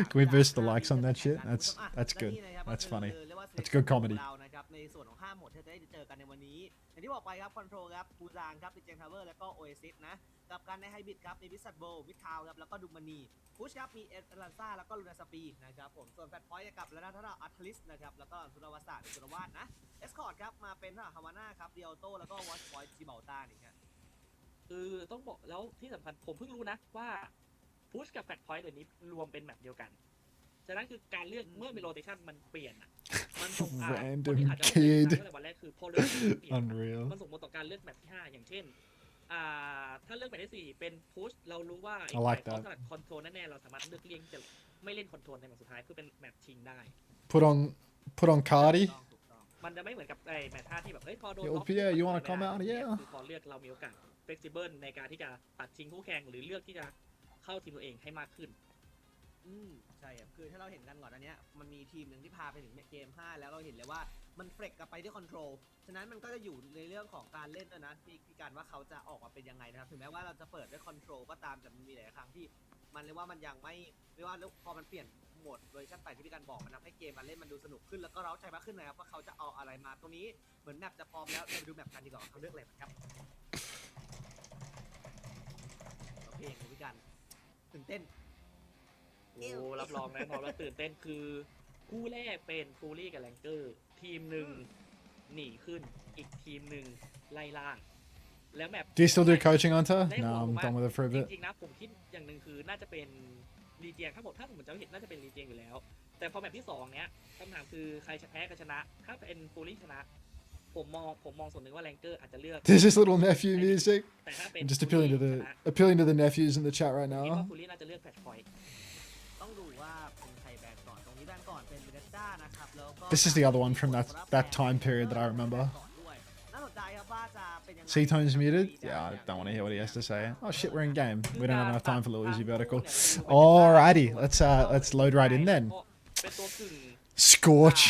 Can we boost the likes on that shit? That's good. That's funny. That's good comedy. นะครับในส่วนของ5โหมดที่จะได้เจอกันในวันนี้อย่างที่บอกไปครับคอนโทรลครับปูซานครับดิเจนทาวเวอร์แล้วก็ OASIS นะกับการในไฮบริดครับมีวิสัทโบวิทาวครับแล้วก็ดูมานีพุชครับมีเอลันซ่าแล้วก็ลูนาสปีนะครับผมส่วนแฟตพอยต์กับแล้วถ้าเราอัทลิสนะครับแล้วก็สุรวัตศาสตร์สุรวาดนะเอสคอร์ดครับมาเป็นฮาวาน่าครับเดียโต้แล้วก็วอชพอยต์จิเบลตานี่ครับคือต้องบอกแล้วที่สำคัญผมเพิ่งรู้นะว่าพุชกับแฟตพอยต์เดี๋ยวนี้รวมเป็นแมปเดียวกันฉะนั้นคือการเลือกเมื่อมีโรเทชันมันเปลี่ยนอ่ะมันส่งคนที่อาจจะไม่ได้ตั้งแต่วันแรกคือพอเลือกเปลี่ยนมันส่งผลต่อการเลือกแมปที่5อย่างเช่นถ้าเลือกแมปที่4เป็นพุชเรารู้ว่าไอ้แมปเขาถนัดคอนโทรลแน่ๆเราสามารถเลือกเลี่ยงจะไม่เล่นคอนโทรลในแมปสุดท้ายคือเป็นแมปชิงได้ put on Cardi มันจะไม่เหมือนกับไอ้แมปท่าที่แบบเฮ้ยพอโดน Yo Pierre you wanna come out yeah คือพอเลือกเรามีโอกาส flexible ในการที่จะตัดชิงคู่แข่งหรือเลือกที่จะเข้าทีมตัวเองให้มากขึ้นใช่ครับคือถ้าเราเห็นกันก่อนอันเนี้ยมันมีทีมหนึ่งที่พาไปถึงเกม5แล้วเราเห็นเลยว่ามันเฟรกกลับไปที่คอนโทรลฉะนั้นมันก็จะอยู่ในเรื่องของการเล่นด้วยนะที่การว่าเขาจะออกมาเป็นยังไงนะครับถึงแม้ว่าเราจะเปิดด้วยคอนโทรลก็ตามแต่มันมีหลายครั้งที่มันเรียกว่ามันยังไม่ว่าพอมันเปลี่ยนโหมดโดยชั้นไปที่พี่การบอกมันทำให้เกมมันเล่นมันดูสนุกขึ้นแล้วก็เร้าใจมากขึ้นนะครับว่าเขาจะเอาอะไรมาตรงนี้เหมือนแมปจะพร้อมแล้วเราไปดูแมปกันดีกว่าเขาเลือกอะไรครับเพลงของพี่การตื่นเต้นโอ้รับรองนะพอแล้วตื่นเต้นคือคู่แรกเป็นฟูรี่กับแรงเกอร์ทีมหนึ่งหนีขึ้นอีกทีมหนึ่งไล่ล่างแล้วแมป Do you still do coaching Unter? No I'm done with it for a bit จริงๆนะผมคิดอย่างหนึ่งคือน่าจะเป็นรีเจียงทั้งหมดถ้าผมจำไม่ผิดน่าจะเป็นรีเจียงอยู่แล้วแต่พอแมปที่2เนี้ยคำถามคือใครจะแพ้กับชนะถ้าเป็นฟูรี่ชนะผมมองส่วนหนึ่งว่าแรงเกอร์อาจจะเลือก There's this little nephew music I'm just appealing to the nephews in the chat right now ฟูรี่น่าจะเลือกแพทพอยต์ ต้องดูว่าเป็นใครแบนก่อนตรงนี้แบนก่อนเป็นเบเนต้านะครับแล้วก็ This is the other one from that time period that I remember น่าสนใจครับว่าจะเป็นยังไง C-Tone's muted? Yeah, I don't want to hear what he has to say. Oh shit, we're in game. We don't have enough time for little easy vertical. Alrighty, let's load right in then. Scorch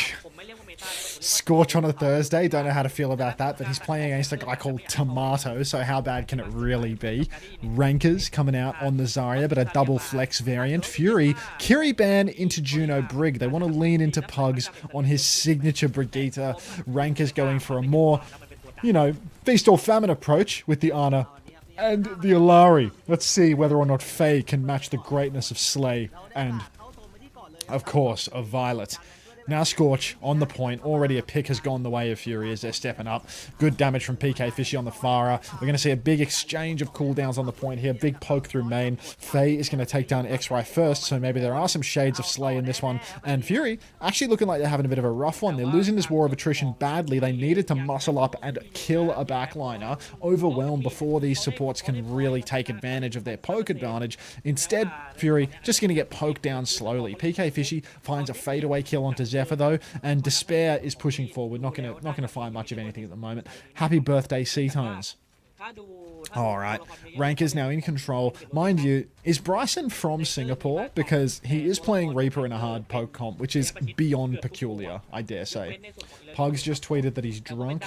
on a Thursday. Don't know how to feel about that, but he's playing against a guy called Tomato, so how bad can it really be? Rankers coming out on the Zarya, but a double flex variant. Fury, Kiri ban into Juno Brig. They want to lean into Pugs on his signature Brigitte. Rankers going for a more, feast or famine approach with the Ana and the Alari. Let's see whether or not Faye can match the greatness of Slay and, of course, of Violet. Now Scorch on the point. Already a pick has gone the way of Fury as they're stepping up. Good damage from PK Fishy on the Farah. We're going to see a big exchange of cooldowns on the point here. Big poke through main. Faye is going to take down X-Ray first, so maybe there are some shades of Slay in this one. And Fury actually looking like they're having a bit of a rough one. They're losing this war of attrition badly. They needed to muscle up and kill a backliner. Overwhelmed before these supports can really take advantage of their poke advantage. Instead, Fury just going to get poked down slowly. PK Fishy finds a fadeaway kill onto Zephyr though, and Despair is pushing forward. Not gonna find much of anything at the moment. Happy birthday, C-Tones. Alright, Rankers now in control. Mind you, is Bryson from Singapore? Because he is playing Reaper in a hard poke comp, which is beyond peculiar, I dare say. Pugs just tweeted that he's drunk.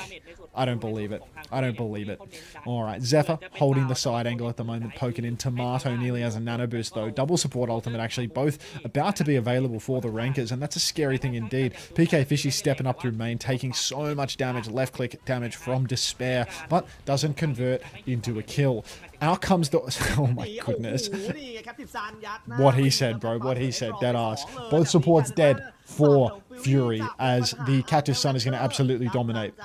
I don't believe it. I don't believe it. Alright, Zephyr holding the side angle at the moment, poking in. Tomato nearly has a nano boost though. Double support ultimate actually, both about to be available for the Rankers, and that's a scary thing indeed. PK Fishy stepping up through main, taking so much damage, left click damage from Despair, but doesn't convert into a kill. Out comes the... Oh my goodness. What he said, bro. What he said. Dead ass. Both supports dead for Fury as the Cactus Sun is going to absolutely dominate.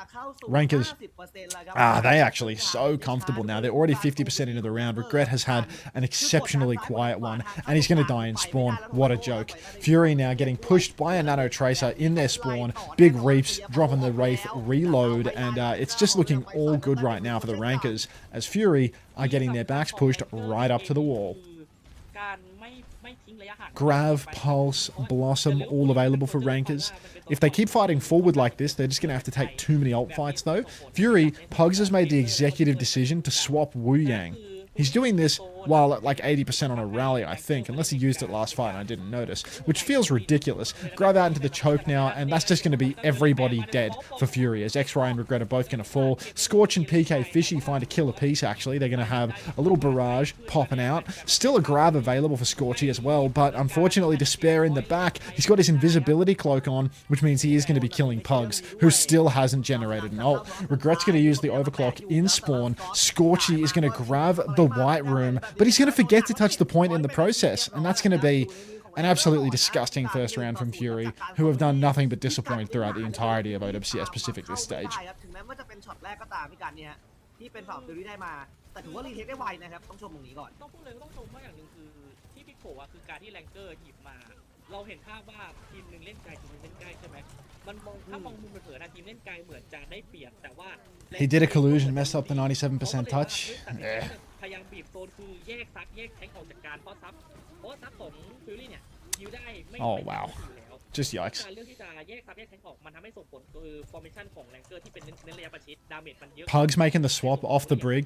Rankers, they actually so comfortable now. They're already 50% into the round. Regret has had an exceptionally quiet one, and he's going to die in spawn. What a joke. Fury now getting pushed by a Nano Tracer in their spawn. Big Reaps dropping the Wraith reload, and it's just looking all good right now for the Rankers as Fury are getting their backs pushed right up to the wall. Grav, Pulse, Blossom, all available for Rankers. If they keep fighting forward like this, they're just going to have to take too many ult fights though. Fury, Pugs has made the executive decision to swap Wu Yang. He's doing this while at like 80% on a rally, I think, unless he used it last fight and I didn't notice, which feels ridiculous. Grab out into the choke now, and that's just going to be everybody dead for Fury, as X-Ray and Regret are both going to fall. Scorch and PK Fishy find a killer piece, actually. They're going to have a little barrage popping out. Still a grab available for Scorchy as well, but unfortunately Despair in the back. He's got his invisibility cloak on, which means he is going to be killing Pugs, who still hasn't generated an ult. Regret's going to use the overclock in spawn. Scorchy is going to grab the white room, but he's going to forget to touch the point in the process, and that's going to be an absolutely disgusting first round from Fury, who have done nothing but disappoint throughout the entirety of OWCS Pacific this stage. ที่เป็นฝั่งฟิวรี่ได้มาแต่ถือว่ารีเทคได้ไวนะครับต้องชมตรงนี้ก่อนต้องพูดเลยต้องชมว่าอย่างหนึ่งคือที่พิกโผอ่ะคือการที่แรงเกอร์หยิบมาเราเห็นภาพว่าทีมนึงเล่นไกลทีมนึงเล่นใกล้ใช่ไหมมันมองถ้ามองมุมเผลอๆนะทีมเล่นไกลเหมือนจะได้เปรียบแต่ว่า He did a collusion, messed up the 97% touch. พยายามบีบโซนคือแยกซับแยกแทงออกจากการเพราะซับของฟิวรี่เนี่ยยิวได้ไม่ Oh wow. Just yikes. การเลือกที่จะแยกซับแยกแทงออกมันทำให้ส่งผลคือ formation ของแรงเกอร์ที่เป็นเน้นระยะประชิดดาเมจมันเยอะ Pugs making the swap off the brig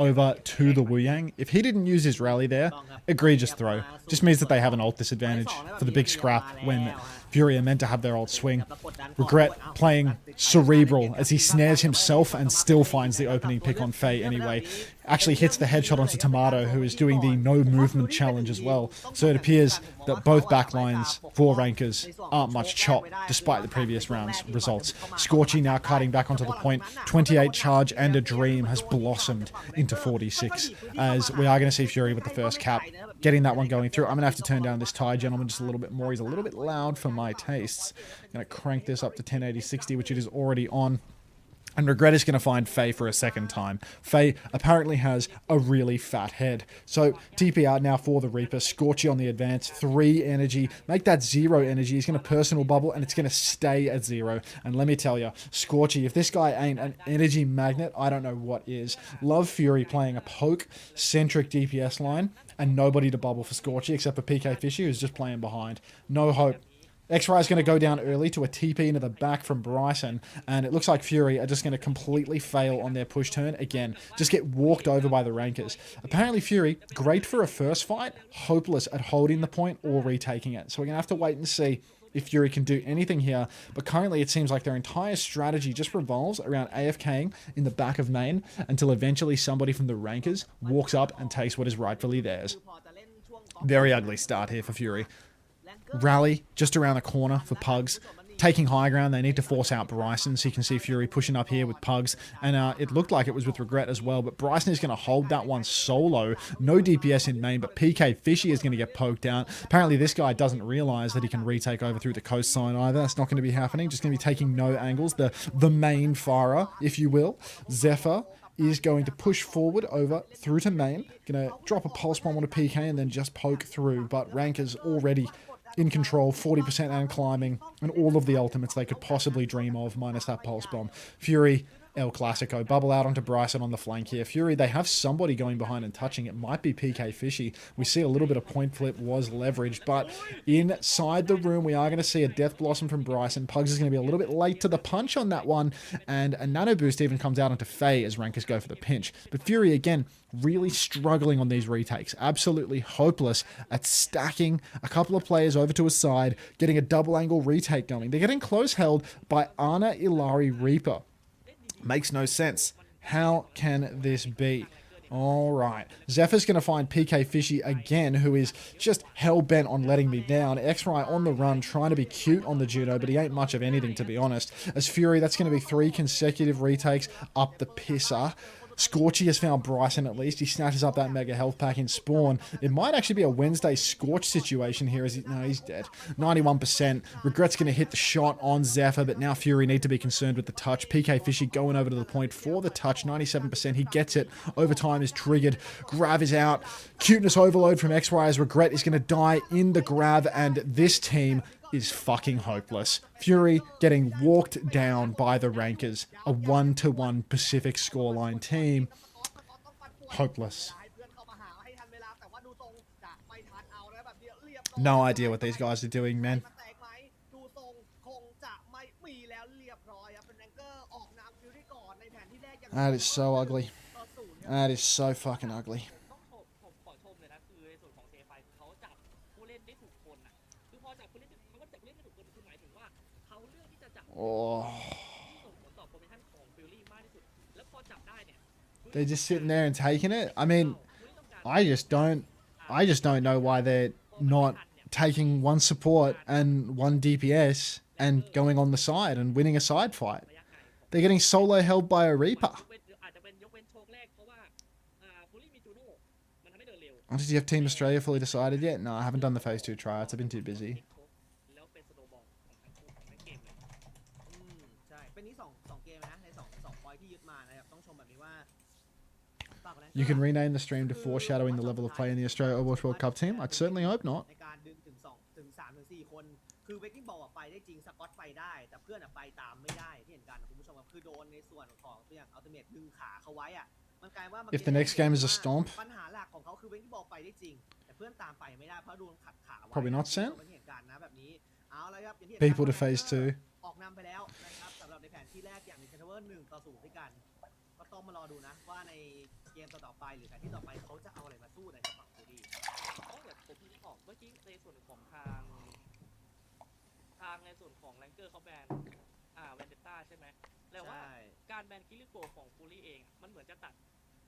over to the Wu Yang. If he didn't use his rally there, egregious throw. Just means that they have an ult disadvantage for the big scrap when Fury are meant to have their ult swing. Regret playing cerebral as he snares himself and still finds the opening pick on Faye anyway. Actually hits the headshot onto Tomato, who is doing the no movement challenge as well. So it appears that both backlines for Rankers aren't much chop, despite the previous round's results. Scorchy now cutting back onto the point. 28 charge and a dream has blossomed into 46, as we are going to see Fury with the first cap, getting that one going through. I'm going to have to turn down this Thai gentleman just a little bit more. He's a little bit loud for my tastes. Going to crank this up to 1080-60, which it is already on. And Regret is going to find Faye for a second time. Faye apparently has a really fat head. So TP out now for the Reaper. Scorchy on the advance. 3 energy. Make that 0 energy. He's going to personal bubble and it's going to stay at 0. And let me tell you, Scorchy, if this guy ain't an energy magnet, I don't know what is. Love Fury playing a poke-centric DPS line and nobody to bubble for Scorchy except for PK Fishy, who's just playing behind. No hope. X-Ray is going to go down early to a TP into the back from Bryson, and it looks like Fury are just going to completely fail on their push turn again. Just get walked over by the Rankers. Apparently Fury, great for a first fight, hopeless at holding the point or retaking it. So we're going to have to wait and see if Fury can do anything here, but currently it seems like their entire strategy just revolves around AFKing in the back of main until eventually somebody from the Rankers walks up and takes what is rightfully theirs. Very ugly start here for Fury. Rally just around the corner for Pugs. Taking high ground, they need to force out Bryson, so you can see Fury pushing up here with Pugs, and it looked like it was with Regret as well, but Bryson is going to hold that one solo. No DPS in main, but PK Fishy is going to get poked out. Apparently this guy doesn't realize that he can retake over through the coast sign either. That's not going to be happening. Just going to be taking no angles. The main Farah, if you will. Zephyr is going to push forward over through to main. Going to drop a pulse bomb on a PK and then just poke through, but Rankers already in control, 40% and climbing, and all of the ultimates they could possibly dream of, minus that pulse bomb. Fury, El Clasico, bubble out onto Bryson on the flank here. Fury, they have somebody going behind and touching. It might be PK Fishy. We see a little bit of point flip was leveraged, but inside the room, we are going to see a Death Blossom from Bryson. Pugs is going to be a little bit late to the punch on that one, and a Nano Boost even comes out onto Faye as Rankers go for the pinch. But Fury, again, really struggling on these retakes. Absolutely hopeless at stacking a couple of players over to a side, getting a double angle retake going. They're getting close held by Ana Ilari Reaper. Makes no sense. How can this be? All right. Zephyr's going to find PK Fishy again, who is just hell-bent on letting me down. X-Ray on the run, trying to be cute on the Juno, but he ain't much of anything, to be honest. As Fury, that's going to be 3 consecutive retakes up the pisser. Scorchy has found Bryson at least. He snatches up that mega health pack in spawn. It might actually be a Wednesday Scorch situation here. No, he's dead. 91%. Regret's going to hit the shot on Zephyr, but now Fury need to be concerned with the touch. PK Fishy going over to the point for the touch. 97%. He gets it. Overtime is triggered. Grab is out. Cuteness overload from X-Ray as Regret is going to die in the grab, and this team is fucking hopeless. Fury getting walked down by the Rankers. A 1-1 Pacific scoreline team. Hopeless. No idea what these guys are doing, man. That is so ugly. That is so fucking ugly. ไปเขาจับผู้เล่นได้ถูกคนอ่ะคือพอจับผู้เล่นเขาก็จับผู้เล่นได้ถูกคนคือหมายถึงว่าเขาเลือกที่จะจับ Oh. ที่ส่งผลต่อโปรเมชั่นของฟิลลี่มากที่สุดแล้วพอจับได้เนี่ย They're just sitting there and taking it. I mean, I just don't know why they're not taking one support and one DPS and going on the side and winning a side fight. They're getting solo held by a Reaper. อาจจะเป็นยกเว้นโชคแรกเพราะว่าฟิลลี่มีจูโน่มันทำให้เดินเร็ว Oh, did you have Team Australia fully decided yet? No, I haven't done the phase 2 tryouts. I've been too busy. แล้วเป็นสโนว์บอลของทั้งคู่ของทั้งเกมเลย ใช่เป็นนี้สองเกมนะในสองพอยที่ยึดมานะครับต้องชมแบบนี้ว่า You can rename the stream to foreshadowing the level of play in the Australia Overwatch World Cup team? I'd certainly hope not. ในการดึงถึง2ถึง3ถึง4คนคือเวกกิ้งบอลไปได้จริงสกอตไปได้แต่เพื่อนไปตามไม่ได้ที่เห็นกันคุณผู้ชมครับคือโดนในส่วนของตัวอย่างอัลติเมทดึงขาเขาไว้อะมันกลายว่า If the next game is a stomp, ปัญหาหลักของเขาคือเวกกิ้งบอลไปได้จริงแต่เพื่อนตามไปไม่ได้เพราะโดนขัดขาไว้ probably not Sam. เป็นเหตุการณ์นะแบบนี้เอาละครับอย่างที่ People to phase 2. ออกนำไปแล้วนะครับสำหรับในแผนที่แรกอย่างมีเซนเทอร์1-0ด้วยกันก็ต้องมารอดูนะว่าในเกมต่อไปหรือแผนที่ต่อไปเขาจะเอาอะไรมาสู้ในฝั่งคูดี เพราะแบบผมที่ออกเมื่อกี้ในส่วนของทางในส่วนของแรงเกอร์เขาแบนเวนเดต้าใช่ไหมแล้วว่าการแบนคิริโกของฟูรี่เองมันเหมือนจะตัด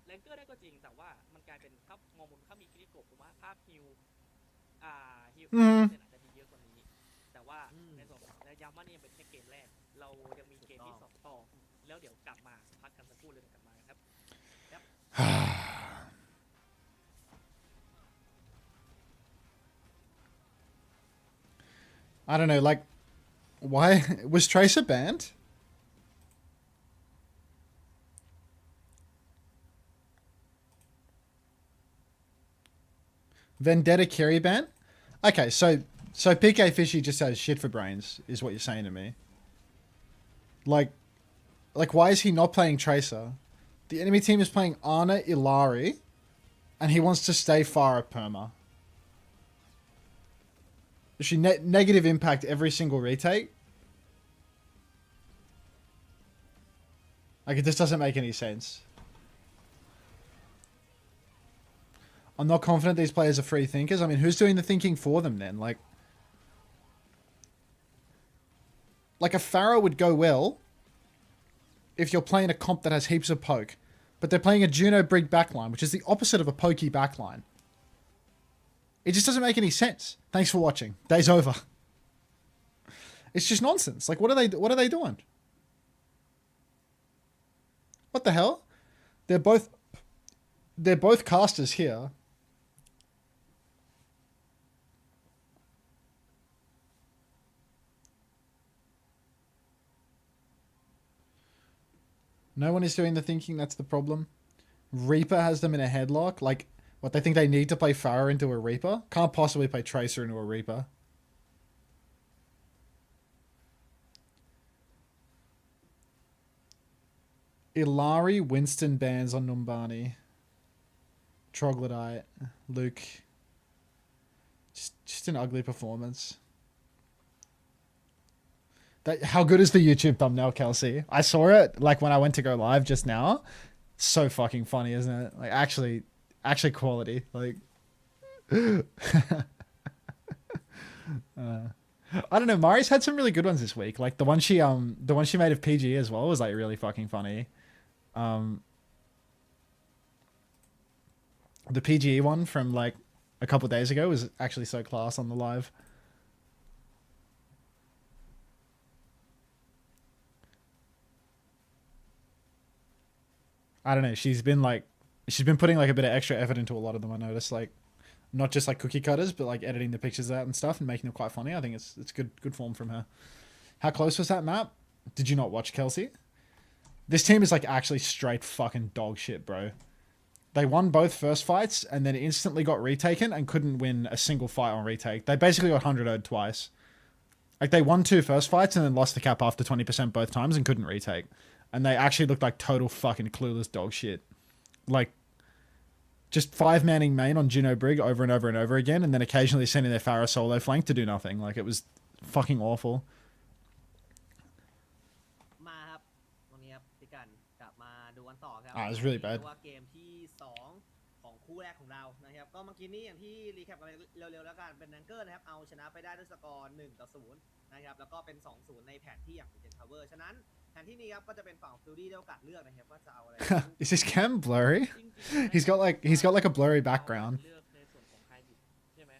แรงเกอร์ได้ก็จริงแต่ว่ามันกลายเป็นถ้ามองมุมถ้ามีคิริโกผมว่าภาพฮิวเนี่ยอาจจะดีเยอะกว่านี้แต่ว่าในส่วนของและย้ำว่านี่ยังเป็นแค่เกมแรกเรายังมีเกมที่2ต่อแล้วเดี๋ยวกลับมาพักกันสักครู่เลยกลับมาครับ I don't know, like, why was Tracer banned? Vendetta Kerry ban? Okay, so PK Fishy just has shit for brains, is what you're saying to me. Like why is he not playing Tracer? The enemy team is playing Ana Ilari, and he wants to stay Pharah Perma. She negative impact every single retake. Like, it just doesn't make any sense. I'm not confident these players are free thinkers. I mean, who's doing the thinking for them then? Like a Pharah would go well if you're playing a comp that has heaps of poke. But they're playing a Juno Brig backline, which is the opposite of a pokey backline. It just doesn't make any sense. Thanks for watching. Day's over. It's just nonsense. Like, what are they doing? What the hell? They're both casters here. No one is doing the thinking, that's the problem. Reaper has them in a headlock. Like, what, they think they need to play Pharah into a Reaper? Can't possibly play Tracer into a Reaper. Ilari Winston bans on Numbani. Troglodyte. Luke. Just an ugly performance. How good is the YouTube thumbnail, Kelsey? I saw it like when I went to go live just now. So fucking funny, isn't it? Like, actually quality. Like, I don't know. Mari's had some really good ones this week. Like the one she made of PG as well was like really fucking funny. The PGE one from like a couple days ago was actually so class on the live. I don't know. She's been putting like a bit of extra effort into a lot of them. I noticed, like, not just like cookie cutters, but like editing the pictures out and stuff and making them quite funny. I think it's good form from her. How close was that map? Did you not watch, Kelsey? This team is like actually straight fucking dog shit, bro. They won both first fights and then instantly got retaken and couldn't win a single fight on retake. They basically got 100-0'd twice. Like, they won 2 first fights and then lost the cap after 20% both times and couldn't retake. And they actually looked like total fucking clueless dog shit. Like, just 5-manning main on Juno Brig over and over and over again, and then occasionally sending their Pharah solo flank to do nothing. Like, it was fucking awful. มาครับตรงนี้ครับพี่กันกลับมาดูกันต่อครับ Ah, it was really bad. ว่าเกมที่2ของค คู่แรกของเรานะครับก็เมื่อกี้นี้อย่างที่รีแคปกันเร็วๆแล้วกันเป็นแรงเกอร์นะครับเอาชนะไปได้ด้วยสกอร์1-0นะครับแล้วก็เป็น2-0ในแผนที่อย่างเป็นเจนทาวเวอร์ฉะนั้นแผนที่นี้ครับก็จะเป็นฝั่งฟิลดี้ได้โอกาสเลือกนะครับว่าจะเอาอะไร Is his cam blurry? He's got like a blurry background. เลือกในส่วนของไฮบริดใช่ไหม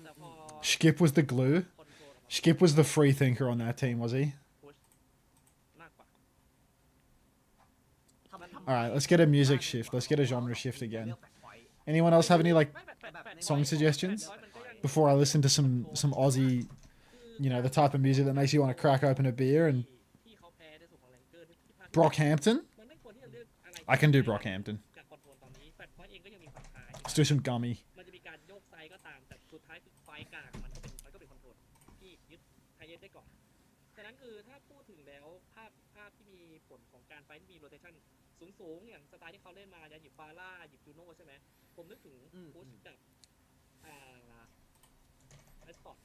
แต่พอ Skip was the glue. คอนโทรลออกมา Skip was the free thinker on that team, was he? พุชมากกว่า All right, let's get a music shift. Let's get a genre shift again. Anyone else have any like ไม่แบบ song suggestions มันก็ยัง before I listen to some Aussie, you know, the type of music that makes you want to crack open a beer and ที่เขาแพ้ในส่วนของแรงเกอร์ที่พลาด Brockhampton? มันไม่ควรที่จะเลือกอะไร I can do Brockhampton. จากคอนโทรลตอนนี้แฟลตพอยต์เองก็ยังมีฝั่งท้าย Let's do some gummy. มันจะมีการโยกไซด์ก็ตามแต่สุดท้ายคือไฟล์กลางมันก็เป็นคอนโทรลที่ยึดไฮเอสได้ก่อนฉะนั้นคือถ้าพูดถึงแล้วภาพที่มีผลของการไฟท์ที่มีโรเทชั่นสูงๆอย่างสไตล์ที่เขาเล่นมาจะหยิบฟาร่าหยิบจูโน่ใช่ไหมผมนึกถึงพุชกับเอสปอร์ต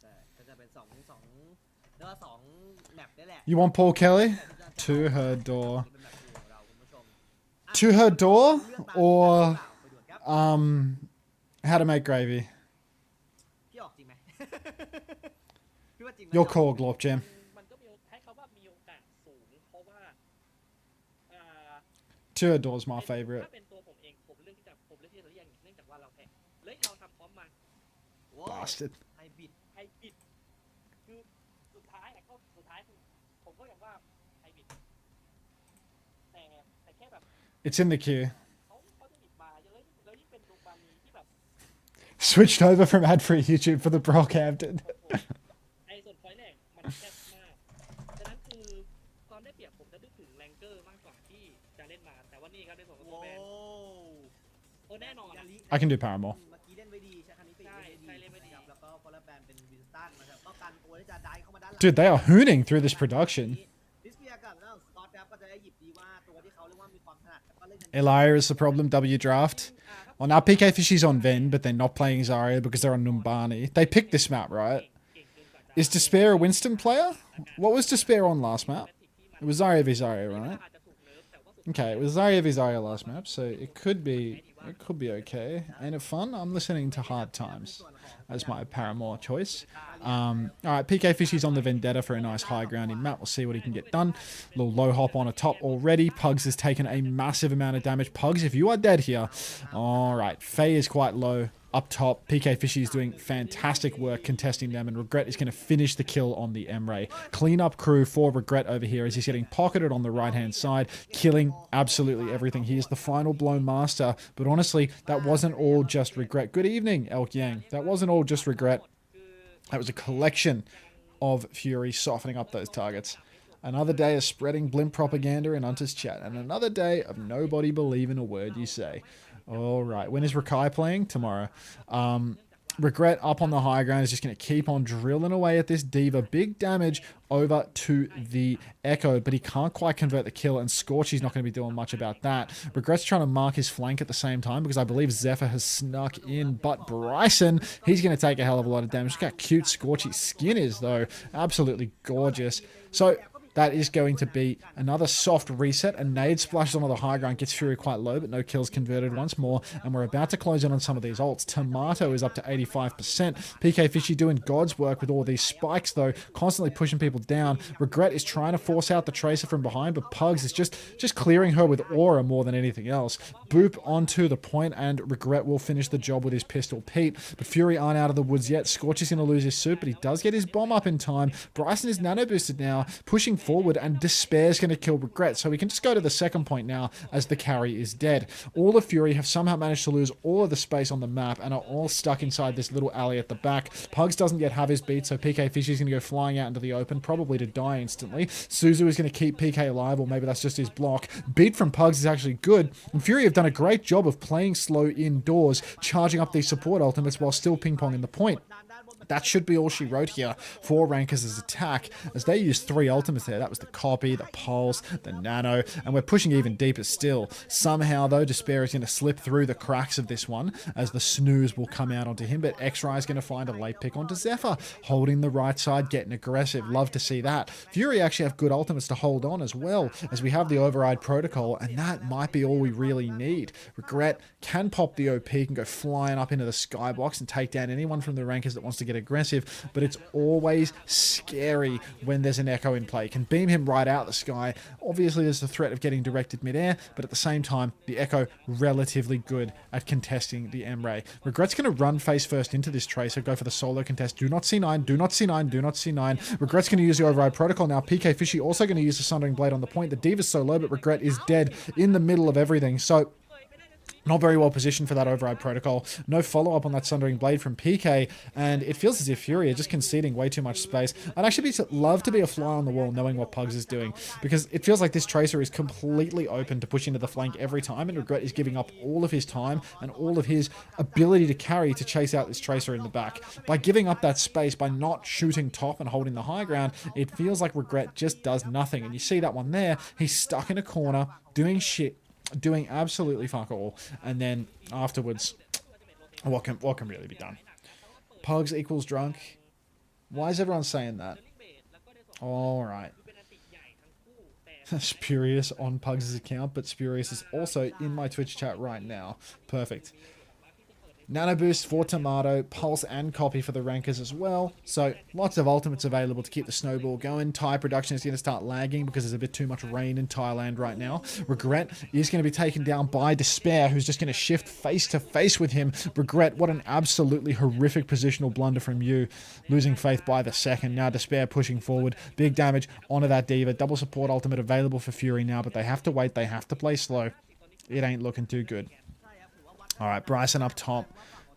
ใช่ก็จะเป็น2แล้วก็2แมปนี่แหละ You want Paul Kelly? To her door. To her door or how to make gravy? พี่ออกจริงไหม พี่ว่าจริงไหม Your call, Glop Jam. มันก็มีให้เขาว่ามีโอกาสสูงเพราะว่า To her door's my favorite. ถ้าเป็นตัวผมเองผมเลือกที่จะเลี่ยงเนื่องจากว่าเราแพ้เลยเราทำพร้อมมา Bastard. ไฮบิด ไฮบริดคือสุดท้ายคือผมก็อย่างว่าไฮบริดแต่แค่แบบ It's in the queue. เขาจะหยิบมาแล้วยิ่งเป็นดูบานีที่แบบ Switched over from ad-free YouTube for the Brockhampton. ไอ้ส่วนพอยต์แรกมันแคบมากฉะนั้นคือความได้เปรียบผมจะนึกถึงแรงเกอร์มากกว่าที่จะเล่นมาแต่ว่านี่ครับในส่วนของตัวแบนแน่นอน I can do Paramore. เมื่อกี้เล่นไว้ดีใช่ครั้งนี้ไปเล่นไว้ดีแล้วก็ฟอลเลอร์แบนเป็นวินสตันนะครับก็การตัวที่จะได้เข้ามาด้านหลัง Dude, they are hooning through this production. ดิสเปียร์กับแล้วสกอตครับก็จะได้หยิบดีว่าตัวที่เขาเรียกว่ามีความถนัดแล้วก็เล่น Elia is the problem, W draft. Well, now PK Fishy's on Ven, but they're not playing Zarya because they're on Numbani. They picked this map, right? Is Despair a Winston player? What was Despair on last map? It was Zarya v Zarya, right? Okay, it was Zarya v Zarya last map, so it could be okay. Ain't it fun? I'm listening to Hard Times as my Paramore choice. Alright, PK Fishy's on the Vendetta for a nice high grounding map. We'll see what he can get done. Little low hop on a top already. Pugs has taken a massive amount of damage. Pugs, if you are dead here. Alright, Faye is quite low. Up top, PK Fishy is doing fantastic work contesting them, and Regret is going to finish the kill on the Emre. Clean-up crew for Regret over here as he's getting pocketed on the right-hand side, killing absolutely everything. He is the final blow master, but honestly, that wasn't all just Regret. Good evening, Elk Yang. That wasn't all just Regret. That was a collection of Fury softening up those targets. Another day of spreading blimp propaganda in Unter's chat, and another day of nobody believing a word you say. All right. When is Rakai playing? Tomorrow. Regret up on the high ground is just going to keep on drilling away at this Diva. Big damage over to the Echo, but he can't quite convert the kill, and Scorchy's not going to be doing much about that. Regret's trying to mark his flank at the same time because I believe Zephyr has snuck in, but Bryson, he's going to take a hell of a lot of damage. Look how cute Scorchy's skin is, though. Absolutely gorgeous. So that is going to be another soft reset. A nade splashes onto the high ground, gets Fury quite low, but no kills converted once more. And we're about to close in on some of these ults. Tomato is up to 85%. PK Fishy doing God's work with all these spikes, though, constantly pushing people down. Regret is trying to force out the Tracer from behind, but Pugs is just clearing her with aura more than anything else. Boop onto the point, and Regret will finish the job with his pistol Pete. But Fury aren't out of the woods yet. Scorch is going to lose his suit, but he does get his bomb up in time. Bryson is nano boosted now, pushing forward, and Despair's going to kill Regret. So we can just go to the second point now as the carry is dead. All of Fury have somehow managed to lose all of the space on the map and are all stuck inside this little alley at the back. Pugs doesn't yet have his beat, so PK Fishy's going to go flying out into the open, probably to die instantly. Suzu is going to keep PK alive, or maybe that's just his block. Beat from Pugs is actually good, and Fury have done a great job of playing slow indoors, charging up these support ultimates while still ping-ponging the point. that should be all she wrote here for Rankers' attack, as they used 3 ultimates there. That was the Copy, the Pulse, the Nano, and we're pushing even deeper still. Somehow, though, Despair is going to slip through the cracks of this one, as the snooze will come out onto him, but X-Ray is going to find a late pick onto Zephyr, holding the right side, getting aggressive. Love to see that. Fury actually have good ultimates to hold on as well, as we have the Override Protocol, and that might be all we really need. Regret can pop the OP, can go flying up into the skybox and take down anyone from the Rankers that wants to get aggressive, but it's always scary when there's an Echo in play. Can beam him right out the sky. Obviously, there's the threat of getting directed midair, but at the same time, the Echo relatively good at contesting the M-Ray. Regret's going to run face first into this Tracer, go for the solo contest. Do not C9, do not C9, do not C9. Regret's going to use the Override Protocol now. PK Fishy also going to use the Sundering Blade on the point. The Diva's so low, but Regret is dead in the middle of everything. So, not very well positioned for that Override Protocol. No follow-up on that Sundering Blade from PK, and it feels as if Fury are just conceding way too much space. I'd actually love to be a fly on the wall knowing what Pugs is doing, because it feels like this Tracer is completely open to push into the flank every time, and Regret is giving up all of his time and all of his ability to carry to chase out this Tracer in the back. By giving up that space, by not shooting top and holding the high ground, it feels like Regret just does nothing, and you see that one there. He's stuck in a corner, doing shit, doing absolutely fuck all, and then afterwards, what can really be done? Pugs equals drunk. Why is everyone saying that? All right. Spurious on Pugs' account, but Spurious is also in my Twitch chat right now. Perfect. Nano Boost for Tomato, Pulse and Copy for the Rankers as well. So lots of ultimates available to keep the snowball going. Thai production is going to start lagging because there's a bit too much rain in Thailand right now. Regret is going to be taken down by Despair, who's just going to shift face to face with him. Regret, what an absolutely horrific positional blunder from you. Losing faith by the second. Now Despair pushing forward. Big damage onto that Diva. Double support ultimate available for Fury now, but they have to wait. They have to play slow. It ain't looking too good. All right, Bryson up top.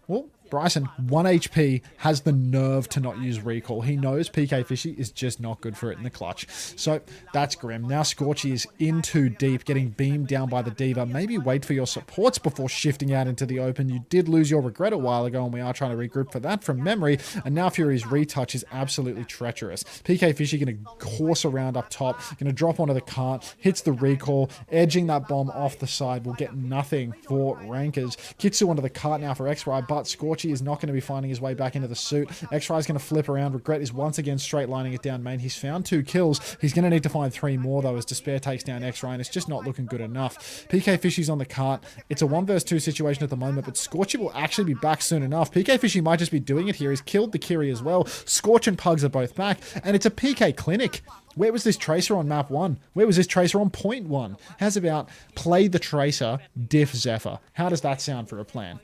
Well, Bryson, 1 HP, has the nerve to not use recall. He knows PK Fishy is just not good for it in the clutch. So that's grim. Now Scorchy is in too deep, getting beamed down by the Diva. Maybe wait for your supports before shifting out into the open. You did lose your Regret a while ago, and we are trying to regroup for that from memory. And now Fury's retouch is absolutely treacherous. PK Fishy going to course around up top, going to drop onto the cart, hits the recall, edging that bomb off the side. Will get nothing for Rankers. Kitsu onto the cart now for X-Ray, but Scorchy is not going to be finding his way back into the suit. X-Ray is going to flip around. Regret is once again straight lining it down main. He's found 2 kills. He's going to need to find 3 more though, as Despair takes down X-Ray, and it's just not looking good enough. PK Fishy's on the cart. It's a 1 vs 2 situation at the moment, but Scorchy will actually be back soon enough. PK Fishy might just be doing it here. He's killed the Kiri as well. Scorch and Pugs are both back, and it's a PK clinic. Where was this Tracer on map 1? Where was this Tracer on point 1? How's about play the Tracer, diff Zephyr? How does that sound for a plan?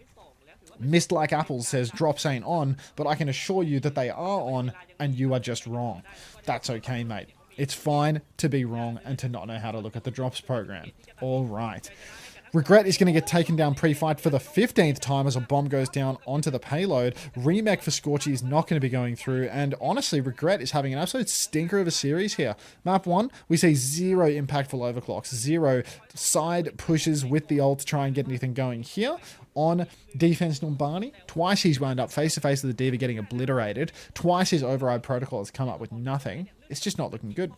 Mist Like Apples says drops ain't on, but I can assure you that they are on, and you are just wrong. That's okay, mate. It's fine to be wrong and to not know how to look at the drops program. All right. Regret is going to get taken down pre-fight for the 15th time as a bomb goes down onto the payload. Remake for Scorchy is not going to be going through, and honestly, Regret is having an absolute stinker of a series here. Map 1, we see 0 impactful overclocks, 0 side pushes with the ult to try and get anything going here. On defense, Numbani, twice he's wound up face-to-face with the Diva getting obliterated. Twice his Override Protocol has come up with nothing. It's just not looking good.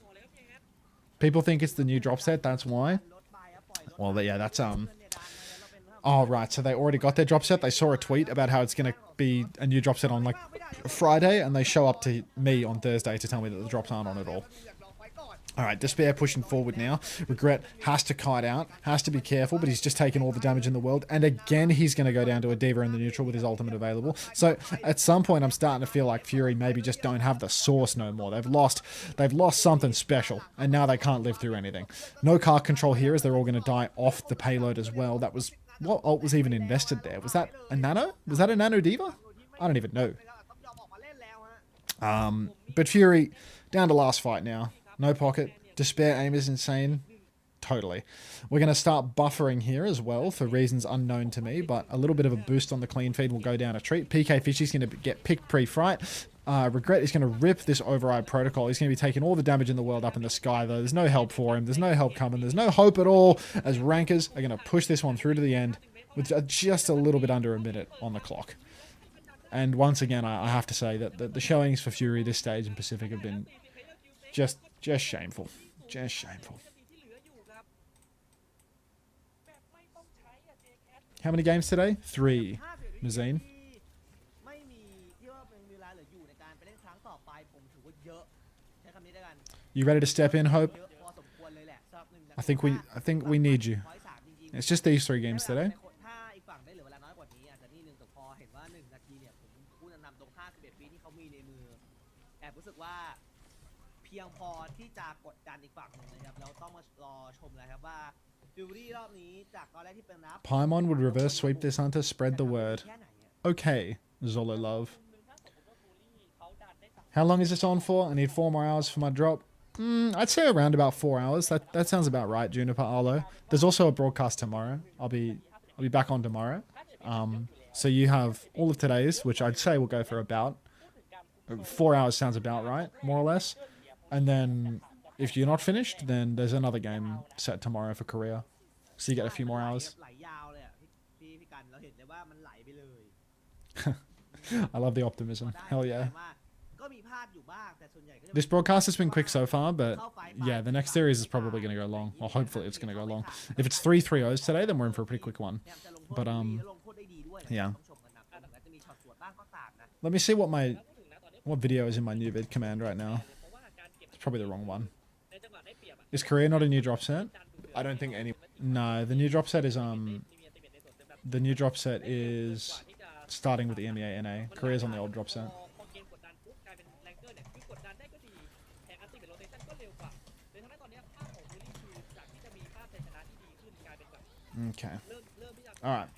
People think it's the new drop set, that's why. Well, yeah, that's, oh, right, so they already got their drop set. They saw a tweet about how it's going to be a new drop set on, like, Friday, and they show up to me on Thursday to tell me that the drops aren't on at all. All right, Despair pushing forward now. Regret has to kite out, has to be careful, but he's just taken all the damage in the world. And again, he's going to go down to a Diva in the neutral with his ultimate available. So at some point, I'm starting to feel like Fury maybe just don't have the source no more. They've lost something special, and now they can't live through anything. No car control here, as they're all going to die off the payload as well. That was, what ult was even invested there? Was that a nano? Was that a nano Diva? I don't even know. But Fury, down to last fight now. No pocket. Despair aim is insane. Totally. We're going to start buffering here as well for reasons unknown to me, but a little bit of a boost on the clean feed will go down a treat. PK Fishy's going to get picked pre-fright. Regret is going to rip this Override Protocol. He's going to be taking all the damage in the world up in the sky, though. There's no help for him. There's no help coming. There's no hope at all, as Rankers are going to push this one through to the end with just a little bit under a minute on the clock. And once again, I have to say that the showings for Fury this stage in Pacific have been just shameful. Just shameful. How many games today? 3. Mazine. ไม่มีที่ว่าเป็นเวลาเหลืออยู่ในการไปเล่นครั้งต่อไปผมถือว่าเยอะใช้คำนี้ด้วยกัน You ready to step in, Hope? เยอะพอสมควรเลยแหละสำหรับหนึ่ง I think we need you. It's just these 3 games today. ถ้าอีกฝั่งได้เหลือเวลาน้อยกว่านี้อาจจะนี่นึงแต่พอเห็นว่า1นาทีเนี่ยผมผู้นำตรง51 วิที่เขามีในมือแอบรู้สึกว่าเพียงพอที่จะกดดันอีกฝั่งหนึ่งเลยครับแล้วต้องมารอชมเลยครับว่าฟิวรี่รอบนี้จากตอนแรกที่เป็นรับ Paimon would reverse sweep this Unter, spread the word. Okay, Zolo love. How long is this on for? I need 4 more hours for my drop. I'd say around about 4 hours. That sounds about right, Juniper Arlo. There's also a broadcast tomorrow. I'll be back on tomorrow. So you have all of today's, which I'd say will go for about 4 hours. Sounds about right, more or less. And then if you're not finished, then there's another game set tomorrow for Korea. So you get a few more hours. I love the optimism. Hell yeah. This broadcast has been quick so far, but yeah, the next series is probably going to go long. Or hopefully it's going to go long. If it's 3 3-0s today, then we're in for a pretty quick one. But yeah. Let me see what video is in my new vid command right now. It's probably the wrong one. Is Korea not a new drop set? I don't think any. No, the new drop set is starting with the MEA NA. Korea's on the old drop set. Okay. Alright.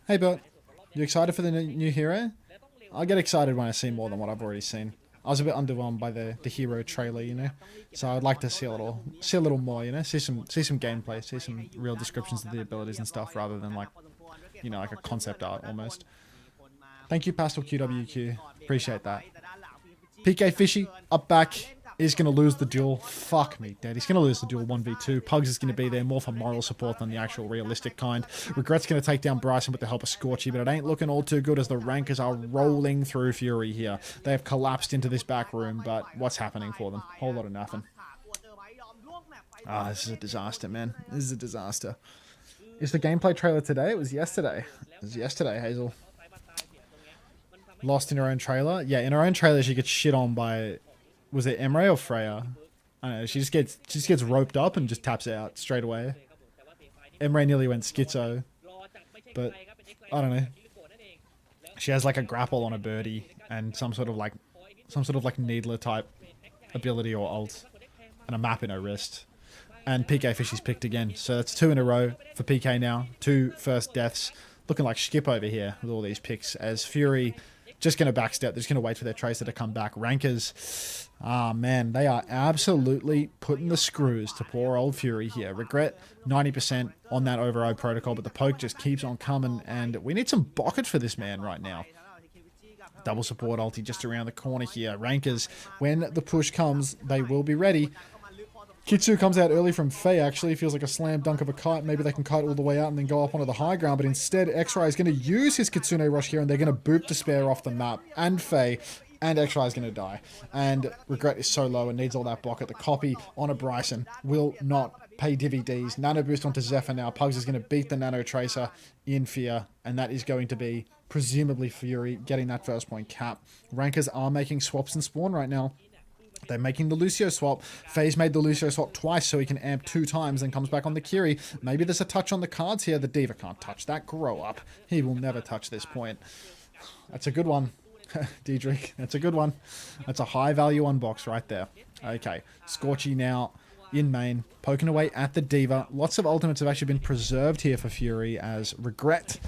Hey, Bert. You excited for the new hero? I get excited when I see more than what I've already seen. I was a bit underwhelmed by the hero trailer, you know. So I'd like to see a little more, you know. See some gameplay, see some real descriptions of the abilities and stuff, rather than like, you know, like a concept art almost. Thank you, Pastel QWQ. Appreciate that. PK Fishy up back is going to lose the duel. Fuck me, Dad. He's going to lose the duel 1v2. Pugs is going to be there more for moral support than the actual realistic kind. Regret's going to take down Bryson with the help of Scorchy, but it ain't looking all too good as the rankers are rolling through Fury here. They have collapsed into this back room, but what's happening for them? Whole lot of nothing. Ah, this is a disaster, man. This is a disaster. Is the gameplay trailer today? It was yesterday. It was yesterday, Hazel. Lost in her own trailer? Yeah, in her own trailer she gets shit on by... Was it Emre or Freya? I don't know. She just gets roped up and just taps out straight away. Emre nearly went schizo, but I don't know. She has like a grapple on a birdie and some sort of like needler type ability or ult, and a map in her wrist. And PK Fishy's picked again, so that's 2 in a row for PK now. 2 first deaths, looking like Skip over here with all these picks. As Fury just going to backstep. They're just going to wait for their Tracer to come back. Rankers, man, they are absolutely putting the screws to poor old Fury here. Regret 90% on that override protocol, but the poke just keeps on coming, and we need some bucket for this man right now. Double support ulti just around the corner here. Rankers, when the push comes, they will be ready. Kitsu comes out early from Faye, actually. Feels like a slam dunk of a kite. Maybe they can kite all the way out and then go up onto the high ground. But instead, X-Ray is going to use his Kitsune Rush here, and they're going to boop Despair off the map. And Faye, and X-Ray is going to die. And Regret is so low and needs all that bucket. The copy on a Bryson will not pay DVDs. Nano boost onto Zephyr now. Pugs is going to beat the Nano Tracer in fear. And that is going to be, presumably, Fury getting that first point cap. Rankers are making swaps in spawn right now. They're making the Lucio swap. FaZe made the Lucio swap twice so he can amp 2 times, then comes back on the Kiri. Maybe there's a touch on the cards here. The Diva can't touch that. Grow up. He will never touch this point. That's a good one. Diedrich, that's a good one. That's a high value unbox right there. Okay, Scorchy now in main, poking away at the Diva. Lots of ultimates have actually been preserved here for Fury, as Regret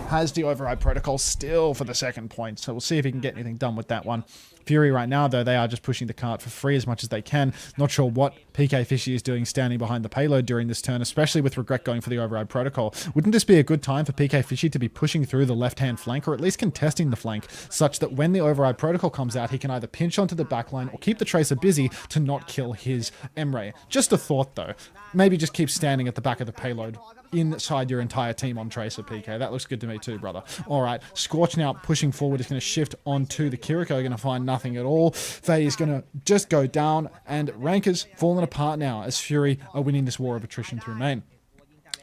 has the override protocol still for the second point. So we'll see if he can get anything done with that one. Fury right now, though, they are just pushing the cart for free as much as they can. Not sure what PK Fishy is doing standing behind the payload during this turn, especially with Regret going for the override protocol. Wouldn't this be a good time for PK Fishy to be pushing through the left-hand flank, or at least contesting the flank, such that when the override protocol comes out, he can either pinch onto the backline or keep the Tracer busy to not kill his Emre? Just a thought, though. Maybe just keep standing at the back of the payload inside your entire team on Tracer, PK. That looks good to me too, brother. All right, Scorch now pushing forward is going to shift onto the Kiriko. Going to find nothing at all. Faye is going to just go down, and Rankers falling apart now as Fury are winning this war of attrition through main.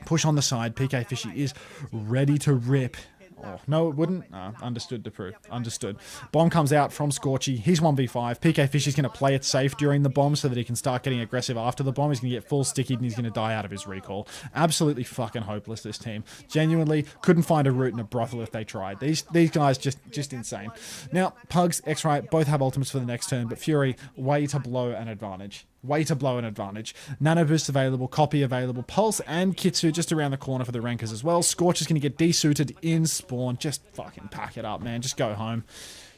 Push on the side. PK Fishy is ready to rip. Oh, no, it wouldn't. Understood, Deprue. Understood. Bomb comes out from Scorchy. He's 1v5. PK Fishy's going to play it safe during the bomb so that he can start getting aggressive after the bomb. He's going to get full sticky and he's going to die out of his recall. Absolutely fucking hopeless, this team. Genuinely couldn't find a route in a brothel if they tried. These guys just insane. Now, Pugs, X-Ray both have ultimates for the next turn, but Fury, way to blow an advantage. Way to blow an advantage. Nano Boost available, Copy available, Pulse and Kitsu just around the corner for the Rankers as well. Scorch is going to get desuited in spawn. Just fucking pack it up, man. Just go home.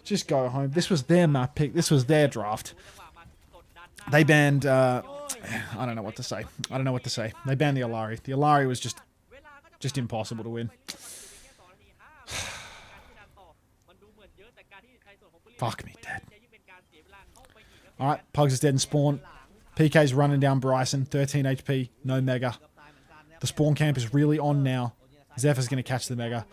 Just go home. This was their map pick. This was their draft. They banned... I don't know what to say. I don't know what to say. They banned the Alari. The Alari was just impossible to win. Fuck me, dead. Alright, Pugs is dead in spawn. PK's running down Bryson, 13 HP, no Mega. The spawn camp is really on now. Zephyr's going to catch the Mega.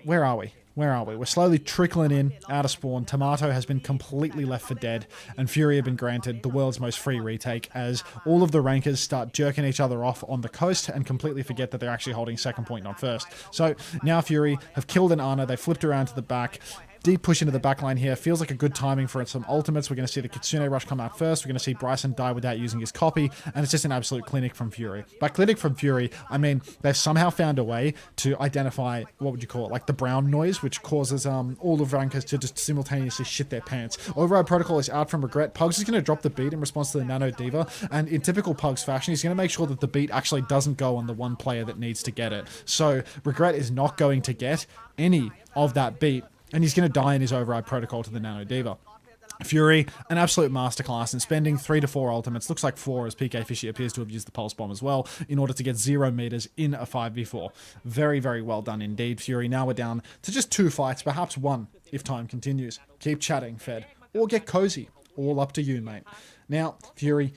Where are we? Where are we? We're slowly trickling in out of spawn. Tomato has been completely left for dead, and Fury have been granted the world's most free retake as all of the Rankers start jerking each other off on the coast and completely forget that they're actually holding second point, not first. So now Fury have killed an Ana. They flipped around to the back. Deep push into the backline here. Feels like a good timing for some ultimates. We're going to see the Kitsune Rush come out first. We're going to see Bryson die without using his copy. And it's just an absolute clinic from Fury. By clinic from Fury, I mean they've somehow found a way to identify, what would you call it, like the brown noise, which causes all of Rankers to just simultaneously shit their pants. Override Protocol is out from Regret. Pugs is going to drop the beat in response to the Nano Diva. And in typical Pugs fashion, he's going to make sure that the beat actually doesn't go on the one player that needs to get it. So Regret is not going to get any of that beat. And he's going to die in his Override Protocol to the Nano Diva. Fury, an absolute masterclass in spending 3 to 4 ultimates, looks like 4 as PK Fishy appears to have used the Pulse Bomb as well, in order to get 0 meters in a 5v4. Very, very well done indeed, Fury. Now we're down to just 2 fights, perhaps 1 if time continues. Keep chatting, Fed, or get cozy. All up to you, mate. Now, Fury,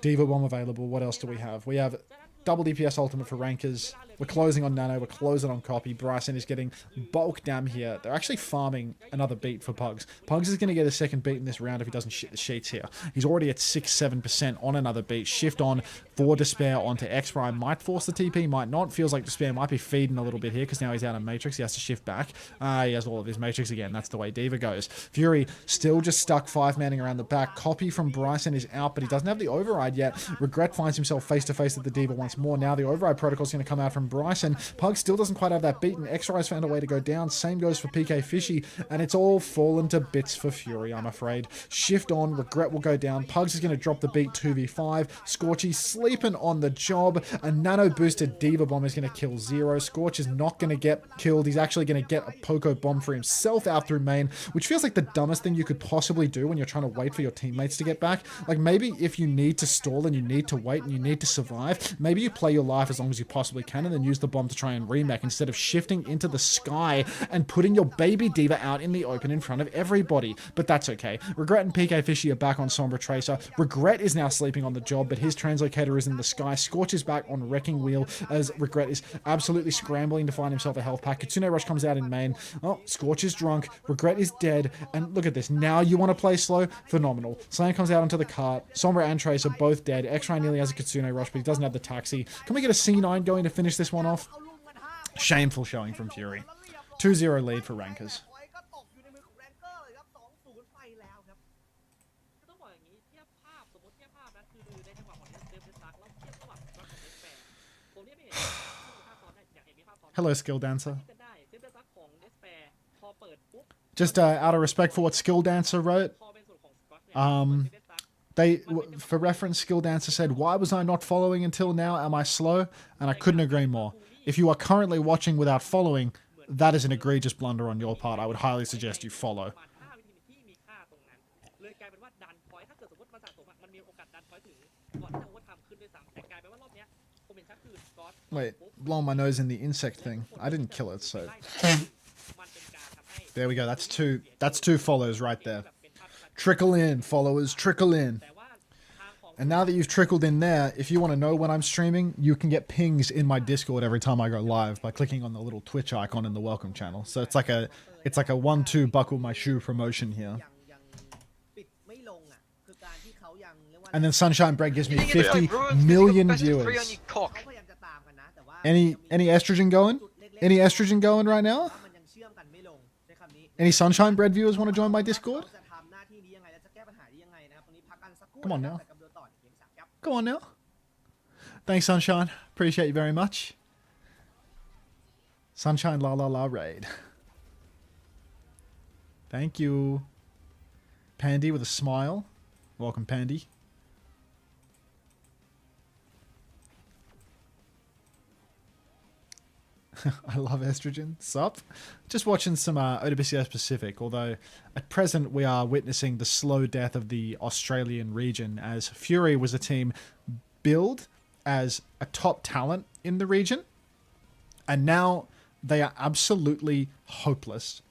Diva Bomb available. What else do we have? We have double DPS ultimate for Rankers. We're closing on Nano. We're closing on Copy. Bryson is getting bulk dam here. They're actually farming another beat for Pugs. Pugs is going to get a second beat in this round if he doesn't shit the sheets here. He's already at 6-7% on another beat. Shift on for Despair onto X-Prime. Might force the TP, might not. Feels like Despair might be feeding a little bit here because now he's out of Matrix. He has to shift back. He has all of his Matrix again. That's the way Diva goes. Fury still just stuck 5-manning around the back. Copy from Bryson is out, but he doesn't have the override yet. Regret finds himself face-to-face with the Diva once more. Now the override protocol is going to come out from Bryson. Pug still doesn't quite have that beat, and X-Ray's found a way to go down. Same goes for PK Fishy, and it's all fallen to bits for Fury, I'm afraid. Shift on, Regret will go down. Pugs is going to drop the beat 2v5. Scorchy sleeping on the job. A nano-boosted Diva Bomb is going to kill Zero. Scorch is not going to get killed. He's actually going to get a Poco Bomb for himself out through main, which feels like the dumbest thing you could possibly do when you're trying to wait for your teammates to get back. Like, maybe if you need to stall and you need to wait and you need to survive, maybe you play your life as long as you possibly can and then use the bomb to try and remake instead of shifting into the sky and putting your baby Diva out in the open in front of everybody. But that's okay. Regret and PK Fishy are back on Sombra Tracer. Regret is now sleeping on the job, but his translocator is in the sky. Scorch is back on Wrecking Wheel as Regret is absolutely scrambling to find himself a health pack. Kitsune Rush comes out in main. Oh, Scorch is drunk. Regret is dead. And look at this. Now you want to play slow? Phenomenal. Slam comes out onto the cart. Sombra and Trace are both dead. X-Ray nearly has a Kitsune Rush, but he doesn't have the taxi. Can we get a C9 going to finish this one off? Shameful showing from Fury. 2-0 lead for Rankers. ต้องบอกอย่างนี้เทียบภาพสมมติเทียบภาพนะคือในจังหวะของเดฟซักแล้วเทียบระหว่างของเดฟแปร์ผมเนี่ยไม่เห็นภาพซ้อนได้อยากเห็นมีภาพซ้อน Hello, Skill Dancer. กันได้เดฟซักของเดฟแปร์พอเปิดปุ๊บ Just out of respect for what Skill Dancer wrote, พอเป็นส่วนของสกอตเนี่ย for reference, Skill Dancer said, "Why was I not following until now? Am I slow?" And I couldn't agree more. If you are currently watching without following, that is an egregious blunder on your part. I would highly suggest you follow. ที่มีค่าตรงนั้นเลยกลายเป็นว่าดันพอยต์ถ้าเกิดสมมติมันสะสมมันมีโอกาสดันพอยต์ถึงก่อนที่จะโอเวอร์ไทม์ขึ้นด้วยซ้ำแต่กลายเป็นว่ารอบเนี้ยผมเห็นชัดคือสกอต Wait, blowing my nose in the insect thing. I didn't kill it, so มันเป็นการทำให้ there we go. That's two follows right there. Trickle in, followers. Trickle in. แต่ว่าทางของ And now that you've trickled in there, if you want to know when I'm streaming, you can get pings in my Discord every time I go live by clicking on the little Twitch icon in the welcome channel. So it's like a 1-2 buckle my shoe promotion here. And then Sunshine Bread gives me 50 million viewers. Any estrogen going? Any estrogen going right now? Any Sunshine Bread viewers want to join my Discord? Come on now. Come on now. Thanks, Sunshine. Appreciate you very much. Sunshine la la la raid. Thank you. Pandy with a smile. Welcome, Pandy. I love estrogen. Sup? Just watching some OWCS Pacific, although at present we are witnessing the slow death of the Australian region, as Fury was a team billed as a top talent in the region, and now they are absolutely hopeless.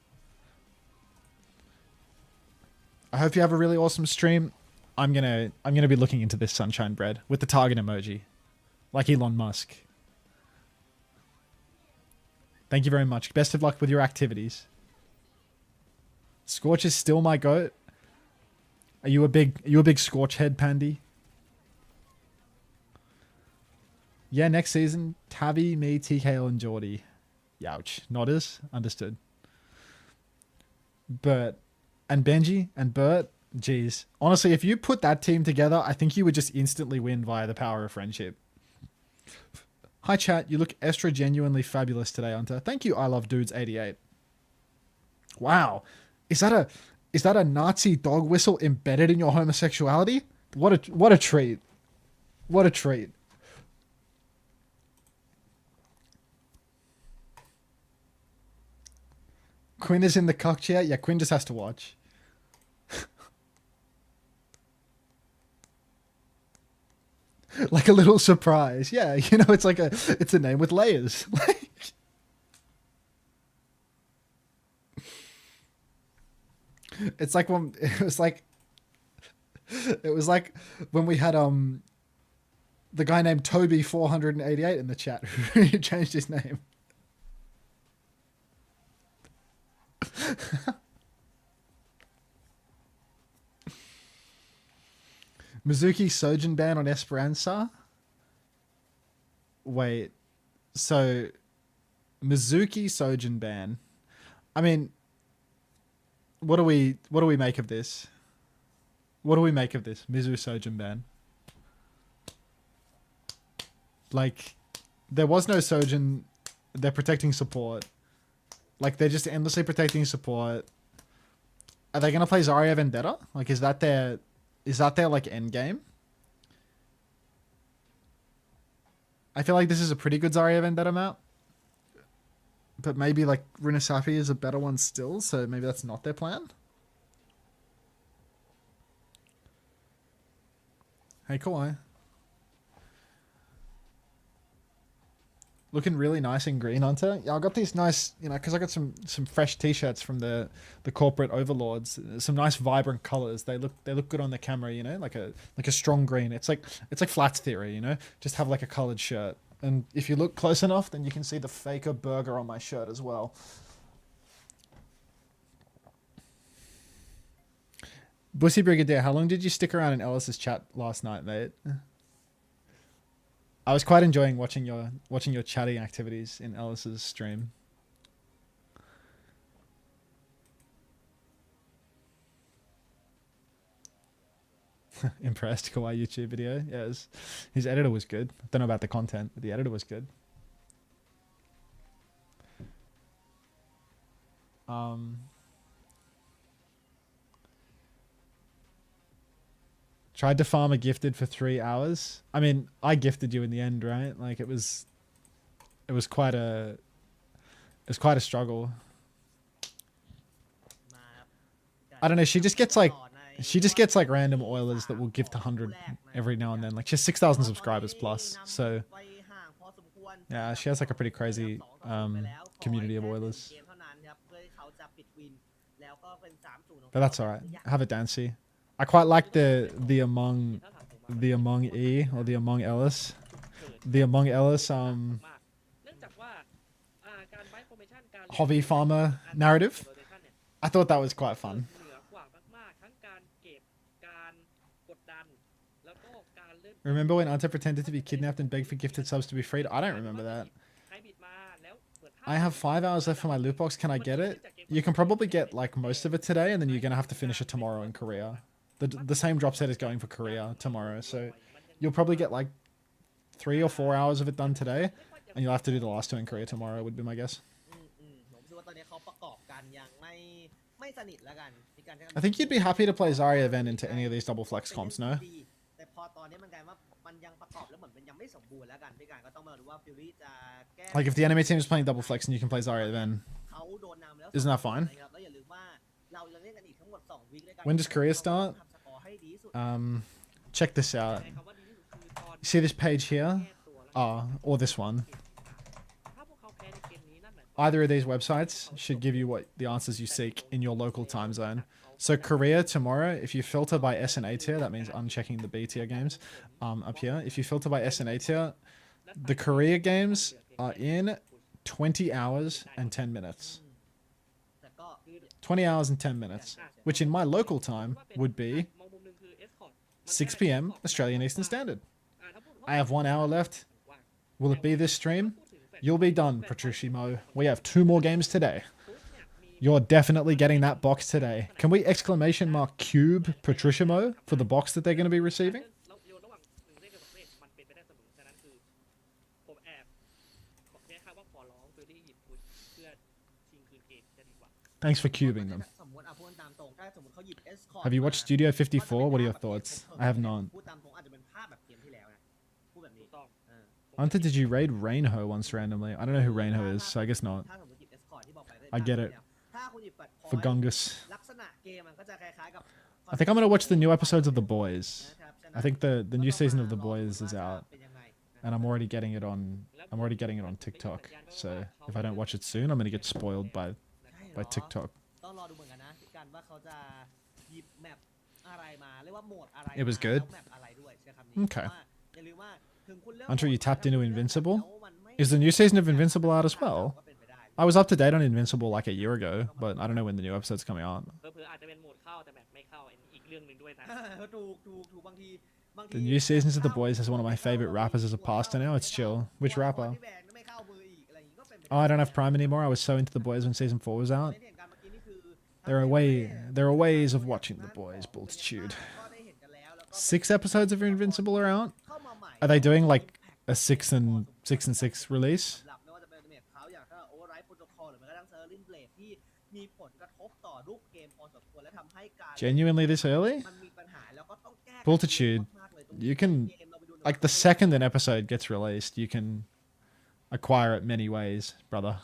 I hope you have a really awesome stream. I'm gonna be looking into this Sunshine Bread with the target emoji, like Elon Musk. Thank you very much. Best of luck with your activities. Scorch is still my goat. Are you a big Scorch head, Pandy? Yeah, next season, Tabby, me, TKL, and Geordie. Youch. Nodders. Understood. Bert. And Benji and Bert. Jeez. Honestly, if you put that team together, I think you would just instantly win via the power of friendship. Hi chat, you look extra genuinely fabulous today, Unter. Thank you, I love dudes 88. Wow. Is that a Nazi dog whistle embedded in your homosexuality? What a treat. What a treat. Quinn is in the cock chair? Yeah, Quinn just has to watch. Like a little surprise. Yeah, you know, it's a name with layers. It's like when it was like when we had the guy named Toby 488 in the chat who changed his name. Mizuki Sojin ban on Esperanza? Wait. So Mizuki Sojin ban. I mean, what do we make of this? What do we make of this Mizu Sojin ban? Like, there was no Sojin. They're protecting support. Like, they're just endlessly protecting support. Are they gonna play Zarya Vendetta? Like, is that their like end game? I feel like this is a pretty good Zarya Vendetta map, but maybe like Runasafi is a better one still, so maybe that's not their plan. Hey Kawhi, looking really nice in green, Hunter. Yeah, I got these nice, you know, because I got some fresh t-shirts from the corporate overlords. Some nice vibrant colors. They look good on the camera, you know, like a strong green. It's like Flats Theory, you know, just have like a colored shirt. And if you look close enough, then you can see the Faker burger on my shirt as well. Bussy Brigadier, how long did you stick around in Ellis's chat last night, mate? I was quite enjoying watching your chatting activities in Ellis's stream. Impressed Kawaii YouTube video. Yeah, his editor was good. I don't know about the content, but the editor was good. Tried to farm a gifted for 3 hours. I mean, I gifted you in the end, right? Like it was quite a struggle. I don't know. She just gets like random oilers that will gift 100 every now and then. Like she has 6,000 subscribers plus. So yeah, she has like a pretty crazy community of oilers. But that's all right. Have a Dancy. I quite like the among the Among E or the Among Ellis. The Among Ellis มากเนื่องจากว่าการไบฟอร์เมชันการ hobby farmer narrative. โรเทชันเนี่ย I thought that was quite fun. เหนือกว่ามากๆทั้งการเก็บการกดดันแล้วก็การเล่น Remember when Unter pretended to be kidnapped and begged for gifted subs to be freed? I don't remember that. ใครบิดมาแล้วเปิด I have 5 hours left for my loot box. Can I get it? You can probably get like most of it today, and then you're gonna have to finish it tomorrow in Korea. The same drop set is going for Korea tomorrow, so you'll probably get like 3 or 4 hours of it done today, and you'll have to do the last 2 in Korea tomorrow. Would be my guess. ผมคิดว่าตอนนี้เขาประกอบกันยังไม่สนิทแล้วกันมีการ I think you'd be happy to play Zarya Ven into any of these double flex comps, no? แต่พอตอนนี้มันกลายว่ามันยังประกอบแล้วเหมือนมันยังไม่สมบูรณ์แล้วกันพี่การก็ต้องมาดูว่าฟิลลี่จะแก้ Like if the enemy team is playing double flex and you can play Zarya Ven, เขาโดนนำแล้ว isn't that fine? นะครับแล้วอย่าลืมว่าเรายังเล่นกันอีกทั้งหมด2วีคด้วยกัน When does Korea start? ทำสกอร์ให้ดีที่สุด Check this out. ใช้คำว่าดีที่สุดคือตอน You see this page here? แก้ตัวแล้ว Or this one. ถ้าพวกเขาแพ้ในเกมนี้นั่นหมายความ Either of these websites should give you what the answers you seek in your local time zone. So Korea tomorrow, if you filter by S and A tier, that means unchecking the B tier games up here. If you filter by S and A tier, the Korea games are in 20 hours and 10 minutes. แต่ก็ 20 hours and 10 minutes, which in my local time would be มองมุมหนึ่งคือ escort 6 p.m. Australian Eastern Standard. ถ้าพูด I have 1 hour left. ว่า Will it be this stream? You'll be done, Petrushimo. We have 2 more games today. You're definitely getting that box today. Can we exclamation mark cube Petrushimo for the box that they're going to be receiving? เราโยนระหว่างหนึ่งเลขกับสองเลขมันเป็นไปได้เสมอฉะนั้นคือผมแอบใช้คำว่าขอร้องคือที่หยิบพุชเพื่อชิงคืนเกมจะดีกว่า Thanks for cubing them. สมมติพูดตามตรงถ้าสมมติเขาหยิบ Escort Have you watched Studio 54? What are your thoughts? I have not. พูดตามตรงอาจจะเป็นภาพแบบเกมที่แล้วนะพูดแบบนี้ ถูกต้อง Unter, did you raid Rainho once randomly? I don't know who Rainho is, so I guess not. ถ้าสมมติหยิบ Escort ที่บอกไป I get it. ถ้าคุณหยิบ Fat For Point Gungus. ลักษณะเกมมันก็จะคล้ายๆกับ I think I'm going to watch the new episodes of The Boys. I think the new season of The Boys is out, and I'm already getting it on TikTok. So if I don't watch it soon, I'm going to get spoiled by TikTok. ต้องรอดูเหมือนกันนะกันว่าเขาจะหยิบแมปอะไรมาเรียกว่าโหมดอะไร It was good. แมปอะไรด้วยใช้คำนี้ Okay. เพราะว่าอย่าลืมว่าถึงคุณเลือก Unter, you tapped into แล้ว Invincible? มันไม่ Is the new season of Invincible out as well? ก็เป็นไปได้ I was up to date on Invincible like a year ago, but I don't know when the new episode's coming out. เผื่อๆอาจจะเป็นโหมดเข้าแต่แบบไม่เข้าอันนี้อีกเรื่องหนึ่งด้วยนะ ถูกบางที The new seasons of The Boys has one of my favorite rappers as a pastor now. It's chill. Which rapper? ที่แบนไม่เข้ามืออีกอะไรอย่างงี้ก็เป็นไป Oh, I don't have Prime anymore. I was so into The Boys when season 4 was out. ได้เห็นกันเมื่อกี้นี่คือ There are ways of watching The Boys, Bultitude. ก็ได้เห็นกันแล้วแล้วก็ 6 episodes of Invincible are out. เข้ามาใหม่ Are they doing like a 6 and 6 release? สำหรับไม่ว่าจะเป็นเมทเขาอย่างถ้า Override Protocol หรือแม้กระทั่ง Sterling Blade ที่มีผลกระทบต่อรูปเกมพอสมควรและทำให้การ Genuinely this early? มันมีปัญหาแล้วก็ต้องแก้ Bultitude, you can, like the second an episode gets released, you can acquire it many ways, brother.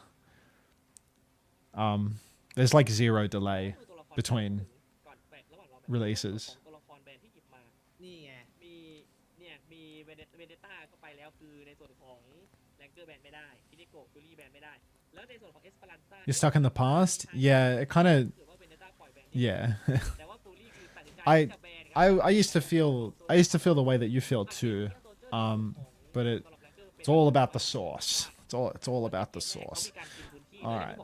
There's like 0 delay between ก่อนแปะระหว่างรอแบบ releases. ของตัวละครแบรนด์ที่หยิบมา นี่ไง มีเวเนต้าเข้าไปแล้วคือในส่วนของแรงเกอร์แบนไม่ได้คิดิโกะฟิลลี่แบนไม่ได้แล้วในส่วนของเอสปารันซ่า You're stuck in the past? Yeah, it kind of, ถือว่าเวเนต้าปล่อยแบนที่ yeah. แต่ว่าฟิลลี่คือตัดสินใจที่จะแบนครับ I used to feel the way that you feel too. But it's all about the sauce. It's all about the sauce. All right.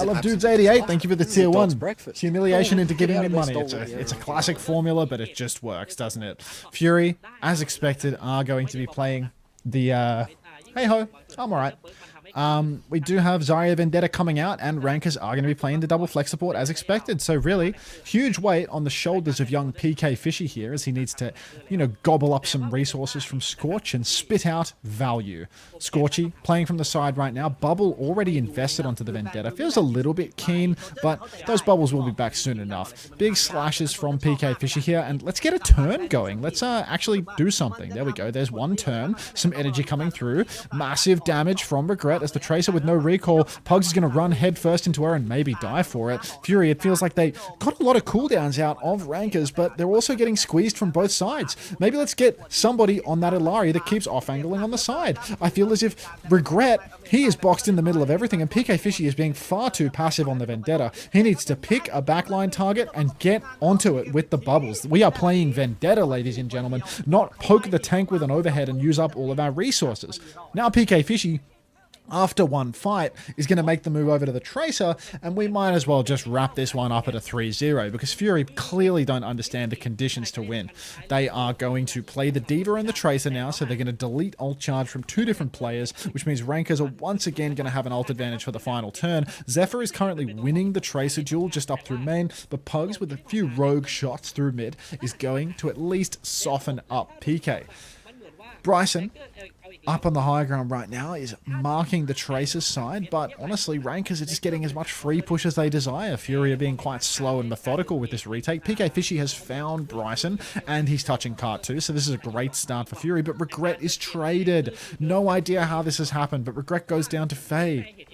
I love Dudes 88. Thank you for the tier 1. Humiliation into giving me money. It's a classic formula, but it just works, doesn't it? Fury, as expected, are going to be playing the hey ho. I'm alright. We do have Zarya Vendetta coming out, and Rankers are going to be playing the double flex support as expected. So really, huge weight on the shoulders of young PK Fishy here as he needs to, gobble up some resources from Scorch and spit out value. Scorchy playing from the side right now. Bubble already invested onto the Vendetta. Feels a little bit keen, but those bubbles will be back soon enough. Big slashes from PK Fishy here, and let's get a turn going. Let's actually do something. There we go. There's one turn. Some energy coming through. Massive damage from Regret. Regret as the Tracer with no recall. Pugs is going to run head first into her and maybe die for it. Fury, it feels like they got a lot of cooldowns out of Rankers, but they're also getting squeezed from both sides. Maybe let's get somebody on that Illari that keeps off-angling on the side. I feel as if Regret, he is boxed in the middle of everything, and PK Fishy is being far too passive on the Vendetta. He needs to pick a backline target and get onto it with the bubbles. We are playing Vendetta, ladies and gentlemen, not poke the tank with an overhead and use up all of our resources. Now PK Fishy, after one fight, is going to make the move over to the Tracer, and we might as well just wrap this one up at a 3-0, because Fury clearly don't understand the conditions to win. They are going to play the D.Va and the Tracer now, so they're going to delete ult charge from two different players, which means Rankers are once again going to have an ult advantage for the final turn. Zephyr is currently winning the Tracer duel just up through main, but Pugs with a few rogue shots through mid is going to at least soften up PK. Bryson, up on the high ground right now, is marking the Tracer's side, but honestly, Rankers are just getting as much free push as they desire. Fury are being quite slow and methodical with this retake. PK Fishy has found Bryson, and he's touching cart too, so this is a great start for Fury, but Regret is traded. No idea how this has happened, but Regret goes down to Faye.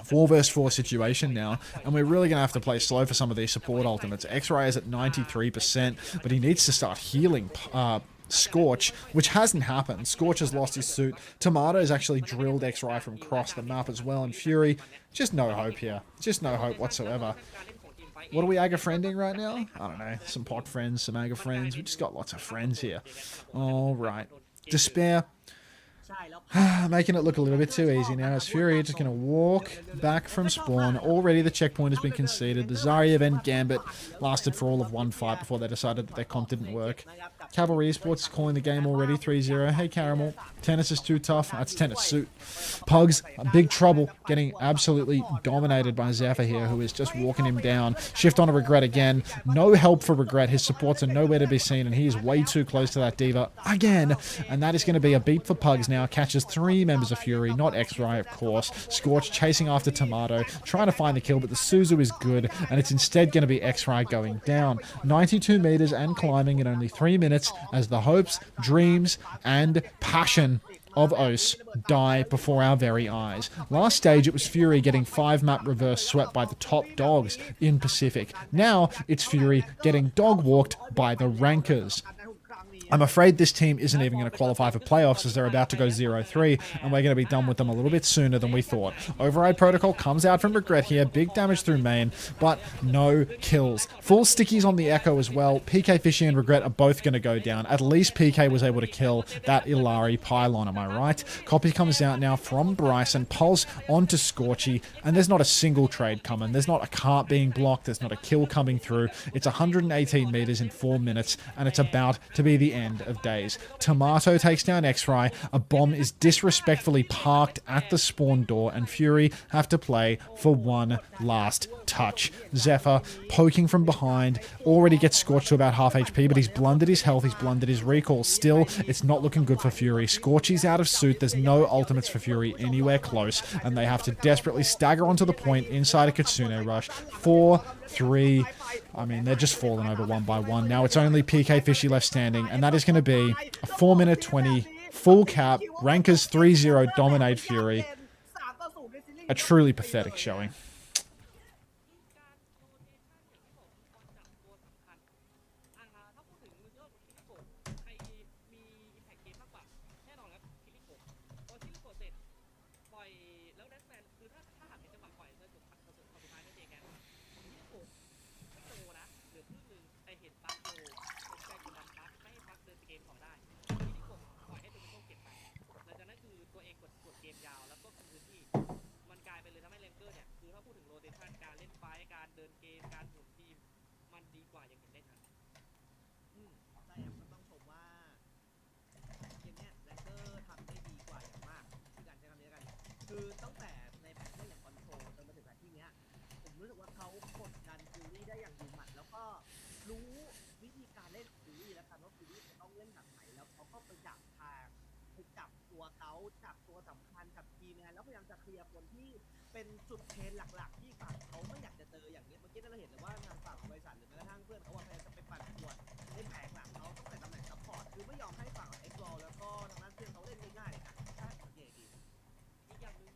4 versus 4 situation now, and we're really going to have to play slow for some of these support ultimates. X-Ray is at 93%, but he needs to start healing Scorch, which hasn't happened. Scorch has lost his suit. Tomato has actually drilled X-Ray from across the map as well, and Fury, just no hope here. Just no hope whatsoever. What are we aga-friending right now? I don't know. Some pot friends, some aga-friends. We just got lots of friends here. All right. Despair. Making it look a little bit too easy now as Fury just going to walk back from spawn. Already the checkpoint has been conceded. The Zarya and Gambit lasted for all of one fight before they decided that their comp didn't work. Quasar Esports is calling the game already 3-0. Hey Caramel, tennis is too tough. That's tennis suit. Pugs, big trouble, getting absolutely dominated by Zephyr here, who is just walking him down. Shift on to Regret again. No help for Regret. His supports are nowhere to be seen, and he is way too close to that D.Va again. And that is going to be a beat for Pugs now. Catches 3 members of Fury, not X-Ray, of course. Scorch chasing after Tomato, trying to find the kill, but the Suzu is good, and it's instead going to be X-Ray going down. 92 meters and climbing in only 3 minutes as the hopes, dreams, and passion of OWCS die before our very eyes. Last stage, it was Fury getting 5-map reverse swept by the top dogs in Pacific. Now, it's Fury getting dog-walked by the Rankers. I'm afraid this team isn't even going to qualify for playoffs as they're about to go 0-3, and we're going to be done with them a little bit sooner than we thought. Override Protocol comes out from Regret here, big damage through main, but no kills. Full stickies on the Echo as well. PK Fishy and Regret are both going to go down. At least PK was able to kill that Illari pylon, am I right? Copy comes out now from Bryson, Pulse onto Scorchy, and there's not a single trade coming. There's not a cart being blocked, there's not a kill coming through. It's 118 meters in 4 minutes, and it's about to be the end of days. Tomato takes down X-Ray. A bomb is disrespectfully parked at the spawn door, and Fury have to play for one last touch. Zephyr poking from behind, already gets scorched to about half HP, but he's blundered his health, he's blundered his recall. Still, it's not looking good for Fury. Scorchy's out of suit, there's no ultimates for Fury anywhere close, and they have to desperately stagger onto the point inside a Kitsune Rush. 4-3. I mean, they're just falling over one by one. Now it's only PK Fishy left standing, and that is going to be a 4-minute 20 full cap. Rankers 3-0 dominate Fury. A truly pathetic showing.คือตั้งแต่ในแผนเล่นอย่างคอนโทรลจนมาถึงนาทีเนี้ยผมรู้สึกว่าเขากดดันฟิวรี่ได้อย่างดูหมัดแล้วก็รู้วิธีการเล่นฟิวรี่แล้วกันว่าฟิวรี่จะต้องเล่นแบบไหนแล้วเขาก็ไปจับทางไปจับตัวเขาจับตัวสำคัญจับทีมงานแล้วพยายามจะเคลียร์คนที่เป็นจุดเทรนหลักๆที่ฝั่งเขาไม่อยากจะเจออย่างนี้เมื่อกี้เราเห็นเลยว่าทางฝั่งบริษัทหรือแม้กระทั่งเพื่อนเขาพยายามจะไปปั่นปวดเล่นแผงหลังเขาตั้งแต่ตำแหน่งซัพพอร์ตคือไม่ยอมให้ฝั่งเอ็กซ์โรแล้วก็ทางด้านเพื่อนเขาเล่นง่ายๆเลยนะถ้าสังเกตดีอีกอย่างหนึ่ง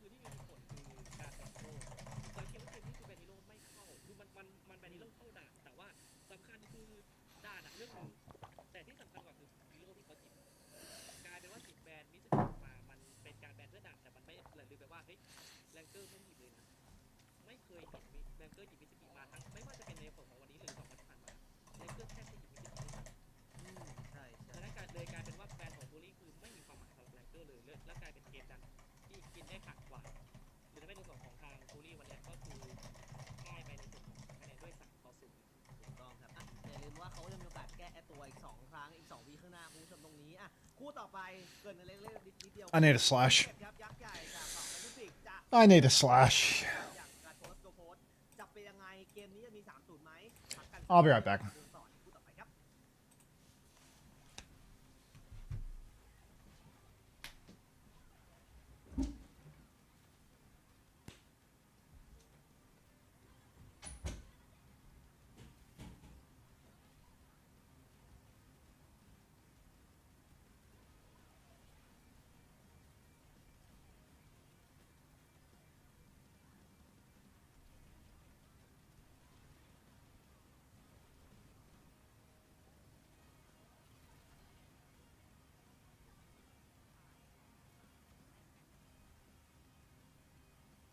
หยิบมิสซิสซิปปีมาทั้งไม่ว่าจะเป็นในส่วนของวันนี้หรือ2 วันที่ผ่านมาเลเกอร์แทบจะหยิบมิสซิสซิปปีไม่ทัน ใช่ ดังนั้นเลยกลายเป็นว่าแบรนด์ของบูลลี่คือไม่มีความหมายสำหรับแบงเกอร์เลยและกลายเป็นเกมดันที่กินได้ขาดกว่าหรือถ้าเป็นในส่วนของทางบูลลี่วันนี้ก็คือง่ายไปในส่วนของคะแนนด้วย3-0 ถูกต้องครับอย่าลืมว่าเขาจะมีโอกาสแก้ตัวอีก2 ครั้งอีก2 วีข้างหน้าคุณผู้ชมตรงนี้คู่ต่อไปเกินเล็กๆนิดเดียว I need a slash. ยักษ์ใหญ่จากฝั่งแปซิฟิกจะ I need a slash. อย่างการโพสต์โพสต์จะเป็นยังไงเกมนี้จะมี 3-0 ไหม I'll be right back. ต่อคู่ต่อไปครับ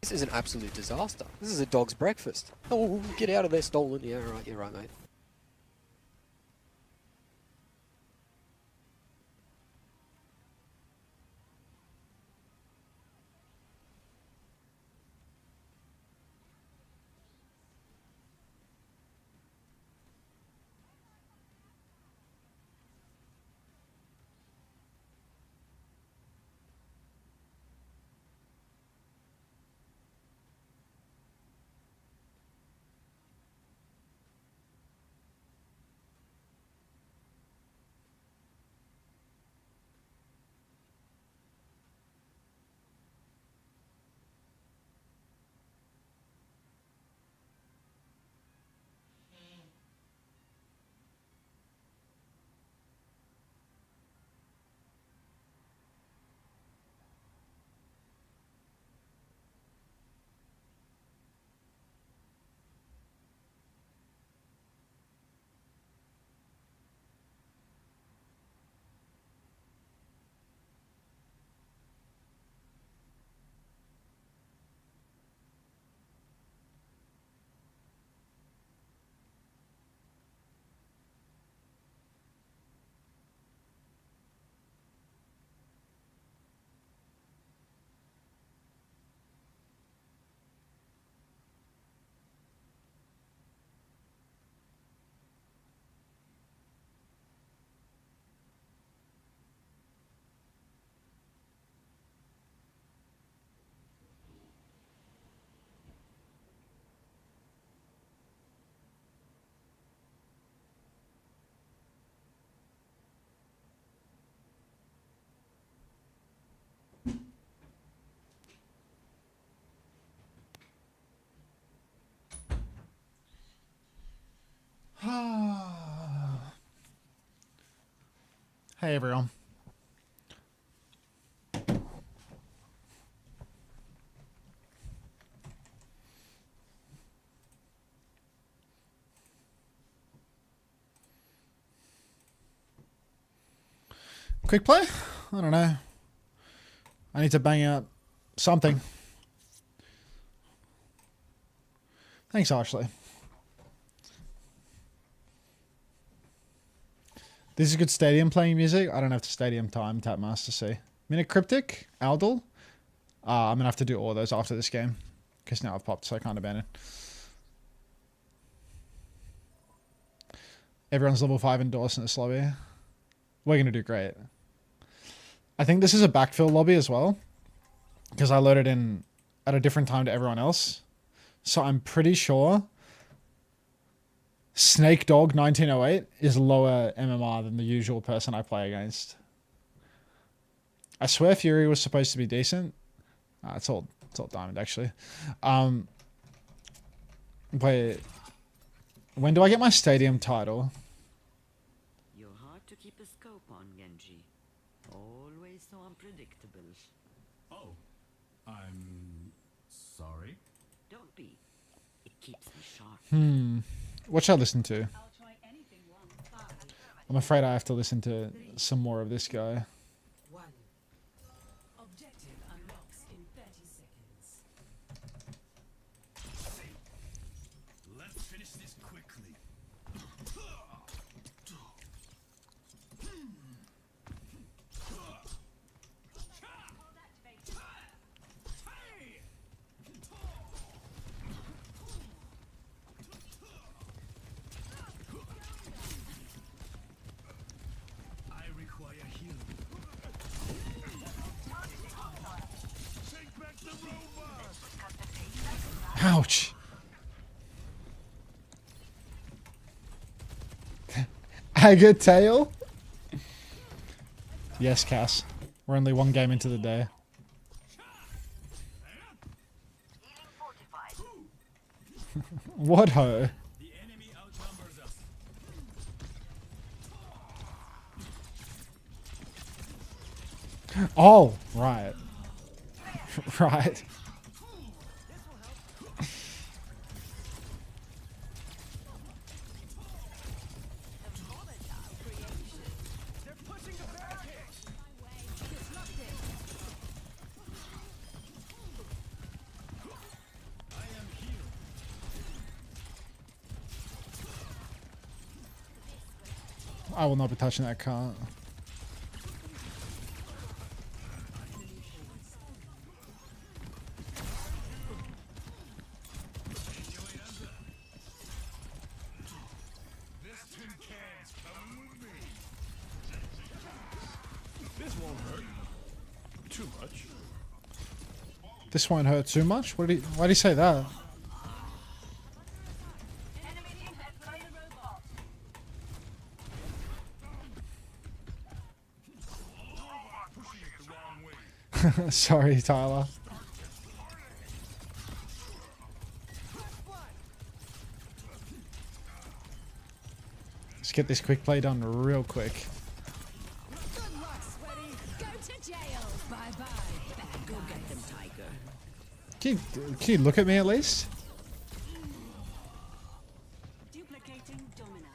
This is an absolute disaster. This is a dog's breakfast. Oh, get out of there, stolen. Yeah, right, you're right, mate. Hey everyone. Quick play? I don't know. I need to bang out something. Thanks, Ashley. This is good stadium playing music. I don't have the stadium time. Tap Master C. Minute Cryptic. Aldal. I'm going to have to do all those after this game. Because now I've popped, so I can't abandon. Everyone's level 5 endorsed in this lobby. We're going to do great. I think this is a backfill lobby as well. Because I loaded in at a different time to everyone else. So I'm pretty sure Snake Dog 1908 is lower MMR than the usual person I play against. I swear Fury was supposed to be decent. It's all diamond actually. Wait, when do I get my stadium title? You're hard to keep a scope on, Genji. Always so unpredictable. Oh, I'm sorry. Don't be. It keeps me sharp. What should I listen to? I'm afraid I have to listen to some more of this guy. One. Objective unlocks in 30 seconds. Ouch. Agatail? Yes, Cass. We're only one game into the day. What ho? The enemy outnumbers us. Oh, right. Right. I will not be touching that cart. Too much. This won't hurt too much? Why did he say that? Sorry, Tyler. Let's get this quick play done real quick. Go to jail. Bye bye. Go get them, tiger. Can you look at me at least? Duplicating domina.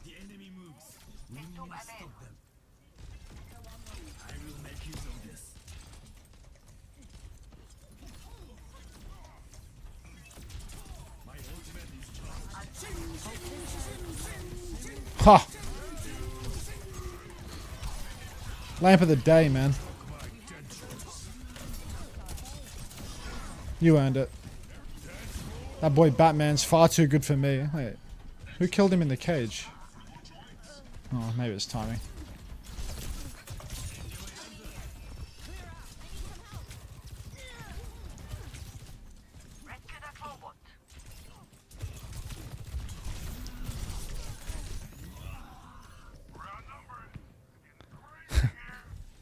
The enemy moves. We need to stop them. I will make use of this. My ultimate is charged. Ha! Lamp of the day, man. You earned it. That boy Batman's far too good for me. Wait, who killed him in the cage? Oh, maybe it's timing.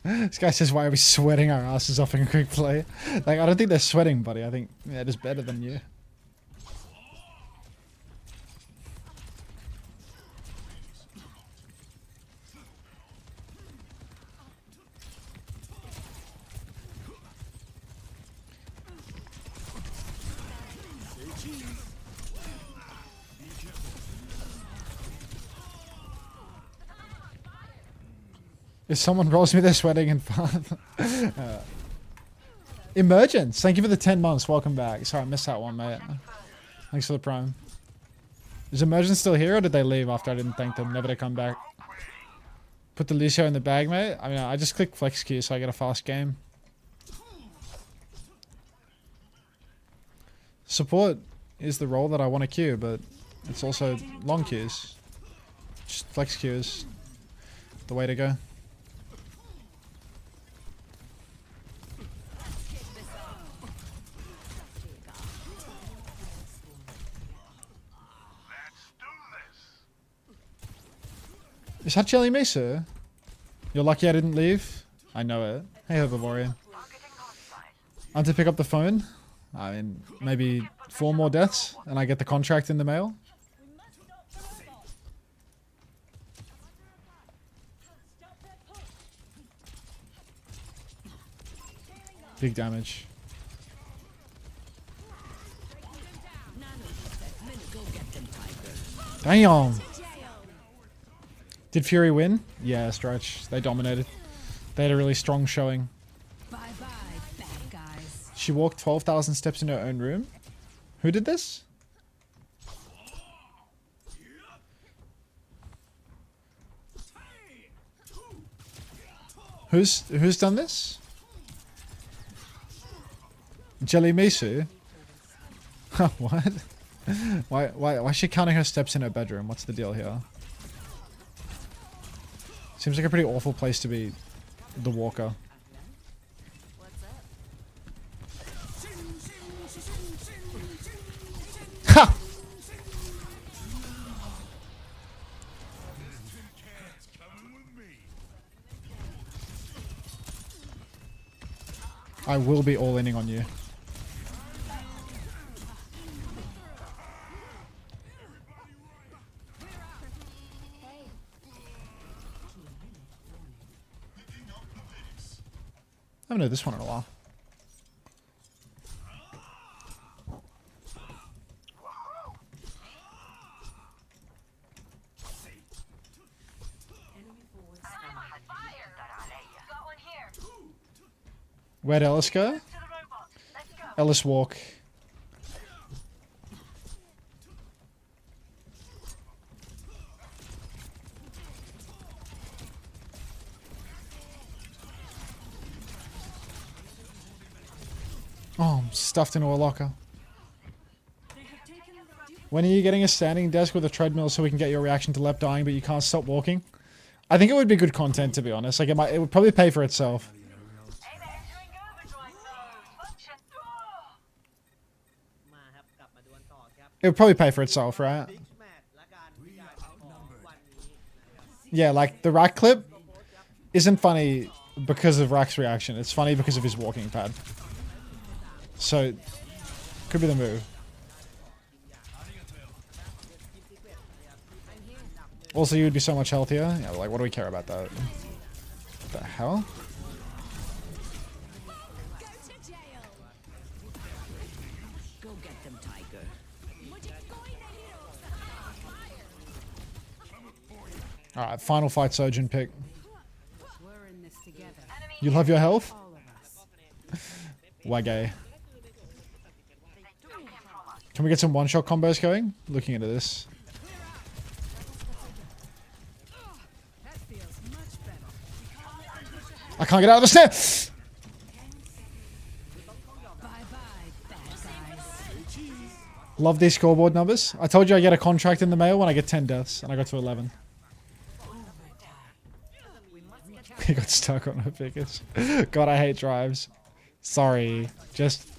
This guy says, why are we sweating our asses off in a quick play? Like, I don't think they're sweating, buddy. I think they're just better than you. If someone rolls me, they're sweating and fun. Emergence, thank you for the 10 months. Welcome back. Sorry, I missed that one, mate. Thanks for the prime. Is Emergence still here, or did they leave after I didn't thank them? Never to come back. Put the Lucio in the bag, mate. I mean, I just click flex queue so I get a fast game. Support is the role that I want to queue, but it's also long queues. Just flex queue is the way to go. Is that Jelly Mesa? You're lucky I didn't leave. I know it. Hey, Herbivorian. To pick up the phone. I mean, maybe 4 more deaths, and I get the contract in the mail. Big damage. Damn. Did Fury win? Yeah, Stretch. They dominated. They had a really strong showing. Bye bye, bad guys. She walked 12,000 steps in her own room. Who did this? Who's done this? Jelly Misu? What? Why is she counting her steps in her bedroom? What's the deal here? Seems like a pretty awful place to be the walker. I will be all-inning on you. I haven't heard this one in a while. Where'd Ellis go? Ellis walk. Oh, I'm stuffed into a locker. When are you getting a standing desk with a treadmill so we can get your reaction to Lep dying but you can't stop walking? I think it would be good content, to be honest. Like, it would probably pay for itself. มาครับกลับมาดวลต่อครับ It would probably pay for itself, right? Big match ละกันที่การของวันนี้นะครับ Yeah, like, the rack clip isn't funny because of Rack's reaction. It's funny because of his walking pad. So, could be the move. Also, you would be so much healthier. Yeah, like, what do we care about that? What the hell? Go to jail. Go get them, Tiger. Alright, final fight surgeon pick. We're in this together. You love your health? All of us. Wagay. Can we get some one-shot combos going? Looking into this. That feels much better. I can't get out of the snare! Bye-bye, bad guys. Love these scoreboard numbers. I told you I get a contract in the mail when I get 10 deaths, and I got to 11. He got stuck on her pickers. God, I hate drives. Sorry. Just...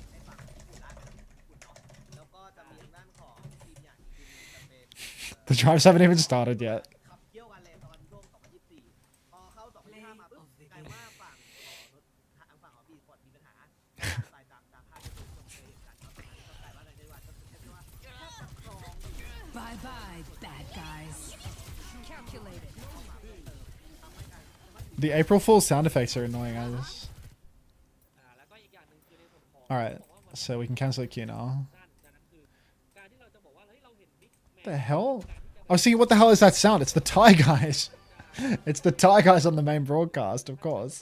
แล้วก็จะมีทางด้านของทีมใหญ่ทีมหนึงจะเป็น The drives haven't even started yet. ขับเคี่ยวกันเลยตอนช่วง2024พอเข้า2025มาปุ๊บกลายว่าฝั่งของบีสปอร์ตมีปัญหาสายตามภาพที่ทุกคนเคยเห็นกันเนาะตอนนั้นก็กลายว่าอะไรได้ว่าก็คือแค่ว่าแค่สอง Bye-bye, bad guys. Calculated. The April Fool's sound effects are annoying as. แล้วก็อีกอย่างหนึ่งคือในส่วนของ Alright, so we can cancel the queue now. สั้นดังนั้นคือการที่เราจะบอกว่าเฮ้ยเราเห็นบิ๊กแม The hell? I was thinking, what the hell is that sound? It's the Thai guys. It's the Thai guys on the main broadcast, of course.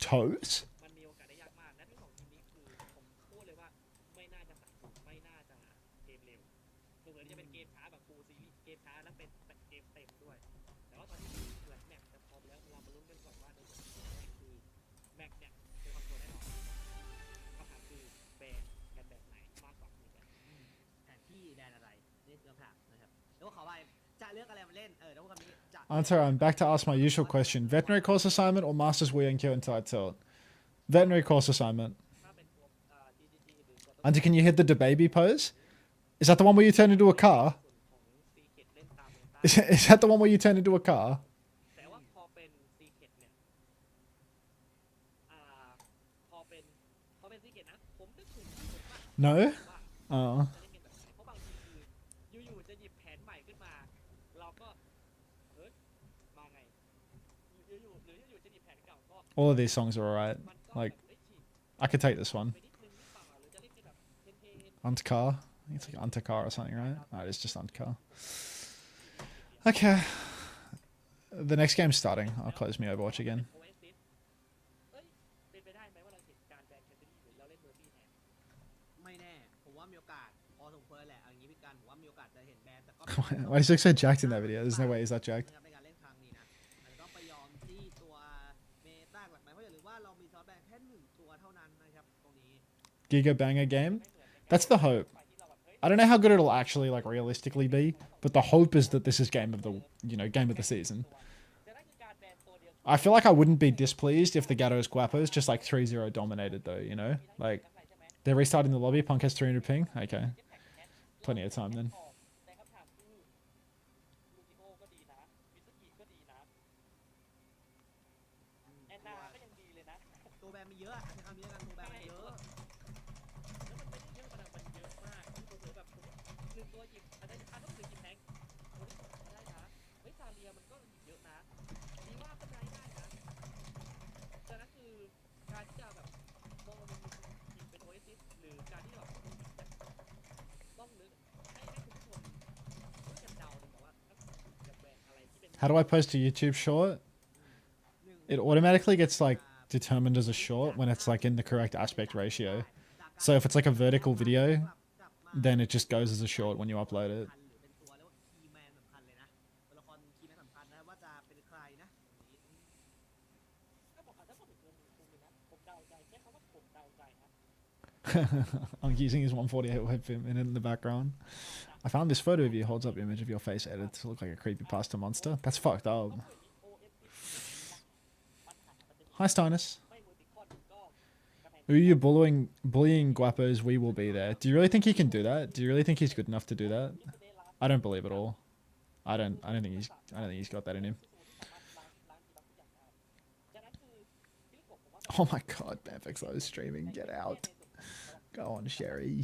Toes? มันมีโอกาสได้ยากมากและทั้งสองทีมนี้คือผมพูดเลยว่าไม่น่าจะตัดสินไม่น่าจะเกมเร็วเหมือนจะเป็นเกมช้าแบบฟูลซีรีส์เกมช้าแล้วเป็นเกมเต็มด้วย แต่ว่าตอนนี้หลังแมตช์จะพร้อมแล้วเรามาลุ้นกันก่อนว่าในส่วนของแม็กคือแม็กเนี่ยเป็นคอนโทรลแน่นอนคำถามคือแบนกันแบบไหนมากกว่านี้กัน แผนที่แดนอะไรนี่คือคำถามนะครับแล้วก็ขอไปจะเลือกอะไรมาเล่นแล้วพวกคำนี้จะ Unter, I'm back to ask my usual question. Veterinary course assignment or Masters Wii and Tide Tilt? Veterinary course assignment. ถ้าเป็นตัวGGG หรือตัวต้น Unter, can you hit the DeBaby pose? Is that the one where you turn into a car? ของซีเกตเล่นตามเมตา Is that the one where you turn into a car? แต่ว่าพอเป็นซีเกตเนี่ยพอเป็นซีเกตนะผมนึกถึงผมว่า No? ว่า Oh. จะเล่นกันแบบไหนเพราะบางทีคืออยู่ๆจะหยิบแผนใหม่ขึ้นมา เราก็เฮ้ยมาไงอยู่ๆจะหยิบแผนเก่าก็ All of these songs are alright. มันก็ Like, แบบฉีก I could take this one. ไปนิดนึงหรือเปล่าหรือจะเล่นกันแบบเทน Untercar? I think it's like Untercar or something, right? No, it's just Untercar. Okay. The next game's starting. I'll close me Overwatch again. โอเอซิสเอ้ยเป็นไปได้ไหมว่าเราเห็นการแบนแคทเธอรี่หรือเราเล่นเบอร์บี้แทน ไม่แน่ผมว่ามีโอกาสพอสมควรแหละเอาอย่างนี้พี่การผมว่ามีโอกาสจะเห็นแบนแต่ก็ Why does he look so jacked in that video? There's no way he's that jacked. ในการเล่นครั้งนี้นะอาจจะต้องไปยอมที่ตัวเมตาหลักไหมเพราะอย่าลืมว่าเรามีซอสแบนแค่1ตัวเท่านั้นนะครับตรงนี้ Giga Banger game? That's the hope. I don't know how good it'll actually like realistically be, but the hope is that this is game of the season. แต่นั่นคือการแบนตัวเดียว I feel like I wouldn't be displeased if the Gatos Guapos just like 3-0 dominated though, you know? Like, they're restarting the lobby, Punk has 300 ping? Okay. Plenty of time then. แต่คำถามคือลูซิโอก็ดีนะมิสกิก็ดีนะแอนนาก็ยังดีเลยนะ ตัวแบนมี มีเยอะใช้คำนี้แล้วกันตัวแบนมันเยอะ แล้วมันไม่ได้เยอะประดับมันเยอะมากที่ตัวเสือแบบหนึ่งตัวหยิบอันนั้นต้องหนึ่งหยิบแทงโอ้ยได้นะเฮ้ยซาเลียมันก็หยิบเยอะนะดีว่าก็ได้นะแต่นั่นคือการที่จะแบบมองมันยิงเป็นโอเอซิสหรือการที่แบบต้องนึกให้คุณผู้ชมช่วยกันเดาดีกว่าว่าจะแบนอะไรที่เป็น How do I post a YouTube short? It automatically gets like determined as a short when it's like in the correct aspect ratio. So if it's like a vertical video, then it just goes as a short when you upload it. ถ้าบอกถ้าพูดถึงมุมนะผมเดาใจใช้คำว่าผมเดาใจนะ I'm using his 148 webcam in the background. I found this photo of you holds up image of your face edited to look like a creepypasta monster. That's fucked up. Hi, Stynus. Who are you bullying Guapos? We will be there. Do you really think he can do that? Do you really think he's good enough to do that? I don't believe it all. I don't think he's got that in him. Oh my god, Banfexo is streaming. Get out. Go on, Sherry.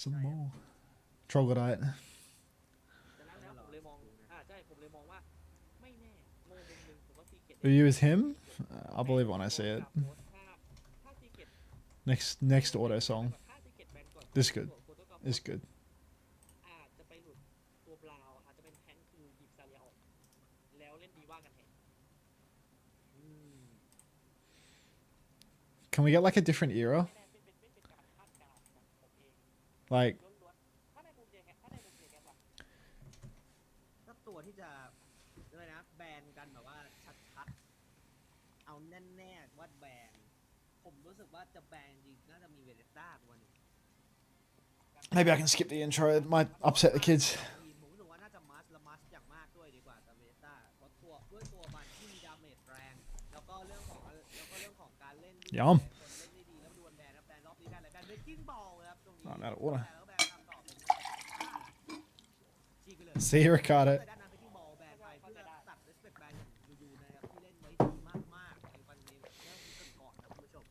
Some more. Troglodyte. แล้วผมเลยมองใช่ผมเลยมองว่าไม่แน่มองมุมหนึ่งผมว่าซีเกต Who is him? I'll believe it when I see it. ถ้าซีเกต Next auto song. ถ้าซีเกตแบนก่อน This good. This good. อาจจะไปหลุดตัวบราวอาจจะเป็นแทงคือหยิบซาเลียออกแล้วเล่นดีว่ากันแทน Can we get like a different era? เป็นการคาดการณ์ของผมเอง Like ล้วนๆถ้าในมุมเดียวกันถ้าในมุมเดียวกันว่า ถ้าตัวที่จะอะไรนะแบนกันแบบว่าชัดๆเอาแน่ๆว่าแบนผมรู้สึกว่าจะแบนจริงน่าจะมีเวเนต้าตัวหนึง maybe I can skip the intro. It might upset the kids. ผมรู้สึกว่าน่าจะมัสและมัสอย่างมากด้วยดีกว่ากับเวเนต้าเพราะด้วยตัวมันที่มีดาเมจแรงแล้วก็เรื่องของการเล่นที่ Yum. คนเล่นได้ดีแล้วดวลแบนครับแบนรอบนี้ได้อะไรแบนเบกกิ้งบอลครับตรงนี้ I'm out of order. แล้วแบนทำต่อเป็นฉีกไปเลย See you, Ricardo. แต่ด้านนั้นไปที่บอลแบนไปเพื่อตัด respect แบนอย่างยูนะครับที่เล่นไว้ดีมากๆในวันนี้เรื่องที่ก่อนนะคุณผู้ชม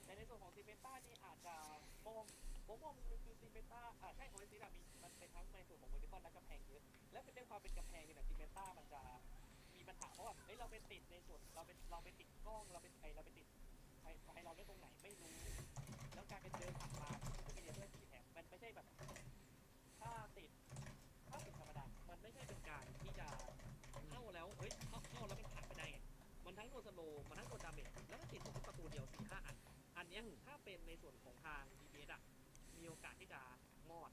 แต่ในส่วนของซีเมต้านี่อาจจะมองผมมองมันคือซีเมต้าใช่โอเอซิสมีมันเป็นทั้งในส่วนของเวอร์ติคอลและกำแพงเยอะและเป็นด้วยความเป็นกำแพงเนี่ยซีเมต้ามันจะมีปัญหาเพราะว่าเราไปติดในส่วนเราไปติดกล้องเราไปติดให้เราเล่นตรงไหนไม่รู้แล้วการเป็นเดินผ่านมาจะเป็นเรื่องสีแถบมันไม่ใช่แบบถ้าติดธรรมดามันไม่ใช่เป็นการที่จะเข้าแล้วเฮ้ยเข้าแล้วมันผ่านไปได้ไงมันทั้งโดนสโลว์มันทั้งโดนดาเมจแล้วก็ติดประตูเดียว 4-5 อันเนี้ยถ้าเป็นในส่วนของทาง DPS มีโอกาสที่จะมอด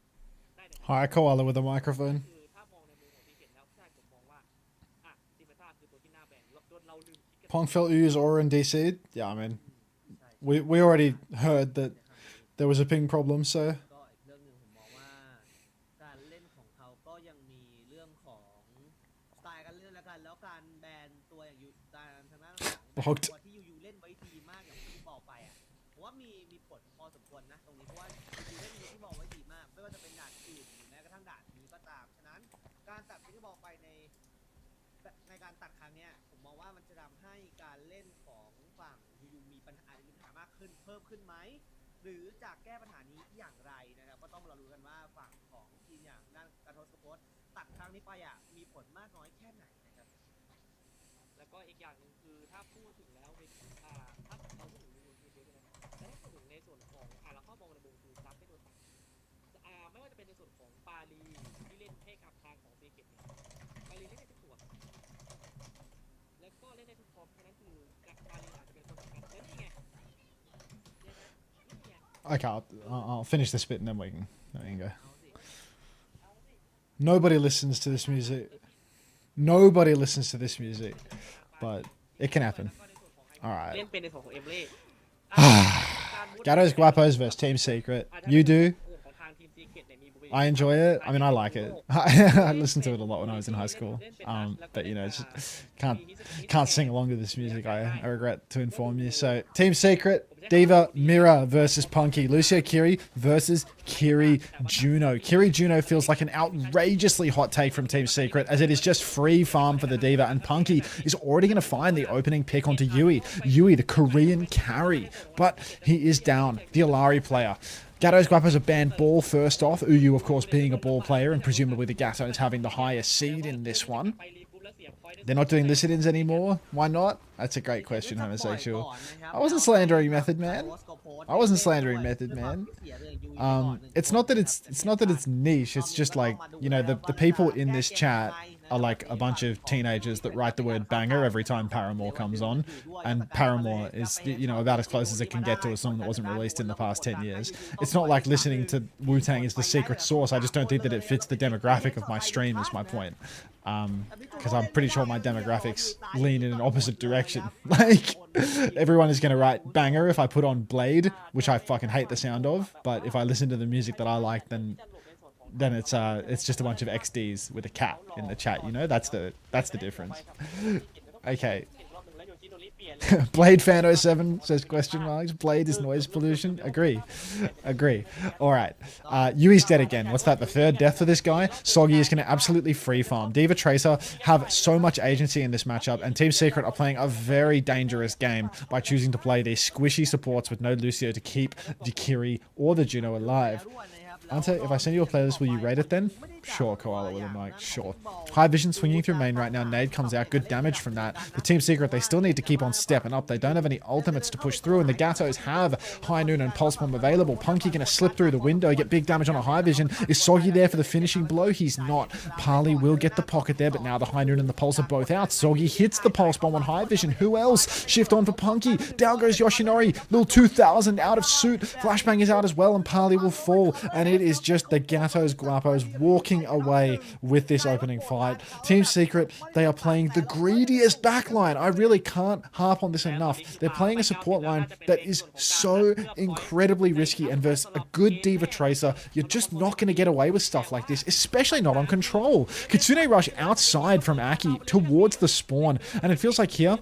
ได้เลย Hi, Koala with a microphone. คือถ้ามองในมุมของซีเกตแล้วใช่ผมมองว่าซีเมต้าคือตัวที่น่าแบนโดนเราลืมคิดกัน Pong felt U's aura and DC'd. Yeah, I mean, we already heard that there was a ping problem, so ก็อีกเรื่องหนึ่งผมมองว่าการเล่นของเขาก็ยังมีเรื่องของสไตล์การเล่นแล้วการแบนตัวอย่างยูการทางด้านของตัวที่ยูเล่นไว้ดีมากอย่างที่บอกไปผมว่ามีผลพอสมควรนะตรงนี้เพราะว่ายูเล่นที่บอกไว้ดีมากไม่ว่าจะเป็นด่านอื่นหรือแม้กระทั่งด่านนี้ก็ตามฉะนั้นการตัดที่บอกไปในการตัดครั้งนี้ผมมองว่ามันจะทำให้การเล่นของฝั่งยูมีปัญหามากขึ้นเพิ่มขึ้นไหมหรือจะแก้ปัญหานี้อย่างไรนะครับก็ต้องเรารู้กันว่าฝั่งของทีมอย่างด้านการโทสโพสตัดครั้งนี้ไปมีผลมากน้อยแค่ไหนนะครับ แล้วก็อีกอย่างหนึ่งคือถ้าพูดถึงแล้วถ้าเราพูดถึงในมุมคือใช่ไหมแต่ถ้าพูดถึงในส่วนของเราเข้ามองในมุมคือซับไม่โดนตัดไม่ว่าจะเป็นในส่วนของปาลีที่เล่นให้กับทางของซีเกตเนี่ยปาลีเล่นได้ทุกตัวแล้วก็เล่นได้ทุกฟอร์มฉะนั้นคือปาลีอาจจะเป็นคนสำคัญแล้วนี่ไง okay, I'll finish this bit and then we can go. Nobody listens to this music. Nobody listens to this music, but it can happen. All เล่ right. นเป็นในส่วนของเอมเล่ Gatos Guapos versus Team Secret. You do. ของทางทีม I enjoy it. I mean, I like it. I listened to it a lot when I was in high school. But you know, just can't sing along to this music. I regret to inform you. So, Team Secret, D.Va, Mira versus Punky. Lucio Kiri versus Kiri Juno. Kiri Juno feels like an outrageously hot take from Team Secret, as it is just free farm for the D.Va, and Punky is already going to find the opening pick onto Yui. Yui, the Korean carry. But he is down. The Alari player. Gatos Guapos have banned ball first off. Uyu, of course, being a ball player, and presumably the Gatos having the highest seed in this one. They're not doing Lycidins anymore. Why not? That's a great question, homosexual. I wasn't slandering Method Man. I wasn't slandering Method Man. It's not that it's niche. It's just like, you know, the people in this chat are like a bunch of teenagers that write the word banger every time Paramore comes on, and Paramore is, you know, about as close as it can get to a song that wasn't released in the past 10 years. It's not like listening to Wu-Tang is the secret sauce. I just don't think that it fits the demographic of my stream, is my point. Because I'm pretty sure my demographics lean in an opposite direction. Like, everyone is going to write banger if I put on Blade, which I fucking hate the sound of, but if I listen to the music that I like, then it's just a bunch of XDs with a cat in the chat, you know? That's the difference. Okay. Blade fan 07 says question marks. Blade is noise pollution. Agree. Alright. Yui's dead again. What's that? The third death for this guy? Soggy is going to absolutely free farm. D.Va Tracer have so much agency in this matchup, and Team Secret are playing a very dangerous game by choosing to play these squishy supports with no Lucio to keep the Kiri or the Juno alive. Unter, if I send you a playlist, will you rate it then? Sure, Koala with a mic. Sure. High Vision swinging through main right now. Nade comes out. Good damage from that. The Team Secret, they still need to keep on stepping up. They don't have any ultimates to push through, and the Gatos have High Noon and Pulse Bomb available. Punky going to slip through the window, get big damage on a High Vision. Is Soggy there for the finishing blow? He's not. Parley will get the pocket there, but now the High Noon and the Pulse are both out. Soggy hits the Pulse Bomb on High Vision. Who else? Shift on for Punky. Down goes Yoshinori. Little 2000 out of suit. Flashbang is out as well, and Parley will fall, and it is just the Gatos Guapos walking away with this opening fight. Team Secret, they are playing the greediest backline. I really can't harp on this enough. They're playing a support line that is so incredibly risky, and versus a good D.Va Tracer, you're just not going to get away with stuff like this, especially not on control. Kitsune rush outside from Aki towards the spawn, and it feels like here,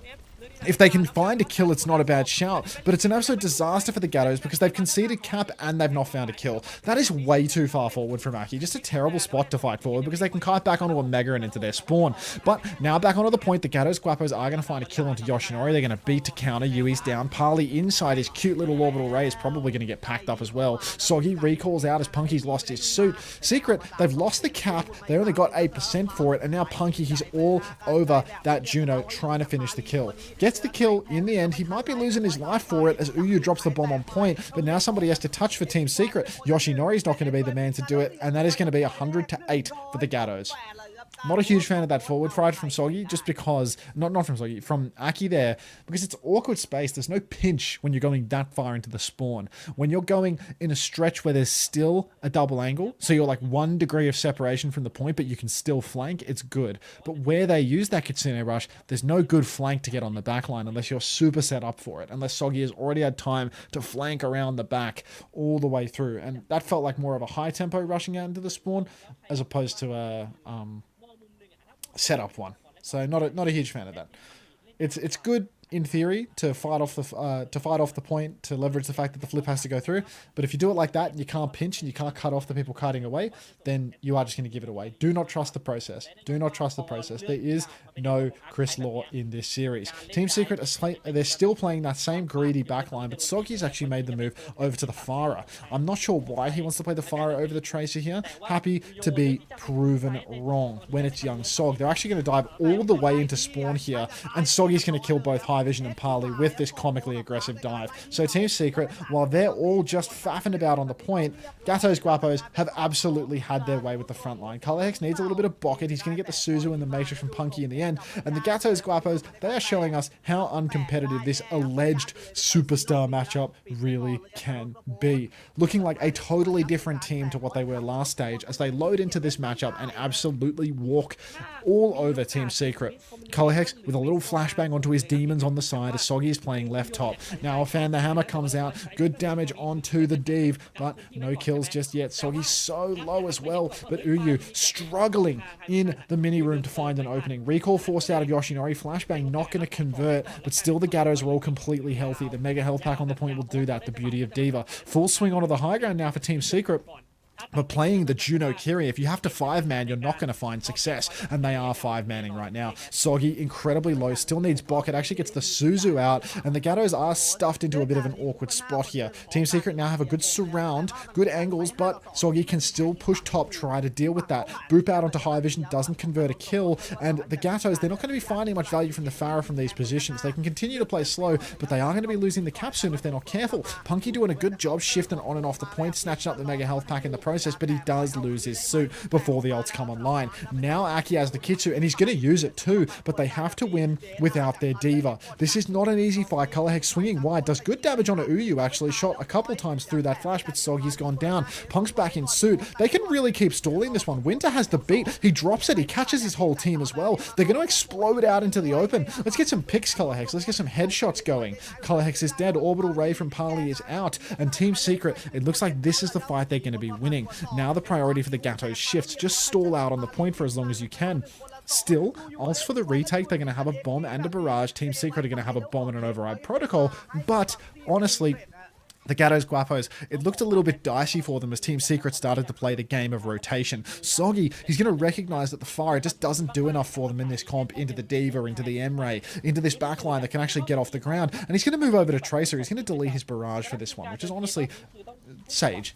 if they can find a kill, it's not a bad shout, but it's an absolute disaster for the Gatos because they've conceded cap and they've not found a kill. That is way too far forward from Aki. Just a terrible spot to fight forward because they can kite back onto a Mega and into their spawn. But now back onto the point, the Gatos Guapos are going to find a kill onto Yoshinori. They're going to beat to counter. Yui's down. Parley inside his cute little orbital ray is probably going to get packed up as well. Soggy recalls out as Punky's lost his suit. Secret, they've lost the cap. They only got 8% for it, and now Punky, he's all over that Juno trying to finish the kill. Gets the kill in the end. He might be losing his life for it as Uyu drops the bomb on point, but now somebody has to touch for Team Secret. Yoshinori's not going to be the man to do it, and that is going to be 100-8 for the Gatos. Not a huge fan of that forward fight from Soggy, just because, not from Soggy, from Aki there, because it's awkward space. There's no pinch when you're going that far into the spawn. When you're going in a stretch where there's still a double angle, so you're like 1 degree of separation from the point, but you can still flank, it's good. But where they use that Kitsune rush, there's no good flank to get on the back line unless you're super set up for it, unless Soggy has already had time to flank around the back all the way through. And that felt like more of a high tempo rushing out into the spawn, as opposed to a setup one. So not a huge fan of that. It's good in theory to fight off the point, to leverage the fact that the flip has to go through. But if you do it like that and you can't pinch and you can't cut off the people kiting away, then you are just going to give it away. Do not trust the process. Do not trust the process. There is no Chris Law in this series. Team Secret, they're still playing that same greedy backline, but Soggy's actually made the move over to the Pharah. I'm not sure why he wants to play the Pharah over the Tracer here. Happy to be proven wrong when it's young Sog. They're actually going to dive all the way into spawn here, and Soggy's going to kill both High Vision and Parley with this comically aggressive dive. So Team Secret, while they're all just faffing about on the point, Gatos Guapos have absolutely had their way with the front line. Colorhex needs a little bit of bucket. He's going to get the Suzu and the Matrix from Punky in the end. And the Gatos Guapos, they are showing us how uncompetitive this alleged superstar matchup really can be. Looking like a totally different team to what they were last stage as they load into this matchup and absolutely walk all over Team Secret. Colorhex with a little flashbang onto his demons on the side as Soggy is playing left top. Now a fan, the hammer comes out. Good damage onto the Div, but no kills just yet. Soggy's so low as well, but Uyu struggling in the mini room to find an opening. Recall forced out of Yoshinori. Flashbang not going to convert, but still the Gatos are all completely healthy. The Mega Health Pack on the point will do that. The beauty of Diva. Full swing onto the high ground now for Team Secret. But playing the Juno Kiri, if you have to 5-man, you're not going to find success. And they are 5-manning right now. Soggy, incredibly low, still needs Bok. It actually gets the Suzu out. And the Gatos are stuffed into a bit of an awkward spot here. Team Secret now have a good surround, good angles, but Soggy can still push top, try to deal with that. Boop out onto high vision, doesn't convert a kill. And the Gatos, they're not going to be finding much value from the Pharah from these positions. They can continue to play slow, but they are going to be losing the cap soon if they're not careful. Punky doing a good job shifting on and off the point, snatching up the Mega Health Pack in the process, but he does lose his suit before the ults come online. Now Aki has the Kitsu, and he's going to use it too, but they have to win without their Diva. This is not an easy fight. Colorhex swinging wide, does good damage on Uyu actually, shot a couple times through that flash, but Soggy's gone down. Punk's back in suit. They can really keep stalling this one. Winter has the beat. He drops it. He catches his whole team as well. They're going to explode out into the open. Let's get some picks, Colorhex. Let's get some headshots going. Colorhex is dead. Orbital Ray from Parley is out, and Team Secret, it looks like this is the fight they're going to be winning. Now the priority for the Gatos shifts. Just stall out on the point for as long as you can. Still, ults for the retake, they're going to have a bomb and a barrage. Team Secret are going to have a bomb and an override protocol, but honestly, the Gatos Guapos, it looked a little bit dicey for them as Team Secret started to play the game of rotation. Soggy, he's going to recognize that the Fire just doesn't do enough for them in this comp, into the Diva, into the M-Ray, into this backline that can actually get off the ground. And he's going to move over to Tracer. He's going to delete his barrage for this one, which is honestly Sage.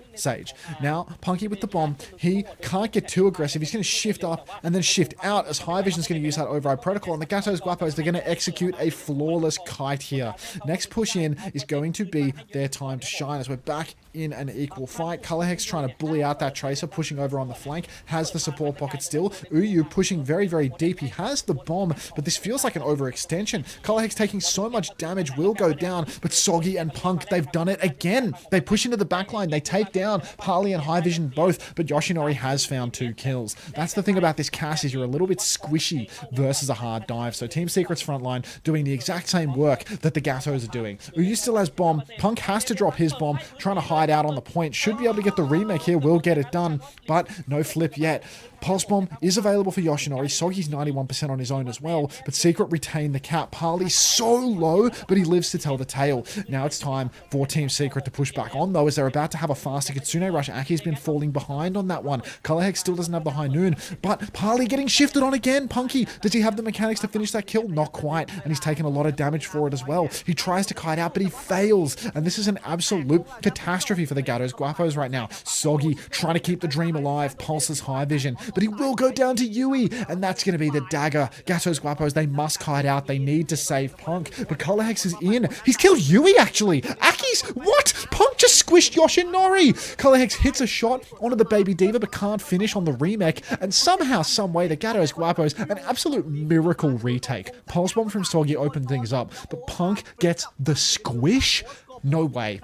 Now, Punky with the bomb. He can't get too aggressive. He's going to shift up and then shift out as High Vision's going to use that override protocol. And the Gatos Guapos, they're going to execute a flawless kite here. Next push in is going to be their time to shine as we're back in an equal fight. Colorhex trying to bully out that Tracer, pushing over on the flank, has the support pocket still. Uyu pushing very, very deep. He has the bomb, but this feels like an overextension. Colorhex taking so much damage, will go down, but Soggy and Punk, they've done it again. They push into the backline, they take down Harley and High Vision both, but Yoshinori has found 2 kills. That's the thing about this cast, is you're a little bit squishy versus a hard dive. So Team Secret's frontline doing the exact same work that the Gatos are doing. Uyu still has bomb. Punk has to drop his bomb, trying to hide out on the point. Should be able to get the remake here, will get it done, but no flip yet. Pulse Bomb is available for Yoshinori. Soggy's 91% on his own as well, but Secret retain the cap. Parley's so low, but he lives to tell the tale. Now it's time for Team Secret to push back on, though, as they're about to have a faster Kitsune rush. Aki's been falling behind on that one. Colorhex still doesn't have the high noon, but Parley getting shifted on again. Punky, does he have the mechanics to finish that kill? Not quite, and he's taken a lot of damage for it as well. He tries to kite out, but he fails, and this is an absolute catastrophe for the Gatos Guapos right now. Soggy trying to keep the dream alive. Pulse's High Vision, but he will go down to Yui, and that's going to be the dagger. Gatos Guapos, they must kite out. They need to save Punk, but Colorhex is in. He's killed Yui, actually. Aki's, what? Punk just squished Yoshinori. Colorhex hits a shot onto the Baby Diva, but can't finish on the remake, and somehow, someway, the Gatos Guapos, an absolute miracle retake. Pulse Bomb from Soggy opened things up, but Punk gets the squish? No way.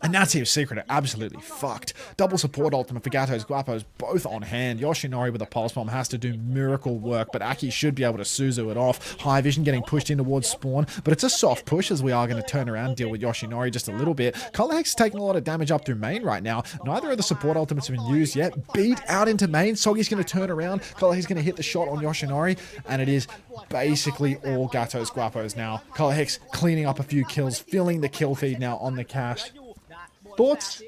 And now Team Secret are absolutely fucked. Double support ultimate for Gatos Guapos, both on hand. Yoshinori with a Pulse Bomb has to do miracle work, but Aki should be able to Suzu it off. High Vision getting pushed in towards spawn, but it's a soft push as we are going to turn around and deal with Yoshinori just a little bit. Colorhex is taking a lot of damage up through main right now. Neither of the support ultimates have been used yet. Beat out into main. Soggy's going to turn around. Colorhex is going to hit the shot on Yoshinori, and it is basically all Gatos Guapos now. Colorhex cleaning up a few kills, filling the kill feed now on the cast. Thoughts?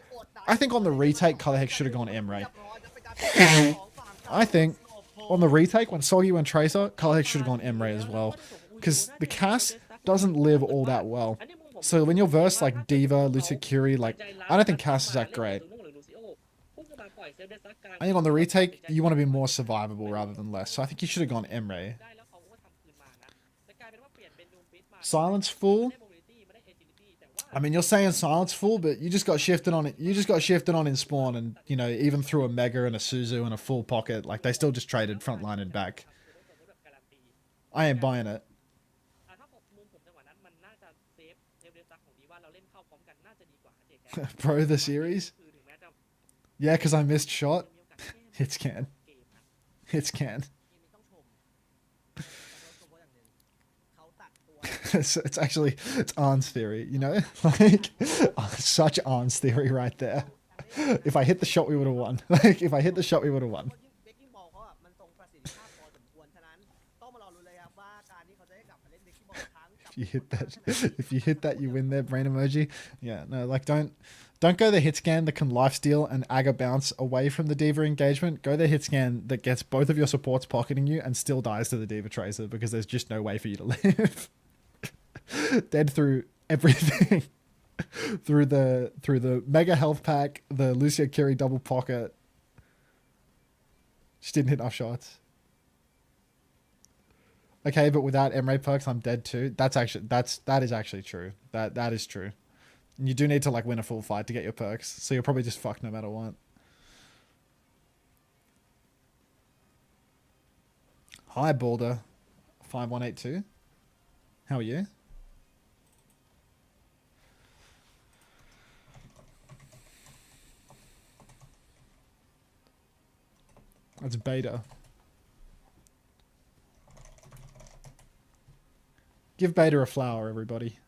I think on the retake, Colorhex should have gone M-Ray. I think on the retake, when Soggy went Tracer, Colorhex should have gone M-Ray as well. Because the cast doesn't live all that well. So when you're versed like Diva, Lutakiri, like, I don't think cast is that great. I think on the retake, you want to be more survivable rather than less. So I think you should have gone M-Ray. Silence full. I mean, you're saying silence full, but you just got shifted on it. You just got shifted on in spawn, and you know, even through a Mega and a Suzu and a full pocket, like they still just traded frontline and back. I ain't buying it. Bro, the series? Yeah, because I missed shot. It's can. It's can. it's actually it's Arn's theory, you know, like such Arn's theory right there. If I hit the shot, we would have won. Like if I hit the shot, we would have won. เบกกิ้งบอลเขาอะมันทรงประสิทธิภาพพอสมควรฉะนั้นต้องมารอรุ้นเลยครับว่าการที่เขาจะได้กลับมาเล่นเบกกิ้งบอลครั้งกับ If you hit that, if you hit that, you win there. Brain emoji. Yeah, no, like don't go the hit scan that can lifesteal and aga bounce away from the diva engagement. Go the hit scan that gets both of your supports pocketing you and still dies to the diva tracer because there's just no way for you to live. Dead through everything. through the mega health pack, the Lucio Kiri double pocket. Just didn't hit enough shots. Okay, but without Emre perks, I'm dead too. That is actually true. That is true. You do need to like win a full fight to get your perks, so you're probably just fucked no matter what. Hi, Balder, 5182. How are you? That's beta. Give beta a flower, everybody.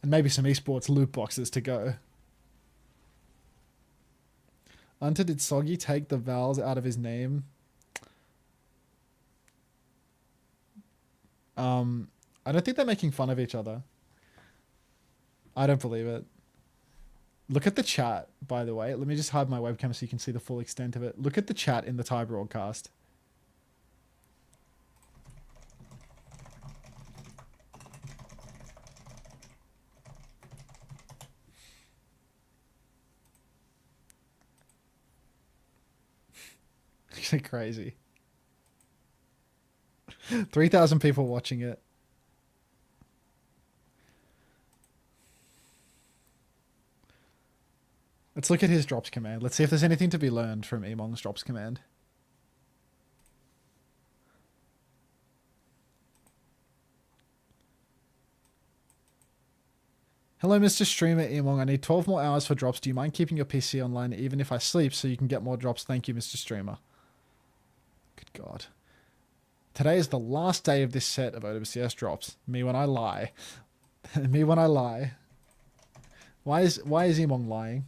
And maybe some esports loot boxes to go. Unter, did Soggy take the vowels out of his name? I don't think they're making fun of each other. I don't believe it. Look at the chat, by the way. Let me just hide my webcam so you can see the full extent of it. Look at the chat in the Thai broadcast. Actually crazy. 3,000 people watching it. Let's look at his drops command. Let's see if there's anything to be learned from Emong's drops command. Hello, Mr. Streamer Emong. I need 12 more hours for drops. Do you mind keeping your PC online even if I sleep so you can get more drops? Thank you, Mr. Streamer. Good God. Today is the last day of this set of OWCS drops. Me when I lie. Me when I lie. Why is Emong lying?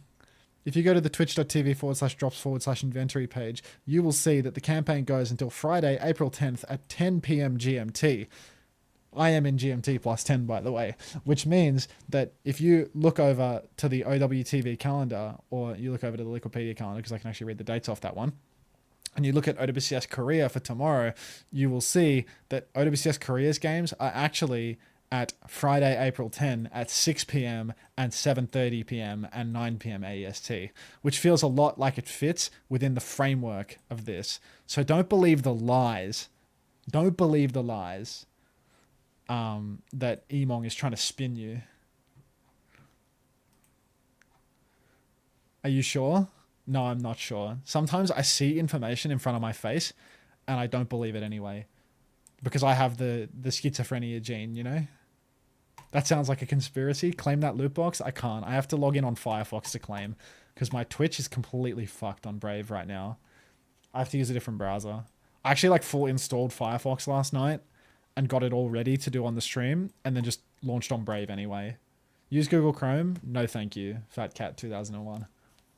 If you go to the twitch.tv/drops/inventory page, you will see that the campaign goes until Friday, April 10th at 10 p.m. GMT. I am in GMT plus 10, by the way, which means that if you look over to the OWTV calendar, or you look over to the Wikipedia calendar, because I can actually read the dates off that one, and you look at OWCS Korea for tomorrow, you will see that OWCS Korea's games are actually at Friday, April 10 at 6 p.m. and 7:30 p.m. and 9 p.m. AEST, which feels a lot like it fits within the framework of this. So don't believe the lies. Don't believe the lies that Emong is trying to spin you. Are you sure? No, I'm not sure. Sometimes I see information in front of my face and I don't believe it anyway. Because I have the schizophrenia gene, you know? That sounds like a conspiracy. Claim that loot box? I can't. I have to log in on Firefox to claim. Because my Twitch is completely fucked on Brave right now. I have to use a different browser. I actually like full installed Firefox last night and got it all ready to do on the stream and then just launched on Brave anyway. Use Google Chrome? No thank you. Fat Cat 2001.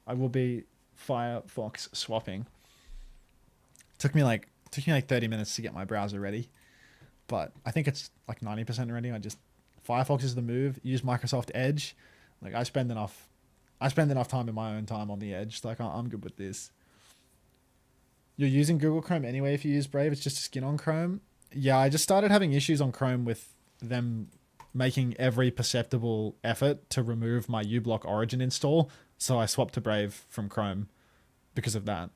I will be Firefox swapping. Took me like 30 minutes to get my browser ready. But I think it's like 90% ready. Firefox is the move. Use Microsoft Edge. Like I spend enough time in my own time on the Edge. Like I'm good with this. You're using Google Chrome anyway if you use Brave. It's just a skin on Chrome. Yeah, I just started having issues on Chrome with them making every perceptible effort to remove my uBlock Origin install. So I swapped to Brave from Chrome because of that.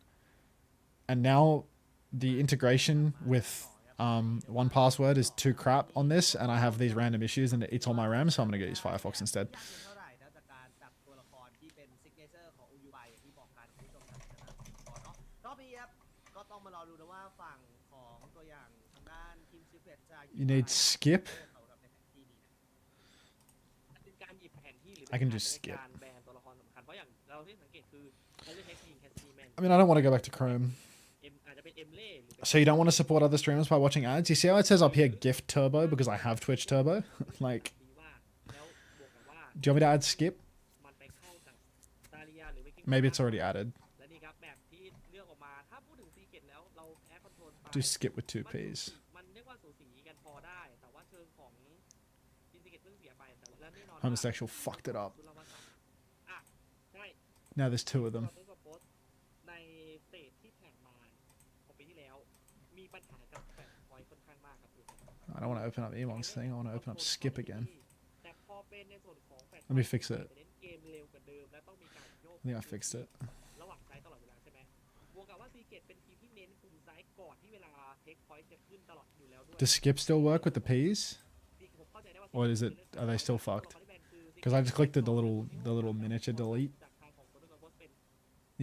And now the integration with 1Password is too crap on this, and I have these random issues and it's on my RAM, so I'm going to go use Firefox instead. 'You need skip? I can just skip. I mean, I don't want to go back to Chrome. อาจจะเป็นเอ็มเล่หรือเป็น So you don't want to support other streamers by watching ads? You see how it says up here gift turbo because I have Twitch turbo? Like, ดีว่าแล้วบวกกับว่า do you want me to add skip? มันไปเข้ากับซาเรียหรือเวกิ้ง Maybe it's already added. และนี่ครับแบบที่เลือกออกมาถ้าพูดถึงซีเกตแล้วเราแอร์คอนโทรลไป Do skip with 2 Ps. มันเรียกว่าสูสีกันพอได้ แต่ว่าเชิงของซีเกตเพิ่งเสียไปแต่ว่าแล้วแน่นอน Homosexual fucked it up. สุรวัฒน์อ่ะใช่ Now there's 2 of them. ในสเตจที่แข่งมาของปีที่แล้วมีปัญหากับแฟนพอยต์ค่อนข้างมากครับ I don't want to open up Emong's thing. I want to open up skip again. แต่พอเป็นในส่วนของแฟน Let me fix it. เล่นเกมเร็วกว่าเดิมและต้องมีการโยก I think I fixed it. ระหว่างไซส์ตลอดเวลาใช่ไหมบวกกับว่าซีเกตเป็นทีมที่เน้นคุมไซส์ก่อนที่เวลาเทคพอยต์จะขึ้นตลอดอยู่แล้วด้วย Does skip still work with the Ps? ผมเข้าใจได้ว่า Or is it? Are they still fucked? Because I just clicked the little miniature delete. จากทางของคนที่เขาโพสต์เป็น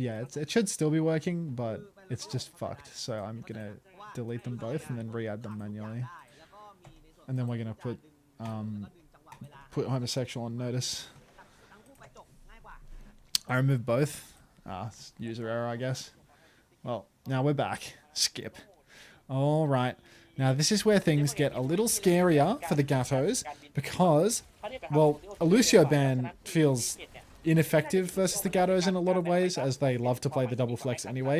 Yeah, it should still be working, but it's just fucked. So I'm gonna delete them both and then re-add them manually. And then we're gonna put homosexual on notice. I removed both. It's user error, I guess. Well, now we're back. Skip. All right. Now this is where things get a little scarier for the Gatos because, well, a Lucio ban feels ineffective versus the Gatos in a lot of ways, as they love to play the double flex anyway.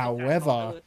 However,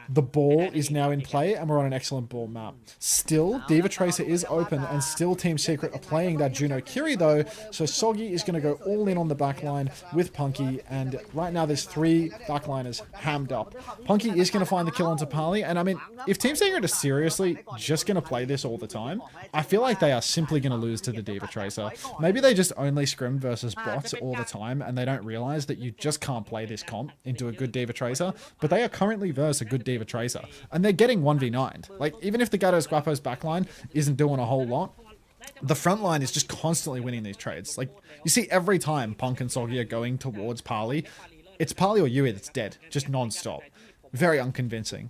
the ball is now in play and we're on an excellent ball map. Still, Diva Tracer is open and still Team Secret are playing that Juno Kiri though, so Soggy is going to go all in on the backline with Punky, and right now there's 3 backliners hammed up. Punky is going to find the kill onto Parley, and I mean, if Team Secret is seriously just going to play this all the time, I feel like they are simply going to lose to the Diva Tracer. Maybe they just only scrim versus bots all the time and they don't realize that you just can't play this comp into a good Diva Tracer, but they are currently versus a good Diva Tracer and they're getting 1v9'd. Like, even if the Gatos Guapos backline isn't doing a whole lot, the front line is just constantly winning these trades. Like, you see every time Punk and Soggy are going towards Parley, it's Parley or Yui that's dead, just non-stop. Very unconvincing.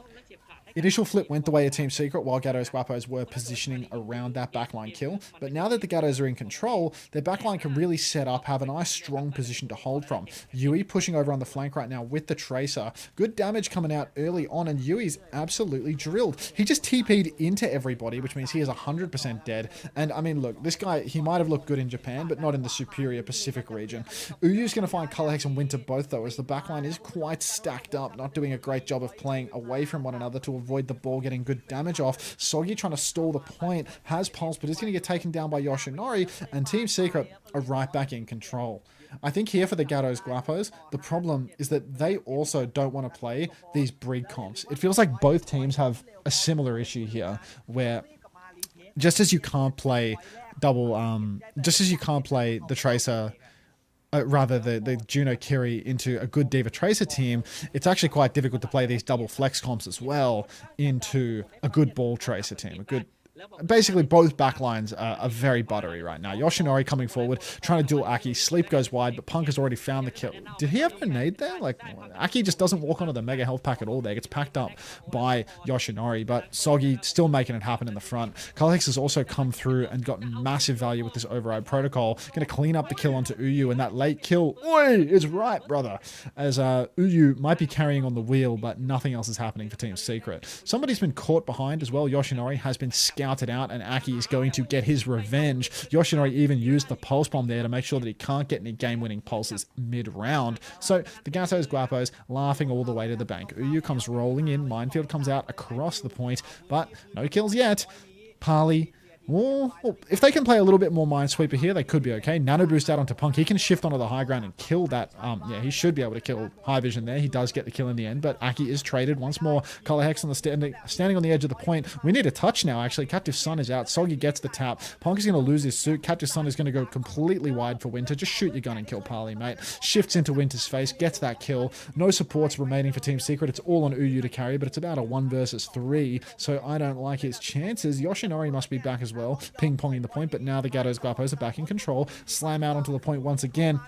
Initial flip went the way of Team Secret while Gatos Guapos were positioning around that backline kill, but now that the Gatos are in control, their backline can really set up, have a nice strong position to hold from. Yui pushing over on the flank right now with the Tracer. Good damage coming out early on, and Yui's absolutely drilled. He just TP'd into everybody, which means he is 100% dead. And I mean, look, this guy, he might have looked good in Japan, but not in the superior Pacific region. Uyu's going to find Color Hex and Winter both though, as the backline is quite stacked up, not doing a great job of playing away from one another to avoid the ball getting good damage off. Soggy trying to stall the point, has Pulse, but is going to get taken down by Yoshinori, and Team Secret are right back in control. I think here for the Gatos Guapos, the problem is that they also don't want to play these brig comps. It feels like both teams have a similar issue here, where just as you can't play just as you can't play the Tracer, the Juno Kiri into a good Diva Tracer team, it's actually quite difficult to play these double flex comps as well into a good Ball Tracer team. Basically, both backlines are very buttery right now. Yoshinori coming forward, trying to duel Aki. Sleep goes wide, but Punk has already found the kill. Did he have a nade there? Like, Aki just doesn't walk onto the mega health pack at all there. Gets packed up by Yoshinori, but Soggy still making it happen in the front. Kalix has also come through and gotten massive value with this override protocol. Going to clean up the kill onto Uyu, and that late kill, oi, is right, brother. As Uyu might be carrying on the wheel, but nothing else is happening for Team Secret. Somebody's been caught behind as well. Yoshinori has been scouted out, and Aki is going to get his revenge. Yoshinori even used the pulse bomb there to make sure that he can't get any game-winning pulses mid-round. So the Gatos Guapos laughing all the way to the bank. Uyu comes rolling in, Minefield comes out across the point, but no kills yet. Parley, well, if they can play a little bit more Minesweeper here, they could be okay. Nano boost out onto Punk. He can shift onto the high ground and kill that. Yeah, he should be able to kill High Vision there. He does get the kill in the end, but Aki is traded once more. Color Hex on the standing on the edge of the point. We need a touch now, actually. Captive Sun is out. Soggy gets the tap. Punk is going to lose his suit. Captive Sun is going to go completely wide for Winter. Just shoot your gun and kill Parley, mate. Shifts into Winter's face, gets that kill. No supports remaining for Team Secret. It's all on Uyu to carry, but it's about a 1 versus 3, so I don't like his chances. Yoshinori must be back as well, ping-ponging the point, but now the Gatos Guapos are back in control. Slam out onto the point once again.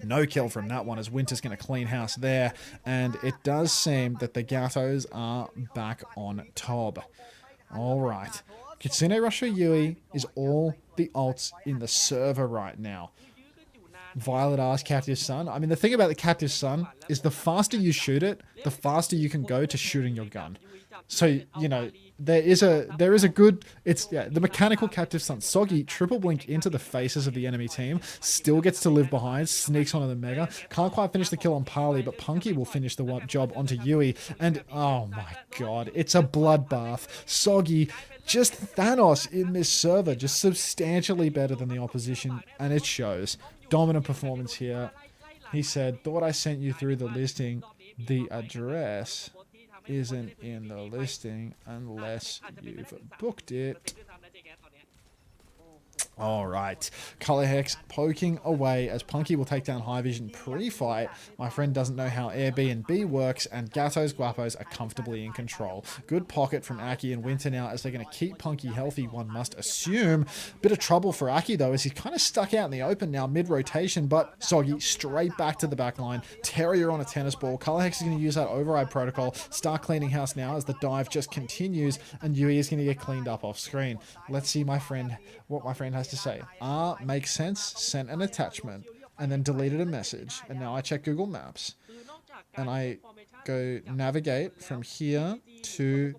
No kill from that one, as Winter's going to clean house there, and it does seem that the Gatos are back on top. All right. Kitsune Rusher Yui is all the ults in the server right now. Violet-ass Captive Sun. I mean, the thing about the Captive Sun is the faster you shoot it, the faster you can go to shooting your gun. So, you know, there is a good, the mechanical Captive Sun. Soggy triple blink into the faces of the enemy team, still gets to live behind, sneaks onto the Mega, can't quite finish the kill on Parley, but Punky will finish the job onto Yui, and oh my god, it's a bloodbath. Soggy, just Thanos in this server, just substantially better than the opposition, and it shows. Dominant performance here. He said, thought I sent you through the listing. The address isn't in the listing unless you've booked it. Alright, Color Hex poking away as Punky will take down High Vision pre-fight. My friend doesn't know how Airbnb works, and Gatos Guapos are comfortably in control. Good pocket from Aki and Winter now as they're going to keep Punky healthy, one must assume. Bit of trouble for Aki though, as he's kind of stuck out in the open now mid-rotation, but Soggy straight back to the back line. Terrier on a tennis ball. Color Hex is going to use that override protocol. Start cleaning house now as the dive just continues, and Yui is going to get cleaned up off screen. Let's see what my friend has to say. Makes sense. Sent an attachment and then deleted a message. And now I check Google Maps and I go navigate from here to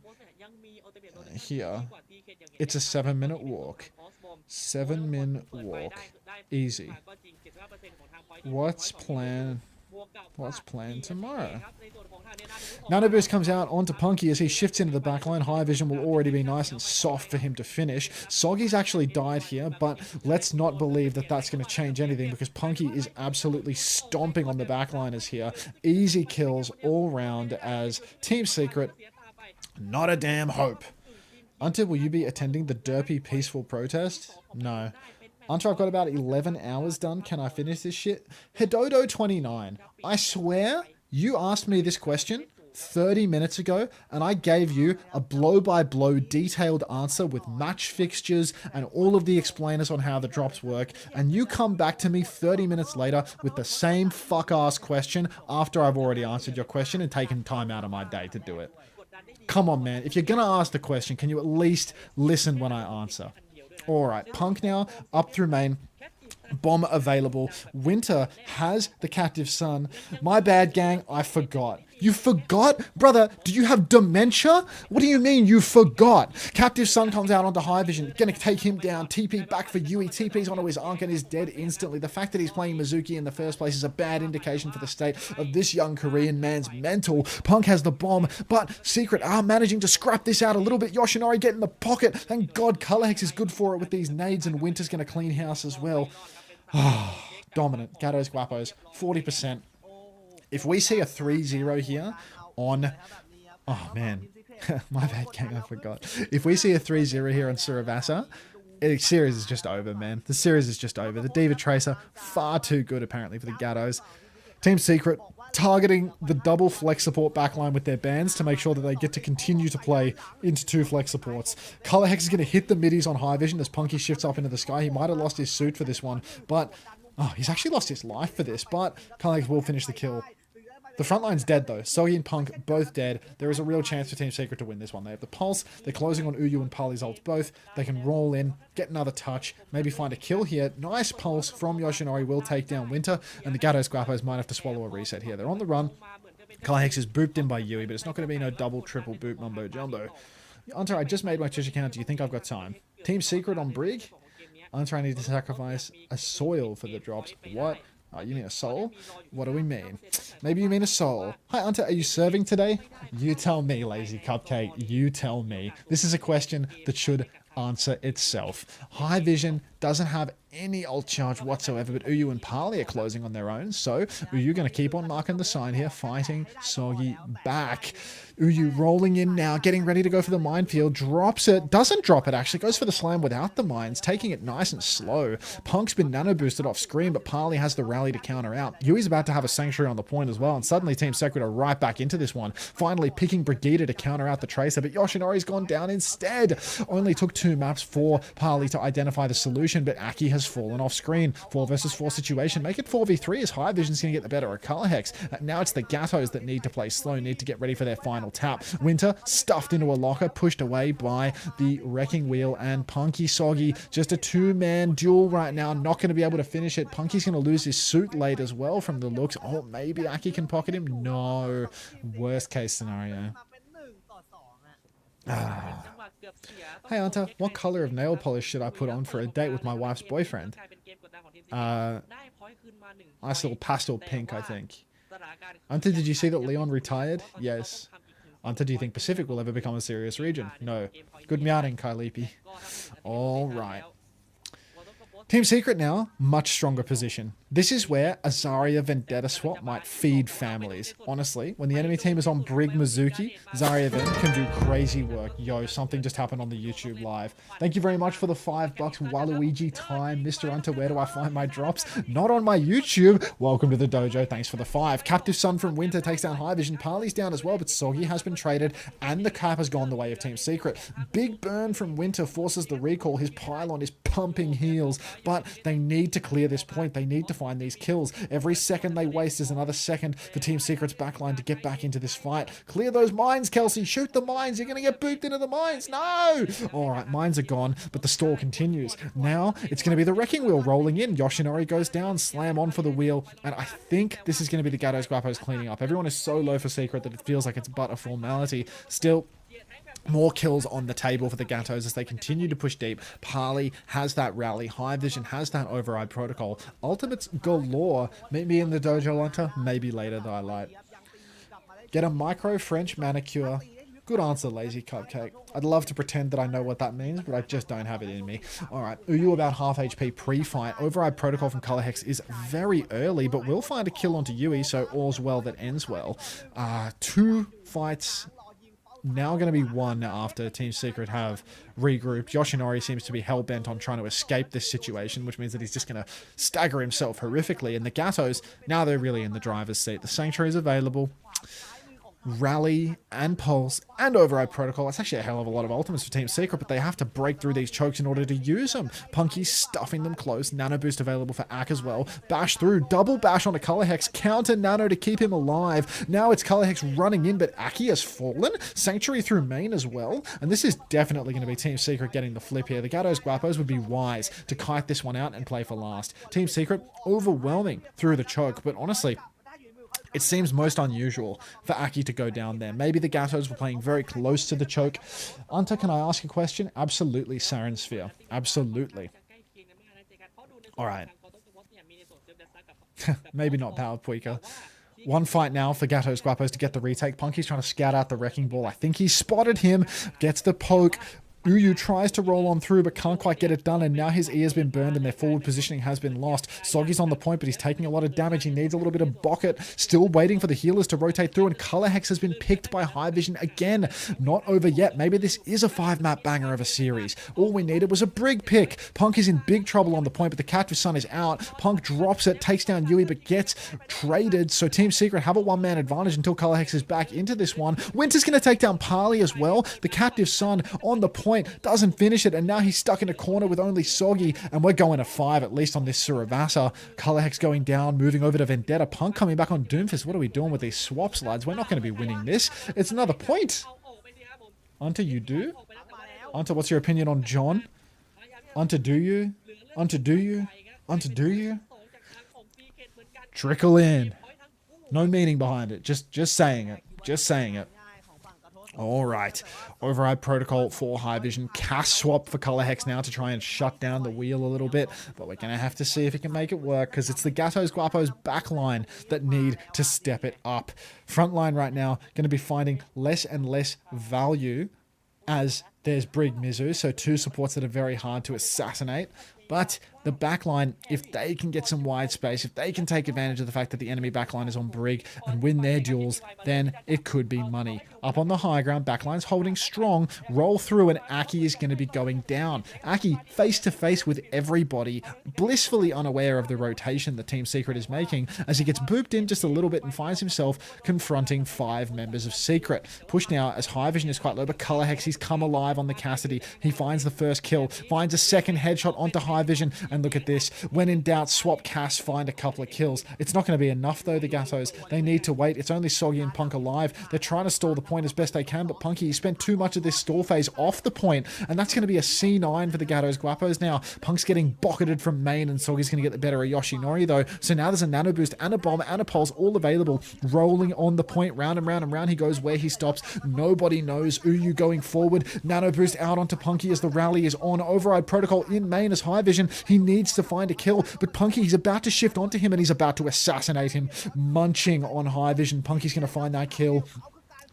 here. It's a 7-minute walk. 7-minute walk. Easy. What's planned tomorrow? Nano Boost comes out onto Punky as he shifts into the backline. High Vision will already be nice and soft for him to finish. Soggy's actually died here, but let's not believe that that's going to change anything because Punky is absolutely stomping on the backliners here. Easy kills all round as Team Secret, not a damn hope. Unter, will you be attending the derpy peaceful protest? No. Unter, I've got about 11 hours done. Can I finish this shit? Hidodo29, I swear you asked me this question 30 minutes ago, and I gave you a blow-by-blow detailed answer with match fixtures and all of the explainers on how the drops work, and you come back to me 30 minutes later with the same fuck-ass question after I've already answered your question and taken time out of my day to do it. Come on, man. If you're gonna ask the question, can you at least listen when I answer? Alright, Punk now, up through main. Bomb available. Winter has the Captive Sun. My bad, gang. I forgot. You forgot? Brother, do you have dementia? What do you mean you forgot? Captive Sun comes out onto High Vision. Gonna take him down. TP back for Yui. TP's onto his Ankh and is dead instantly. The fact that he's playing Mizuki in the first place is a bad indication for the state of this young Korean man's mental. Punk has the bomb, but Secret are managing to scrap this out a little bit. Yoshinari get in the pocket. Thank God Color Hex is good for it with these nades, and Winter's gonna clean house as well. Dominant. Gatos Guapos, 40%. If we see a 3-0 here on... Oh, man. My bad, gang, I forgot. If we see a 3-0 here on Suravasa, the series is just over, man. The series is just over. The Diva Tracer, far too good, apparently, for the Gatos. Team Secret targeting the double flex support backline with their bans to make sure that they get to continue to play into 2 flex supports. Color Hex is going to hit the middies on High Vision as Punky shifts up into the sky. He might have lost his suit for this one, but... Oh, he's actually lost his life for this, but Color Hex will finish the kill. The front line's dead, though. Soggy and Punk both dead. There is a real chance for Team Secret to win this one. They have the Pulse. They're closing on Uyu and Pali's ults both. They can roll in, get another touch, maybe find a kill here. Nice Pulse from Yoshinari will take down Winter, and the Gatos Guapos might have to swallow a reset here. They're on the run. Color Hex is booped in by Yui, but it's not going to be no double, triple boop mumbo jumbo. Unter, I just made my Twitch account. Do you think I've got time? Team Secret on Brig? Unter, I need to sacrifice a soil for the drops. What? Oh, you mean a soul? What do we mean? Maybe you mean a soul. Hi, Unter, are you serving today? You tell me, Lazy Cupcake. You tell me. This is a question that should answer itself. High Vision doesn't have any ult charge whatsoever, but Uyu and Pali are closing on their own, so Uyu going to keep on marking the sign here, fighting Soggy back. Uyu rolling in now, getting ready to go for the minefield, drops it, doesn't drop it actually, goes for the slam without the mines, taking it nice and slow. Punk's been nano boosted off screen, but Pali has the rally to counter out. Yui's about to have a sanctuary on the point as well, and suddenly Team Secret are right back into this one, finally picking Brigida to counter out the Tracer, but Yoshinari's gone down instead. Only took 2 maps for Pali to identify the solution, but Aki has has fallen off screen. 4 versus 4 situation. Make it 4v3 as High Vision's going to get the better of Color Hex. Now it's the Gatos that need to play slow, need to get ready for their final tap. Winter stuffed into a locker, pushed away by the Wrecking Wheel, and Punky Soggy, just a 2-man duel right now, not going to be able to finish it. Punky's going to lose his suit late as well from the looks. Oh, maybe Aki can pocket him? No. Worst case scenario. มาเป็น1-2 อ่ะ จังหวะเกือบเสีย Hey Hunter, what color of nail polish should I put on for a date with my wife's boyfriend? กลายเป็นเกมกดดันของทีม Secret ได้ point คืนมา1 Nice little pastel pink, I think. สถานการณ์ Hunter, did you see that Leon retired? Yes. Hunter, do you think Pacific will ever become a serious region? No. Good meowing, Kailipi. All right. Team Secret now, much stronger position. This is where a Zarya Vendetta swap might feed families. Honestly, when the enemy team is on Brig Mizuki, Zarya Ven can do crazy work. Yo, something just happened on the YouTube live. Thank you very much for the $5 Waluigi time. Mr. Unter, where do I find my drops? Not on my YouTube. Welcome to the dojo. Thanks for the 5. Captive Sun from Winter takes down High Vision. Parley's down as well, but Soggy has been traded and the cap has gone the way of Team Secret. Big burn from Winter forces the recall. His pylon is pumping heals, but they need to clear this point. They need to find these kills. Every second they waste is another second for Team Secret's backline to get back into this fight. Clear those mines, Kelsey. Shoot the mines. You're going to get booped into the mines. No! All right, mines are gone, but the stall continues. Now it's going to be the Wrecking Wheel rolling in. Yoshinori goes down, slam on for the wheel, and I think this is going to be the Gatos Guapos cleaning up. Everyone is so low for Secret that it feels like it's but a formality. Still, more kills on the table for the Gatos as they continue to push deep. Parley has that rally. High Vision has that override protocol. Ultimates galore. Meet me in the dojo, Hunter. Maybe later, though I light. Get a micro French manicure. Good answer, Lazy Cupcake. I'd love to pretend that I know what that means, but I just don't have it in me. Alright, Uyu about half HP pre-fight. Override protocol from Color Hex is very early, but will find a kill onto Yui, so all's well that ends well. 2 fights now going to be 1 after Team Secret have regrouped. Yoshinori seems to be hell-bent on trying to escape this situation, which means that he's just going to stagger himself horrifically. And the Gatos, now they're really in the driver's seat. The Sanctuary is available. Rally and Pulse and Override Protocol. That's actually a hell of a lot of ultimates for Team Secret, but they have to break through these chokes in order to use them. Punky's stuffing them close. Nano Boost available for Ak as well. Bash through. Double bash onto Color Hex. Counter Nano to keep him alive. Now it's Color Hex running in, but Aki has fallen. Sanctuary through main as well. And this is definitely going to be Team Secret getting the flip here. The Gatos Guapos would be wise to kite this one out and play for last. Team Secret overwhelming through the choke, but honestly, it seems most unusual for Aki to go down there. Maybe the Gatos were playing very close to the choke. Unter, can I ask a question? Absolutely, Siren Sphere. Absolutely. Alright. Maybe not Power Puika. 1 fight now for Gatos Guapos to get the retake. Punky's trying to scout out the Wrecking Ball. I think he spotted him. Gets the poke. Uyu tries to roll on through, but can't quite get it done, and now his ear's been burned and their forward positioning has been lost. Soggy's on the point, but he's taking a lot of damage. He needs a little bit of bucket. Still waiting for the healers to rotate through, and Color Hex has been picked by High Vision again. Not over yet. Maybe this is a 5-map banger of a series. All we needed was a Brig pick. Punk is in big trouble on the point, but the Captive Sun is out. Punk drops it, takes down Yui, but gets traded, so Team Secret have a 1-man advantage until Color Hex is back into this one. Winter's going to take down Parley as well. The Captive Sun on the point. Doesn't finish it, and now he's stuck in a corner with only Soggy, and we're going to 5 at least on this Suravasa. Color Hex going down, moving over to Vendetta. Punk coming back on Doomfist. What are we doing with these swaps, lads? We're not going to be winning this. It's another point. Unter, you do? Unter, what's your opinion on John? Unter, do you? Unter, do you? Unter, do you? Trickle in. No meaning behind it. Just saying it. Just saying it. Alright, Override Protocol for High Vision. Cast swap for Color Hex now to try and shut down the wheel a little bit. But we're going to have to see if it can make it work, because it's the Gatos Guapos backline that need to step it up. Frontline right now going to be finding less and less value as there's Brig Mizu, so 2 supports that are very hard to assassinate. But the backline, if they can get some wide space, if they can take advantage of the fact that the enemy backline is on Brig and win their duels, then it could be money. Up on the high ground, backline's holding strong, roll through, and Aki is going to be going down. Aki face to face with everybody, blissfully unaware of the rotation that Team Secret is making, as he gets booped in just a little bit and finds himself confronting 5 members of Secret. Push now as High Vision is quite low, but Color Hex, he's come alive. 5 on the Cassidy. He finds the first kill, finds a second headshot onto High Vision, and look at this. When in doubt, swap Cass, find a couple of kills. It's not going to be enough though, the Gatos. They need to wait. It's only Soggy and Punk alive. They're trying to stall the point as best they can, but Punky, he spent too much of this stall phase off the point, and that's going to be a C9 for the Gatos Guapos now. Punk's getting bucketed from main, and Soggy's going to get the better of Yoshinori though. So now there's a nano boost and a bomb and a pulse all available, rolling on the point, round and round and round he goes where he stops. Nobody knows. Uyu going forward, nano boost out onto Punky as the rally is on. Override protocol in main as High Vision. He needs to find a kill, but Punky, he's about to shift onto him and he's about to assassinate him, munching on High Vision. Punky's going to find that kill.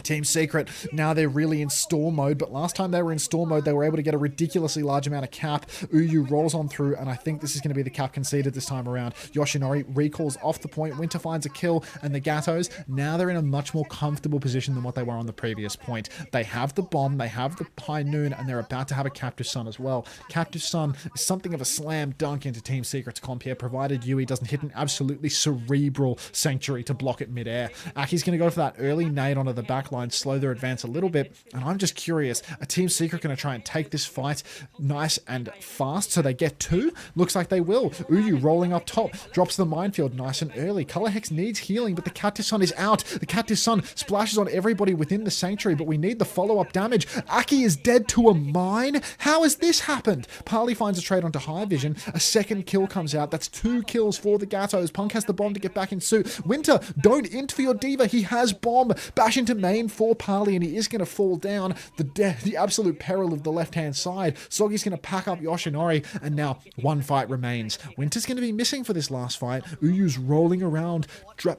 Team Secret, now they're really in stall mode, but last time they were in stall mode, they were able to get a ridiculously large amount of cap. Uyu rolls on through, and I think this is going to be the cap conceded this time around. Yoshinori recalls off the point, Winter finds a kill, and the Gatos, now they're in a much more comfortable position than what they were on the previous point. They have the bomb, they have the high noon, and they're about to have a Captive Sun as well. Captive Sun is something of a slam dunk into Team Secret's comp here, provided Yui doesn't hit an absolutely cerebral Sanctuary to block it midair. Aki's going to go for that early nade onto the back line, slow their advance a little bit, and I'm just curious, are Team Secret going to try and take this fight nice and fast so they get 2? Looks like they will. Uyu rolling up top, drops the minefield nice and early. Color Hex needs healing, but the Captive Sun is out. The Captive Sun splashes on everybody within the Sanctuary, but we need the follow-up damage. Aki is dead to a mine? How has this happened? Parley finds a trade onto High Vision. A second kill comes out. That's 2 kills for the Gatos. Punk has the bomb to get back in suit. Winter, don't int for your diva. He has bomb. Bash into main for Parley, and he is going to fall down. The absolute peril of the left-hand side. Soggy's going to pack up Yoshinori, and now 1 fight remains. Winter's going to be missing for this last fight. Uyu's rolling around,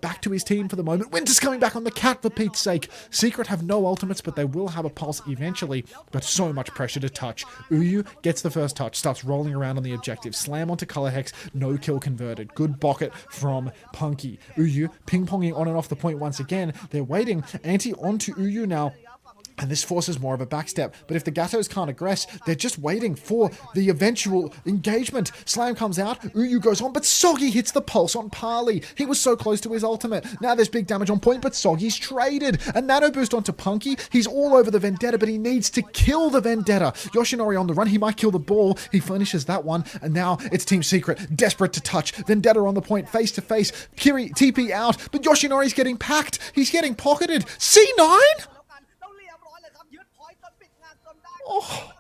back to his team for the moment. Winter's coming back on the cat, for Pete's sake. Secret have no ultimates, but they will have a pulse eventually, but so much pressure to touch. Uyu gets the first touch, starts rolling around on the objective. Slam onto Color Hex, no kill converted. Good bucket from Punky. Uyu ping-ponging on and off the point once again. They're waiting. Anti onto Uyu now. And this forces more of a backstep. But if the Gatos can't aggress, they're just waiting for the eventual engagement. Slam comes out, Uyu goes on, but Soggy hits the pulse on Parley. He was so close to his ultimate. Now there's big damage on point, but Soggy's traded. A nano boost onto Punky. He's all over the Vendetta, but he needs to kill the Vendetta. Yoshinori on the run. He might kill the ball. He finishes that one. And now it's Team Secret, desperate to touch. Vendetta on the point, face to face. Kiri, TP out, but Yoshinori's getting packed. He's getting pocketed. C9? Oh.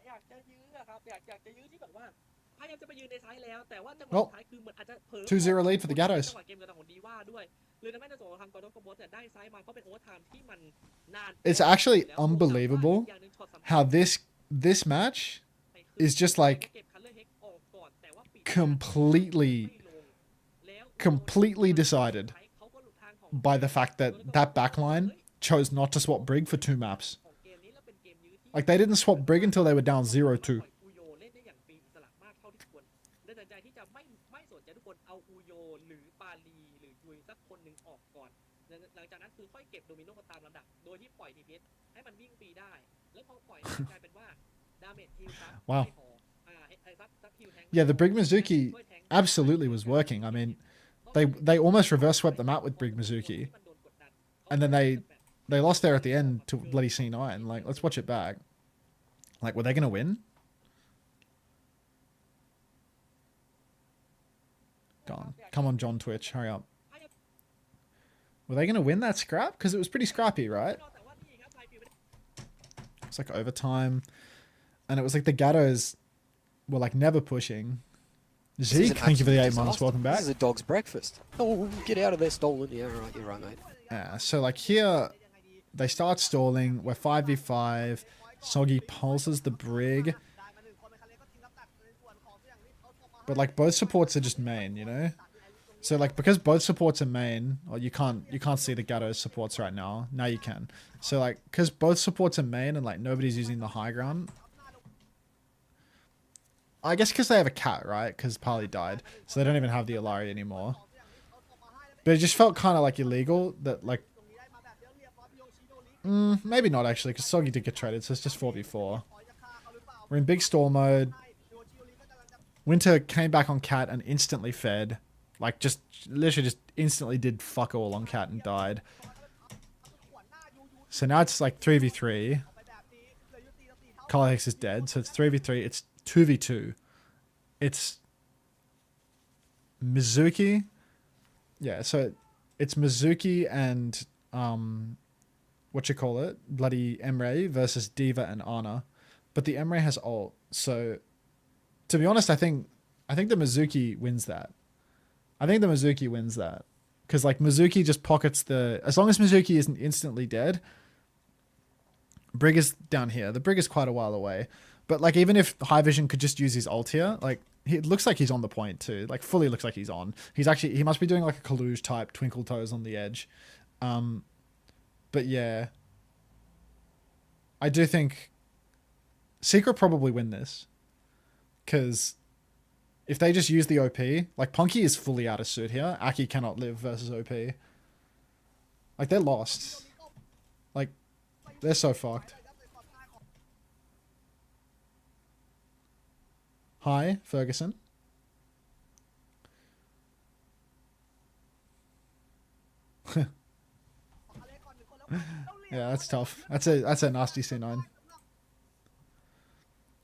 อยากจะยื้ออะครับอยากจะยื้อที่แบบว่าพยายามจะไปยืนในซ้ายแล้วแต่ว่าจังหวะสุดท้ายคือเหมือนอาจจะเผลอ 2-0 lead for the Gatos. จังหวะเกมกระดังของดีว่าด้วยเลยทำให้ในส่วนของทางกอร์ดอนคอมโบสเนี่ยได้ซ้ายมาเพราะเป็นโอเวอร์ไทม์ที่มันนาน It's actually unbelievable how this match is just like completely decided by the fact that that backline chose not to swap Brig for 2 maps. Like, they didn't swap Brig until they were down 0-2. Wow. Yeah, the Brig Mizuki absolutely was working. I mean, they almost reverse swept the map with Brig Mizuki. And then they lost there at the end to bloody C9. Like, let's watch it back. Like, were they going to win? Gone. Come on, John Twitch. Hurry up. Were they going to win that scrap? Because it was pretty scrappy, right? It's like overtime. And it was like the Gatos were like never pushing. Zeke, thank you for the 8 months. Welcome back. This is a dog's breakfast. Oh, get out of there, stolen. Yeah, right, you're right, mate. Yeah, so like here, they start stalling. We're 5v5. Soggy pulses the Brig. But like both supports are just main, you know? So like because both supports are main, or you can't see the Gatos supports right now. Now you can. So like because both supports are main and like nobody's using the high ground. I guess because they have a cat, right? Because Parley died. So they don't even have the Alari anymore. But it just felt kind of like illegal that like... maybe not actually, because Soggy did get traded, so it's just 4v4. We're in big stall mode. Winter came back on cat and instantly fed. Like, literally just instantly did fuck all on cat and died. So now it's like 3v3. Color Hex is dead, so it's 3v3. It's 2v2. It's Mizuki. Yeah, so it's Mizuki and bloody Emre versus Diva and Ana. But the Emre has ult. So to be honest, I think the Mizuki wins that. Because like Mizuki just pockets as long as Mizuki isn't instantly dead, Brig is down here. The Brig is quite a while away. But like even if High Vision could just use his ult here, like it looks like he's on the point too. Like fully looks like he's on. He must be doing like a Kaluge type twinkle toes on the edge. But yeah. I do think Secret probably win this. Because if they just use the OP, like Punky is fully out of suit here. Aki cannot live versus OP. Like they're lost. Like they're so fucked. Hi, Ferguson. Yeah, that's tough. That's a nasty C9.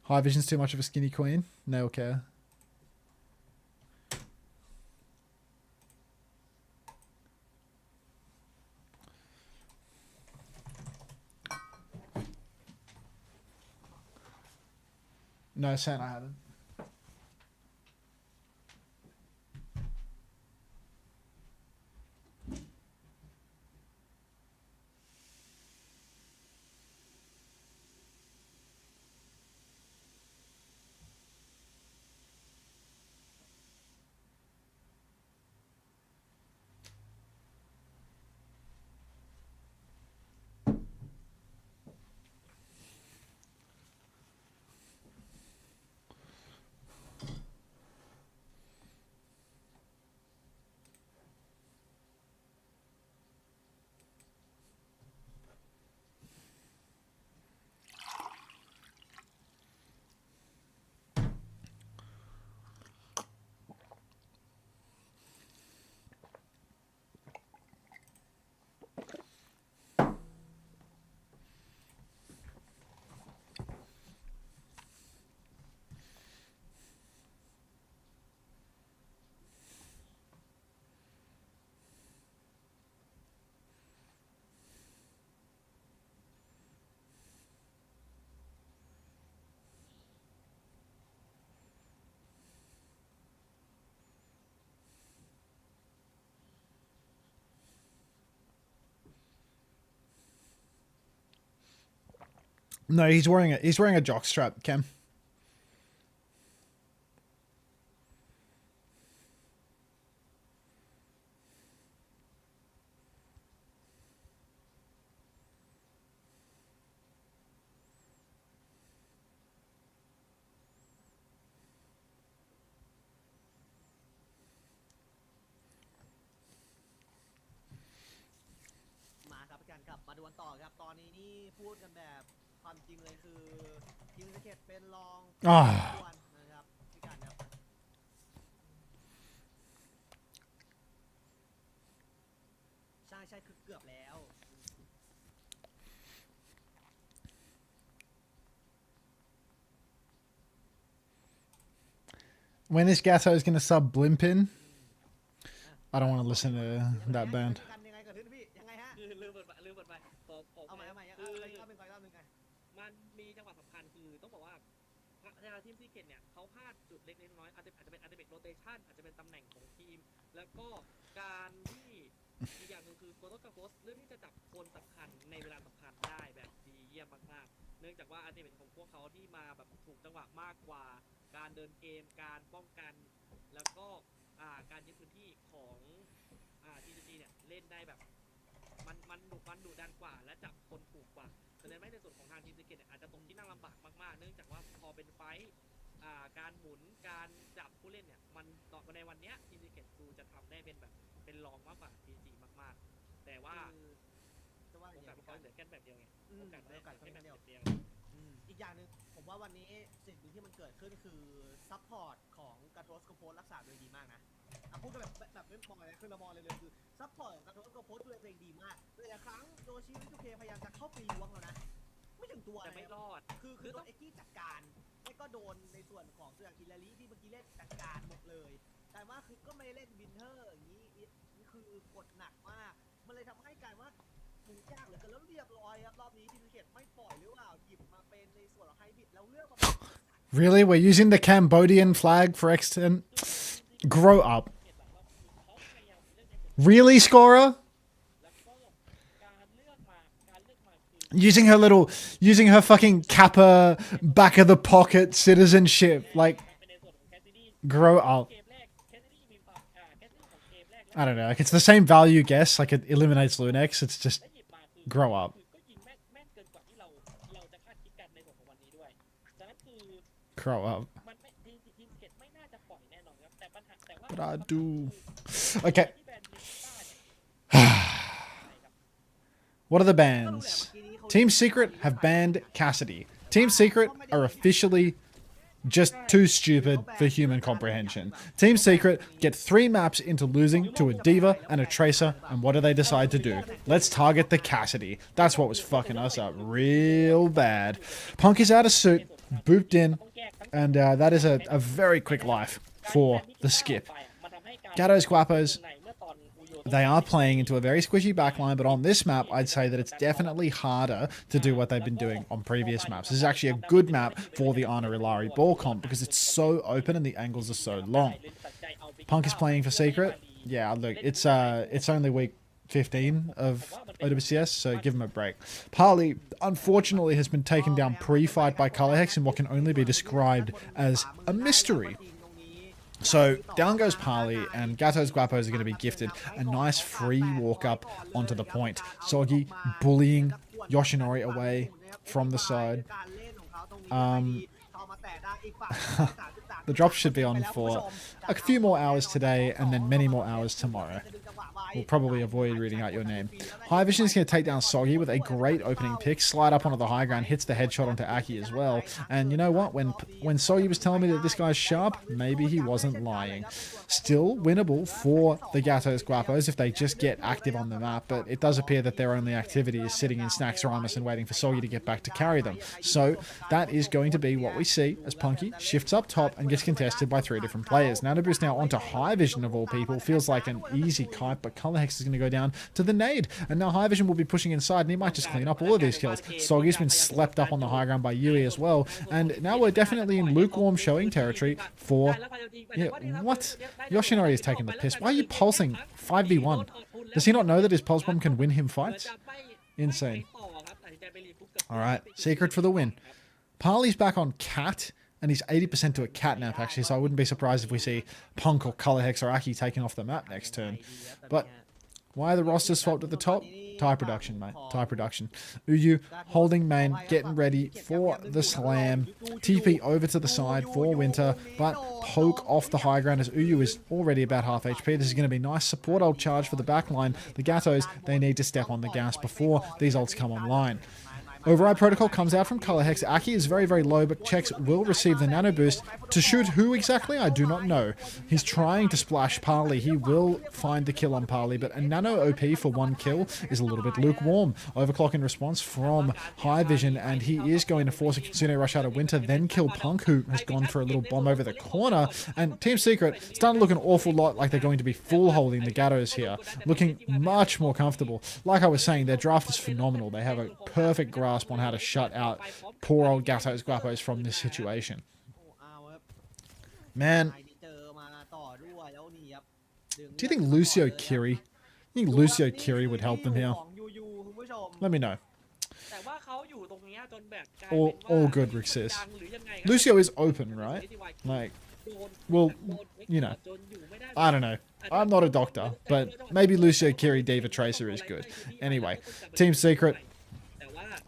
High Vision's too much of a skinny queen. No care. No, Santa I haven't. No, he's wearing a jock strap, Cam.มาครับพี่การกลับมาดูกันต่อครับตอนนี้นี่พูดกันแบบความจริงเลยคือทีมสเก็ตเป็นรองวันนะครับพี่การครับใช่คือเกือบแล้ว When is Gatos gonna sub Blimpin? I don't want to listen to that band. ยังไงเกิดขึ้นพี่ยังไงฮะ ลืมเปิดไปผม เอาใหม่เอาเป็นก่อนรอบนึงไง มันมีจังหวะสำคัญคือต้องบอกว่าทีมซีเกตเนี่ยเขาพลาดจุดเล็กน้อยอาจจะเป็นโรเตชันอาจจะเป็นตำแหน่งของทีมแล้วก็การที่อีกอย่างหนึ่งคือโกโต้กับโกสเรื่องที่จะจับคนสำคัญในเวลาสำคัญได้แบบดีเยี่ยมมากๆเนื่องจากว่าอันนี้เป็นของพวกเขาที่มาแบบถูกจังหวะมากกว่าการเดินเกมการป้องกันแล้วก็การยึดพื้นที่ของTGG เนี่ยเล่นได้แบบมันดุดันกว่าและจับคนถูกกว่าแสดงว่าในส่วนของทางทีมซีเกตเนี่ยอาจจะตรงที่นั่งลำบากมากๆเนื่องจากว่าพอเป็นไฟท์การหมุนการจับผู้เล่นเนี่ยมันต่อในวันนี้ทีมซีเกตดูจะทำได้เป็นรองมากกว่า TGG มากๆแต่ว่าโอกาสเขาเหลือแค่แบบเดียวไงโอกาสแค่แบบเดียวอีกอย่างหนึ่ง ผมว่าวันนี้สิ่งหนึ่งที่มันเกิดขึ้นคือซัพพอร์ตของกาโตสโกโพสรักษาโดยดีมากนะพูดกันแบบไม่มองอะไรคือเรามองเลยคือซัพพอร์ตกาโตสโกโพสดูแลตัวเองดีมากแต่ละครั้งโดชิมิซุเคพยายามจะเข้าไปล้วงแล้วนะไม่ถึงตัว แต่ไม่รอด คือโดนเอ็กกี้จัดการไม่ก็โดนในส่วนของตัวอย่างอิลาลีที่เมื่อกี้เล่นจัดการหมดเลยแต่ว่าคือก็ไม่เล่นวินเทอร์อย่างนี้นี่คือกดหนักมากมันเลยทำให้การว่าถูกยากเหลือเกินแล้วเรียบร้อยครับรอบนี้ทีมเกตไม่ปล่อยหรือเปล่าหยิบมาเป็นในส่วนของไฮบิดแล้วเลือกมา Really? We're using the Cambodian flag for extent? Grow up. Really, Scorer? Using her fucking Kappa back of the pocket citizenship. Like, grow up. I don't know. Like, it's the same value guess. Like, it eliminates Lunex. It's just grow up. Grow up. But I do. Okay. What are the bans? Team Secret have banned Cassidy. Team Secret are officially just too stupid for human comprehension. Team Secret get 3 maps into losing to a Diva and a Tracer, and what do they decide to do? Let's target the Cassidy. That's what was fucking us up real bad. Punk is out of suit, booped in, and that is a very quick life for the skip. Gatos, Guapos, they are playing into a very squishy backline, but on this map, I'd say that it's definitely harder to do what they've been doing on previous maps. This is actually a good map for the Ana Ilari ball comp because it's so open and the angles are so long. Punk is playing for Secret. Yeah, look, it's only week 15 of OWCS, so give him a break. Parley, unfortunately, has been taken down pre-fight by Colorhex in what can only be described as a mystery. So down goes Parley, and Gatos Guapos are going to be gifted a nice free walk up onto the point. Soggy bullying Yoshinori away from the side. The drop should be on for a few more hours today and then many more hours tomorrow. We'll probably avoid reading out your name. High Vision is going to take down Soggy with a great opening pick. Slide up onto the high ground, hits the headshot onto Aki as well. And you know what? When Soggy was telling me that this guy's sharp, maybe he wasn't lying. Still winnable for the Gatos Guapos if they just get active on the map, but it does appear that their only activity is sitting in Snaxorimus and waiting for Soggy to get back to carry them. So that is going to be what we see as Punky shifts up top and gets contested by 3 different players. Nanoboost now onto High Vision of all people. Feels like an easy kite, but Colorhex is going to go down to the nade. And now High Vision will be pushing inside, and he might just clean up all of these kills. Soggy's been slept up on the high ground by Yui as well. And now we're definitely in lukewarm showing territory for... Yeah, what? Yoshinori is taking the piss. Why are you pulsing 5v1? Does he not know that his pulse bomb can win him fights? Insane. Alright, Secret for the win. Parley's back on Cat, and he's 80% to a catnap actually, so I wouldn't be surprised if we see Punk or Colorhex or Aki taking off the map next turn. But why are the rosters swapped at the top? Tie production, mate. Tie production. Uyu holding main, getting ready for the slam. TP over to the side for Winter, but poke off the high ground as Uyu is already about half HP. This is going to be nice support ult charge for the backline. The Gatos, they need to step on the gas before these ults come online. Override Protocol comes out from Colorhex. Aki is very, very low, but checks will receive the nano boost. To shoot who exactly? I do not know. He's trying to splash Parley. He will find the kill on Parley, but a nano OP for 1 kill is a little bit lukewarm. Overclock in response from High Vision, and he is going to force a Kitsune rush out of Winter, then kill Punk, who has gone for a little bomb over the corner. And Team Secret starting to look an awful lot like they're going to be full holding the Gatos here, looking much more comfortable. Like I was saying, their draft is phenomenal. They have a perfect grasp on how to shut out poor old Gatos Guapos from this situation. Man, do you think Lucio Kiri? You think Lucio Kiri would help them here? Let me know. All good, Rixis. Lucio is open, right? Like, well, you know, I don't know. I'm not a doctor, but maybe Lucio Kiri Diva Tracer is good. Anyway, Team Secret.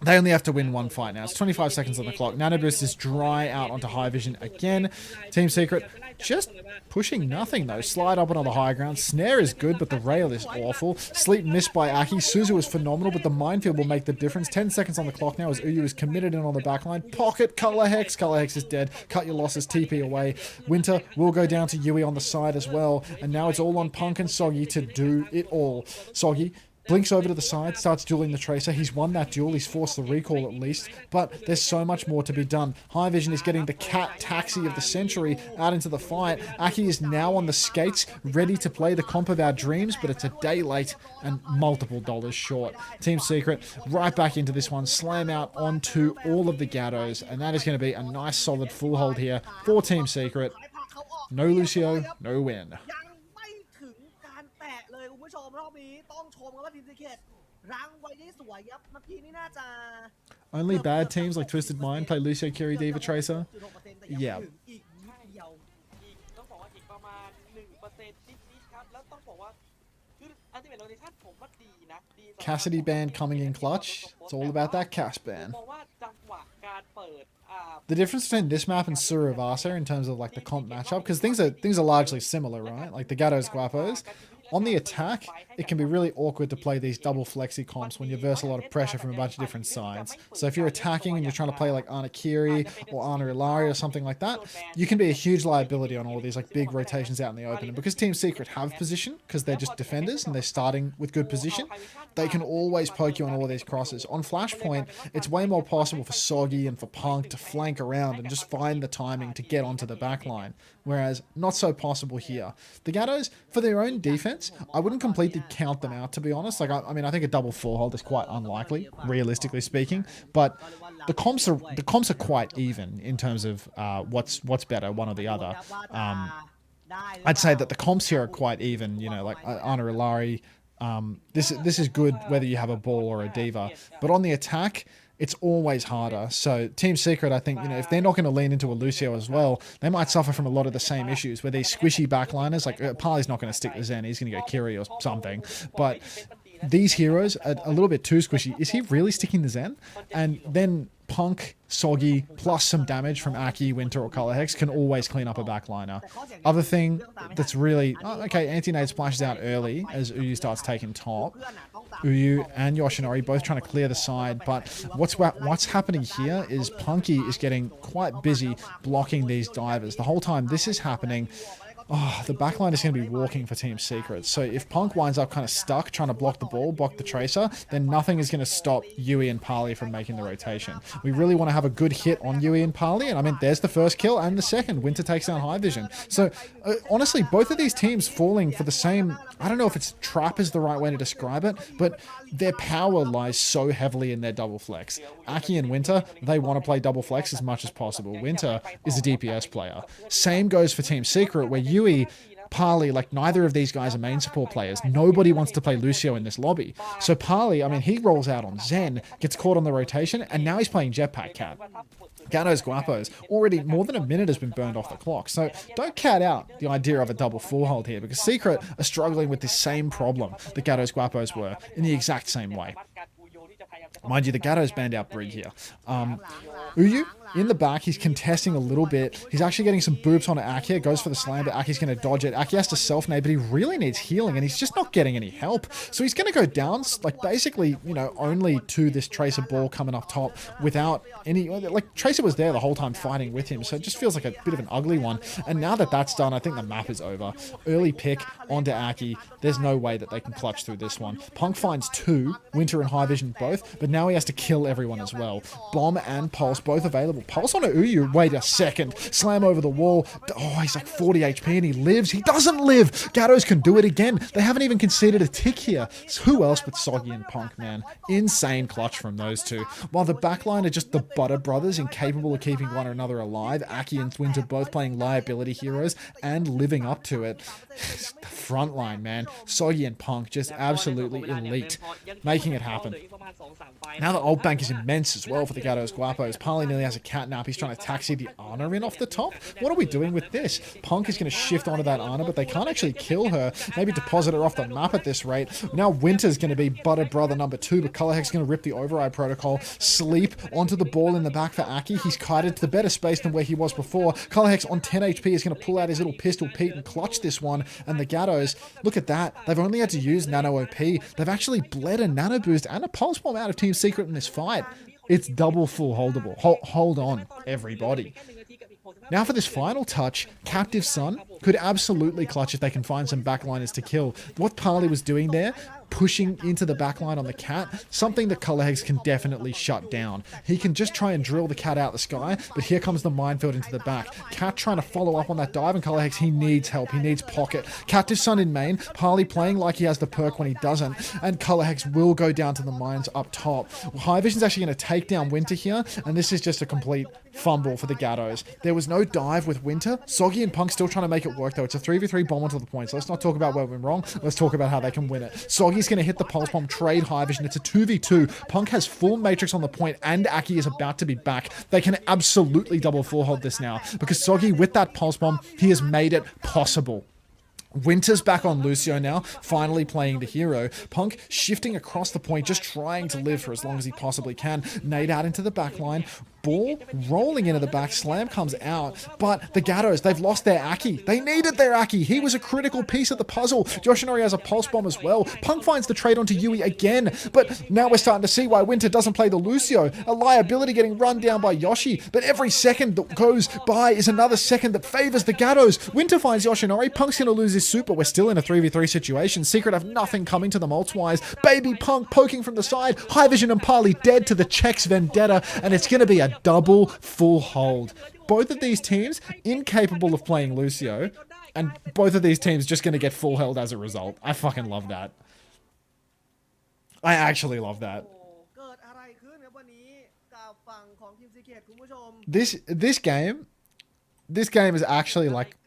They only have to win one fight now. It's 25 seconds on the clock. Nano Boost is dry out onto High Vision again. Team Secret just pushing nothing though. Slide up on the high ground. Snare is good, but the rail is awful. Sleep missed by Aki. Suzu is phenomenal, but the minefield will make the difference. 10 seconds on the clock now as Uyu is committed in on the backline. Pocket Color Hex. Color Hex is dead. Cut your losses. TP away. Winter will go down to Yui on the side as well. And now it's all on Punk and Soggy to do it all. Soggy blinks over to the side, starts dueling the Tracer. He's won that duel. He's forced the recall at least. But there's so much more to be done. High Vision is getting the cat taxi of the century out into the fight. Aki is now on the skates, ready to play the comp of our dreams, but it's a day late and multiple dollars short. Team Secret right back into this one. Slam out onto all of the Gatos. And that is going to be a nice solid full hold here for Team Secret. No Lucio, no win. ยังไม่ถึงการแตะเลยคุณผู้ชมรอบนี้ต้องชมกันว่าทีมซีเคทรั้งไว้ได้สวยครับเมื่อกี้นี่น่าจะ Only bad teams like Twisted Mind play Lucio, Kiri, Diva, Tracer. แต่ยัง Yeah. ถึงอีกนิดเดียว อีกต้องบอกว่าอีกประมาณ 1% นิดๆครับแล้วต้องบอกว่าคืออัลติเมทโรเทชั่นผมว่าดีนะดีสำหรับ Cassidy band coming in clutch. It's all about that Cass ผม band. มองว่าจังหวะการเปิด The difference between this map and Suravasa in terms of like the comp matchup, because things are largely similar, right? Like the Gatos Guapos. On the attack, it can be really awkward to play these double flexi comps when you verse a lot of pressure from a bunch of different sides. So if you're attacking and you're trying to play like Ana Kiri or Ana Ilari or something like that, you can be a huge liability on all these like big rotations out in the open. And because Team Secret have position, because they're just defenders and they're starting with good position, they can always poke you on all of these crosses. On Flashpoint, it's way more possible for Soggy and for Punk to flank around and just find the timing to get onto the back line. Whereas not so possible here. The Gatos, for their own defense, I wouldn't completely count them out, to be honest. Like, I mean, I think a double four hold is quite unlikely, realistically speaking. But the comps are quite even in terms of what's better, one or the other. I'd say that the comps here are quite even. You know, like Ana Ilari. This is good whether you have a ball or a diva. But on the attack, it's always harder. So Team Secret, I think, you know, if they're not going to lean into a Lucio as well, they might suffer from a lot of the same issues where these squishy backliners, like Parley's not going to stick to Zen, he's going to go Kiri or something. But these heroes are a little bit too squishy. Is he really sticking the Zen? And then Punk, Soggy, plus some damage from Aki, Winter, or Color Hex can always clean up a backliner. Other thing that's really... Oh, okay, Anti-Nade splashes out early as Uyu starts taking top. Uyu and Yoshinori both trying to clear the side, but what's happening here is Punky is getting quite busy blocking these divers. The whole time this is happening, the backline is going to be walking for Team Secret. So if Punk winds up kind of stuck trying to block the ball, block the Tracer, then nothing is going to stop Yui and Parley from making the rotation. We really want to have a good hit on Yui and Parley, and I mean, there's the first kill and the second. Winter takes down High Vision. So honestly, both of these teams falling for the same... I don't know if it's trap is the right way to describe it, but their power lies so heavily in their double flex. Aki and Winter, they want to play double flex as much as possible. Winter is a DPS player. Same goes for Team Secret, where Yui, Parley, like neither of these guys are main support players. Nobody wants to play Lucio in this lobby. So Parley, I mean, he rolls out on Zen, gets caught on the rotation, and now he's playing Jetpack Cat. Gatos Guapos, already more than a minute has been burned off the clock. So don't cat out the idea of a double full hold here, because Secret are struggling with this same problem that Gatos Guapos were in the exact same way. Mind you, the Gatos banned out Brig here. Uyu, in the back, he's contesting a little bit. He's actually getting some boops on Aki. Goes for the slam, but Aki's going to dodge it. Aki has to self-nade, but he really needs healing, and he's just not getting any help. So he's going to go down, like, basically, you know, only to this Tracer ball coming up top without any... Like, Tracer was there the whole time fighting with him, so it just feels like a bit of an ugly one. And now that that's done, I think the map is over. Early pick onto Aki. There's no way that they can clutch through this one. Punk finds two, Winter and High Vision both, but now he has to kill everyone as well. Bomb and Pulse both available. Pulse on Uyu, wait a second. Slam over the wall. Oh, he's like 40 HP and he lives. He doesn't live. Gatos can do it again. They haven't even conceded a tick here. So who else but Soggy and Punk, man? Insane clutch from those two. While the backline are just the Butter Brothers, incapable of keeping one another alive. Aki and Winter both playing liability heroes and living up to it. The front line, man. Soggy and Punk just absolutely elite. Making it happen. Now the ult bank is immense as well for the Gatos Guapos. Parley nearly has a catnap. He's trying to taxi the Ana in off the top. What are we doing with this? Punk is going to shift onto that Ana, but they can't actually kill her. Maybe deposit her off the map at this rate. Now Winter's going to be butter brother number 2, but Colorhex going to rip the override protocol. Sleep onto the ball in the back for Aki. He's kited to the better space than where he was before. Colorhex on 10 HP is going to pull out his little pistol Pete and clutch this one. And the Gatos, look at that. They've only had to use Nano OP. They've actually bled a Nano Boost and a Pulse Bomb out of Team Secret in this fight. It's double full holdable. Hold on, everybody. Now for this final touch, Captive Sun could absolutely clutch if they can find some backliners to kill. What Parley was doing there, pushing into the backline on the cat, something that Colorhex can definitely shut down. He can just try and drill the cat out the sky, but here comes the minefield into the back. Cat trying to follow up on that dive, and Colorhex, he needs help. He needs pocket. Captive Sun in main, Parley playing like he has the perk when he doesn't, and Colorhex will go down to the mines up top. High Vision's actually going to take down Winter here, and this is just a complete fumble for the Gatos. There was no dive with Winter. Soggy and Punk still trying to make it work though. It's a 3v3 bomb onto the point, so let's not talk about where we went wrong. Let's talk about how they can win it. Soggy's going to hit the Pulse Bomb, trade High Vision. It's a 2v2. Punk has full Matrix on the point, and Aki is about to be back. They can absolutely double full hold this now, because Soggy, with that Pulse Bomb, he has made it possible. Winter's back on Lucio now, finally playing the hero. Punk shifting across the point, just trying to live for as long as he possibly can. Nade out into the back line. Ball rolling into the back. Slam comes out. But the Gatos, they've lost their Aki. They needed their Aki. He was a critical piece of the puzzle. Yoshinori has a Pulse Bomb as well. Punk finds the trade onto Yui again. But now we're starting to see why Winter doesn't play the Lucio. A liability getting run down by Yoshi. But every second that goes by is another second that favors the Gatos. Winter finds Yoshinori. Punk's going to lose his super. We're still in a 3v3 situation. Secret have nothing coming to them ult-wise. Baby Punk poking from the side. High Vision and Parley dead to the Czechs Vendetta. And it's going to be a double full hold. Both of these teams incapable of playing Lucio, and both of these teams just going to get full held as a result. I fucking love that. I actually love that. This game is actually like,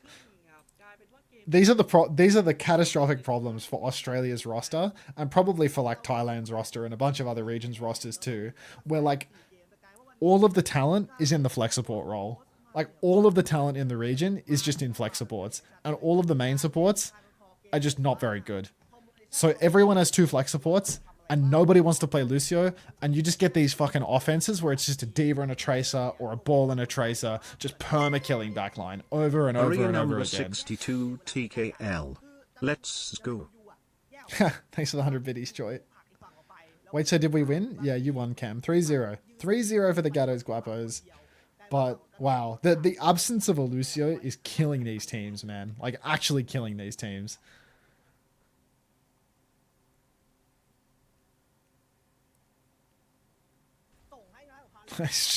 these are the catastrophic problems for Australia's roster, and probably for like Thailand's roster and a bunch of other regions' rosters too, where like all of the talent is in the flex support role. Like all of the talent in the region is just in flex supports, and all of the main supports are just not very good. So everyone has 2 flex supports, and nobody wants to play Lucio, and you just get these fucking offenses where it's just a Diva and a Tracer, or a Ball and a Tracer, just perma-killing backline over and over and over again. 62 TKL. Let's go. Thanks for the 100 biddies, Joy. Wait, so did we win? Yeah, you won, Cam. 3-0. 3-0 for the Gatos Guapos. But, wow. The absence of a Lucio is killing these teams, man. Like, actually killing these teams.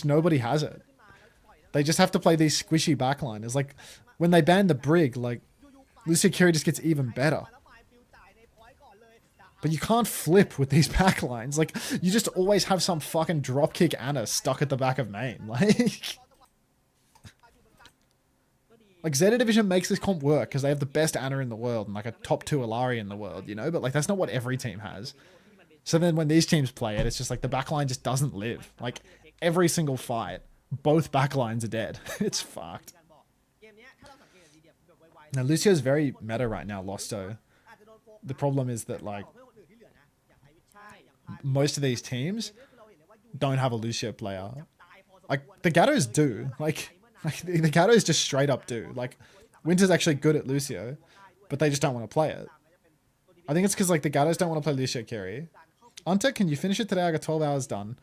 Nobody has it. They just have to play these squishy backliners. Like, when they ban the Brig, like, Lucio Curie just gets even better. But you can't flip with these backlines. Like, you just always have some fucking dropkick Ana stuck at the back of main. Like Zeta Division makes this comp work because they have the best Ana in the world and like a top 2 Alari in the world, you know? But like, that's not what every team has. So then when these teams play it, it's just like the backline just doesn't live. Like, every single fight, both backlines are dead. It's fucked. Now, Lucio's very meta right now, Losto. The problem is that, like, most of these teams don't have a Lucio player. Like, the Gatos do. Like the Gatos just straight up do. Like, Winter's actually good at Lucio, but they just don't want to play it. I think it's because, like, the Gatos don't want to play Lucio Carry. Unter, can you finish it today? I got 12 hours done.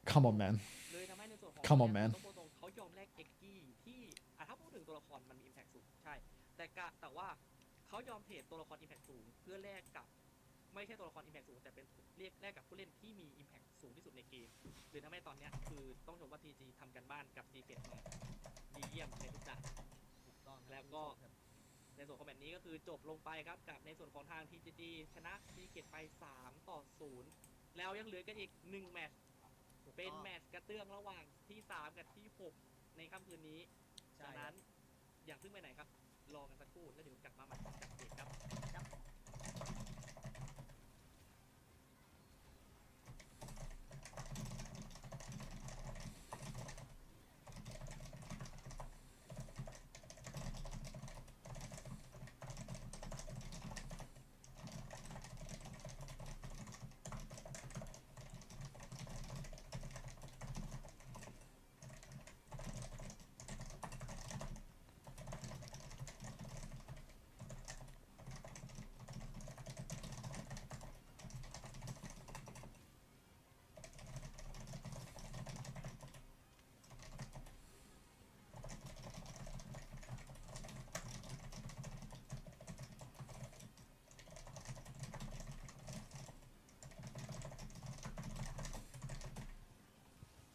Come on, man. Come on, man. เขายอมเทรดตัวละคร Impact สูงเพื่อแลกกับไม่ใช่ตัวละคร Impact สูงแต่เป็นแลกกับผู้เล่นที่มี Impact สูงที่สุดในเกมหรือทำให้ตอนนี้คือต้องชมว่า TG ทำกันบ้านกับ Secret มาดีเยี่ยมในทุกด้านแล้วก็ในส่วนของแบบนี้ก็คือจบลงไปครับกับในส่วนของทาง TG ชนะ Secret ไป3-0แล้วยังเหลือกันอีก1แมตช์เป็นแมตช์กระเตื้องระหว่างที่3กับที่6ในค่ำคืนนี้ฉะนั้นอย่าเพิ่งไปไหนครับรอกันสักครู่แล้วเดี๋ยวกลับมาใหม่กับเกมครับ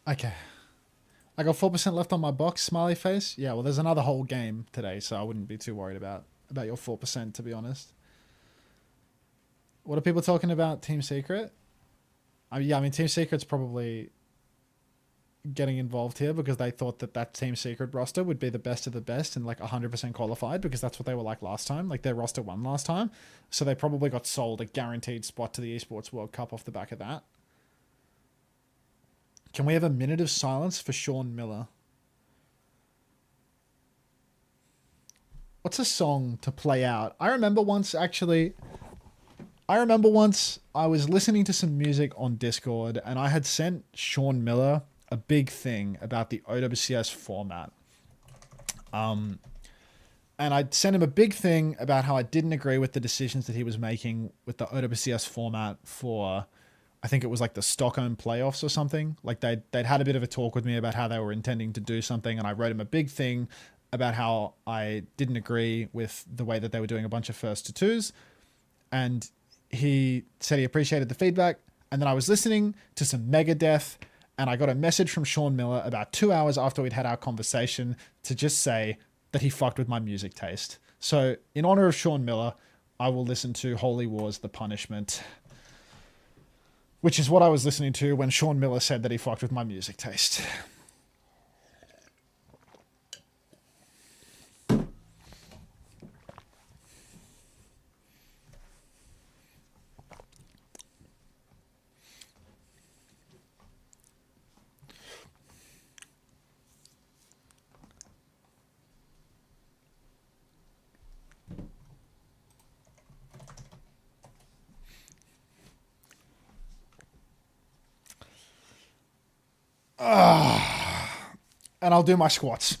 Okay. I got 4% left on my box, smiley face. Yeah, well, there's another whole game today, so I wouldn't be too worried about your 4%, to be honest. What are people talking about? Team Secret? Yeah, I mean, Team Secret's probably getting involved here because they thought that Team Secret roster would be the best of the best and like 100% qualified because that's what they were like last time. Like their roster won last time. So they probably got sold a guaranteed spot to the Esports World Cup off the back of that. Can we have a minute of silence for Sean Miller? What's a song to play out? I remember once I was listening to some music on Discord and I had sent Sean Miller a big thing about the OWCS format. And I'd sent him a big thing about how I didn't agree with the decisions that he was making with the OWCS format for, I think it was like the Stockholm playoffs or something. Like they'd had a bit of a talk with me about how they were intending to do something, and I wrote him a big thing about how I didn't agree with the way that they were doing a bunch of first to twos. And he said he appreciated the feedback. And then I was listening to some Megadeth, and I got a message from Sean Miller about 2 hours after we'd had our conversation to just say that he fucked with my music taste. So in honor of Sean Miller, I will listen to Holy War's The Punishment, which is what I was listening to when Sean Miller said that he fucked with my music taste. And I'll do my squats.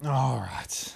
All right.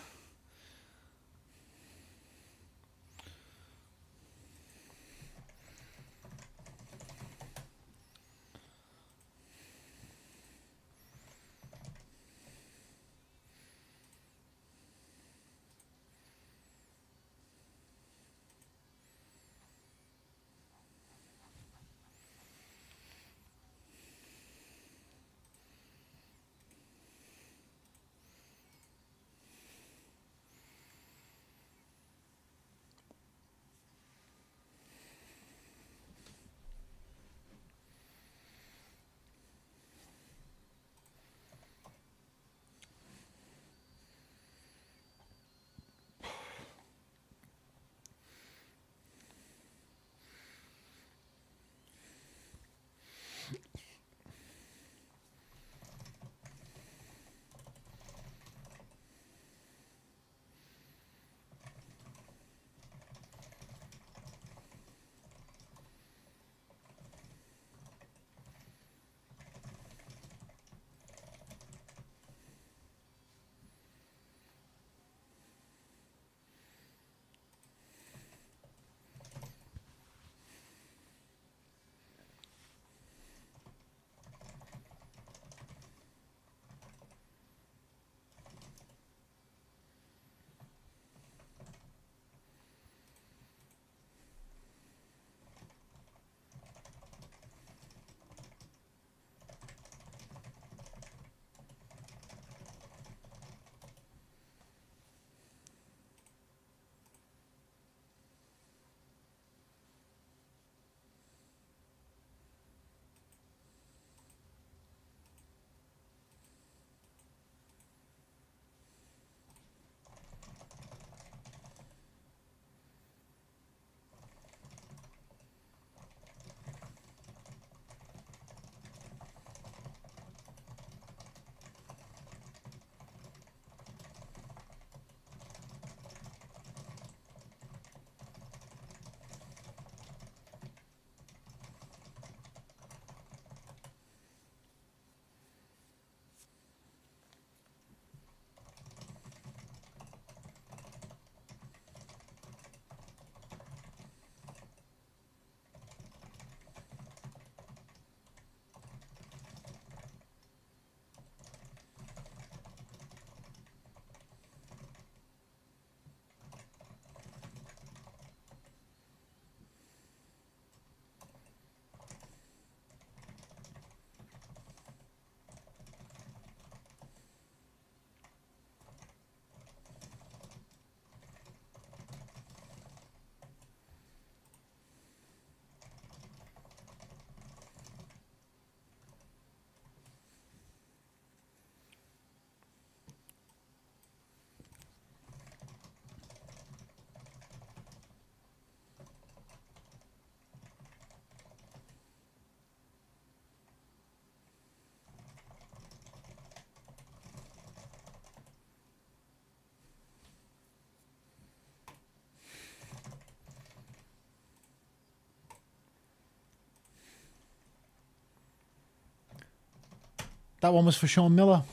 That one was for Sean Miller.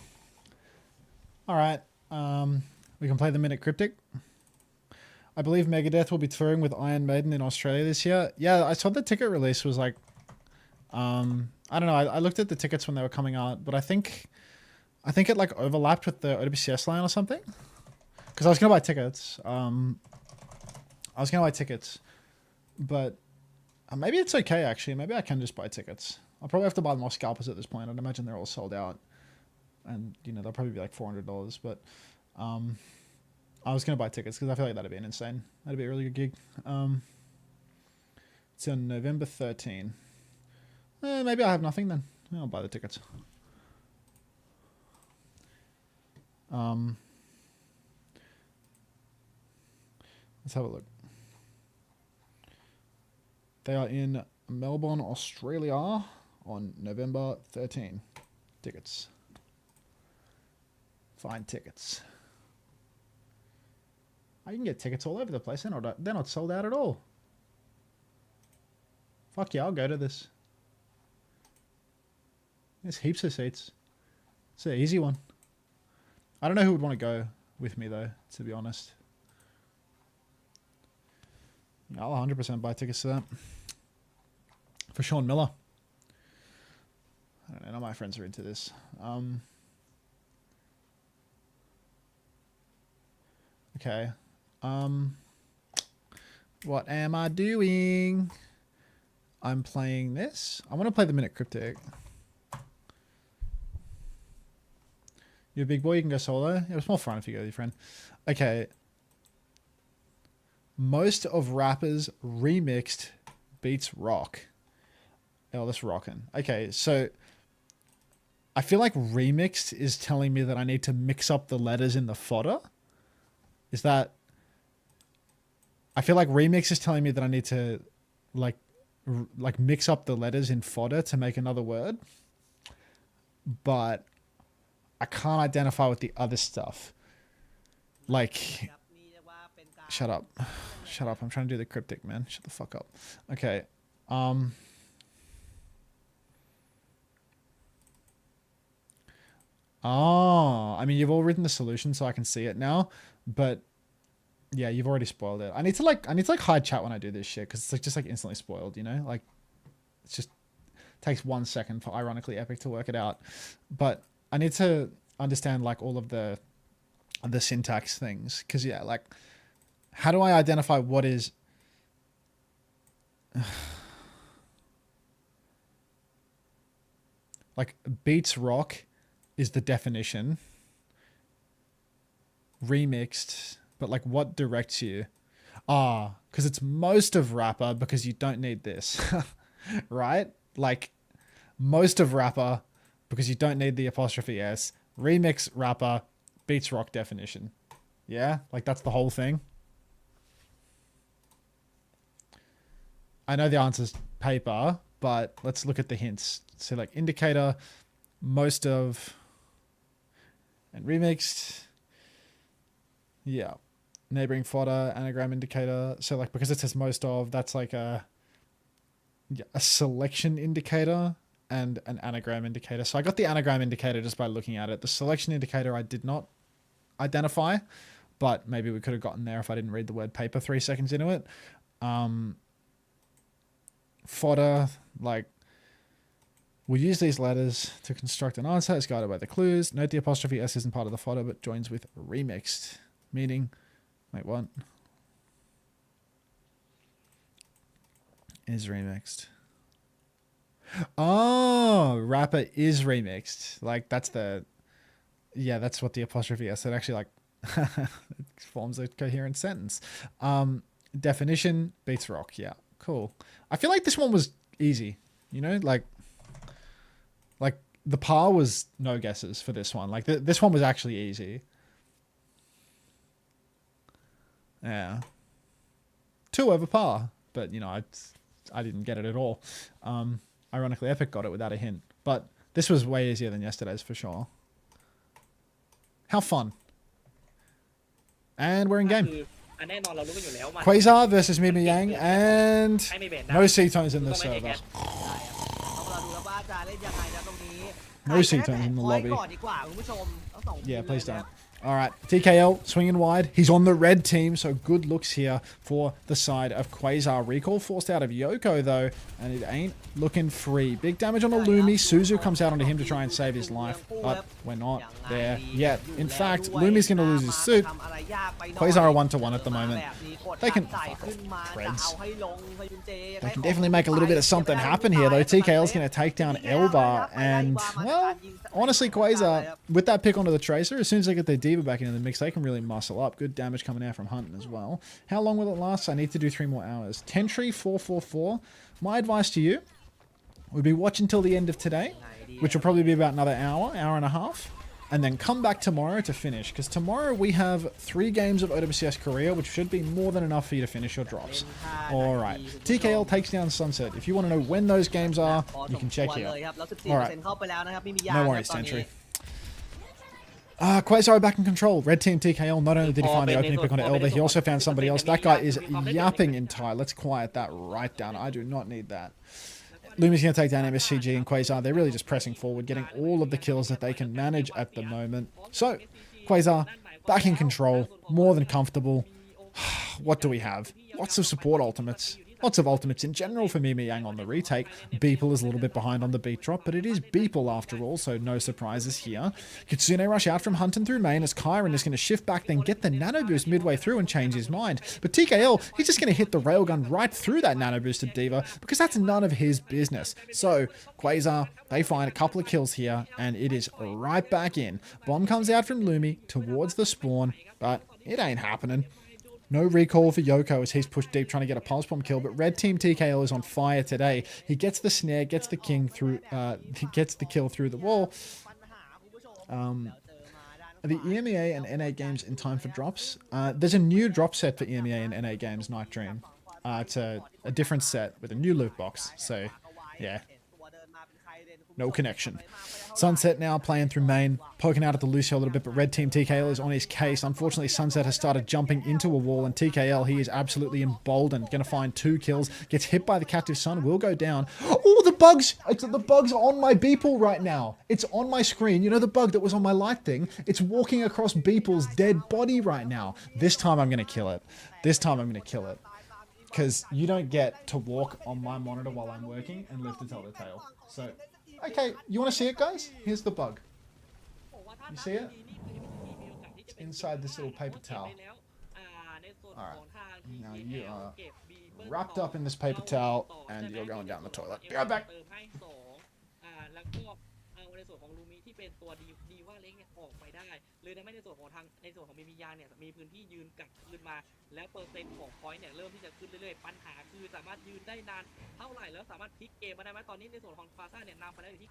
All right. We can play the Minute Cryptic. I believe Megadeth will be touring with Iron Maiden in Australia this year. Yeah, I saw the ticket release was like, I don't know. I looked at the tickets when they were coming out, but I think it like overlapped with the OWCS line or something. Because I was gonna buy tickets. But maybe it's okay actually. Maybe I can just buy tickets. I'll probably have to buy more scalpers at this point. I'd imagine they're all sold out, and you know they'll probably be like $400. But I was gonna buy tickets because I feel like that'd be insane. That'd be a really good gig. It's on November 13. Maybe I have nothing then. I'll buy the tickets. Let's have a look. They are in Melbourne, Australia on November 13. Tickets. Find tickets. I can get tickets all over the place. They're not sold out at all. Fuck yeah, I'll go to this. There's heaps of seats. It's an easy one. I don't know who would want to go with me though, to be honest. I'll 100% buy tickets to that. For Sean Miller. I don't know, none of my friends are into this. Okay. What am I doing? I'm playing this. I want to play the Minute Cryptic. You're a big boy, you can go solo. It was more fun if you go with your friend. Okay. Most of rappers remixed beats rock. Oh, that's rocking. Okay, so I feel like remixed is telling me that I need to mix up the letters in the fodder. Is that... I feel like remix is telling me that I need to like mix up the letters in fodder to make another word. But I can't identify with the other stuff. Like... Shut up. Shut up. I'm trying to do the cryptic, man. Shut the fuck up. Okay. Oh, I mean, you've all written the solution so I can see it now, but yeah, you've already spoiled it. I need to hide chat when I do this shit because it's like just like instantly spoiled, you know? Like it's just takes 1 second for Ironically Epic to work it out. But I need to understand like all of the syntax things because yeah, like how do I identify what is like beats rock is the definition. Remixed, but like what directs you? Because it's most of rapper because you don't need this. Right? Like most of rapper because you don't need the apostrophe S. Remix rapper beats rock definition. Yeah? Like that's the whole thing. I know the answer's paper, but let's look at the hints. So like indicator, most of, and remixed. Yeah. Neighboring fodder, anagram indicator. So like because it says most of, that's like a selection indicator and an anagram indicator. So I got the anagram indicator just by looking at it. The selection indicator I did not identify, but maybe we could have gotten there if I didn't read the word paper 3 seconds into it. Fodder, like, we'll use these letters to construct an answer as guided by the clues. Note the apostrophe S isn't part of the fodder, but joins with remixed. Meaning, wait, what? Is remixed. Oh, rapper is remixed. Like, that's the... Yeah, that's what the apostrophe S. It actually, like, it forms a coherent sentence. Definition, beats rock. Yeah, cool. I feel like this one was easy. You know, like the par was no guesses for this one. Like, this one was actually easy. Yeah. 2 over par. But, you know, I didn't get it at all. Ironically, Epic got it without a hint. But this was way easier than yesterday's for sure. How fun. And we're in game. Quasar versus Mima Yang, and no C-tones in this server. No C-turns in the คอย lobby. ก่อนดีกว่าคุณผู้ชมทั้งสองทีม Yeah, please เลยนะ don't. All right, TKL swinging wide. He's on the red team, so good looks here for the side of Quasar. Recall forced out of Yoko, though, and it ain't looking free. Big damage on Illumi. Suzu comes out onto him to try and save his life, but we're not there yet. In fact, Lumi's going to lose his suit. Quasar are 1-1 at the moment. They can fuck off, Preds. They can definitely make a little bit of something happen here, though. TKL's going to take down Elbar, and, well, honestly, Quasar, with that pick onto the Tracer, as soon as they get their Diva back into the mix, they can really muscle up. Good damage coming out from Hunting as well. How long will it last? I need to do 3 more hours. Tentry 444. My advice to you would be watch until the end of today, which will probably be about another hour and a half, and then come back tomorrow to finish, because tomorrow we have 3 games of OWCS Korea, which should be more than enough for you to finish your drops. Alright, TKL takes down Sunset. If you want to know when those games are, you can check here. Alright, no worries, Tentry. Quasar back in control. Red team TKL, not only did he find the opening pick on Elba, he also found somebody else. That guy is yapping in Thai. Let's quiet that right down. I do not need that. Lumi's going to take down MSCG and Quasar. They're really just pressing forward, getting all of the kills that they can manage at the moment. So, Quasar, back in control, more than comfortable. What do we have? Lots of support ultimates. Lots of ultimates in general for Mimi Yang on the retake. Beeple is a little bit behind on the beat drop, but it is Beeple after all, so no surprises here. Kitsune rush out from Hunting through main as Kyron is going to shift back, then get the nano boost midway through and change his mind. But TKL, he's just going to hit the railgun right through that nano boosted Diva, because that's none of his business. So, Quasar, they find a couple of kills here, and it is right back in. Bomb comes out from Lumi towards the spawn, but it ain't happening. No recall for Yoko as he's pushed deep trying to get a pulse bomb kill, but red team TKL is on fire today. He gets the snare, gets the king through, he gets the kill through the wall. Are the EMEA and NA games in time for drops? There's a new drop set for EMEA and NA games, Night Dream. It's a different set with a new loot box, so yeah. No connection. Sunset now playing through main, poking out at the Lucio a little bit, but red team TKL is on his case. Unfortunately, Sunset has started jumping into a wall, and TKL, he is absolutely emboldened. Going to find 2 kills. Gets hit by the Captive Sun, will go down. Oh, the bugs! The bug's on my Beeple right now. It's on my screen. You know the bug that was on my light thing? It's walking across Beeple's dead body right now. This time I'm going to kill it. This time I'm going to kill it. Because you don't get to walk on my monitor while I'm working and live to tell the tale. So... okay, you want to see it, guys? Here's the bug. You see it? It's inside this little paper towel. Alright, now you are wrapped up in this paper towel, and you're going down the toilet. Be right back. ในส่วนของลูมิที่เป็นตัวดีว่าเล็กเนี่ยออกไปได้เลยทำให้ในส่วนของมิมิยาเนี่ยมีพื้นที่ยืนกลับคืนมาแล้วเปอร์เซ็นต์ของพอยต์เนี่ยเริ่มที่จะขึ้นเรื่อยๆปัญหาคือสามารถยืนได้นานเท่าไหร่แล้วสามารถพลิกเกมมาได้ไหมตอนนี้ในส่วนของฟาซ่าเนี่ยนำไปแล้วอยู่ที่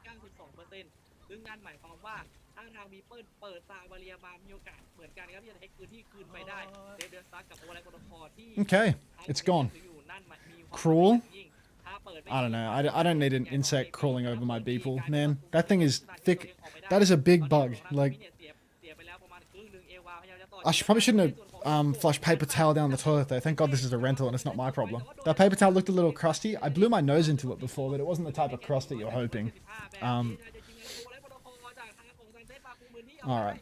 92% ซึ่งนั่นหมายความว่าถ้าทางบีเปิลเปิดซาวาเรียมามีโอกาสเหมือนกันครับที่จะเทคพื้นที่คืนไปได้เดสตาร์กับโอไลโกโตคอที่ Okay, it's gone. Cruel. I don't know. I don't need an insect crawling over my Beeple, man. That thing is thick. That is a big bug. Like, probably shouldn't have flushed paper towel down the toilet though. Thank God this is a rental and it's not my problem. That paper towel looked a little crusty. I blew my nose into it before, but it wasn't the type of crust that you're hoping. Alright.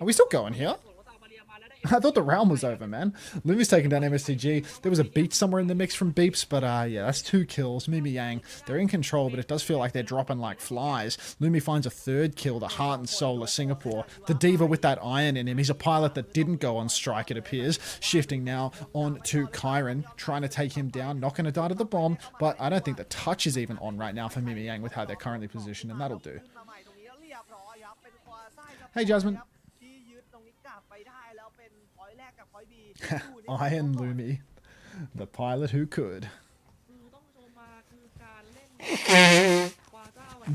Are we still going here? I thought the round was over, man. Lumi's taking down MSTG. There was a beat somewhere in the mix from Beeps, but yeah, that's 2 kills. Mimi Yang, they're in control, but it does feel like they're dropping like flies. Lumi finds a 3rd kill, the heart and soul of Singapore. The Diva with that iron in him. He's a pilot that didn't go on strike, it appears. Shifting now on to Kyron, trying to take him down. Not going to die to the bomb, but I don't think the touch is even on right now for Mimi Yang with how they're currently positioned, and that'll do. Hey, Jasmine. Iron Lumi, the pilot who could.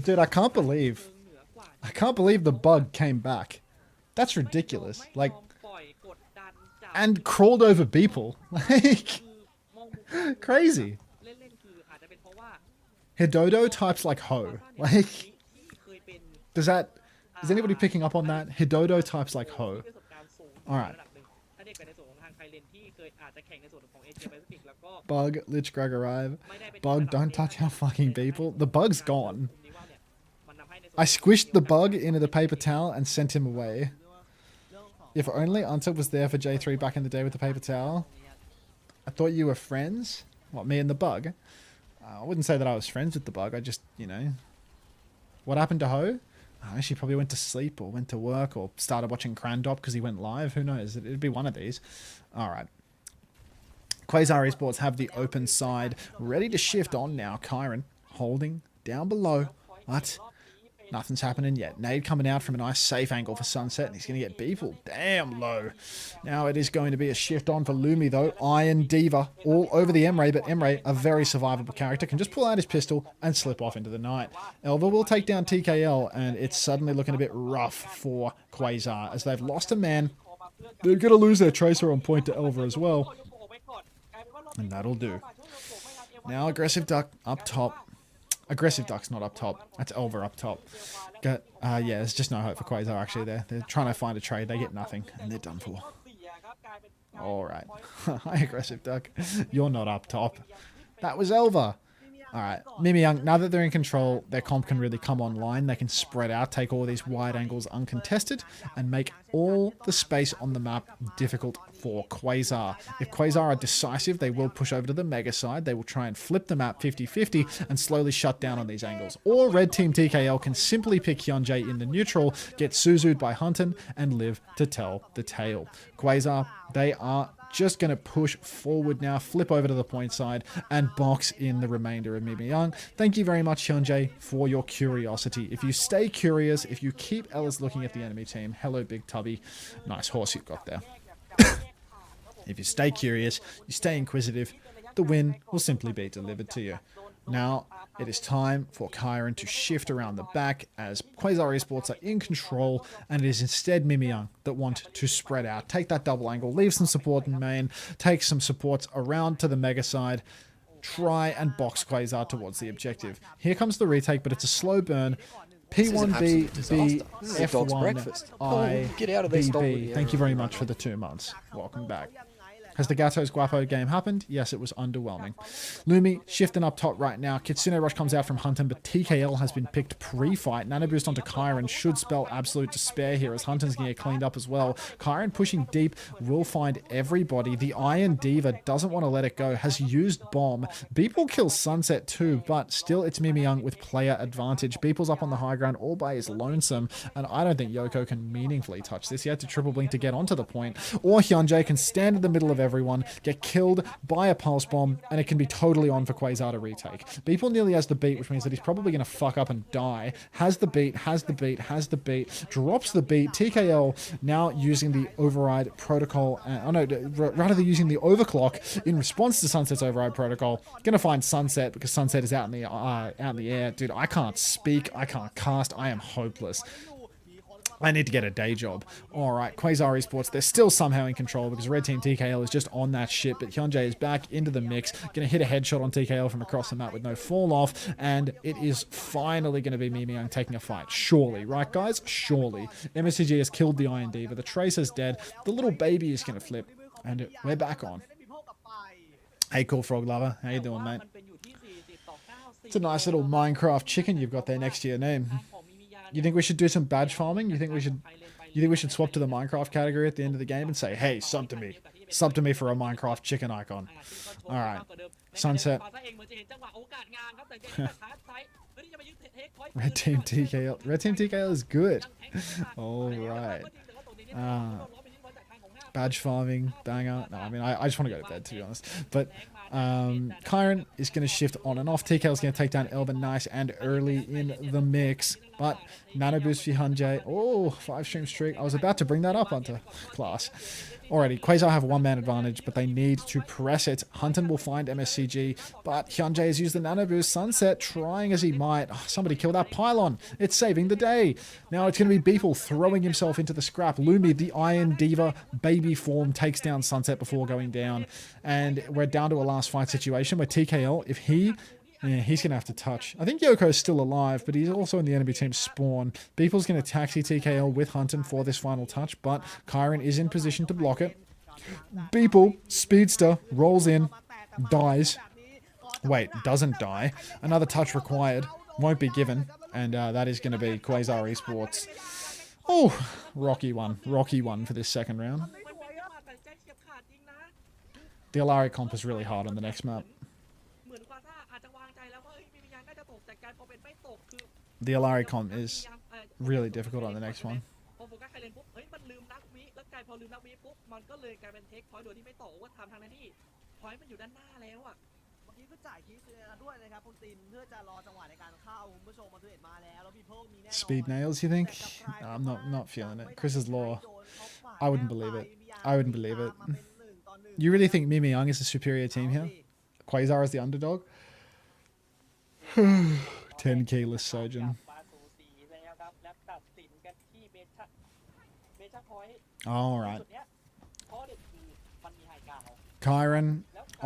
Dude, I can't believe the bug came back. That's ridiculous. Like, and crawled over Beeple. Like, crazy. Hidodo types like ho. Like, is anybody picking up on that? Hidodo types like ho. Alright. Bug, Lich Greg arrive. Bug, don't touch our fucking people. The bug's gone. I squished the bug into the paper towel and sent him away. If only Unter was there for J3 back in the day with the paper towel. I thought you were friends. What, me and the bug? I wouldn't say that I was friends with the bug. I just, you know. What happened to Ho? Oh, she probably went to sleep or went to work or started watching Crandop because he went live. Who knows? It'd be one of these. All right. Quasar Esports have the open side ready to shift on now. Kyron holding down below. What? Nothing's happening yet. Nade coming out from a nice safe angle for Sunset, and he's going to get Beeple damn low. Now it is going to be a shift on for Lumi, though. Iron Diva all over the Emre, but Emre, a very survivable character, can just pull out his pistol and slip off into the night. Elva will take down TKL, and it's suddenly looking a bit rough for Quasar, as they've lost a man. They're going to lose their Tracer on point to Elva as well. And that'll do. Now Aggressive Duck up top. Aggressive Duck's not up top. That's Elva up top. Yeah, there's just no hope for Quasar actually there. They're trying to find a trade. They get nothing, and they're done for. Alright. Hi, Aggressive Duck. You're not up top. That was Elva. Alright. Mimi Young, now that they're in control, their comp can really come online. They can spread out, take all these wide angles uncontested, and make all the space on the map difficult for Quasar. If Quasar are decisive, they will push over to the mega side. They will try and flip the map 50-50 and slowly shut down on these angles. Or Red Team TKL can simply pick Hyunjae in the neutral, get Suzu'd by Hunton, and live to tell the tale. Quasar, they are just going to push forward now, flip over to the point side, and box in the remainder of Mimi Young. Thank you very much, Hyunjae, for your curiosity. If you stay curious, if you keep Ellis looking at the enemy team, hello, Big Tubby. Nice horse you've got there. If you stay curious, you stay inquisitive, the win will simply be delivered to you. Now, it is time for Kyron to shift around the back as Quasar Esports are in control, and it is instead Mimi Young that want to spread out. Take that double angle, leave some support in main, take some supports around to the mega side, try and box Quasar towards the objective. Here comes the retake, but it's a slow burn. P1B, B, F1, I, BB. Thank you very much for the 2 months. Welcome back. Has the Gatos Guapo game happened? Yes, it was underwhelming. Lumi shifting up top right now. Kitsune Rush comes out from Hunton, but TKL has been picked pre-fight. Nano boost onto Kyron should spell absolute despair here as Hunton's going to get cleaned up as well. Kyron pushing deep will find everybody. The Iron Diva doesn't want to let it go. Has used Bomb. Beeple kills Sunset too, but still it's Mimi Young with player advantage. Beeple's up on the high ground all by his lonesome, and I don't think Yoko can meaningfully touch this. He had to triple blink to get onto the point. Or Hyunjae can stand in the middle of everyone, get killed by a pulse bomb, and it can be totally on for Quasar to retake. Beeple nearly has the beat, which means that he's probably going to fuck up and die. Has the beat, has the beat, has the beat, drops the beat. TKL now using the override protocol, rather than using the overclock in response to Sunset's override protocol. Gonna find Sunset because Sunset is out in the air. Dude, I can't speak, I can't cast, I am hopeless. I need to get a day job. Alright, Quasar Esports, they're still somehow in control because Red Team TKL is just on that shit, but Hyunjae is back into the mix, going to hit a headshot on TKL from across the map with no fall off, and it is finally going to be Mimi Young taking a fight. Surely, right guys? Surely. MSCG has killed the Iron Diva, the Tracer's dead, the little baby is going to flip, and we're back on. Hey, Cool Frog Lover, how you doing, mate? It's a nice little Minecraft chicken you've got there next to your name. You think we should do some badge farming? You think we should swap to the Minecraft category at the end of the game and say, hey, sub to me for a Minecraft chicken icon. All right, Sunset. Red Team TKL. Red Team TKL is good. All right. Badge farming, banger. No, I mean, I just want to go to bed, to be honest. But Kyron is going to shift on and off. TKL is going to take down Elvin nice and early in the mix. But Nano Boost for Hyunjae. Oh, 5-stream streak. I was about to bring that up onto class. Alrighty, Quasar have a one-man advantage, but they need to press it. Hunton will find MSCG, but Hyunjae has used the Nano Boost. Sunset trying as he might. Oh, somebody kill that pylon. It's saving the day. Now it's going to be Beeple throwing himself into the scrap. Lumi, the Iron Diva baby form, takes down Sunset before going down. And we're down to a last fight situation where TKL, if he's going to have to touch. I think Yoko is still alive, but he's also in the enemy team's spawn. Beeple's going to taxi TKL with Hunton for this final touch, but Kyron is in position to block it. Beeple, speedster, rolls in, dies. Wait, doesn't die. Another touch required. won't be given, and that is going to be Quasar Esports. Oh, rocky one for this second round. มันเป็นจังหวะตัดสินใจเฉียบขาดจริงนะ The Alari comp is really hard on the next map. เหมือนควาซ่าอาจจะวางใจแล้วว่ามีวิญญาณน่าจะตกแต่การพอเป็นไม่ตกคือ The Alari comp is really difficult on the next one. พอโฟกัสใครเล่นปุ๊บเฮ้ยมันลืมนักวิแล้วกลายพอลืมนักวิปุ๊บมันก็เลยกลายเป็นเทคพอยต์โดยที่ไม่ต่อว่าทำทางนั้นที่พอยต์มันอยู่ด้านหน้าแล้วอ่ะ เมื่อกี้ก็จ่ายคีย์ด้วยนะครับคุณตินเพื่อจะรอจังหวะในการเข้าคุณผู้ชมมาเห็นมาแล้วพี่เพิ่มมีแน่นอน Speed nails, you think? No, I'm not feeling it. Chris's law. I wouldn't believe it. I wouldn't believe it. You really think Mimi Young is a superior team here? Quasar is the underdog? 10 keyless surgeon. มาสู่สี่แล้วครับและตัดสินกันที่เมชั่นพอยต์ Alright. จุดเนี้ยเพราะเด็กคือมันมีไฮกราวด์ Kyron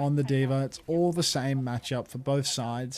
on the Diva. It's all the same matchup for both sides.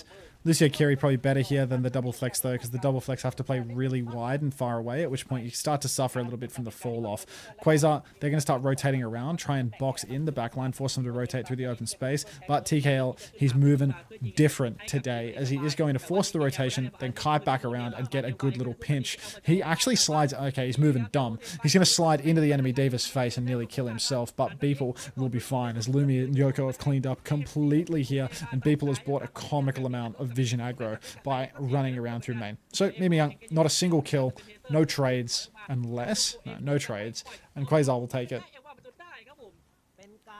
Lucio Kiri probably better here than the double flex though, because the double flex have to play really wide and far away, at which point you start to suffer a little bit from the fall off. Quasar, they're going to start rotating around, try and box in the backline, force them to rotate through the open space. But TKL, he's moving different today, as he is going to force the rotation, then kite back around and get a good little pinch. He actually slides, okay, he's moving dumb. He's going to slide into the enemy Diva's face and nearly kill himself, but Beeple will be fine, as Lumi and Yoko have cleaned up completely here, and Beeple has bought a comical amount of vision aggro by running around through main. So Mimi Young, not a single kill, no trades, unless no trades, and Quasar will take it.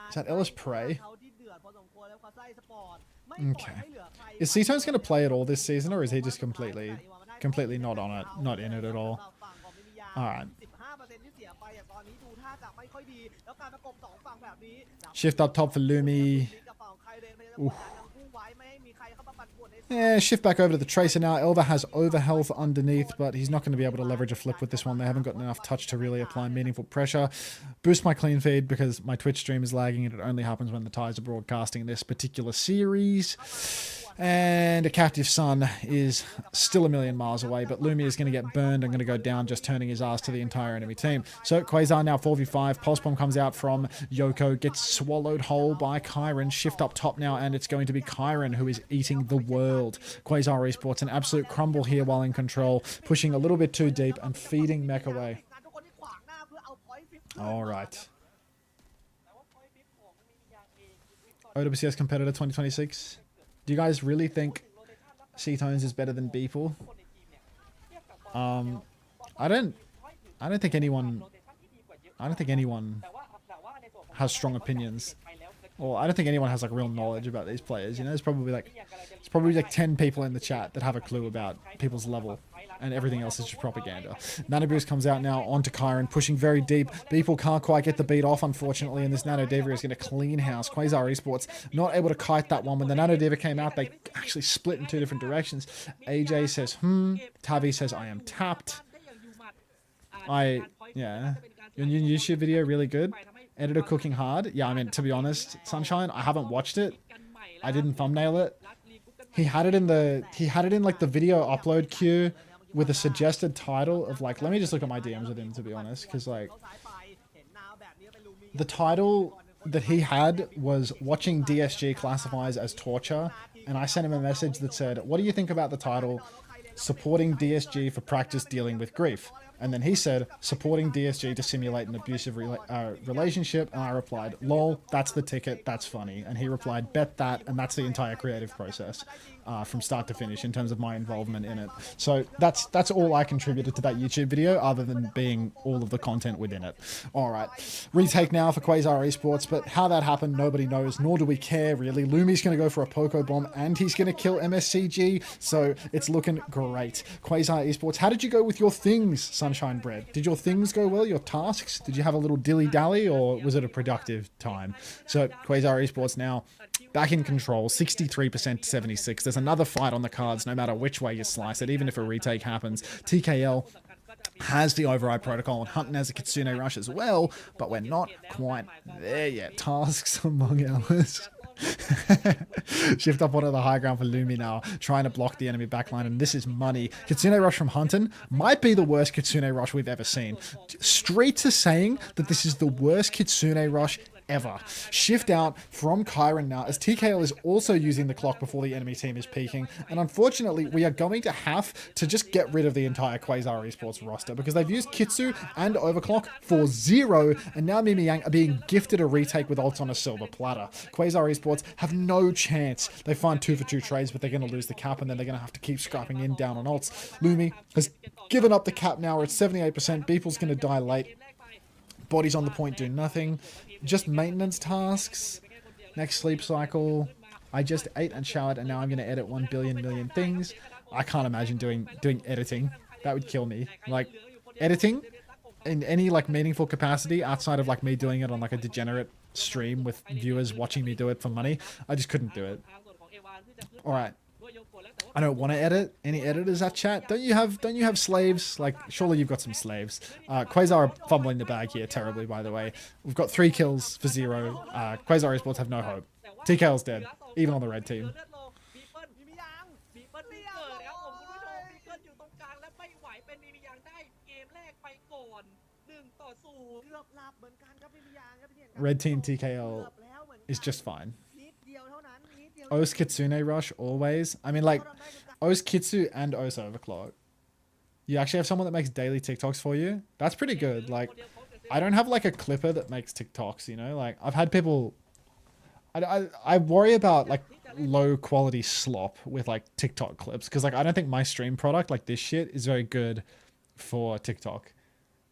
Is that Ellis Prey? Okay. Is C-Tone's going to play it all this season, or is he just completely not on it, not in it at all? Alright. Shift up top for Lumi. Oof. Yeah, shift back over to the Tracer now. Elva has overhealth underneath, but he's not going to be able to leverage a flip with this one. They haven't got enough touch to really apply meaningful pressure. Boost my clean feed because my Twitch stream is lagging, and it only happens when the Ties are broadcasting this particular series. And a captive son is still a million miles away, but Lumi is going to get burned and going to go down, just turning his ass to the entire enemy team. So Quasar now 4v5. Pulse Bomb comes out from Yoko, gets swallowed whole by Kyron. Shift up top now, and it's going to be Kyron who is eating the world. Quasar Esports, an absolute crumble here while in control, pushing a little bit too deep and feeding mech away. All right. OWCS competitor 2026. Do you guys really think C-Tones is better than Beeple? I don't think anyone has strong opinions. Or I don't think anyone has like real knowledge about these players. You know, there's probably like 10 people in the chat that have a clue about people's level, and everything else is just propaganda. Nano Boost comes out now onto Kyron, pushing very deep. Beeple can't quite get the beat off, unfortunately, and this Nano Diva is going to clean house. Quasar Esports not able to kite that one. When the Nano Diva came out, they actually split in two different directions. AJ says, Tavi says, I am tapped. Yeah. Your new YouTube video, really good. Editor cooking hard. Yeah, I mean, to be honest, Sunshine, I haven't watched it. I didn't thumbnail it. He had it in like the video upload queue with a suggested title of like, let me just look at my DMs with him, to be honest, because like the title that he had was watching DSG classifies as torture, and I sent him a message that said, what do you think about the title supporting DSG for practice dealing with grief? And then he said, supporting DSG to simulate an abusive relationship. And I replied, lol, that's the ticket. That's funny. And he replied, bet that. And that's the entire creative process from start to finish in terms of my involvement in it. So that's all I contributed to that YouTube video, other than being all of the content within it. All right. Retake now for Quasar Esports. But how that happened, nobody knows, nor do we care, really. Lumi's going to go for a Poco Bomb, and he's going to kill MSCG. So it's looking great. Quasar Esports, how did you go with your things, Sunshine Bread? Did your things go well, your tasks? Did you have a little dilly-dally, or was it a productive time? So Quasar Esports now back in control, 63% to 76. There's another fight on the cards, no matter which way you slice it, even if a retake happens. TKL has the override protocol, and Hunter has a Kitsune Rush as well, but we're not quite there yet. Tasks among ours. Shift up onto the high ground for Lumi now, trying to block the enemy backline, and this is money. Kitsune Rush from Hunter might be the worst Kitsune Rush we've ever seen. Straight to saying that this is the worst Kitsune Rush ever. Shift out from Kyron now, as TKL is also using the clock before the enemy team is peaking. And unfortunately, we are going to have to just get rid of the entire Quasar Esports roster, because they've used Kitsu and Overclock for 0, and now Mimi Yang are being gifted a retake with ults on a silver platter. Quasar Esports have no chance. They find 2 for 2 trades, but they're going to lose the cap, and then they're going to have to keep scrapping in down on ults. Lumi has given up the cap now. We're at 78%. Beeple's going to die late. Bodies on the point do nothing. Just maintenance tasks. Next sleep cycle. I just ate and showered, and now I'm going to edit 1 billion million things. I can't imagine doing editing. That would kill me. Like, editing in any like meaningful capacity outside of like me doing it on like a degenerate stream with viewers watching me do it for money, I just couldn't do it. All right, I don't want to edit. Any editors at chat? Don't you have slaves? Like, surely you've got some slaves. Quasar are fumbling the bag here terribly, by the way. We've got 3 kills for 0. Quasar Esports have no hope. TKL's dead, even on the red team. มีมียัง บีเปิ้ลเกิดครับผมคุณผู้ชมบีเปิ้ลอยู่ตรงกลางและไม่ไหวเป็นมียังได้เกมแรกไปก่อน1-0 เกือบหลับเหมือนกันครับมีมียังครับพี่เถียง Red team เกื TKL อบแล้วเหมือนกัน is just fine. นิดเดียวเท่านั้นนิดเดียว O's Kitsune Rush always. I mean, like, O's Kitsu and O's Overclock. You actually have someone that makes daily TikToks for you? That's pretty good. Like, I don't have like a clipper that makes TikToks, you know? Like, I've had people... I worry about like low quality slop with like TikTok clips, because like I don't think my stream product, like this shit, is very good for TikTok.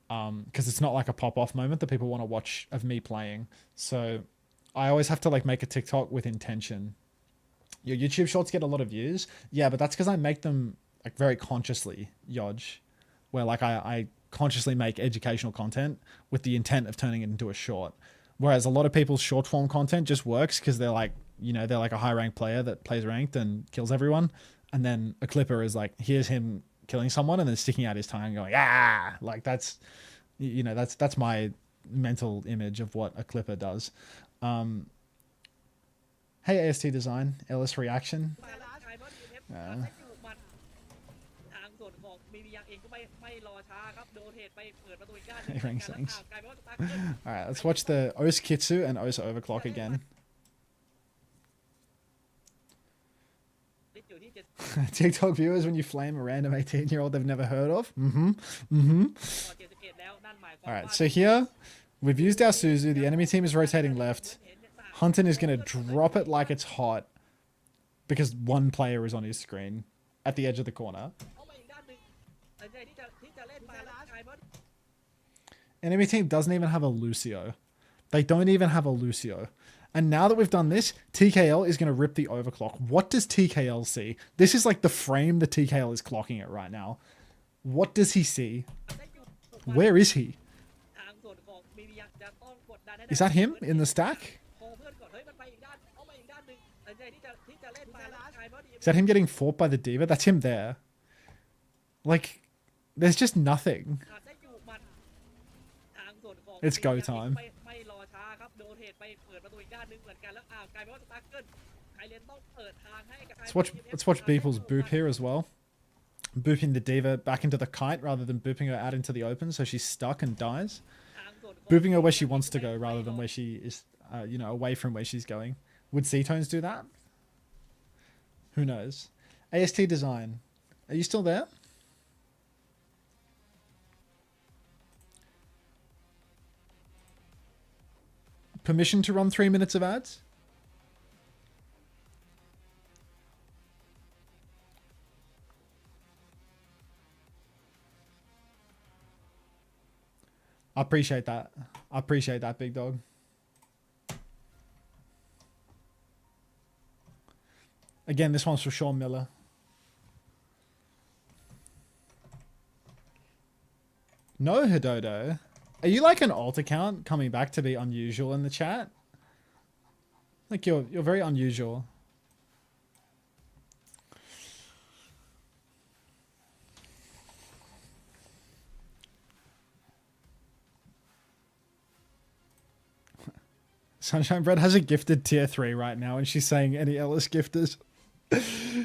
Because it's not like a pop-off moment that people want to watch of me playing. So I always have to like make a TikTok with intention. Your YouTube shorts get a lot of views. Yeah, but that's because I make them like very consciously, Yodge. Where like I consciously make educational content with the intent of turning it into a short. Whereas a lot of people's short form content just works because they're like, you know, they're like a high ranked player that plays ranked and kills everyone. And then a clipper is like, here's him killing someone and then sticking out his tongue and going, ah, like that's, you know, that's my mental image of what a clipper does. Hey, AST Design, Ellis Reaction. ทางส่วนของมียังเองก็ไม่รอช้าครับโดนเหตุไปเปิดประตูอีกด้านหนึ่ง Rank things. กลายเป็นว่าสตาร์ทเกิน Alright, let's watch the O's Kitsu and O's Overclock again. ลิสต์อยู่ที่TikTok viewers when you flame a random 18-year-old they've never heard of. 71แล้วนั่นหมายความว่า Alright, so here, we've used our Suzu. The enemy team is rotating left. Hunter is going to drop it like it's hot because one player is on his screen at the edge of the corner. เอาไปอีกด้านหนึ่งแต่ใจที่จะเล่นมาแล้วกลายเป็นว่า Enemy team doesn't even have a Lucio. They don't even have a Lucio. And now that we've done this, TKL is going to rip the overclock. What does TKL see? This is like the frame that TKL is clocking at right now. What does he see? Where is he? ทางส่วนของมียังจะต้องกดดันให้ได้ Is that him in the stack? พอเพื่อนก่อนเฮ้ยมันไปอีกด้านเอาไปอีกด้านหนึ่งแต่ใจที่จะเล่นมาแล้วกลายเป็นว่า Is that him getting fought by the diva? That's him there. Like, there's just nothing. ขาดได้อยู่มันทางส่วนของ It's go time. ไม่รอช้าครับโดนเหตุไปเปิดประตูอีกด้านหนึ่งเหมือนกันแล้วกลายเป็นว่าสตาร์เกิลไคเลนต้องเปิดทางให้กับ Let's watch Beeple's boop here as well. Booping the diva back into the kite rather than booping her out into the open so she's stuck and dies. Booping her where she wants to go rather than where she is, you know, away from where she's going. Would C-Tones do that? Who knows? AST Design. Are you still there? Permission to run 3 minutes of ads? I appreciate that. I appreciate that, big dog. Again, this one's for Sean Miller. No, Hidodo. Are you like an alt account coming back to be unusual in the chat? Like you're very unusual. Sunshine Bread has a gifted tier 3 right now and she's saying any Ellis gifters.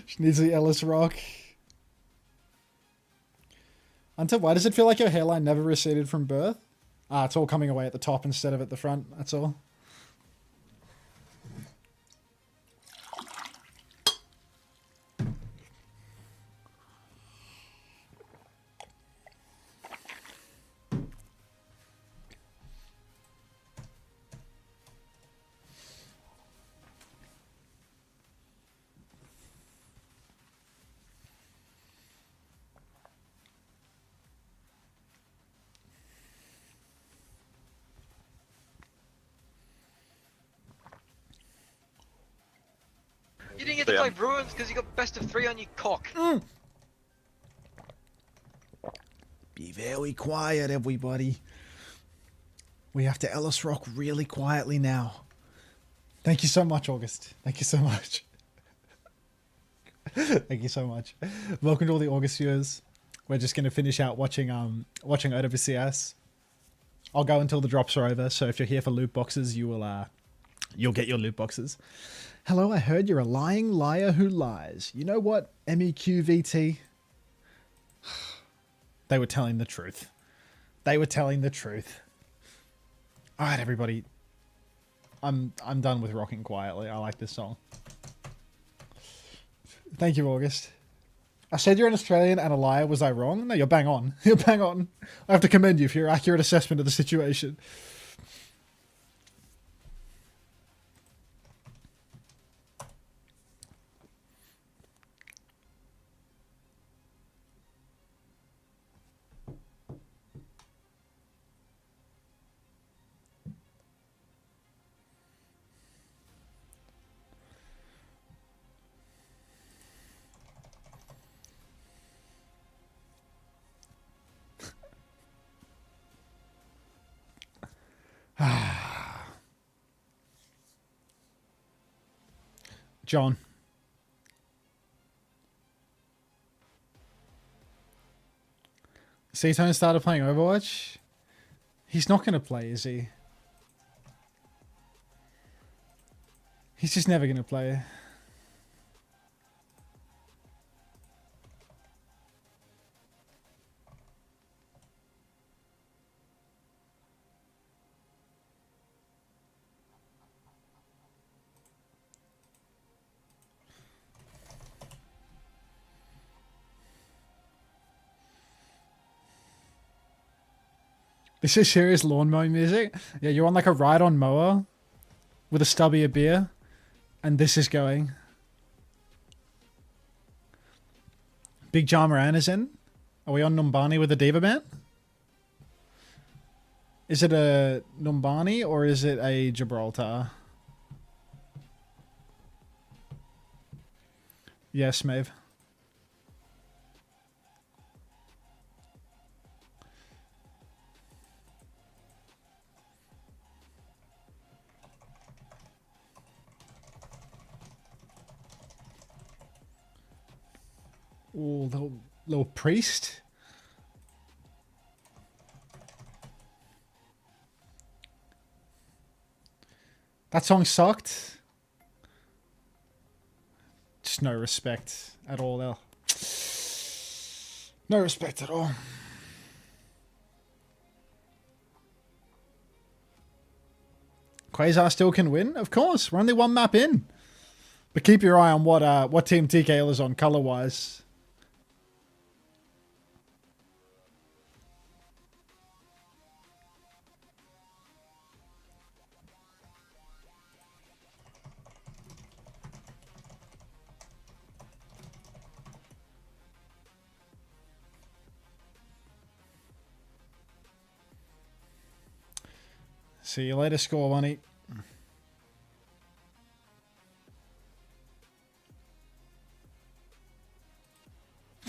She needs the Ellis rock. Unter, why does it feel like your hairline never receded from birth? Ah, it's all coming away at the top instead of at the front, that's all. can play Ruins because you got best of 3 on your cock. Be very quiet, everybody. We have to Ellis Rock really quietly now. Thank you so much, August. Thank you so much. Thank you so much. Welcome to all the August viewers. We're just going to finish out watching OWCS. I'll go until the drops are over. So if you're here for loot boxes, you'll get your loot boxes. Hello, I heard you're a lying liar who lies. You know what, MEQVT? They were telling the truth. They were telling the truth. All right, everybody. I'm done with rocking quietly. I like this song. Thank you, August. I said you're an Australian and a liar. Was I wrong? No, you're bang on. You're bang on. I have to commend you for your accurate assessment of the situation. John. Seatone started playing Overwatch. He's not going to play, is he? He's just never going to play. This is serious lawn mowing music. Yeah, you're on like a ride-on mower with a stubby of beer, and this is going. Big John Moran is in. Are we on Numbani with the Diva Band? Is it a Numbani or is it a Gibraltar? Yes, Maeve. Ooh, little priest. That song sucked. Just no respect at all there. No respect at all. Quasar still can win? Of course. We're only one map in. But keep your eye on what team TKL is on color-wise. See you later, Score Money.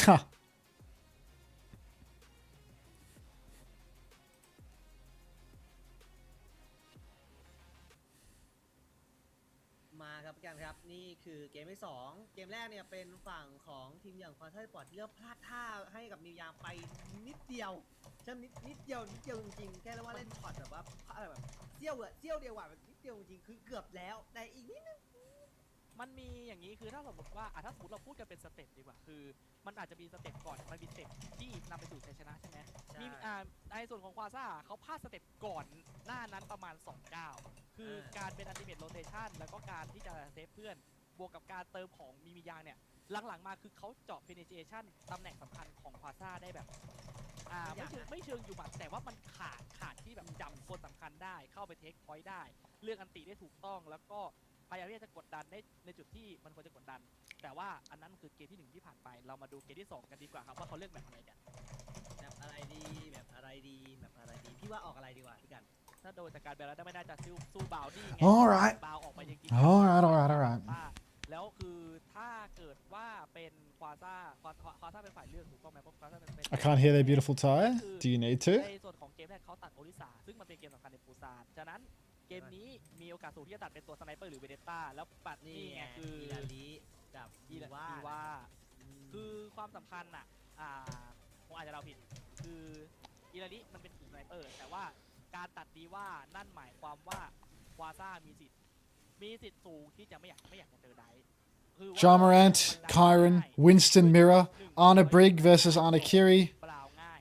Ha.มาครับพี่กันครับนี่คือเกมที่2เกมแรกเนี่ยเป็นฝั่งของทีมอย่างควาซ่าสปอร์ตที่เลือกพลาดท่าให้กับนิวยาร์กไปนิดเดียวใช่นิดเดียวจริงๆแค่ว่าเล่นช็อตแบบว่าแบบเซี่ยวเดียวแบบนิดเดียวจริงๆคือเกือบแล้วแต่อีกนิดนึงมันมีอย่างนี้คือถ้าสมมติว่าถ้าสมมติเราพูดกันเป็นสเต็ปดีกว่าคือมันอาจจะมีสเต็ปก่อนมันมีสเต็ปที่นำไปสู่ชัยชนะใช่ไหมมีในส่วนของควาซ่าเขาพลาดสเต็ปก่อนหน้านั้นประมาณ2 ก้าวคือการเป็นอัลติเมทโรเทชันแล้วก็การที่จะเซฟเพื่อนบวกกับการเติมของมียางเนี่ยหลังๆมาคือเขาเจาะ penetration ตำแหน่งสำคัญของควาซ่าได้แบบไม่เชิงอยู่หมัดแต่ว่ามันขาดที่แบบจำคนสำคัญได้เข้าไปเทคพอยต์ได้เลือกอันติได้ถูกต้องแล้วก็พยายามที่จะกดดันในจุดที่มันควรจะกดดันแต่ว่าอันนั้นคือเกมที่1ที่ผ่านไปเรามาดูเกมที่2กันดีกว่าครับว่าเขาเลือกแบบอะไรกันแบบอะไรดีพี่ว่าออกอะไรดีกว่าพี่กันถ้าโดยจากการแบบแล้วไม่น่าจะสู้บาวดี้ไง Alright บาวออกไปจริงๆ Alright แล้วคือถ้า I can't hear their beautiful Thai. Do you need to? ในส่วนของเกมแรกเขาตัดโอริสาซึ่งมันเป็นเกมสำคัญในปูซานฉะนั้นเกมนี้มีโอกาสสูงที่จะตัดเป็นตัวสไนเปอร์หรือเวเนต้าแล้วปัด นี่ นี่ ไง ไง คื คือ อ อีลาลีกับ อี อี ว่า ว่า คือความสำคัญอ่ะผมอาจจะเราผิดคืออีลาลิมันเป็นสไนเปอร์แต่ว่าการตัดดีว่านั่นหมายความว่าวาซ่ามีสิทธิ์สูงที่จะไม่อยากจะเจอได Ja Morant, Kyron, Winston Mirror, Arna Brigg versus Arna Kiri. เปล่าง่าย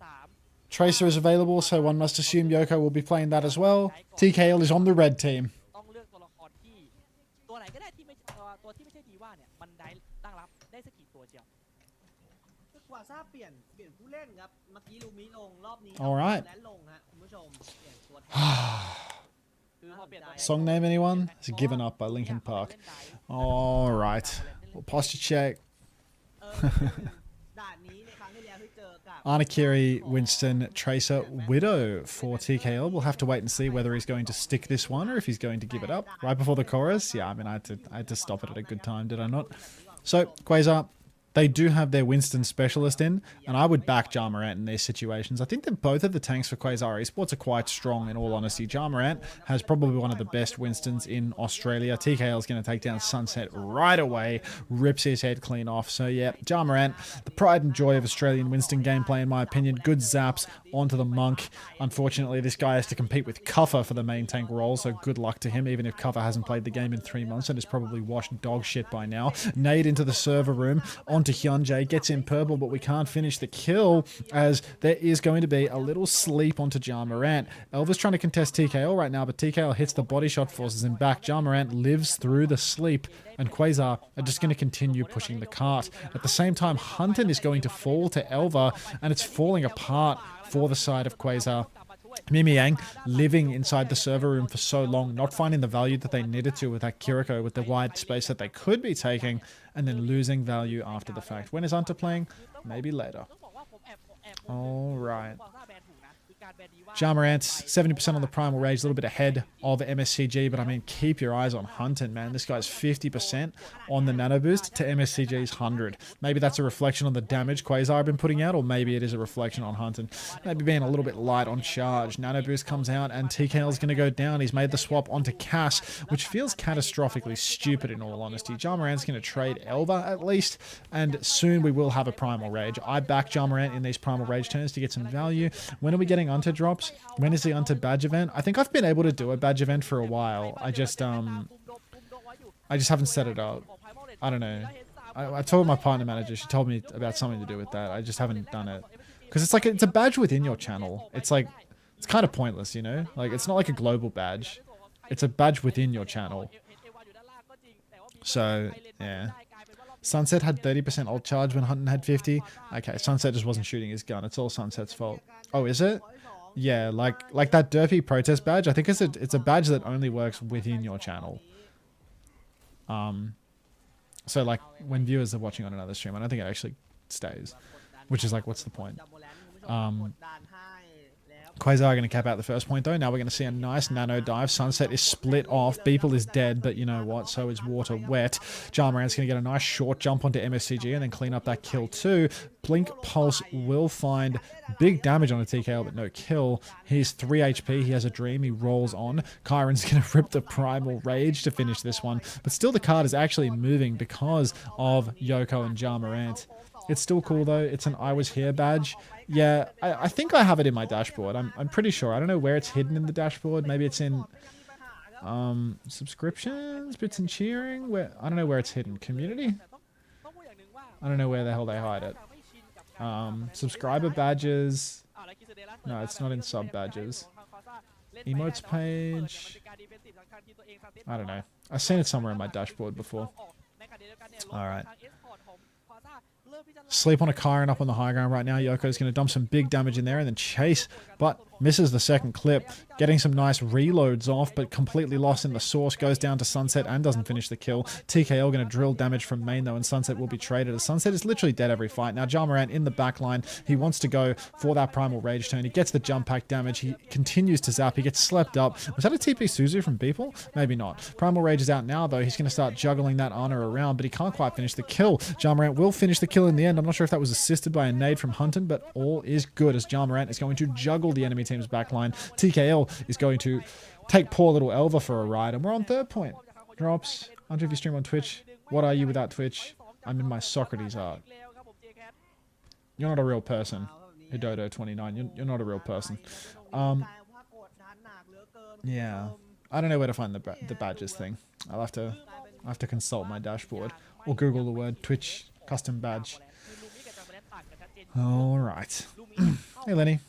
3 Tracer is available, so one must assume Yoko will be playing that as well. TKL is on the red team. ต้องเลือกตัวละครที่ตัวไหนก็ได้ที่ไม่ตัวที่ไม่ใช่ดีว่าเนี่ยมันได้ตั้งรับได้สักกี่ตัวเจียว คือกว่าซ่าเปลี่ยนผู้เล่นครับเมื่อกี้ลูมิลงรอบนี้ Alright. และลงฮะคุณผู้ชมเปลี่ยนตัวแทน คือพอเปลี่ยนตัว Song name, anyone? It's Given Up by Linkin Park. Alright. Well, posture check. ด่านนี้ในครั้งที่แล้วที่เจอกับ Arna Kiri, Winston, Tracer, Widow for TKL. We'll have to wait and see whether he's going to stick this one or if he's going to give it up. Right before the chorus? Yeah, I mean, I had to stop it at a good time, did I not? So, Quasar, they do have their Winston specialist in, and I would back Ja Morant in these situations. I think that both of the tanks for Quasar Esports are quite strong, in all honesty. Ja Morant has probably one of the best Winstons in Australia. TKL is going to take down Sunset right away, rips his head clean off. So yeah, Ja Morant, the pride and joy of Australian Winston gameplay, in my opinion. Good zaps onto the Monk. Unfortunately, this guy has to compete with Kuffer for the main tank role, so good luck to him, even if Kuffer hasn't played the game in 3 months and is probably washed dog shit by now. Nade into the server room, onto Hyunjae, gets in purple, but we can't finish the kill as there is going to be a little sleep onto Ja Morant. Elva's trying to contest TKL right now, but TKL hits the body shot, forces him back. Ja Morant lives through the sleep, and Quasar are just going to continue pushing the cart. At the same time, Hunter is going to fall to Elva, and it's falling apart for the side of Quasar. Mimi Yang living inside the server room for so long, not finding the value that they needed to with that Kiriko, with the wide space that they could be taking, and then losing value after the fact. When is Unter playing? Maybe later. All right. Ja Morant, 70% on the Primal Rage, a little bit ahead of MSCG, but I mean, keep your eyes on Hunter, man. This guy's 50% on the Nano Boost to MSCG's 100. Maybe that's a reflection on the damage Quasar have been putting out, or maybe it is a reflection on Hunter. Maybe being a little bit light on charge. Nano Boost comes out, and TKL is going to go down. He's made the swap onto Cass, which feels catastrophically stupid in all honesty. Ja Morant's going to trade Elva at least, and soon we will have a Primal Rage. I back Ja Morant in these Primal Rage turns to get some value. When are we getting Unter drops? When is the Unter badge event? I think I've been able to do a badge event for a while. I just haven't set it up. I don't know. I told my partner manager. She told me about something to do with that. I just haven't done it because it's like it's a badge within your channel. It's like it's kind of pointless, you know. Like it's not like a global badge. It's a badge within your channel. So yeah. Sunset had 30% ult charge when Hunter had 50. Okay, Sunset just wasn't shooting his gun. It's all Sunset's fault. Oh, is it? Yeah, like that derpy protest badge. I think it's a badge that only works within your channel. So like when viewers are watching on another stream, I don't think it actually stays, which is like, what's the point? Quasar going to cap out the first point though. Now we're going to see a nice nano dive. Sunset is split off. Beeple is dead, but you know what? So is Water wet. Ja Morant's going to get a nice short jump onto MSCG and then clean up that kill too. Blink Pulse will find big damage on a TKL, but no kill. He's 3 HP. He has a dream. He rolls on. Kyron's going to rip the Primal Rage to finish this one. But still the card is actually moving because of Yoko and Ja Morant. It's still cool though. It's an I was here badge. Yeah, I think I have it in my dashboard. I'm pretty sure. I don't know where it's hidden in the dashboard. Maybe it's in subscriptions, bits and cheering. Where I don't know where it's hidden. Community? I don't know where the hell they hide it. Subscriber badges. No, it's not in sub badges. Emotes page. I don't know. I've seen it somewhere in my dashboard before. Alright. Sleep on a Kyron up on the high ground right now. Yoko's going to dump some big damage in there and then chase, but misses the second clip. Getting some nice reloads off, but completely lost in the source. Goes down to Sunset and doesn't finish the kill. TKL going to drill damage from main though, and Sunset will be traded as Sunset is literally dead every fight. Now Ja Morant in the back line. He wants to go for that Primal Rage turn. He gets the jump pack damage. He continues to zap. He gets slept up. Was that a TP Suzu from Beeple? Maybe not. Primal Rage is out now though. He's going to start juggling that Ana around, but he can't quite finish the kill. Ja Morant will finish the kill. kill in the end. I'm not sure if that was assisted by a nade from Hunton, but all is good as Jarmarant is going to juggle the enemy team's backline. TKL is going to take poor little Elva for a ride, and we're on third point. Drops. Unter, if you stream on Twitch, what are you without Twitch? I'm in my Socrates art. You're not a real person. Hidodo29, you're not a real person. Yeah. I don't know where to find the badges thing. I'll have to consult my dashboard or Google the word Twitch custom badge. All right. Hey, Lenny.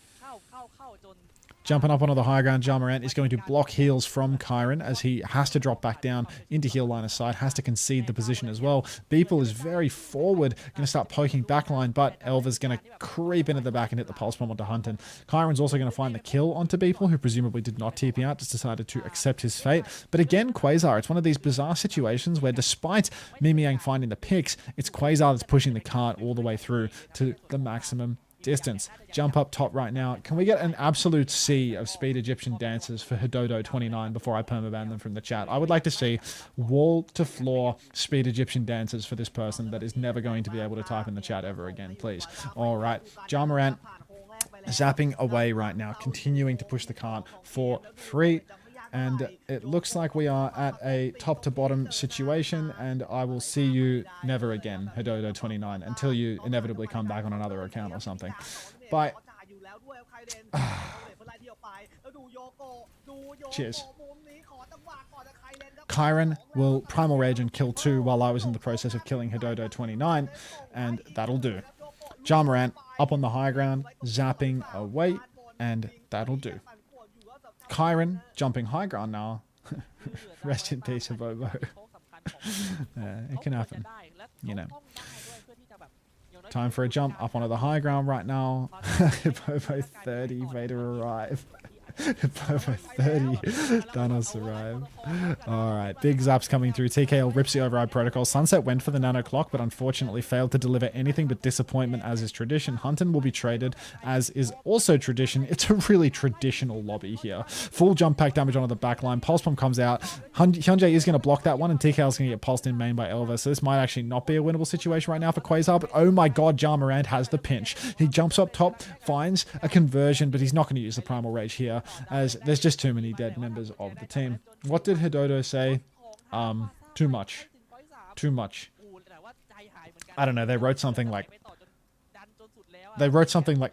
Jumping up onto the high ground, Jarmarant is going to block heals from Kyron as he has to drop back down into heal line of sight, has to concede the position as well. Beeple is very forward, going to start poking backline, but Elva's going to creep into the back and hit the pulse bomb onto Hunton. Kyron's also going to find the kill onto Beeple, who presumably did not TP out, just decided to accept his fate. But again, Quasar, it's one of these bizarre situations where despite Mimiang finding the picks, it's Quasar that's pushing the cart all the way through to the maximum distance. Jump up top right now. Can we get an absolute sea of speed Egyptian dancers for Hidodo29 before I permaban them from the chat? I would like to see wall to floor speed Egyptian dancers for this person that is never going to be able to type in the chat ever again, please. All right. Jarmarant zapping away right now, continuing to push the cart for free. And it looks like we are at a top to bottom situation, and I will see you never again, Hidodo29, until you inevitably come back on another account or something. Bye. Cheers. Kyron will Primal Rage and kill 2 while I was in the process of killing Hidodo29, and that'll do. Jarmarant up on the high ground, zapping away, and that'll do. Kyron jumping high ground now. Rest in peace, Bobo. It can happen, you know. Time for a jump up onto the high ground right now. Bobo 30, Vader arrive. Bobo 30, Thanos arrive. Alright, big zaps coming through. TKL rips the override protocol. Sunset went for the nano clock, but unfortunately failed to deliver anything but disappointment as is tradition. Hunton will be traded, as is also tradition. It's a really traditional lobby here. Full jump pack damage onto the back line. Pulse bomb comes out. Hyunjae is going to block that one, and TKL is going to get pulsed in main by Elva, so this might actually not be a winnable situation right now for Quasar, but oh my god, Jarmarant has the pinch. He jumps up top, finds a conversion, but he's not going to use the Primal Rage here, as there's just too many dead members of the team. What did Hidodo say? Too much. Too much. I don't know, they wrote something like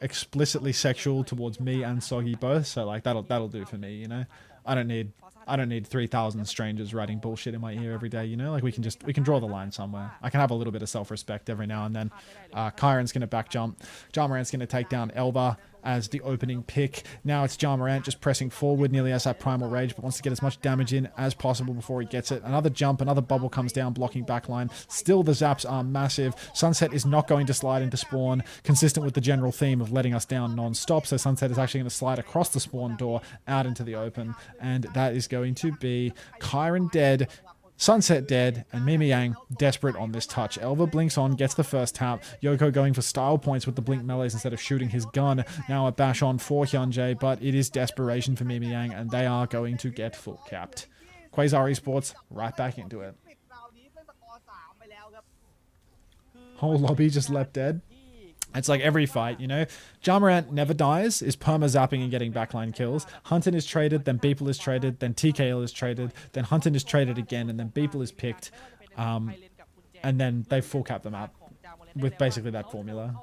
explicitly sexual towards me and Soggy both, so like that'll do for me, you know? I don't need 3,000 strangers writing bullshit in my ear every day, you know? Like we can draw the line somewhere. I can have a little bit of self-respect every now and then. Kyron's gonna back jump. Jarmarant's gonna take down Elva as the opening pick. Now it's Jarmarant just pressing forward, nearly has that Primal Rage, but wants to get as much damage in as possible before he gets it. Another jump, another bubble comes down, blocking backline. Still, the zaps are massive. Sunset is not going to slide into spawn, consistent with the general theme of letting us down non-stop, so Sunset is actually going to slide across the spawn door out into the open, and that is going to be Kyron dead, Sunset dead, and Mimi Yang desperate on this touch. Elva blinks on, gets the first tap. Yoko going for style points with the blink melees instead of shooting his gun. Now a bash on for Hyunjae, but it is desperation for Mimi Yang, and they are going to get full capped. Quasar Esports right back into it. Whole lobby just left dead. It's like every fight, you know? Jarmarant never dies, is perma-zapping and getting backline kills. Hunton is traded, then Beeple is traded, then TKL is traded, then Hunton is traded again, and then Beeple is picked. And then they full cap them out with basically that formula.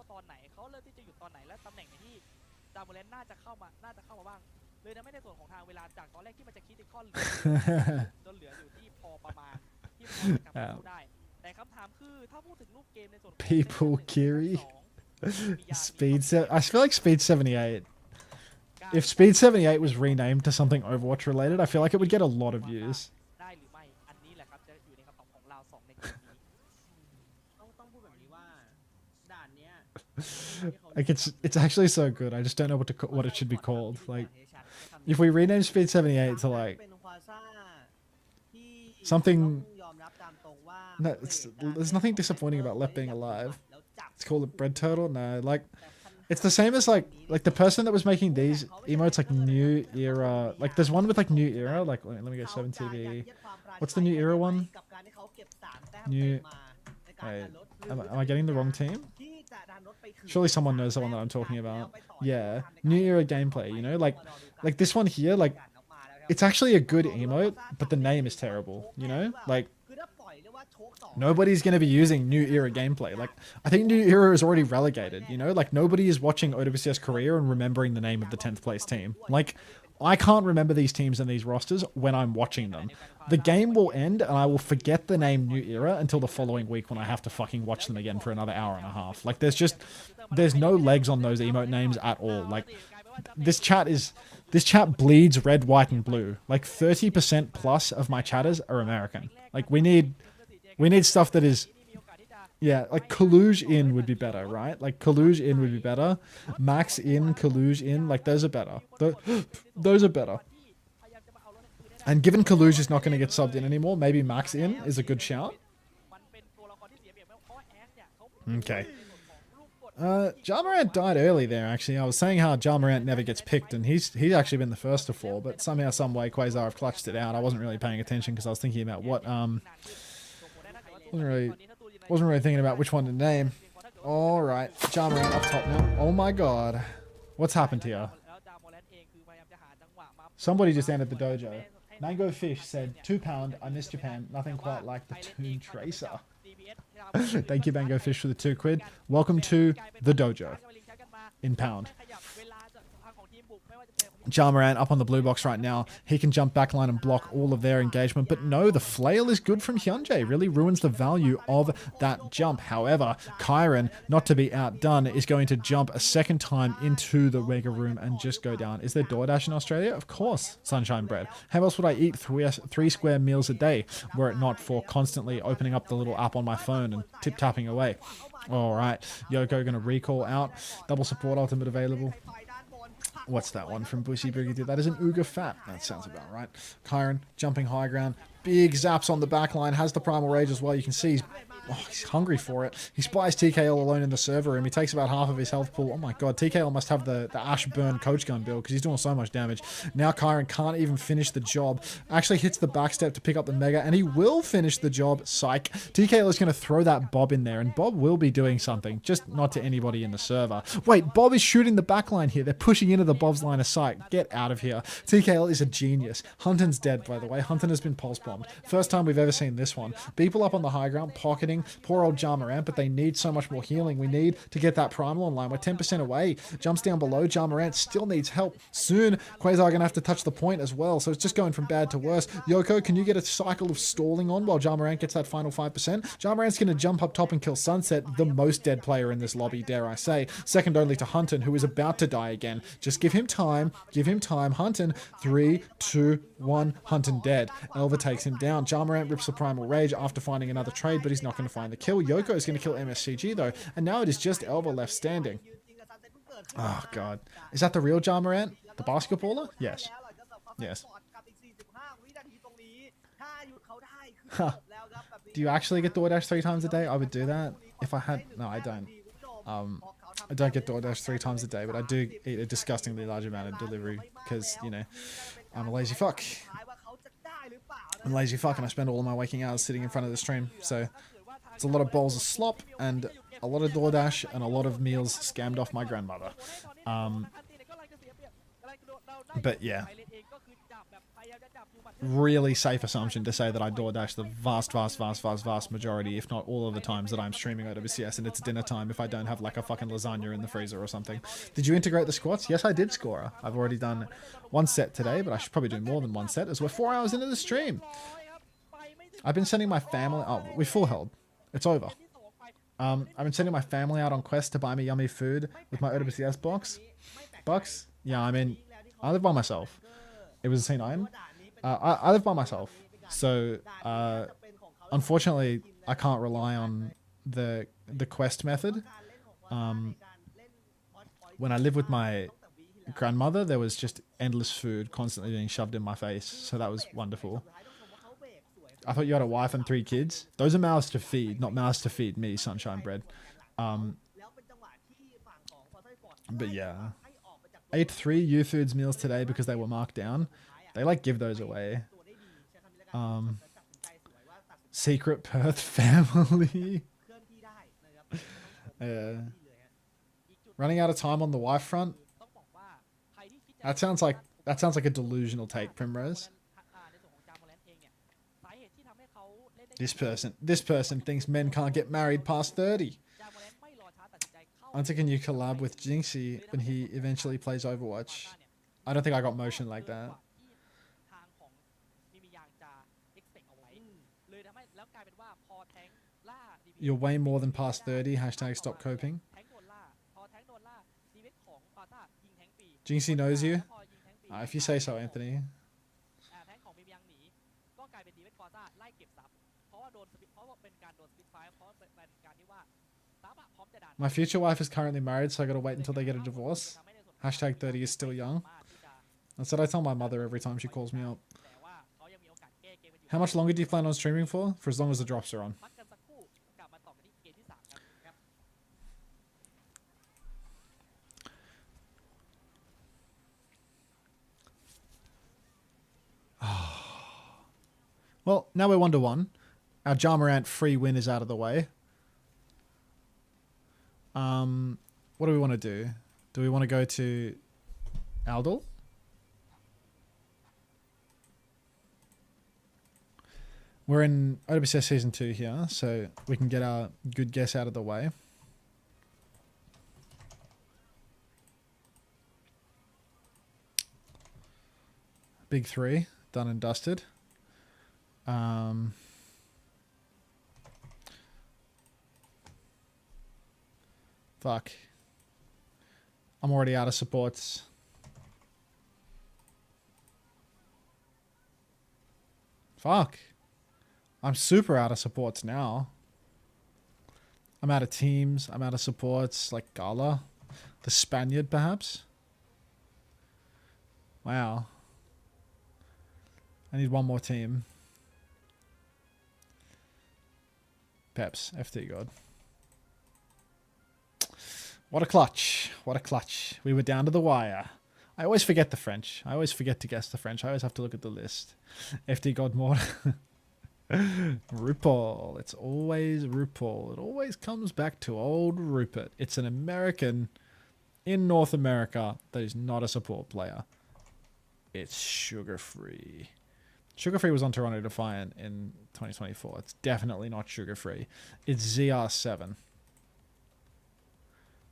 People, Kiri. I feel like Speed 78. If Speed 78 was renamed to something Overwatch related, I feel like it would get a lot of views. Like it's actually so good. I just don't know what it should be called. Like, if we rename Speed 78 to like something, no, there's nothing disappointing about Left Being Alive. It's called a bread turtle. No, like it's the same as like the person that was making these emotes, like New Era. Like there's one with like New Era. Like let me go 7TV. What's the New Era one? Wait, am I getting the wrong team? ที่จะดันรถไปถึง Surely someone knows the one that I'm talking about. Yeah, new era gameplay. You know, like this one here. Like, it's actually a good emote, but the name is terrible. You know, like คือถ้าปล่อยเรียกว่าโชคต่อ nobody's gonna be using new era gameplay. Like, I think new era is already relegated. You know, like nobody is watching OWCS Korea and remembering the name of the 10th place team. Like, I can't remember these teams and these rosters when I'm watching them. The game will end and I will forget the name New Era until the following week when I have to fucking watch them again for another hour and a half. Like, there's no legs on those emote names at all. Like, this chat bleeds red, white, and blue. Like, 30% plus of my chatters are American. Like, we need stuff that is... Yeah, like Kaluge in would be better, right? Like Kaluge in would be better. Max in, Kaluge in, like those are better. Those are better. And given Kaluge is not going to get subbed in anymore, maybe Max in is a good shout. Okay. Jamarant died early there, actually. I was saying how Jamarant never gets picked, and he's actually been the first to fall, but somehow, some way, Quasar have clutched it out. I wasn't really paying attention because I was thinking about what, wasn't really thinking about which one to name. Alright, Jamarant up top now. Oh my god. What's happened here? Somebody just entered the dojo. Mango Fish said, £2, I miss Japan. Nothing quite like the Toon Tracer. Thank you, Mango Fish, for the £2. Welcome to the dojo. In pound. Jamarant up on the blue box right now. He can jump backline and block all of their engagement. But no, the flail is good from Hyunjae. Really ruins the value of that jump. However, Kyron, not to be outdone, is going to jump a second time into the Mega Room and just go down. Is there DoorDash in Australia? Of course, Sunshine Bread. How else would I eat three square meals a day were it not for constantly opening up the little app on my phone and tip-tapping away? All right, Yoko going to recall out. Double support ultimate available. What's that one from Bushy Brigadier? That is an Uga Fat. That sounds about right. Kyron jumping high ground. Big zaps on the back line. Has the Primal Rage as well. You can see he's hungry for it. He spies TKL alone in the server room. He takes about half of his health pool. Oh my god, TKL must have the Ash Burn coach gun build because he's doing so much damage. Now Kyron can't even finish the job. Actually hits the backstep to pick up the Mega, and he will finish the job. Psych. TKL is going to throw that Bob in there, and Bob will be doing something, just not to anybody in the server. Wait, Bob is shooting the backline here. They're pushing into the Bob's line of sight. Get out of here. TKL is a genius. Hunton's dead, by the way. Hunton has been pulse bombed. First time we've ever seen this one. People up on the high ground, pocketing poor old Jamarant, but they need so much more healing. We need to get that Primal online. We're 10% away. Jumps down below. Jamarant still needs help. Soon, Quasar going to have to touch the point as well, so it's just going from bad to worse. Yoko, can you get a cycle of stalling on while Jamarant gets that final 5%? Jamarant's going to jump up top and kill Sunset, the most dead player in this lobby, dare I say. Second only to Hunton, who is about to die again. Just give him time. Give him time. Hunton, 3, 2, 1. Hunton dead. Elva takes him down. Jamarant rips the Primal Rage after finding another trade, but he's not going to find the kill. Yoko is going to kill MSCG though, and now it is just Elva left standing. Oh god. Is that the real Jamarant? The basketballer? Yes. Yes. Huh. Do you actually get DoorDash 3 times a day? I would do that if I had... No, I don't. I don't get DoorDash 3 times a day, but I do eat a disgustingly large amount of delivery because, you know, I'm a lazy fuck. I'm a lazy fuck and I spend all of my waking hours sitting in front of the stream. So it's a lot of bowls of slop and a lot of DoorDash and a lot of meals scammed off my grandmother. But yeah. Really safe assumption to say that I DoorDash the vast majority, if not all of the times that I'm streaming OWCS and it's dinner time if I don't have like a fucking lasagna in the freezer or something. Did you integrate the squats? Yes, I did, Scorer. I've already done 1 set today, but I should probably do more than 1 set as we're 4 hours into the stream. I've been sending my family... Oh, we full held. It's over. I've been sending my family out on quest to buy me yummy food with my OWCS box. Yeah, I mean, I live by myself. It was a C9. I live by myself, so unfortunately I can't rely on the quest method. When I lived with my grandmother, there was just endless food constantly being shoved in my face, so that was wonderful. I thought you had a wife and 3 kids. Those are mouths to feed, not mouths to feed me, Sunshine Bread. But yeah, I ate 3 U-Foods meals today because they were marked down. They like give those away. Secret Perth family. Running out of time on the wife front. That sounds like a delusional take, Primrose. This person thinks men can't get married past 30. Unter, can you collab with Jinxie when he eventually plays Overwatch? I don't think I got motion like that. You're way more than past 30. Hashtag stop coping. Jinxie knows you. If you say so, Anthony. My future wife is currently married, so I gotta wait until they get a divorce. Hashtag 30 is still young. That's what I tell my mother every time she calls me up. How much longer do you plan on streaming for? For as long as the drops are on. Well, now we're 1-1. Our Jarmarant free win is out of the way. What do we want to do? Do we want to go to Aldal? We're in OWCS Season 2 here, so we can get our good guess out of the way. Big 3, done and dusted. Fuck. I'm already out of supports. Fuck. I'm super out of supports now. I'm out of teams. I'm out of supports like Gala. The Spaniard, perhaps? Wow. I need one more team. Peps. FT God. What a clutch. What a clutch. We were down to the wire. I always forget the French. I always forget to guess the French. I always have to look at the list. FD Godmore. RuPaul. It's always RuPaul. It always comes back to old Rupert. It's an American in North America that is not a support player. It's Sugar Free. Sugar Free was on Toronto Defiant in 2024. It's definitely not Sugar Free. It's ZR7.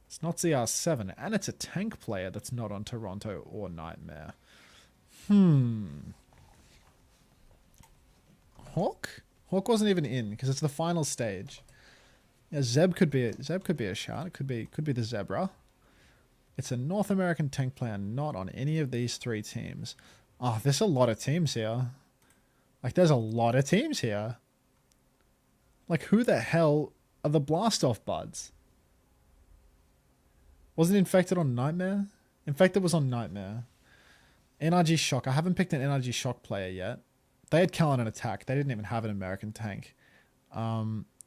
It's not ZR7, and it's a tank player that's not on Toronto or Nightmare. Hawk? Hawk wasn't even in because it's the final stage. Yeah, Zeb could be a shot. It could be the Zebra. It's a North American tank player not on any of these 3 teams. Oh, there's a lot of teams here. Like, there's a lot of teams here. Like, who the hell are the Blast-Off buds? Wasn't Infected on Nightmare? Infected was on Nightmare. NRG Shock. I haven't picked an NRG Shock player yet. They had Callan and Attack. They didn't even have an American tank.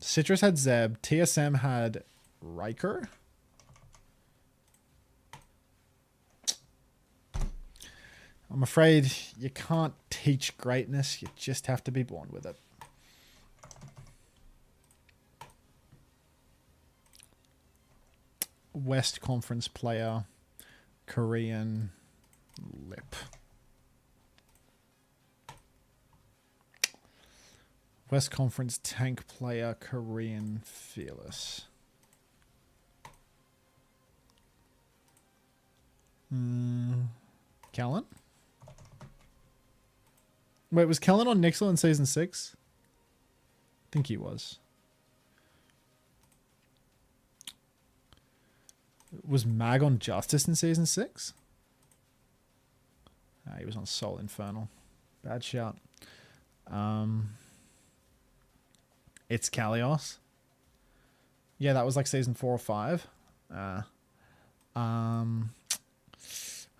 Citrus had Zeb. TSM had Riker. I'm afraid you can't teach greatness. You just have to be born with it. West Conference player, Korean, Lip. West Conference tank player, Korean, Fearless. Callan? Wait, was Callan on Nixel in Season 6? I think he was. Was Mag on Justice in Season 6? He was on Soul Infernal. Bad shout. It's Kalios. Yeah, that was like Season 4 or 5.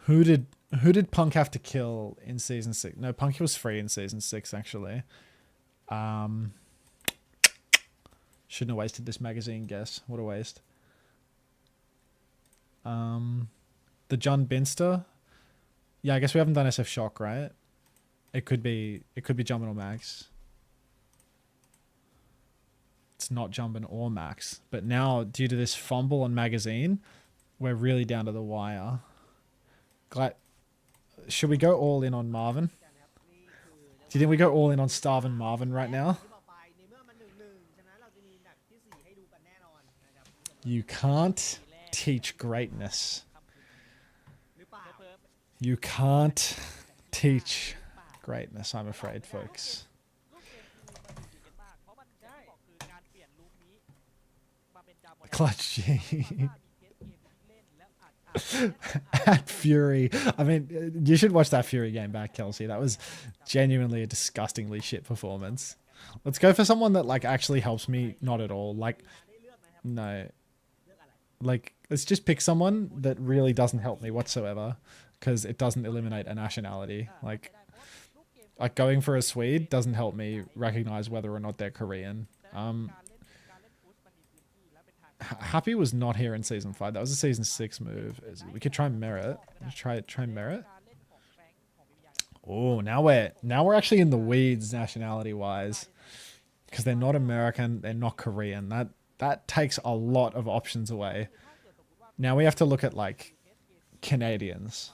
Who did Punk have to kill in Season 6? No, Punk was free in Season 6, actually. Shouldn't have wasted this magazine guess. What a waste. The John Binster. Yeah, I guess we haven't done SF Shock, right? It could be Jumpman or Max. it's not jumping or max. But now, due to this fumble on magazine, we're really down to the wire. Should we go all in on Marvin? Do you think we go all in on Starvin Marvin right now? You can't teach greatness. You can't teach greatness, I'm afraid, folks. Clutch G. At Fury. I mean, you should watch that Fury game back, Kelsey. That was genuinely a disgustingly shit performance. Let's go for someone that like actually helps me. Not at all. Like, no. Like, let's just pick someone that really doesn't help me whatsoever, because it doesn't eliminate a nationality. Like going for a Swede doesn't help me recognize whether or not they're Korean. Happy was not here in season 5. That was a season 6 move. We could try Merit. Try Merit. Oh, now we're actually in the weeds nationality wise, because they're not American, they're not Korean. That takes a lot of options away. Now we have to look at like Canadians.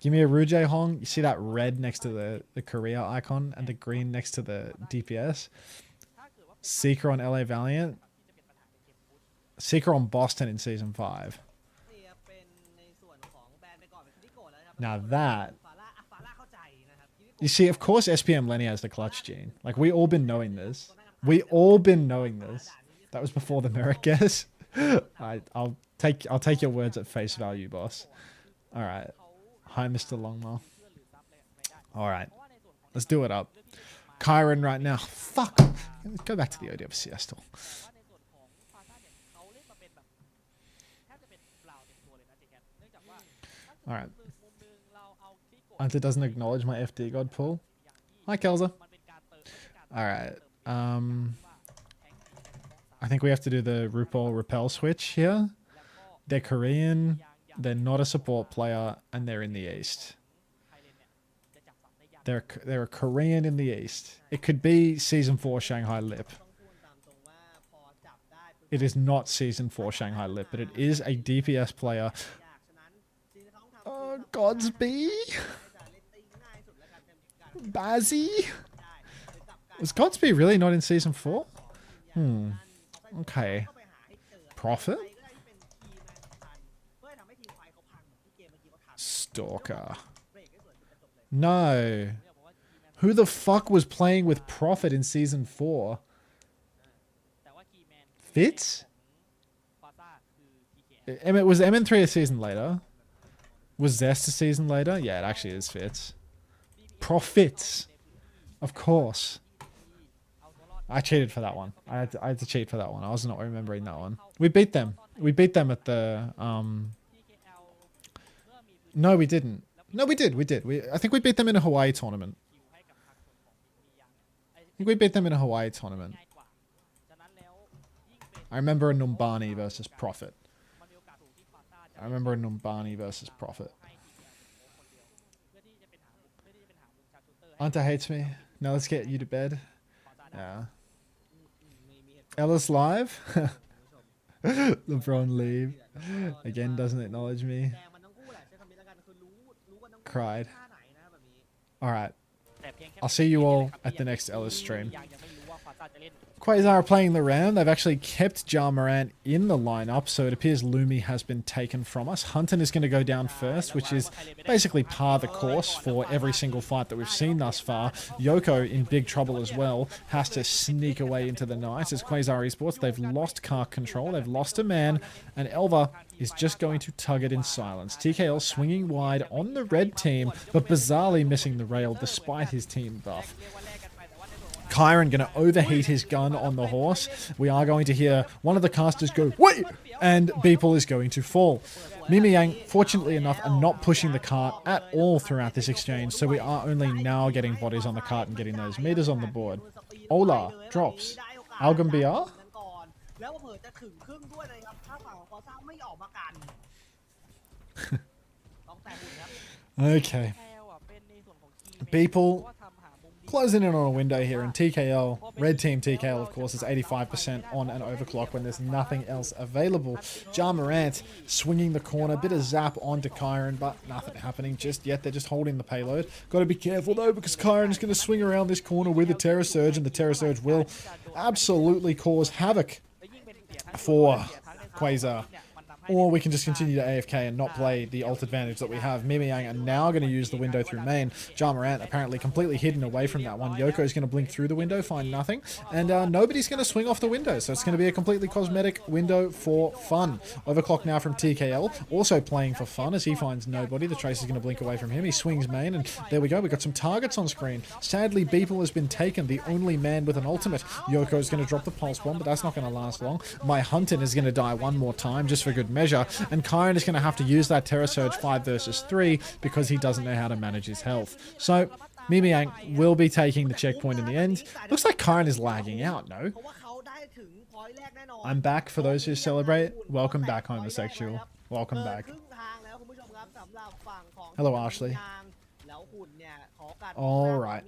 Give me a Rujay Hong. You see that red next to the Korea icon and the green next to the DPS? Seeker on LA Valiant. Seeker on Boston in season 5. Now that, you see, of course SPM Lenny has the clutch gene. Like, we all been knowing this. That was before the merit guess. I'll take your words at face value, boss. All right. Hi, Mr. Longmore. All right. Let's do it up. Kyron right now. Fuck. Let's go back to the OWCS still. All right. Unter doesn't acknowledge my FD god pull. Hi, Kelza. All right. I think we have to do the RuPaul repel switch here. They're Korean. They're not a support player, and they're in the East. They're a Korean in the East. It could be season 4 Shanghai Lip. It is not season 4 Shanghai Lip, but it is a DPS player. Godsby? Bazzy? Was Godsby really not in season 4? Okay. Prophet? Stalker. No. Who the fuck was playing with Prophet in season 4? Fitz? Was MN3 a season later? Was Zest a season later? Yeah, it actually is Fitz. Profits. Of course. I cheated for that one. I had to cheat for that one. I was not remembering that one. We beat them. We beat them at the... No, we didn't. No, we did. I think we beat them in a Hawaii tournament. I remember a Numbani versus Prophet. Unter hates me. Now let's get you to bed. Yeah. Ellis live? LeBron leave. Again, doesn't acknowledge me. Cried. Alright. I'll see you all at the next Ellis stream. Quasar are playing the round. They've actually kept Ja Morant in the lineup, so it appears Lumi has been taken from us. Hunton is going to go down first, which is basically par the course for every single fight that we've seen thus far. Yoko, in big trouble as well, has to sneak away into the night. As Quasar Esports, they've lost car control, they've lost a man, and Elva is just going to tug it in silence. TKL swinging wide on the red team, but bizarrely missing the rail despite his team buff. Kyron going to overheat his gun on the horse. We are going to hear one of the casters go, wait! And Beeple is going to fall. Mimi Yang, fortunately enough, are not pushing the cart at all throughout this exchange, so we are only now getting bodies on the cart and getting those meters on the board. Ola drops. Algam BR? Okay. Beeple closing in on a window here, and TKL, red team TKL, of course, is 85% on an overclock when there's nothing else available. Ja Morant swinging the corner, bit of zap onto Kyron, but nothing happening just yet. They're just holding the payload. Got to be careful, though, because Kyron is going to swing around this corner with a Terror Surge, and the Terror Surge will absolutely cause havoc for Quasar. Or we can just continue to AFK and not play the ult advantage that we have. Mimiang are now going to use the window through main. Ja Morant apparently completely hidden away from that one. Yoko is going to blink through the window, find nothing. And nobody's going to swing off the window. So it's going to be a completely cosmetic window for fun. Overclock now from TKL. Also playing for fun as he finds nobody. The Trace is going to blink away from him. He swings main and there we go. We've got some targets on screen. Sadly, Beeple has been taken. The only man with an ultimate. Yoko is going to drop the pulse bomb, but that's not going to last long. My Hunter is going to die one more time just for good measure. And Kyron is going to have to use that Terror Surge 5 versus 3 because he doesn't know how to manage his health. So, Mimiang will be taking the checkpoint in the end. Looks like Kyron is lagging out, no? I'm back for those who celebrate. Welcome back, homosexual. Welcome back. Hello, Ashley. Alright.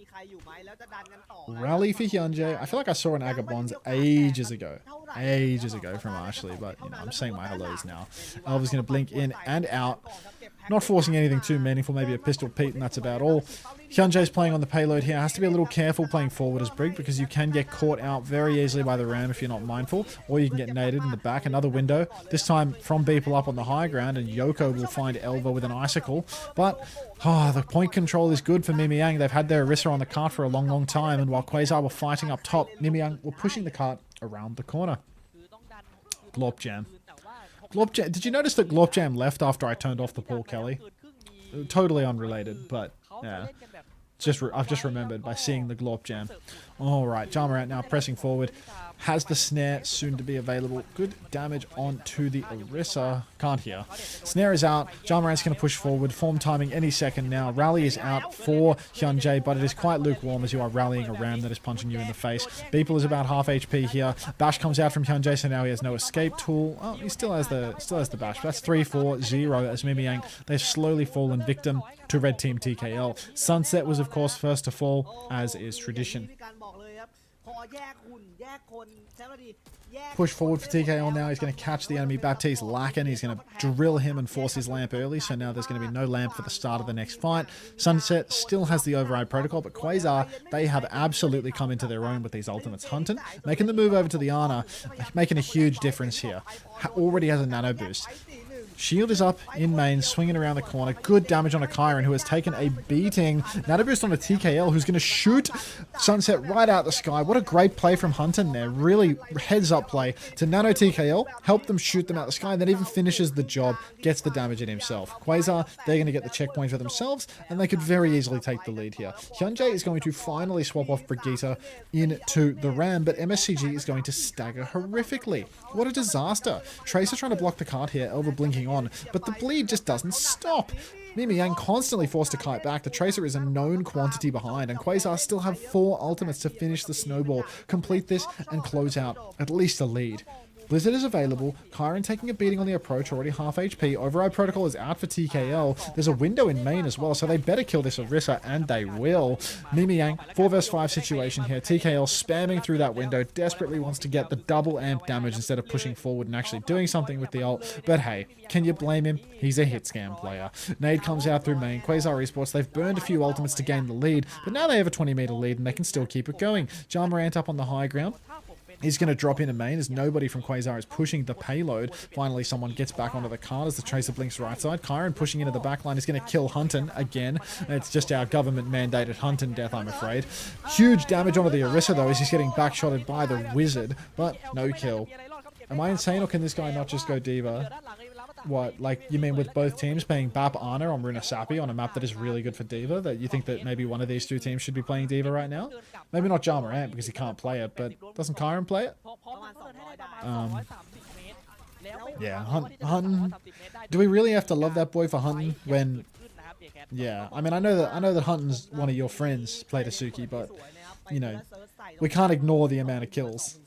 Rally for Hyunjae. I feel like I saw an Agabons ages ago. Ages ago from Ashley, but you know, I'm saying my hellos now. Elva's going to blink in and out. Not forcing anything too meaningful, maybe a pistol Pete, and that's about all. Hyunjae's playing on the payload here. Has to be a little careful playing forward as Brig because you can get caught out very easily by the ram if you're not mindful, or you can get naded in the back. Another window, this time from Beeple up on the high ground, and Yoko will find Elva with an icicle. But the point control is good for Mimiang. They've had their Orisa on the cart for a long, long time, and while Quasar were fighting up top, Mimiang were pushing the cart around the corner. Glop Jam. Did you notice that Glop Jam left after I turned off the Paul Kelly? Totally unrelated, but yeah. I've just remembered by seeing the Glop Jam. Alright, Ja Morant now pressing forward. Has the snare soon to be available. Good damage onto the Orisa. Can't hear. Snare is out. Ja Morant's going to push forward. Form timing any second now. Rally is out for Hyunjae, but it is quite lukewarm as you are rallying a ram that is punching you in the face. Beeple is about half HP here. Bash comes out from Hyunjae, so now he has no escape tool. Oh, he still has the bash. That's 3-4-0 as Mimiang. They've slowly fallen victim to red team TKL. Sunset was of course first to fall, as is tradition. Push forward for TKL now. He's going to catch the enemy. Baptiste lacking. He's going to drill him and force his lamp early. So now there's going to be no lamp for the start of the next fight. Sunset still has the override protocol, but Quasar, they have absolutely come into their own with these ultimates. Hunter making the move over to the Ana, making a huge difference here. Already has a nano boost. Shield is up in main, swinging around the corner. Good damage on a Kyron, who has taken a beating. Nano boost on a TKL, who's going to shoot Sunset right out the sky. What a great play from Hunter there. Really heads-up play to Nano TKL, help them shoot them out the sky, and then even finishes the job, gets the damage in himself. Quasar, they're going to get the checkpoint for themselves, and they could very easily take the lead here. Hyunjae is going to finally swap off Brigitte into the Ram, but MSCG is going to stagger horrifically. What a disaster. Tracer trying to block the cart here, Elva blinking on, but the bleed just doesn't stop. Mimiang constantly forced to kite back. The Tracer is a known quantity behind, and Quasar still have 4 ultimates to finish the snowball, complete this, and close out at least a lead. Blizzard is available. Kyron taking a beating on the approach, already half HP. Override Protocol is out for TKL. There's a window in main as well, so they better kill this Orisa, and they will. Mimiang, 4 vs 5 situation here. TKL spamming through that window, desperately wants to get the double amp damage instead of pushing forward and actually doing something with the ult. But hey, can you blame him? He's a hit scam player. Nade comes out through main. Quasar Esports, they've burned a few ultimates to gain the lead, but now they have a 20-meter lead and they can still keep it going. Ja Morant up on the high ground. He's going to drop in a main as nobody from Quasar is pushing the payload. Finally, someone gets back onto the cart as the Tracer blinks right side. Kyron pushing into the backline is going to kill Hunton again. It's just our government-mandated Hunton death, I'm afraid. Huge damage onto the Orisa, though, as he's getting backshotted by the Wizard, but no kill. Am I insane, or can this guy not just go Diva? What, like, you mean with both teams playing Bap Ana on Runa Sapi on a map that is really good for Diva, that you think that maybe one of these two teams should be playing Diva right now? Maybe not Ja Morant because he can't play it, but doesn't Kyron play it? Yeah, Hunton. Do we really have to love that boy for Hunton when... Yeah, I mean, I know that Hunton's one of your friends, Play Suki, but, you know, we can't ignore the amount of kills.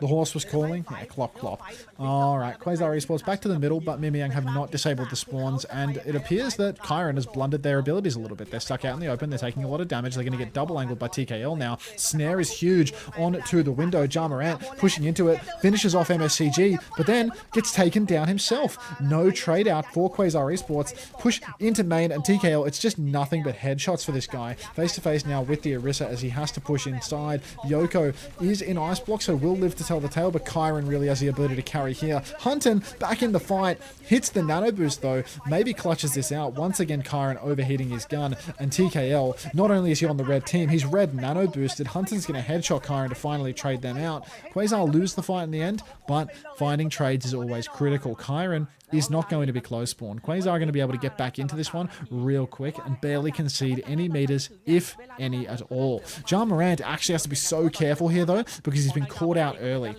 The horse was calling. Yeah, clop, clop. All right, Quasar Esports back to the middle, but Mimiang have not disabled the spawns, and it appears that Kyron has blundered their abilities a little bit. They're stuck out in the open. They're taking a lot of damage. They're going to get double angled by TKL now. Snare is huge on to the window. Jamarant pushing into it, finishes off MSCG, but then gets taken down himself. No trade out for Quasar Esports. Push into main and TKL. It's just nothing but headshots for this guy. Face to face now with the Orisa as he has to push inside. Yoko is in ice block, so will live to tell the tale, but Kyron really has the ability to carry here. Hunton back in the fight, hits the nano boost though, maybe clutches this out. Once again, Kyron overheating his gun, and TKL, not only is he on the red team, he's red nano boosted. Hunton's going to headshot Kyron to finally trade them out. Quasar lose the fight in the end, but finding trades is always critical. Kyron is not going to be close spawn. Quasar are going to be able to get back into this one real quick and barely concede any meters, if any at all. Jamarant actually has to be so careful here though, because he's been caught out early.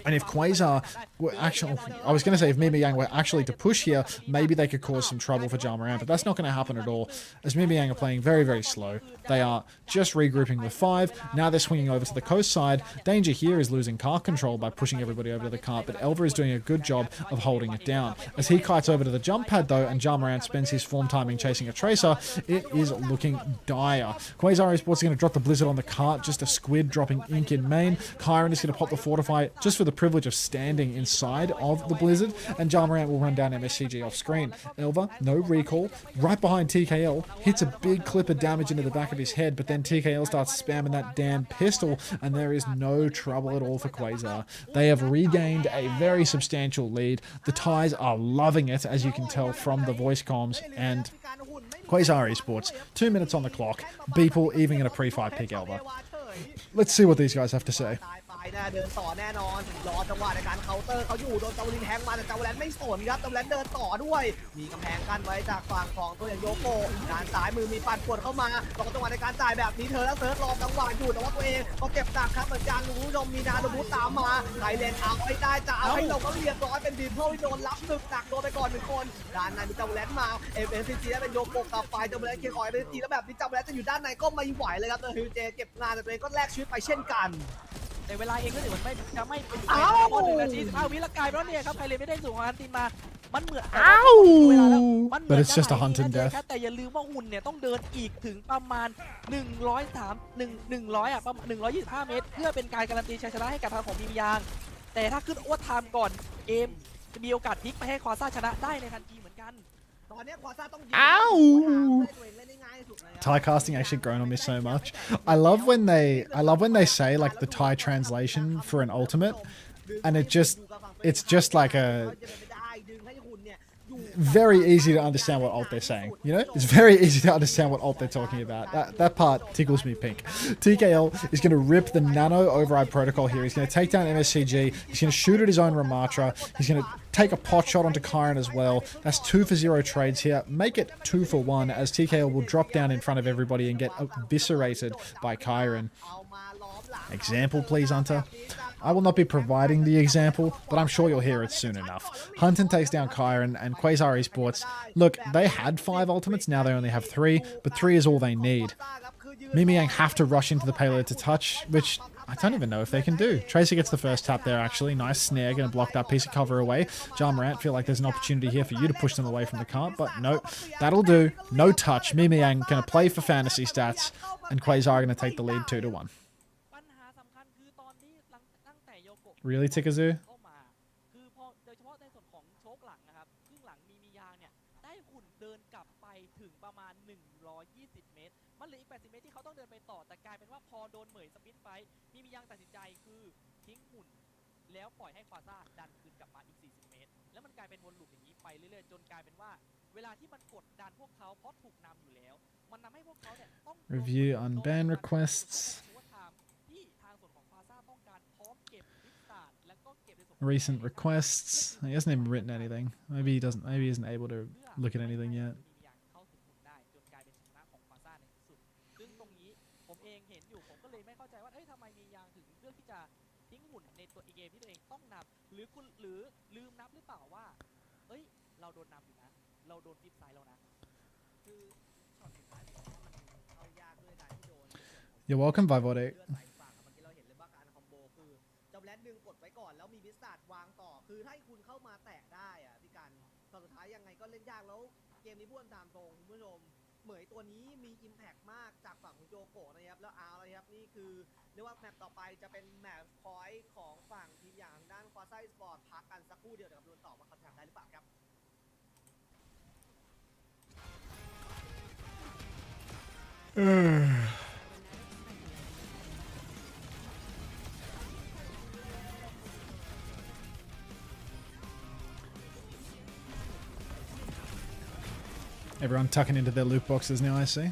And if Quasar were actually, I was going to say if Mimiang were actually to push here, maybe they could cause some trouble for Jamarant, but that's not going to happen at all, as Mimiang are playing very, very slow. They are just regrouping with 5. Now they're swinging over to the coast side. Danger here is losing cart control by pushing everybody over to the cart, but Elva is doing a good job of holding it down. As he kites over to the jump pad though, and Jamarant spends his form timing chasing a Tracer, it is looking dire. Quasar Esports is going to drop the Blizzard on the cart, just a squid dropping ink in main. Kyron is going to pop the Fortify just for the privilege of standing inside of the Blizzard, and Jamarant will run down MSCG off screen. Elva, no recall, right behind TKL, hits a big clip of damage into the back of his head, but then TKL starts spamming that damn pistol, and there is no trouble at all for Quasar. They have regained a very substantial lead. The ties are loving it, as you can tell from the voice comms, and Quasar Esports, 2 minutes on the clock, Beeple even in a pre-fight pick Elva. Let's see what these guys have to say. เดินต่อแน่นอนรอจังหวะในการเคาน์เตอร์เขาอยู่โดนจาวลินแทงมาแต่จาวแลนไม่สนครับจาวแลนเดินต่อด้วยมีกำแพงกั้นไว้จากฝั่งของตัวอย่างโยโกด้านซ้ายมือมีปั่นปวดเข้ามารอจังหวะในการจ่ายแบบนี้เธอแล้วเซิร์ฟรอจังหวะอยู่แต่ว่าตัวเองก็เก็บตังค์ครับเหมือนกันคุณผู้ชมมีนาโดบูตามมาไทยเลนเอาให้ได้จะเอาให้เราก็เรียบร้อยเป็นบีเพิลที่โดนรับศึกหนักโดนไปก่อน1 คนด้านในมีจาวแลนมาFNCGแล้วเป็นโยโกกับไฟจาวแลนเคียร์คอยFNCGแล้วแบบนี้จาวแลนจะอยู่ด้านในก็ไม่ไหวเลยครับตัวฮิวเจเก็บงานแต่ตัวเองก็แลกชีวิตไปเช่นกันแต่เวลาเองก็ถือว่าจะไม่เป็นไปหมด1 นาที 15 วิละกายเพราะเนี่ยครับใครเลยไม่ได้สูงของอันตินมามันเหมือนเวลาแล้วมันเหมือน But it's just a hunt and death แต่อย่าลืมว่าหุ่นเนี่ยต้องเดินอีกถึงประมาณ100อ่ะประมาณ125 เมตรเพื่อเป็นการการันตีชัยชนะให้กับทางของมีมยางแต่ถ้าขึ้นโอเวอร์ไทม์ก่อนเกมจะมีโอกาสพลิกไปให้ควาซ่าชนะได้ในทันทีเหมือนกัน Ow! Thai casting actually grown on me so much. I love when they say like the Thai translation for an ultimate, and it's just like a very easy to understand what ult they're saying. You know, it's very easy to understand what ult they're talking about. That part tickles me pink. TKL is going to rip the nano override protocol here. He's going to take down MSCG. He's going to shoot at his own Ramatra. He's going to take a pot shot onto Kyron as well. That's 2 for 0 trades here. Make it 2 for 1 as TKL will drop down in front of everybody and get eviscerated by Kyron. Example, please, Unter. I will not be providing the example, but I'm sure you'll hear it soon enough. Hunton takes down Kyron, and Quasar Esports, look, they had 5 ultimates, now they only have 3, but 3 is all they need. Mimiang have to rush into the payload to touch, which I don't even know if they can do. Tracer gets the first tap there, actually. Nice snare, going to block that piece of cover away. Jamarant feel like there's an opportunity here for you to push them away from the cart, but no, that'll do. No touch. Mimiang going to play for fantasy stats, and Quasar going to take the lead 2 to 1. Really, Tikazu? คือพอโดยเฉพาะในส่วนของโชคหลังนะครับครึ่งหลังมียางเนี่ยได้หุ่นเดินกลับไปถึงประมาณ120 เมตรมันเหลืออีก80 เมตรที่เขาต้องเดินไปต่อแต่กลายเป็นว่าพอโดนเหมยสปินไปมียางตัดสินใจคือทิ้งหุ่นแล้วปล่อยให้ควาซ่าดันคืนกลับมาอีก40 เมตรแล้วมันกลายเป็นวนลูปอย่างนี้ไปเรื่อยๆจนกลายเป็นว่าเวลาที่มันกดดันพวกเขาเพราะถูกนำอยู่แล้วมันทำให้พวกเขาเนี่ยต้อง Review on ban requests. Recent requests. He hasn't even written anything. Maybe he doesn't. Maybe he isn't able to look at anything yet. ซึ่งตรงนี้ผมเองเห็นอยู่ผมก็เลยไม่เข้าใจว่าทำไมมียางถึงเลือกที่จะทิ้งหุ่นในตัวเกมที่ตัวเองต้องนำหรือคุณหรือลืมนับหรือเปล่าว่าเราโดนนำอยู่นะเราโดนฟิปไซด์แล้วนะคือช็อตสุดท้ายผมว่ามันเข้ายากด้วยการที่โดน You're welcome, Vivode. สตาร์ทวางต่อคือถ้าคุณเข้ามาแตะได้อะพี่กันตอนสุดท้ายยังไงก็เล่นยากแล้วเกมนี้พูดตามตรงคุณผู้ชมเหมยตัวนี้มี impact มากจากฝั่งของโจโกะนะครับแล้วเอาเลยครับนี่คือเรียกว่าแมปต่อไปจะเป็นแมปพอยต์ของฝั่งทีมอย่างด้าน Quasar Esports พักกันสักครู่เดียวเดี๋ยวกับดูต่อว่าเขาจะทำได้หรือเปล่าครับ Everyone tucking into their loot boxes now, I see.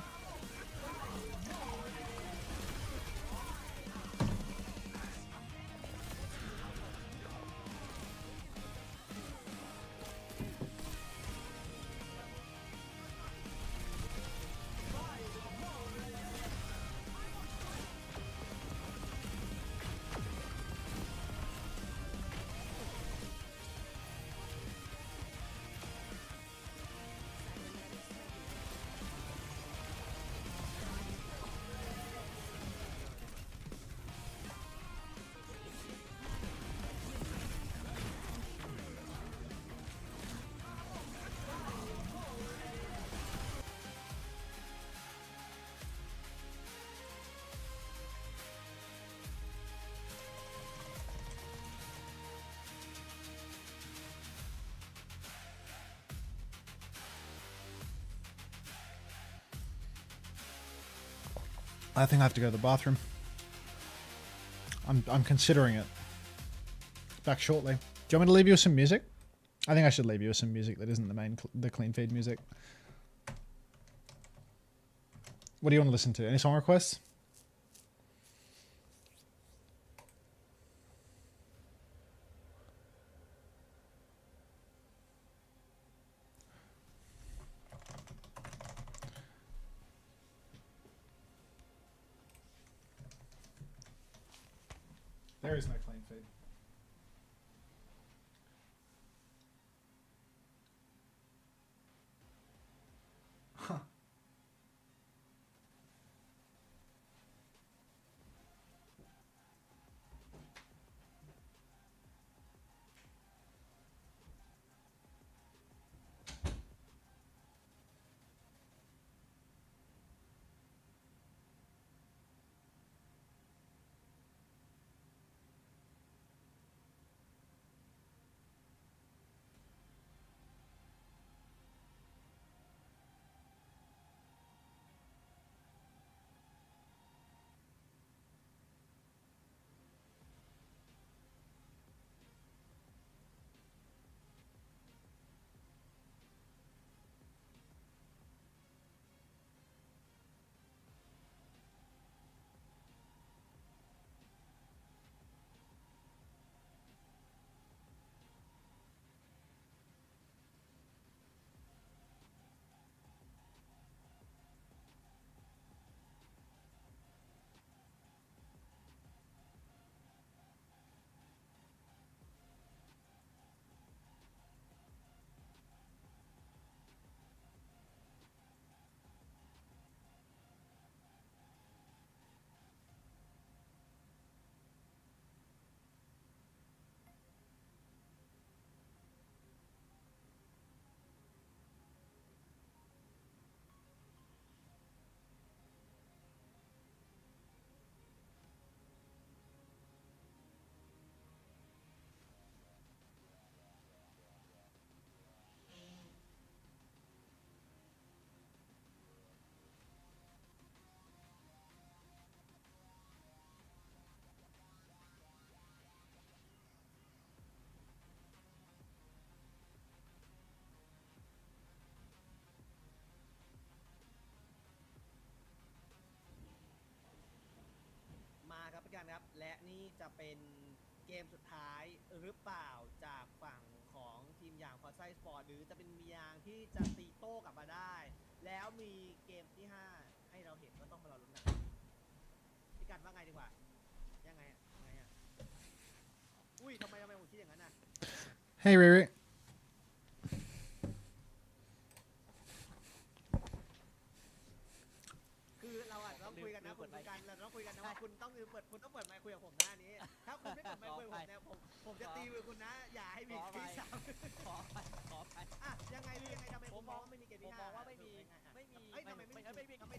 I think I have to go to the bathroom. I'm considering it. Back shortly. Do you want me to leave you with some music? I think I should leave you with some music that isn't the clean feed music. What do you want to listen to? Any song requests? There is no clean feed. Huh.มาครับพี่กันครับและนี่จะเป็นเกมสุดท้ายหรือเปล่าจากฝั่งของทีมอย่าง Quasar Esports หรือจะเป็นมียางที่จะตีโต้กลับมาได้แล้วมีเกมที่ 5 ให้เราเห็นก็ต้องมารอลุ้นกันพี่กันว่าไงดีกว่ายังไงอุ้ยทำไมผมคิดอย่างนั้นน่ะ Hey, Riri. คือเราอาจจะต้องคุยกันนะคุณกันเราต้องคุยกันนะว่าคุณต้อง คุณต้องเปิดไมค์คุยกับผมหน้านี้ถ้าคุณไม่เปิดไมค์คุยกับผมเนี่ยผมจะตีมือคุณนะอย่าให้มีคลิปสาม ขอไป อ่ะยังไงทำไมผมมองว่าไม่มีเกม ผม ที่ ม ห้า องว่าไม่มี เอ้ยทำไม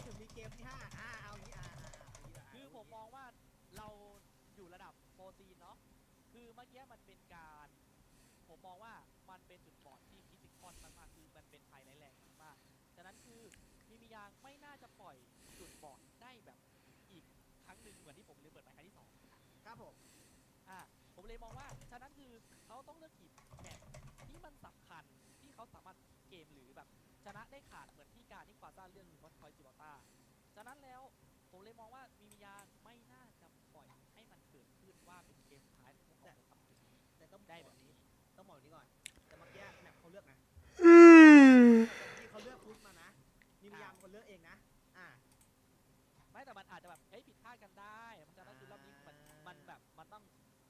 ถึงมีเกมที่ห้าเอางี้คือผมมองว่าเราอยู่ระดับโปรตีนเนาะคือเมื่อกี้มันเป็นการผมมองว่ามันเป็นจุดบอดที่คิติคอนมากๆคือมันเป็นไฮไลท์แรงมากฉะนั้นคือมียางไม่น่าจะปล่อยจุดบอดได้แบบอีกครั้งหนึ่งเหมือนที่ผมเลยเปิดไปครั้งที่สอง ครับผม ผมเลยมองว่าฉะนั้นคือเขาต้องเลือกทีมแมตช์ที่มันสำคัญที่เขาสามารถเกมหรือแบบชนะได้ขาดเหมือนที่การที่ควาซ่าเรื่องวอตคอยจิบอต้าฉะนั้นแล้วผมเลยมองว่ามียางไม่น่าจะปล่อยให้มันเกิดขึ้นว่าเป็นเกมสุดท้ายของพวกเขาในค่ำคืนนี้ แต่ต้อง ได้แบบนี้ ต้องบอกนี้ก่อนแต่เมื่อกี้แมปเขาเลือกนะที่เขาเลือกพุชมานะมียามคนเลือกเองนะไม่แต่มันอาจจะแบบผิดพลาดกันได้เพราะฉะนั้นคือรอบนี้มันแบบมันต้อง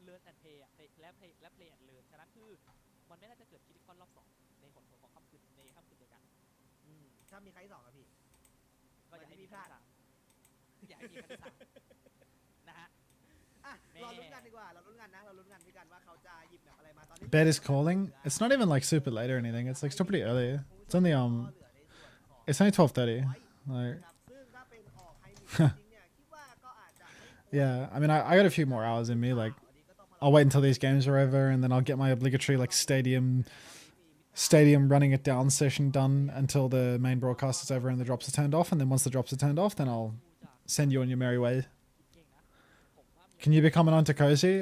เลิร์นแอนด์เพย์และเพย์แอนด์เลิร์นฉะนั้นคือมันไม่น่าจะเกิดคิดคอนรอบ2ในผลของค่ำคืนเดียวกันถ้ามีใครที่สองอะพี่ ก็อย่าให้มีพลาดอย่าให้มีครั้งที่สามนะฮะเราลุ้นกันดีกว่าเราลุ้นกันพี่กันว่าเขาจะหยิบแบบอะไรมาตอนนี้ Bed is calling. It's not even like super late or anything. It's like still pretty early. It's only it's only 12:30. Like, yeah. I mean, I got a few more hours in me. Like, I'll wait until these games are over, and then I'll get my obligatory like stadium running it down session done until the main broadcast is over and the drops are turned off. And then once the drops are turned off, then I'll send you on your merry way. Can you become an Unter cozy?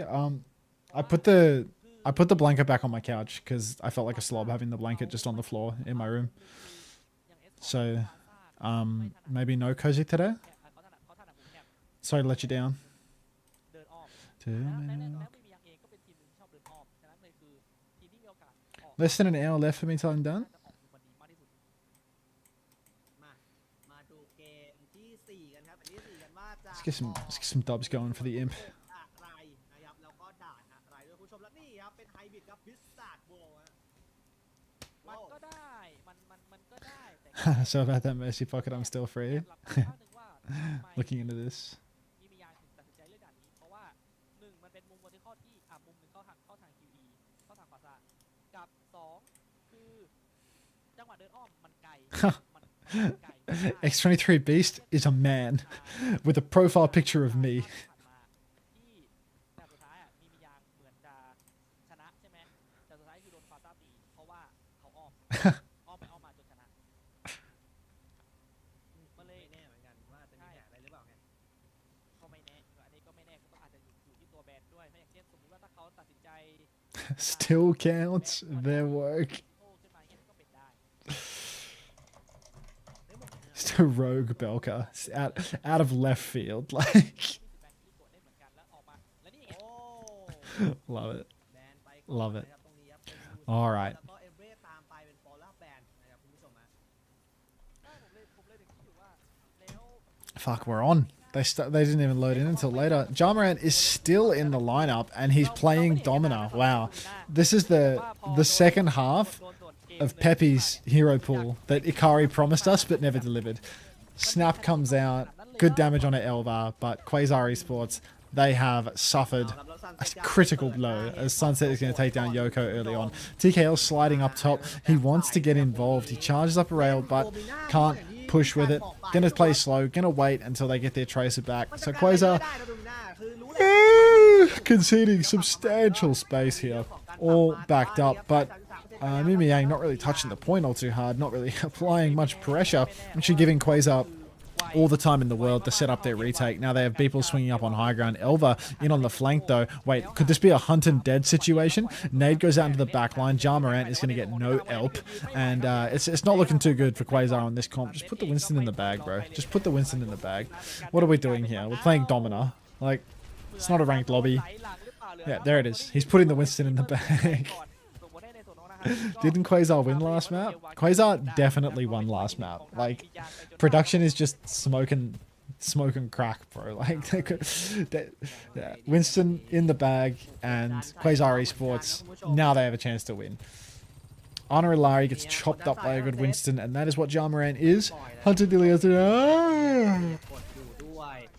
I put the blanket back on my couch because I felt like a slob having the blanket just on the floor in my room. So, maybe no cozy today. Sorry to let you down. Less than an hour left for me till I'm done. Let's get some dubs going for the imp. So about that mercy pocket, I'm still free. Looking into this. X23 Beast is a man with a profile picture of me. Still counts their work. Just a rogue Belka out of left field, like. Love it. Love it. All right. Fuck, we're on. They didn't even load in until later. Jarmoran is still in the lineup and he's playing Domina. Wow. This is the second half of Pepe's hero pool that Ikari promised us but never delivered. Snap comes out, good damage on an Elva, but Quasar Esports, they have suffered a critical blow as Sunset is going to take down Yoko early on. TKL sliding up top. He wants to get involved. He charges up a rail but can't push with it. Gonna play slow, gonna wait until they get their tracer back. So Quasar conceding substantial space here, all backed up, but Mimi Yang not really touching the point all too hard, not really applying much pressure, actually giving Quasar all the time in the world to set up their retake. Now they have people swinging up on high ground. Elva in on the flank though. Wait, could this be a hunt and dead situation? Nade goes out into the back line. Jarmoran is going to get no help. And it's not looking too good for Quasar on this comp. Just put the Winston in the bag, bro. Just put the Winston in the bag. What are we doing here? We're playing Domina. Like, it's not a ranked lobby. Yeah, there it is. He's putting the Winston in the bag. Didn't Quasar win last map? Quasar definitely won last map. Like, production is just smoking crack, bro. Like, yeah. Winston in the bag and Quasar Esports, now they have a chance to win. Honor Larry gets chopped up by a good Winston, and that is what Jarmoran is. Hunter Dilias.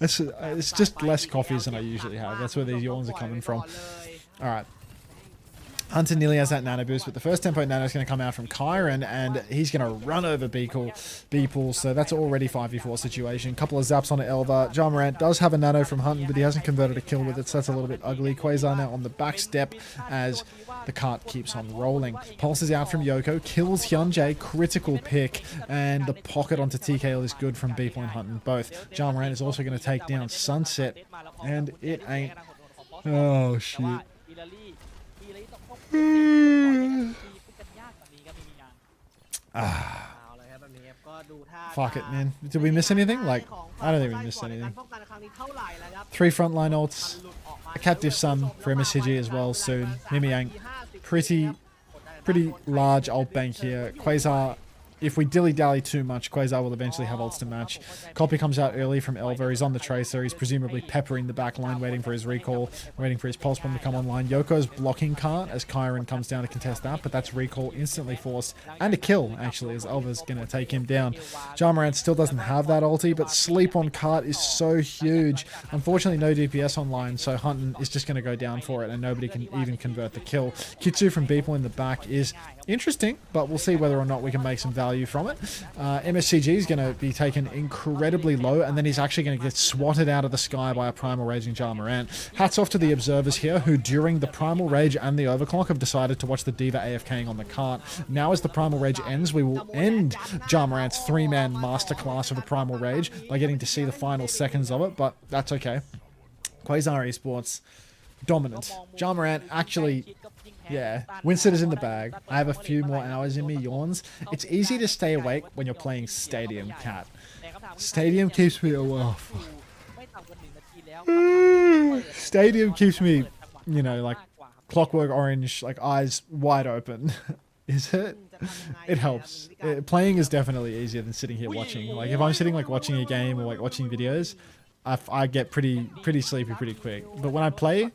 It's just less coffees than I usually have. That's where these yawns are coming from. All right. Hunter nearly has that nano boost, but the first tempo nano is going to come out from Kyron, and he's going to run over Beeple, so that's already 5v4 situation. Couple of zaps on Elva. Ja Morant does have a nano from Hunter, but he hasn't converted a kill with it, so that's a little bit ugly. Quasar now on the back step as the cart keeps on rolling. Pulse is out from Yoko, kills Hyunjae, critical pick, and the pocket onto TKL is good from Beeple and Hunter both. Ja Morant is also going to take down Sunset, and it ain't... Oh, shit. Fuck it, man. Did we miss anything? Like, I don't think we missed anything. 3 frontline ults. A captive Sun for MSCG as well soon. Mimi Yang. Pretty large ult bank here. Quasar, if we dilly-dally too much, Quasar will eventually have ults to match. Copy comes out early from Elva. He's on the Tracer. He's presumably peppering the back line, waiting for his recall, waiting for his pulse bomb to come online. Yoko's blocking cart as Kyron comes down to contest that, but that's recall instantly forced. And a kill, actually, as Elva's going to take him down. Ja Morant still doesn't have that ulti, but sleep on cart is so huge. Unfortunately, no DPS online, so Hunton is just going to go down for it, and nobody can even convert the kill. Kitsu from Beeple in the back is interesting, but we'll see whether or not we can make some value from it. MSCG is going to be taken incredibly low, and then he's actually going to get swatted out of the sky by a Primal Raging Ja Morant. Hats off to the observers here, who during the Primal Rage and the Overclock have decided to watch the D.Va AFKing on the cart. Now as the Primal Rage ends, we will end Ja Morant's 3-man masterclass of the Primal Rage by getting to see the final seconds of it, but that's okay. Quasar Esports, dominant. Ja Morant actually... Yeah, Winston is in the bag. I have a few more hours in me, yawns. It's easy to stay awake when you're playing Stadium, Cat. Stadium keeps me awake. Stadium keeps me, you know, like Clockwork Orange, like eyes wide open. Is it? It helps. Playing is definitely easier than sitting here watching. Like if I'm sitting like watching a game or like watching videos, I get pretty sleepy pretty quick. But when I play,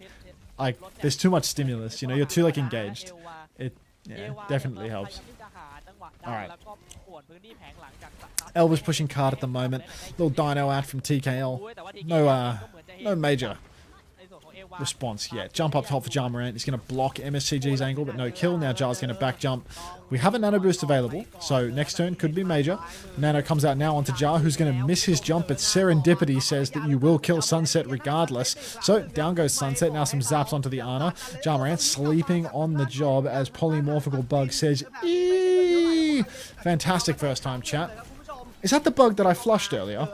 like there's too much stimulus, you know, you're too like engaged. It definitely helps. Alright. Elva's pushing card at the moment. Little dino out from TKL. No major response yet. Jump up top for Ja Morant. He's going to block MSCG's angle, but no kill. Now Ja's going to back jump. We have a nano boost available, so next turn could be major. Nano comes out now onto Ja, who's going to miss his jump, but Serendipity says that you will kill Sunset regardless. So down goes Sunset. Now some zaps onto the Ana. Ja Morant sleeping on the job as Polymorphical Bug says, eee! Fantastic first time, chat. Is that the bug that I flushed earlier?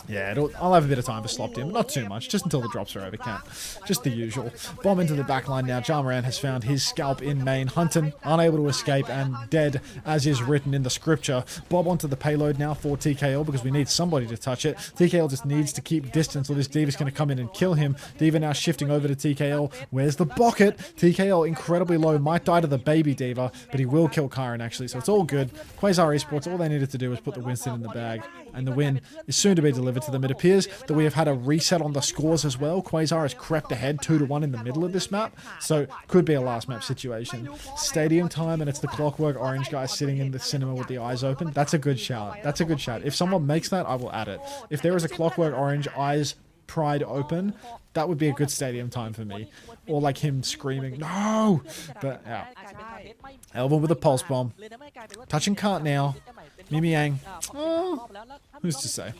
Yeah, I'll have a bit of time for slop him, not too much, just until the drops are over, Cat. Just the usual. Bomb into the backline now. Ja Morant has found his scalp in main. Hunton unable to escape and dead, as is written in the scripture. Bob onto the payload now for TKL because we need somebody to touch it. TKL just needs to keep distance or this D.Va's going to come in and kill him. D.Va now shifting over to TKL. Where's the bucket? TKL incredibly low. Might die to the baby D.Va, but he will kill Kyron actually, so it's all good. Quasar Esports, all they needed to do was put the Winston in the bag, and the win is soon to be delivered to them. It appears that we have had a reset on the scores as well. Quasar has crept ahead 2-1 in the middle of this map, so could be a last map situation. Stadium time, and it's the Clockwork Orange guy sitting in the cinema with the eyes open. That's a good shout. That's a good shout. If someone makes that, I will add it. If there is a Clockwork Orange eyes pried open, that would be a good stadium time for me. Or like him screaming, no! But yeah. Elva with a pulse bomb. Touching cart now. Mimi Yang. Oh, who's to say?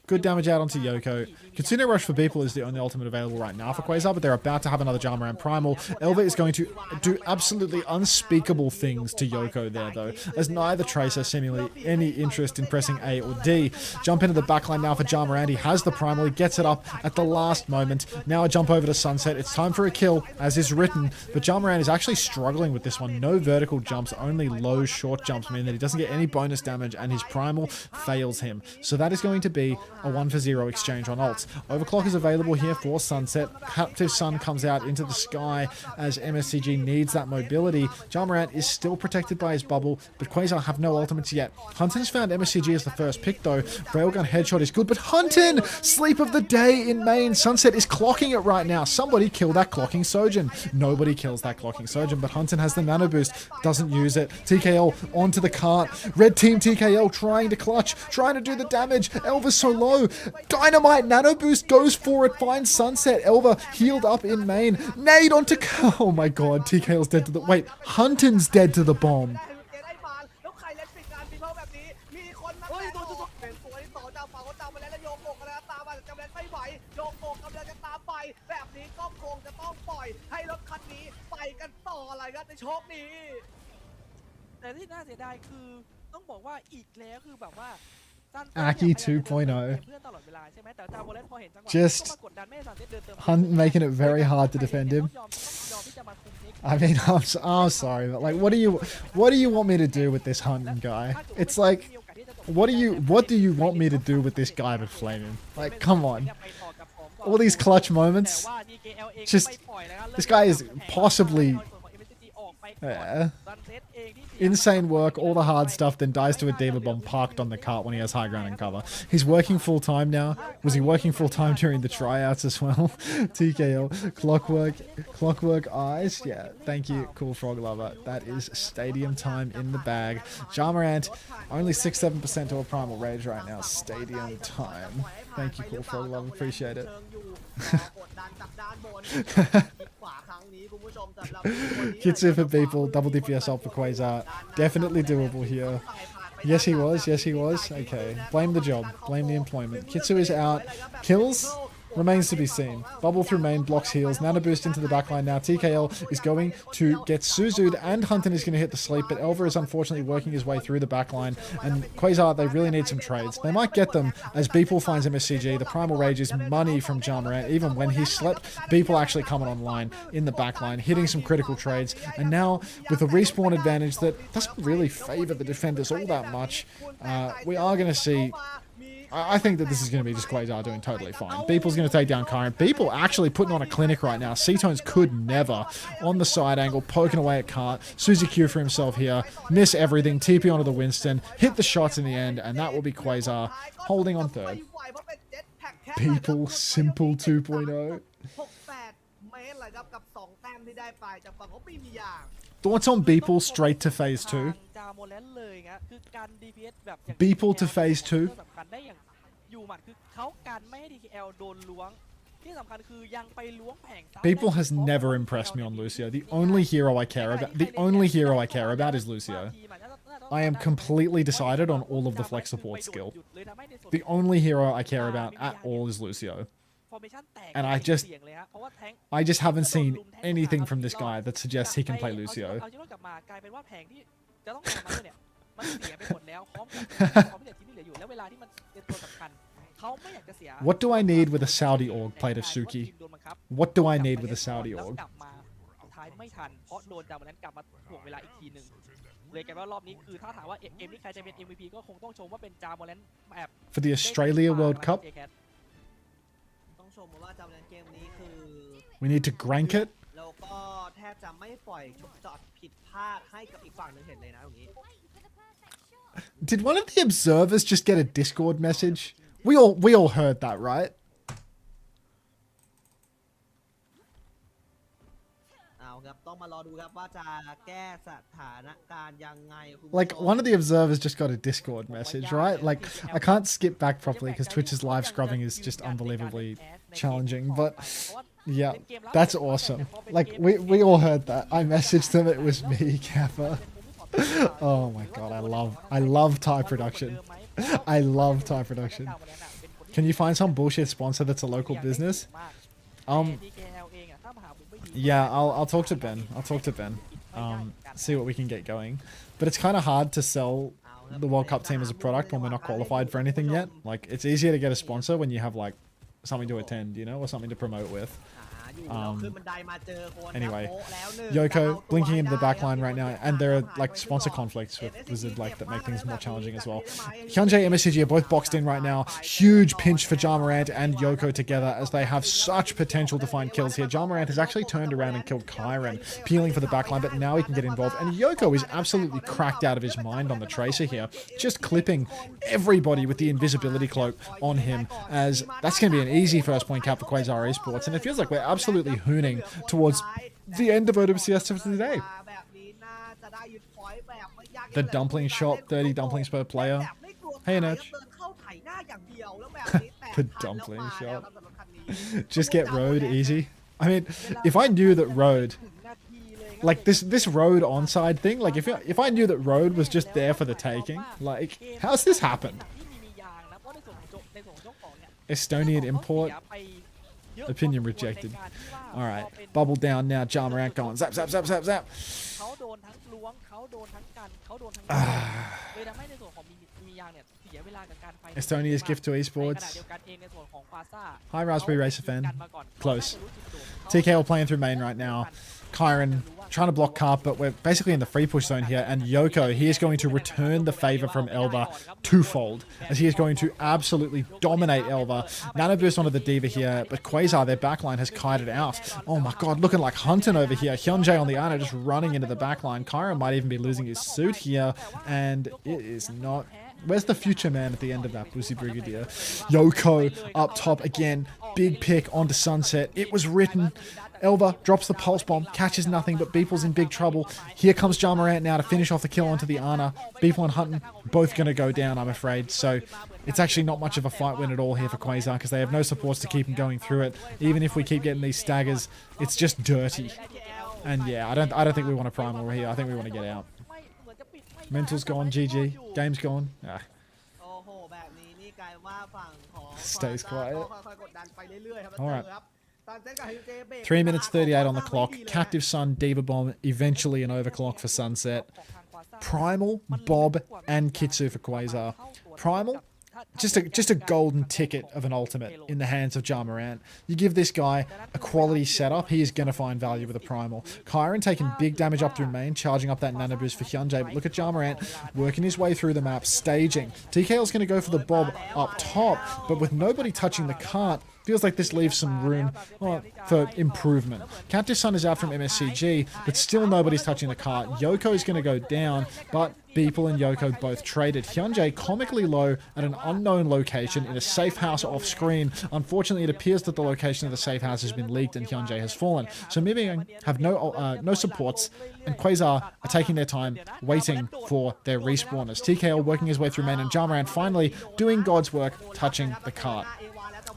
Good damage out onto Yoko. Kitsune Rush for Beeple is the only ultimate available right now for Quasar, but they're about to have another Ja Morant Primal. Elva is going to do absolutely unspeakable things to Yoko there, though, as neither Tracer seemingly any interest in pressing A or D. Jump into the backline now for Ja Morant. He has the Primal. He gets it up at the last moment. Now a jump over to Sunset. It's time for a kill, as is written, but Ja Morant is actually struggling with this one. No vertical jumps, only low short jumps mean that he doesn't get any bonus damage, and his Primal fails him. So that is going to be a 1-for-0 exchange on ults. Overclock is available here for Sunset. Captive Sun comes out into the sky as MSCG needs that mobility. Ja Morant is still protected by his bubble, but Quasar have no ultimates yet. Hunton's found MSCG as the first pick though. Railgun headshot is good, but Hunton! Sleep of the day in main. Sunset is clocking it right now. Somebody kill that clocking Sojin. Nobody kills that clocking Sojin, but Hunton has the nano boost. Doesn't use it. TKL onto the cart. Red team TKL trying to clutch, trying to do the damage. Elva Elva's so low. Dynamite Nano Boost goes for it, finds Sunset. Elva healed up in main. Nade onto... Oh my god, TKL's dead to the... Wait, Hunton's dead to the bomb. แล้วใครเล่นปิดการปีเพราะแบบนี้มีคนมาแต่โดนเป็นตัวที่2จากฝั่งของจำมาแล้วโยโกะกำลังตามมาแต่จำเป็นไม่ไหวโยโกะกำลังจะตามไปแบบนี้ก็คงจะต้องปล่อยให้รถคันนี้ไปกันต่ออะไรครับในโชคนี้ แต่ที่น่าเสียดายคือต้องบอกว่าอีกแล้วคือแบบว่า Aki 2.0. เพื่อนตลอดเวลาใช่ไหมแต่จาวอลเลนพอเห็นจังหวะ Just ก็มากดดันไม่ให้ซันเซ็ตเดินเติม Hunt making it very hard to defend him. ยอมที่จะมาคุมนิก I mean, I'm sorry, but like, what do you want me to do with this Hunton guy? It's like, what do you want me to do with this guy but flame him? Like, come on. All these clutch moments. Just, this guy is possibly insane work, all the hard stuff, then dies to a Diva Bomb parked on the cart when he has high ground and cover. He's working full time now. Was he working full time during the tryouts as well? TKL, Clockwork Eyes. Yeah, thank you, Cool Frog Lover. That is stadium time in the bag. Jamarant, only 6-7% to a Primal Rage right now. Stadium time. Thank you, Cool Frog Lover. Appreciate it. Kitsu for people, double DPS ult for Quasar. Definitely doable here. Yes, he was. Yes, he was. Okay. Blame the job. Blame the employment. Kitsu is out. Kills? Remains to be seen. Bubble through main, blocks heals. Nano boost into the backline now. TKL is going to get Suzu'd and Hunton is going to hit the sleep, but Elva is unfortunately working his way through the backline. And Quasar, they really need some trades. They might get them as Beeple finds MSCG. The Primal Rage is money from Jamarant. Even when he slept, Beeple actually coming online in the backline, hitting some critical trades. And now, with a respawn advantage that doesn't really favor the defenders all that much, we are going to see... I think that this is going to be just Quasar doing totally fine. Beeple's going to take down Kyron. Beeple actually putting on a clinic right now. C-Tones could never. On the side angle, poking away at Cart. Suzy Q for himself here. Miss everything. TP onto the Winston. Hit the shots in the end, and that will be Quasar holding on third. Beeple, simple 2.0. Thoughts on Beeple straight to phase 2? Beeple to phase 2? Beeple has never impressed me on Lucio. The only hero I care about is Lucio. I am completely decided on all of the flex support skill. The only hero I care about at all is Lucio. And I just haven't seen anything from this guy that suggests he can play Lucio. What do I need with a Saudi org played of Suki? What do I need with a Saudi org? For the Australia World Cup? We need to crank it? Did one of the observers just get a Discord message? We all heard that, right? Like, one of the observers just got a Discord message, right? Like, I can't skip back properly because Twitch's live scrubbing is just unbelievably challenging, but yeah, that's awesome. Like, we all heard that. I messaged them, it was me, Kappa. Oh my god, I love Thai production. I love Thai production. Can you find some bullshit sponsor that's a local business? Yeah, I'll talk to Ben. See what we can get going. But it's kind of hard to sell the World Cup team as a product when we're not qualified for anything yet. Like, it's easier to get a sponsor when you have, like, something to attend, you know, or something to promote with. Anyway, Yoko blinking into the backline right now, and there are like sponsor conflicts with Blizzard like that make things more challenging as well. Hyunjae and MSCG are both boxed in right now. Huge pinch for Jamarant and Yoko together as they have such potential to find kills here. Jamarant has actually turned around and killed Kyron, peeling for the backline, but now he can get involved. And Yoko is absolutely cracked out of his mind on the Tracer here, just clipping everybody with the invisibility cloak on him, as that's going to be an easy first point cap for Quasar Esports, and it feels like we're absolutely hooning towards the end of OWCS for today. The dumpling shop, 30 dumplings per player. Hey, Nurch. อย่างเดียวแล้วแบบนี้แตก The ทันแล้ว dumpling มาแล้ว shot. ครับสำหรับคันนี้ Just get road easy. I mean, if I knew that road, like this road onside thing, like if I knew that road was just there for the taking, like how's this happen? Estonian import. Opinion rejected. All right, bubble down now. Ja Morant going zap zap zap zap zap. เขาโดนทั้งล้วงเขาโดนทั้งกันเขาโดนทั้งเลยทำให้ในส่วนของมียางเนี่ยเสียเวลากับการไฟ Estonia's gift to ในขณะ esports. เดียวกันเองในส่วนของควาซ่า Hi Raspberry Racer fan. Close. TKL playing through main right now. Kyron trying to block Carp, but we're basically in the free push zone here. And Yoko, he is going to return the favor from Elva twofold, as he is going to absolutely dominate Elva. Nano boost onto the Diva here, but Quasar, their backline, has kited out. Oh my god, looking like Hunter over here. Hyunjae on the Ana just running into the backline. Kyron might even be losing his suit here, and it is not... Where's the future man at the end of that Boosie Brigadier? Yoko up top again. Big pick onto Sunset. It was written. Elva drops the pulse bomb, catches nothing, but Beeple's in big trouble. Here comes Ja Morant now to finish off the kill onto the Ana. Beeple and Hutton both going to go down, I'm afraid. So it's actually not much of a fight win at all here for Quasar, because they have no supports to keep him going through it. Even if we keep getting these staggers, it's just dirty. And yeah, I don't think we want a primal here. I think we want to get out. Mental's gone, GG. Game's gone. Ah. โอ้โหแบบนี้นี่กลายว่าฝั่งของ Stays quiet. ก็ค่อยๆกดดันไปเรื่อยๆครับ Alright. ครับตอนเซตกับ HJ เบรก 3 minutes 38 on the clock. Captive Sun, Diva Bomb, eventually an overclock for Sunset. Primal, Bob, and Kitsu for Quasar. Primal, just a golden ticket of an ultimate in the hands of Ja Morant. You give this guy a quality setup, he is going to find value with a primal. Kyron taking big damage up through main, charging up that nano boost for Hyunjae. But look at Ja Morant working his way through the map, staging. TKL's going to go for the Bob up top, but with nobody touching the cart, feels like this leaves some room for improvement. Captive Sun is out from MSCG, but still nobody's touching the cart. Yoko is going to go down, but Beeple and Yoko both traded. Hyunjae comically low at an unknown location in a safe house off screen. Unfortunately, it appears that the location of the safe house has been leaked and Hyunjae has fallen. So Mimiang have no supports, and Quasar are taking their time waiting for their respawners. TKL working his way through main, and Ja Morant finally doing God's work, touching the cart.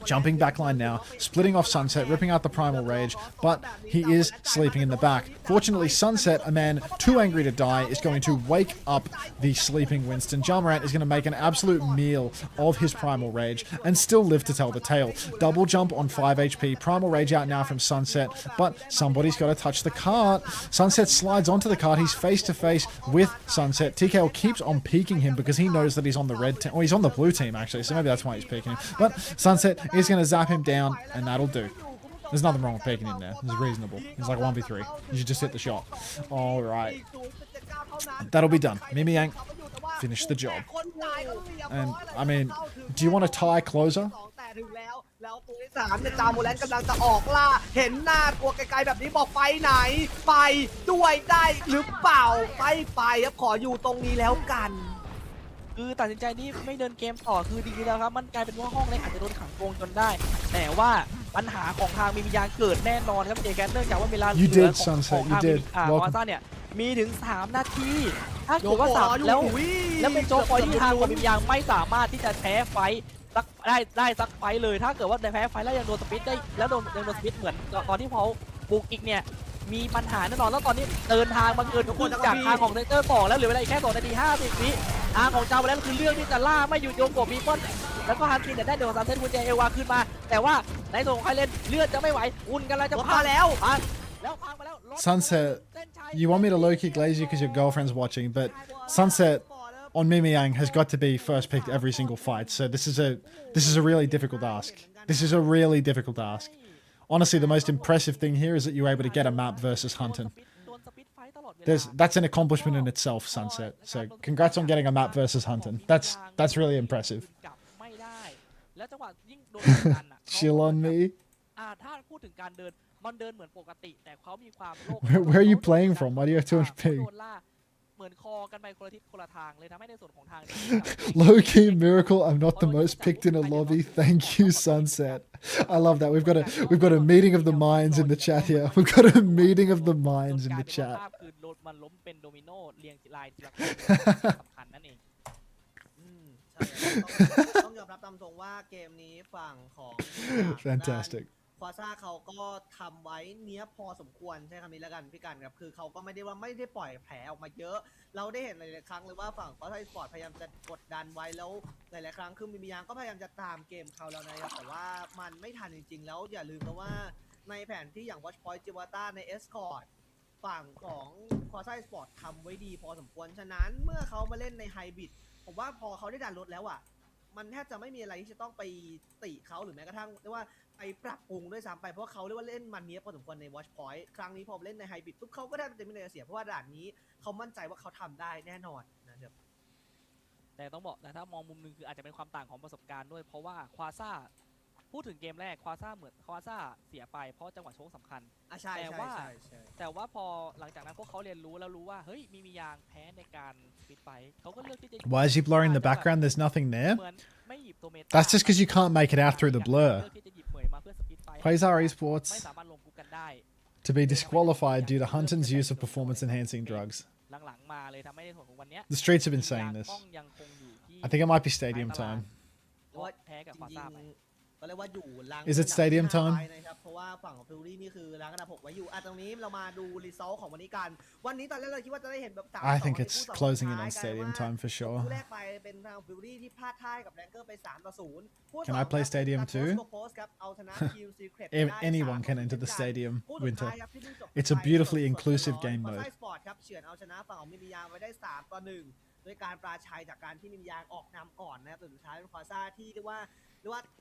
Jumping backline now, splitting off Sunset, ripping out the Primal Rage, but he is sleeping in the back. Fortunately, Sunset, a man too angry to die, is going to wake up the sleeping Winston. Ja Morant is going to make an absolute meal of his Primal Rage and still live to tell the tale. Double jump on 5 HP, Primal Rage out now from Sunset, but somebody's got to touch the cart. Sunset slides onto the cart, he's face to face with Sunset. TKL keeps on peeking him because he knows that he's on the red team, or he's on the blue team actually, so maybe that's why he's peeking him. But Sunset is going to zap him down, and that'll do. There's nothing wrong with peeking him there. It's reasonable. He's like 1v3. You should just hit the shot. Alright. That'll be done. Mimiang, finish the job. And, I mean, do you want a tie closer? แล้วตัวที่3เนี่ยจาโมแลนกำลังจะออกล่าเห็นหน้าตัวไกลๆแบบนี้บอกไปไหนไปด้วยได้หรือเปล่าไปครับขออยู่ตรงนี้แล้วกัน คือตัดสินใจนี่ไม่เดินเกมต่อคือดีแล้วครับมันกลายเป็นว่าห้องเล็กอาจจะโดนขังโกงจนได้ แต่ว่าปัญหาของทางมียางเกิดแน่นอนครับเจแกนเนื่องจากว่าเวลาเหลือของทางวาซ่าเนี่ยมีถึง3นาทีถ้าเกิดว่า3แล้วเป็นโจ๊กคอยที่ทางของมียางไม่สามารถที่จะแพ้ไฟได้สักไฟเลยถ้าเกิดว่าแพ้ไฟแล้วยังโดนสปิดได้แล้วยังโดนสปิดเหมือนตอนที่เขาบุกอีกเนี่ยมีปัญหาแน่นอนแล้วตอนนี้เดินทางมาเกินครึ่งจากทางของเซนเตอร์2แล้วเหลือเวลาอีกแค่2นาที50วิทางของจาแล้วคือเรื่องที่จะล่าไม่หยุดโยงกับบีเปิ้ลแล้วก็ฮันกินได้เดี๋ยว3เซตคุณเจเอวาขึ้นมาแต่ว่าในส่วนของใครเล่นเลือดจะไม่ไหวอุ่นกันแล้วจะพังแล้วพังมาแล้ว Sunset, you want me to low-kick glaze you because your girlfriend's watching, but Sunset on Mimiang has got to be first picked every single fight, so this is a really difficult ask. This is a really difficult ask. Honestly, the most impressive thing here is that you're able to get a map versus Hunter. That's an accomplishment in itself, Sunset. So congrats on getting a map versus Hunter. That's really impressive. Chill on me. Where are you playing from? Why do you have too much ping? เหมือนคอกันไปคนละทิศคนละทางเลยทำให้ในส่วนของทาง Low-key miracle, I'm not the most picked in a lobby. Thank you, Sunset. I love that. We've got a meeting of the minds in the chat here. We've got a meeting of the minds in the chat. ใ ต้องยอมรับตามตรงว่าเกมนี้ฝั่งของ Fantastic. ควาซ่าเขาก็ทำไว้เนี้ยพอสมควรใช้คำนี้แล้วกันพี่กันครับคือเขาก็ไม่ได้ปล่อยแผลออกมาเยอะ เราได้เห็นหลายๆครั้งเลยว่าฝั่งควาซ่าสปอร์ตพยายามจะกดดันไว้แล้วหลายๆครั้งคือมียางก็พยายามจะตามเกมเขาแล้วนะครับแต่ว่ามันไม่ทันจริงๆแล้วอย่าลืมนะว่าในแผนที่อย่าง Watch Point จิวาต้าใน Escort ฝั่งของควาซ่าสปอร์ตทำไว้ดีพอสมควรฉะนั้นเมื่อเขามาเล่นในไฮบริดผมว่าพอเขาได้ดันรถแล้วอ่ะมันแทบจะไม่มีอะไรที่จะต้องไปติเขาหรือแม้กระทั่งเรียกว่าไปปรับปรุงด้วยซ้ำไปเพราะเขาเรียกว่าเล่นมันเนี้ยพอสมควรใน Watch Point ครั้งนี้พอเล่นในไฮบริดปุ๊บเขาก็ได้จะไม่ได้เสียเพราะว่าด่านนี้เขามั่นใจว่าเขาทำได้แน่นอนนะครับ แต่ต้องบอกนะถ้ามองมุมหนึงคืออาจจะเป็นความต่างของประสบการณ์ด้วยเพราะว่าควาซ่าพูดถึงเกมแรกควาซ่าเสียไปเพราะจังหวะโชคสำคัญ ใช่ แต่ว่า ใช่ แต่ว่าพอหลังจากนั้นพวกเขาเรียนรู้แล้วรู้ว่าเฮ้ยมียางแพ้ในการสปีดไฟท์เขาก็เลือกที่จะ Why is he blurring the background? There's nothing there. เหมือนไม่หยิบตัวเมตา That's just because you can't make it out through the blur. เลือกที่จะหยิบเหมยมาเพื่อสปีดไฟท์ Quasar ไม่ Esports สามารถลงกุ๊กกันได้ to be disqualified due to Hunton's use of performance-enhancing drugs. หลังๆมาเลยทำให้ในส่วนของวันเนี้ย The streets have been saying ยาง this. กล้องยังคงอยู่ที่ I think it might be stadium time. เพราะว่าแพ้กับควาซ่าไป ก็เรียกว่าอยู่ล้าง Is it stadium time? นะครับเพราะว่าฝั่งของฟิลลี่นี่คือล้างอันดับ6ไว้อยู่ตรงนี้เรามาดูรีซอลของวันนี้กันวันนี้ตอนแรกเราคิดว่าจะได้เห็นแบบ3 I think it's closing in on stadium time for คู่ sure. แรกไปเป็นทางฟิลลี่ที่พลาดท่ายกับแรงเกอร์ไป3-0คู่ Can สอง I play ครับ stadium เป็น too? Guapos ครับเอาชนะ Team Secret If ได้ anyone can 3-0 enter the เช่นกัน stadium, คู่สุด Winter. ท้ายครับที่เพิ่งจบ It's a ไป beautifully สดๆ inclusive ร้อน game ๆ mode. Quasar Esports ครับเฉือนเอาชนะฝั่งของมิมิยางไว้ได้3-1โดยการปราชัยจากการที่มิมิยางออกนำก่อนนะครับแต่สุดท้ายเป็นควาซ่าที่เรียกว่า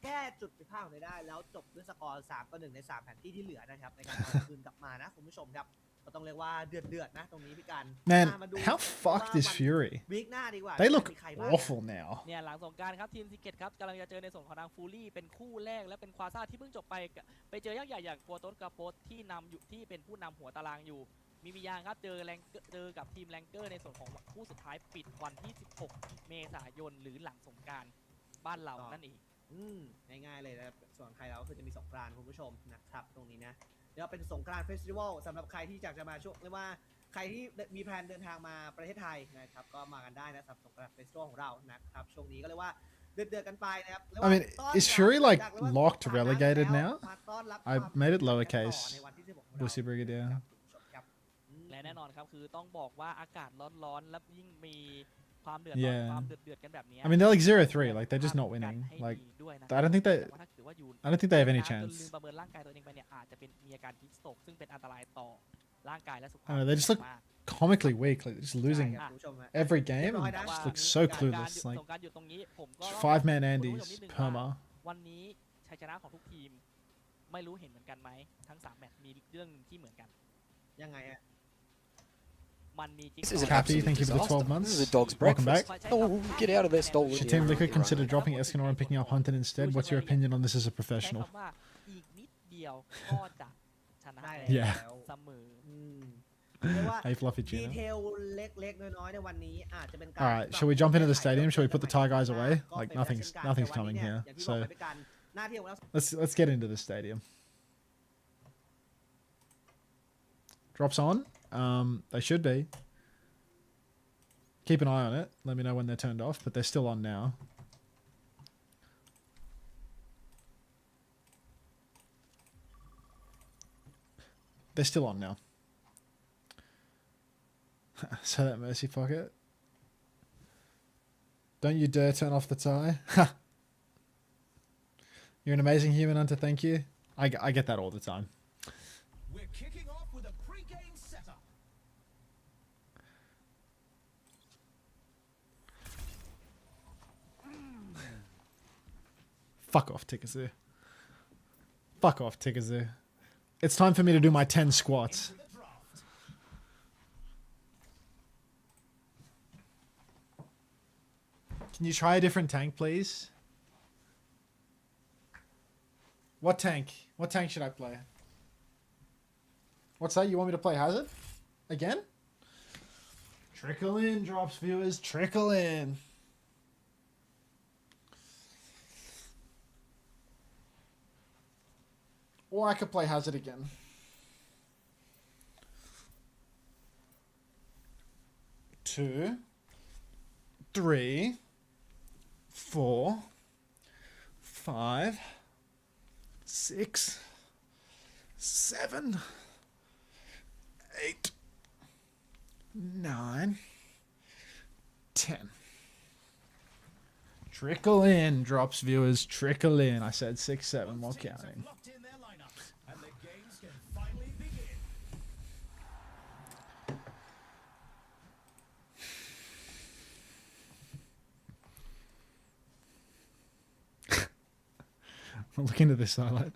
แก้จุดผิดพลาดของเขาได้แล้วจบด้วยสกอร์3-1ใน3แผนที่ที่เหลือนะครับในการเอาคืนกลับมานะคุณผู้ชมครับก็ต้องเรียกว่าเดือดๆนะตรงนี้พี่กัน Man, มาดู how fucked is Fury? วีคหน้าดีกว่า They look มีใครบ้าง awful now. เนี่ยหลังสงกรารครับทีมซิกเก็ตครับกำลังจะเจอในส่วนของทางฟูลี่เป็นคู่แรกและเป็นควาซ่าที่เพิ่งจบไปเจอยักษ์ใหญ่อย่างกัวโตสกาโปสที่นำอยู่ที่เป็นผู้นำหัวตารางอยู่มียางครับเจอกับทีมแรงเกอร์ในส่วนของคู่สุดท้ายปิดวันที่ 16 เมษายนหรือหลังสงกรานต์บ้านเรานั่นเอง ง่ายๆเลยนะครับส่วนใครเราก็คือจะมีสงกรานต์คุณผู้ชมนะครับตรงนี้นะเดี๋ยวเป็นสงกรานต์เฟสติวัลสำหรับใครที่อยากจะมาช่วงเรียกว่าใครที่มีแผนเดินทางมาประเทศไทยนะครับก็มากันได้นะสำหรับสงกรานต์เฟสติวัลของเรานะครับช่วงนี้ก็เรียกว่าเดือดกันไปนะครับ I mean, is Fury like locked relegated now? I made it lowercase. Lucy Brigadier. และแน่นอนครับคือต้องบอกว่าอากาศร้อนๆและยิ่งมีความเดือด Yeah. ความเดือดกันแบบนี้ I mean, they're like 0-3. Like they're just not winning. Like I don't think they have any ลืม chance. ประเมินร่างกายตัวเองไปเนี่ยอาจจะเป็นมีอาการฮิสโตรกซึ่งเป็นอันตรายต่อร่างกายและสุขภาพ They just look comically weak. Like just losing every game. Just look so clueless. Like สงกรานต์อยู่ตรงนี้ผมก็ 5-man Andes, perma. วันนี้ชัยชนะของทุกทีมไม่รู้เห็นเหมือนกันไหมทั้ง3แมตช์มีเรื่องที่เหมือนกัน ยังไงอะ มันมีจิ๊ก This ซ is อ an ว์ Happy, absolute thank you for the 12 disaster. months. This is a dog's Welcome back. breakfast. Oh, get out of there, stolen. Should Team Yeah, Liquid right, consider right. dropping Escanor and picking up Hunter instead? What's your opinion on this as a ใช้ professional? คำว่าอีกนิดเดียวก็จะชนะ ได้ แล้ว Yeah เสมอ เรียกว่า Hey, Fluffy ดี Gina. เทลเล็กๆน้อยๆในวันนี้อาจจะเป็นการ All right, shall we jump into the stadium? Shall we put the Thai guys away? Like nothing's coming here. So หน้าที่ของเรา let's get into the stadium. Drops on. They should be. Keep an eye on it. Let me know when they're turned off, but they're still on now. They're still on now. So that mercy pocket. Don't you dare turn off the tie. You're an amazing human, Unter. Thank you. I get that all the time. We're kicking off with a pre-game setup. Fuck off, Tikazoo. Fuck off, Tikazoo. It's time for me to do my 10 squats. Into the draft. Can you try a different tank, please? What tank? What tank should I play? What's that? You want me to play Hazard? Again? Trickle in, drops, viewers. Trickle in. Or I could play Hazard again. Two, three, 4, 5, 6, 7, 8, 9, 10. Trickle in, drops viewers, trickle in. I said 6, 7 while counting. Locked in their lineups, and the games can finally begin. Look into this highlight.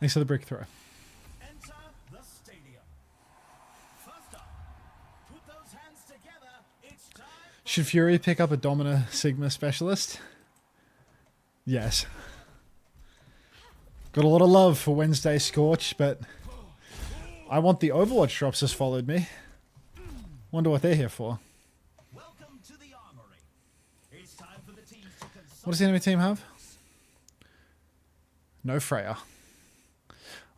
Thanks for the brick throw. Enter the stadium. First up, put those hands together. It's time. Should Fury pick up a Domina Sigma specialist? Yes. Got a lot of love for Wednesday Scorch, but I want the Overwatch drops has followed me. Wonder what they're here for. Welcome to the armory. It's time for the teams to consult. What does the enemy team have? No Freya.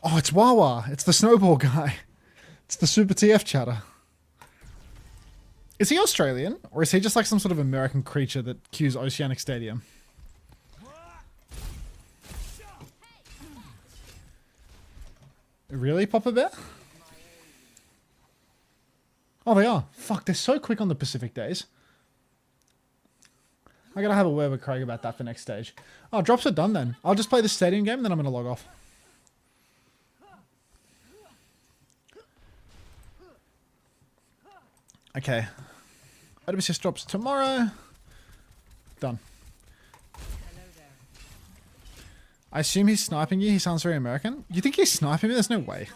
Oh, it's Wawa. It's the snowball guy. It's the Super TF chatter. Is he Australian? Or is he just like some sort of American creature that cues Oceanic Stadium? Really, Papa Bear? Oh, they are. Fuck, they're so quick on the Pacific days. I gotta have a word with Craig about that for next stage. Oh, drops are done then. I'll just play the stadium game, then I'm gonna log off. Okay. OWCS drops tomorrow. Done. I assume he's sniping you. He sounds very American. You think he's sniping me? There's no way.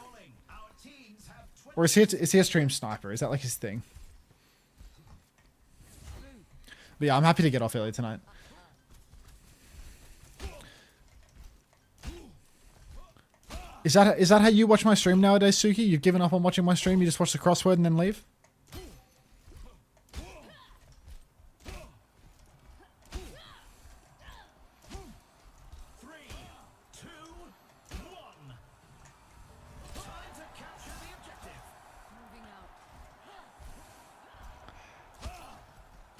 Our teams have Or is he a stream sniper? Is that like his thing? But yeah, I'm happy to get off early tonight. Is that how you watch my stream nowadays, Suki? You've given up on watching my stream, you just watch the crossword and then leave?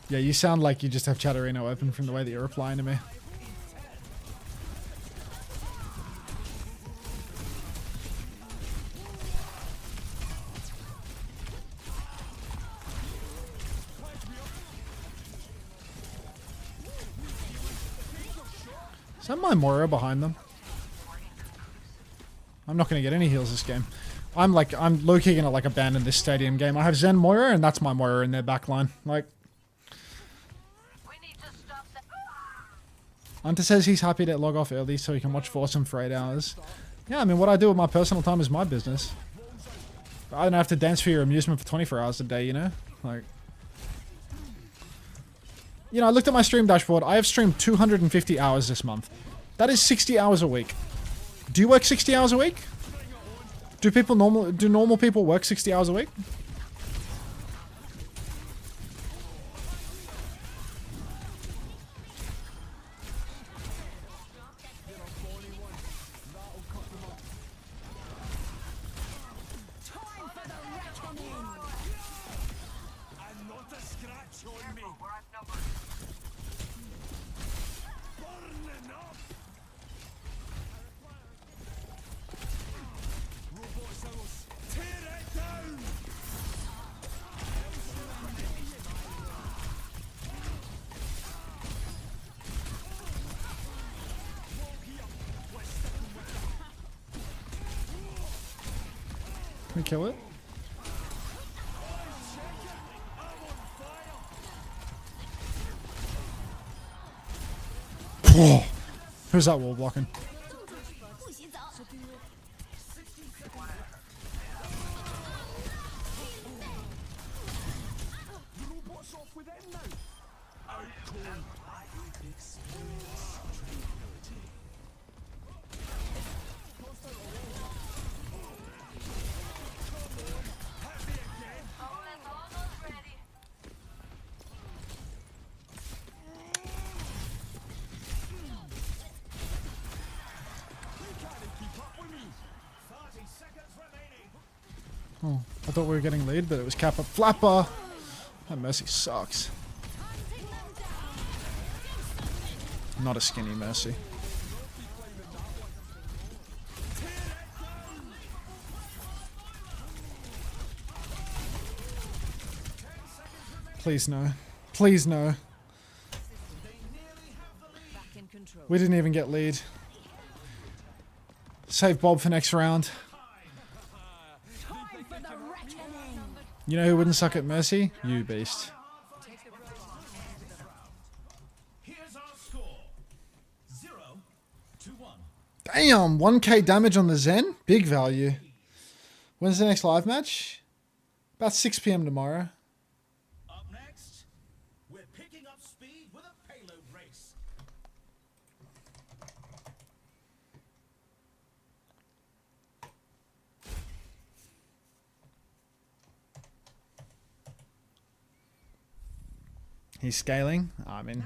Yeah, you sound like you just have Chatterino open from the way that you're replying to me. Is that my Moira behind them? I'm not going to get any heals this game. I'm low-key going to like abandon this stadium game. I have Zen Moira and that's my Moira in their backline. Like, Unter says he's happy to log off early so he can watch Foursome for 8 hours. Yeah, I mean, what I do with my personal time is my business. I don't have to dance for your amusement for 24 hours a day, you know? Like, you know, I looked at my stream dashboard. I have streamed 250 hours this month. That is 60 hours a week. Do you work 60 hours a week? Do normal people work 60 hours a week? Can we kill it? Who's that wall blocking? Oh, I thought we were getting lead, but it was Kappa. Flapper! That Mercy sucks. Not a skinny Mercy. Please no. Please no. We didn't even get lead. Save Bob for next round. You know who wouldn't suck at Mercy? You, Beast. Here's our score. 0-1. Damn, 1k damage on the Zen? Big value. When's the next live match? About 6 PM tomorrow. Up next, we're picking up speed with a payload race. He's scaling. I mean,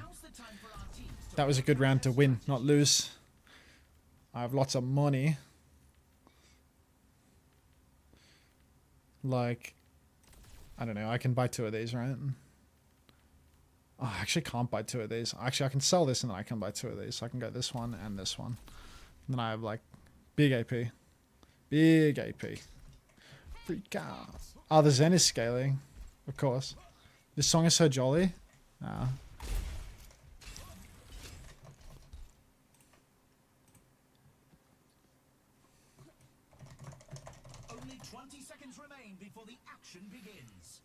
that was a good round to win, not lose. I have lots of money. Like, I don't know, I can buy 2 of these, right? Oh, I actually can't buy 2 of these. Actually, I can sell this and then I can buy 2 of these. So I can go this one and this one. And then I have like big AP. Big AP. Freak out. Oh, the Zen is scaling. Of course. This song is so jolly. Only 20 seconds remain before the action begins.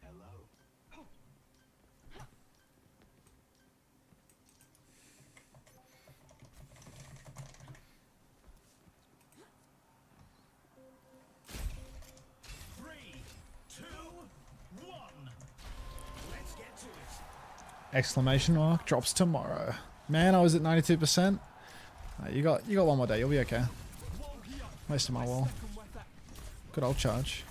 Hello. Exclamation mark. Drops tomorrow. Man, I was at 92%. You got one more day. You'll be okay. Wasted my wall. Good old charge.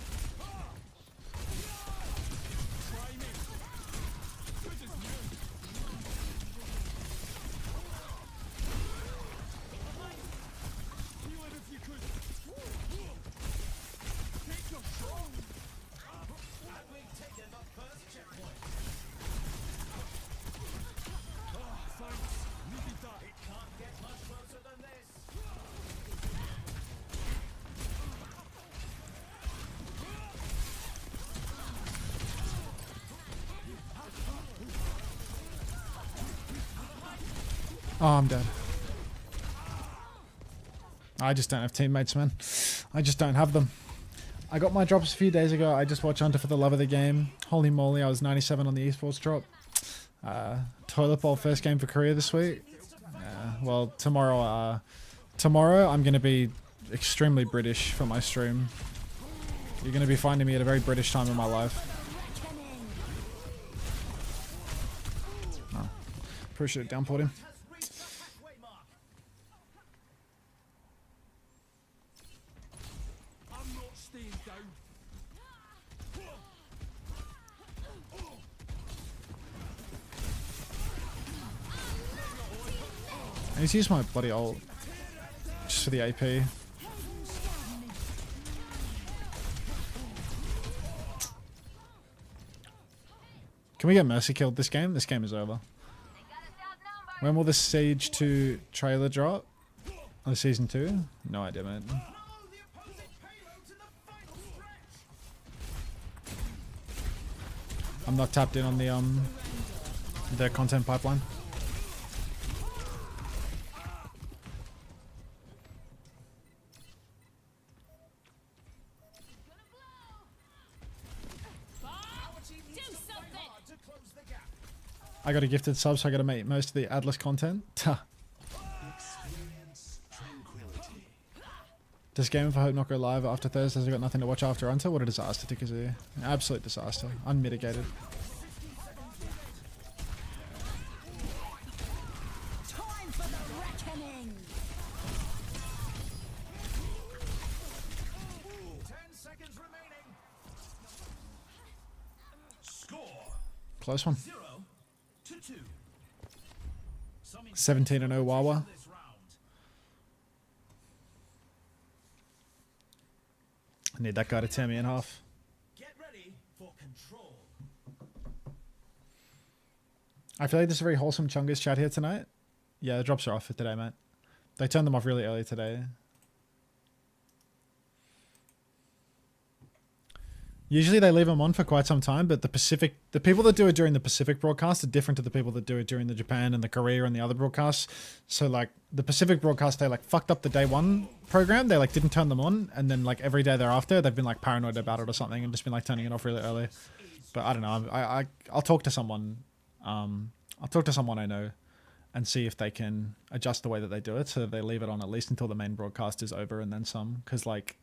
Oh, I'm dead. I just don't have teammates, man. I just don't have them. I got my drops a few days ago. I just watched Unter for the love of the game. Holy moly, I was 97 on the esports drop. Toilet bowl first game for Korea this week. Well, tomorrow I'm going to be extremely British for my stream. You're going to be finding me at a very British time in my life. Oh, pretty sure downport him. I need to use my bloody ult just for the AP. Can we get Mercy killed this game? This game is over. When will the Siege 2 trailer drop? Oh, Season 2? No idea, mate. I'm not tapped in on the content pipeline. I got a gifted sub, so I got to make most of the Atlas content. Does Game of Hope not go live after Thursdays? I got nothing to watch after Unter. What a disaster, Tikazoo. Absolute disaster. Unmitigated. Time for the reckoning. 10 seconds remaining. Score Close one. 0. 17-0 Wawa. I need that guy to tear me in half. Get ready for control. I feel like this is a very wholesome Chungus chat here tonight. Yeah, the drops are off for today, mate. They turned them off really early today. Usually they leave them on for quite some time, but the people that do it during the Pacific broadcast are different to the people that do it during the Japan and the Korea and the other broadcasts. So like the Pacific broadcast, they like fucked up the day one program. They like didn't turn them on, and then like every day thereafter, they've been like paranoid about it or something and just been like turning it off really early. But I don't know. I'll talk to someone. I'll talk to someone I know and see if they can adjust the way that they do it so that they leave it on at least until the main broadcast is over and then some. Because like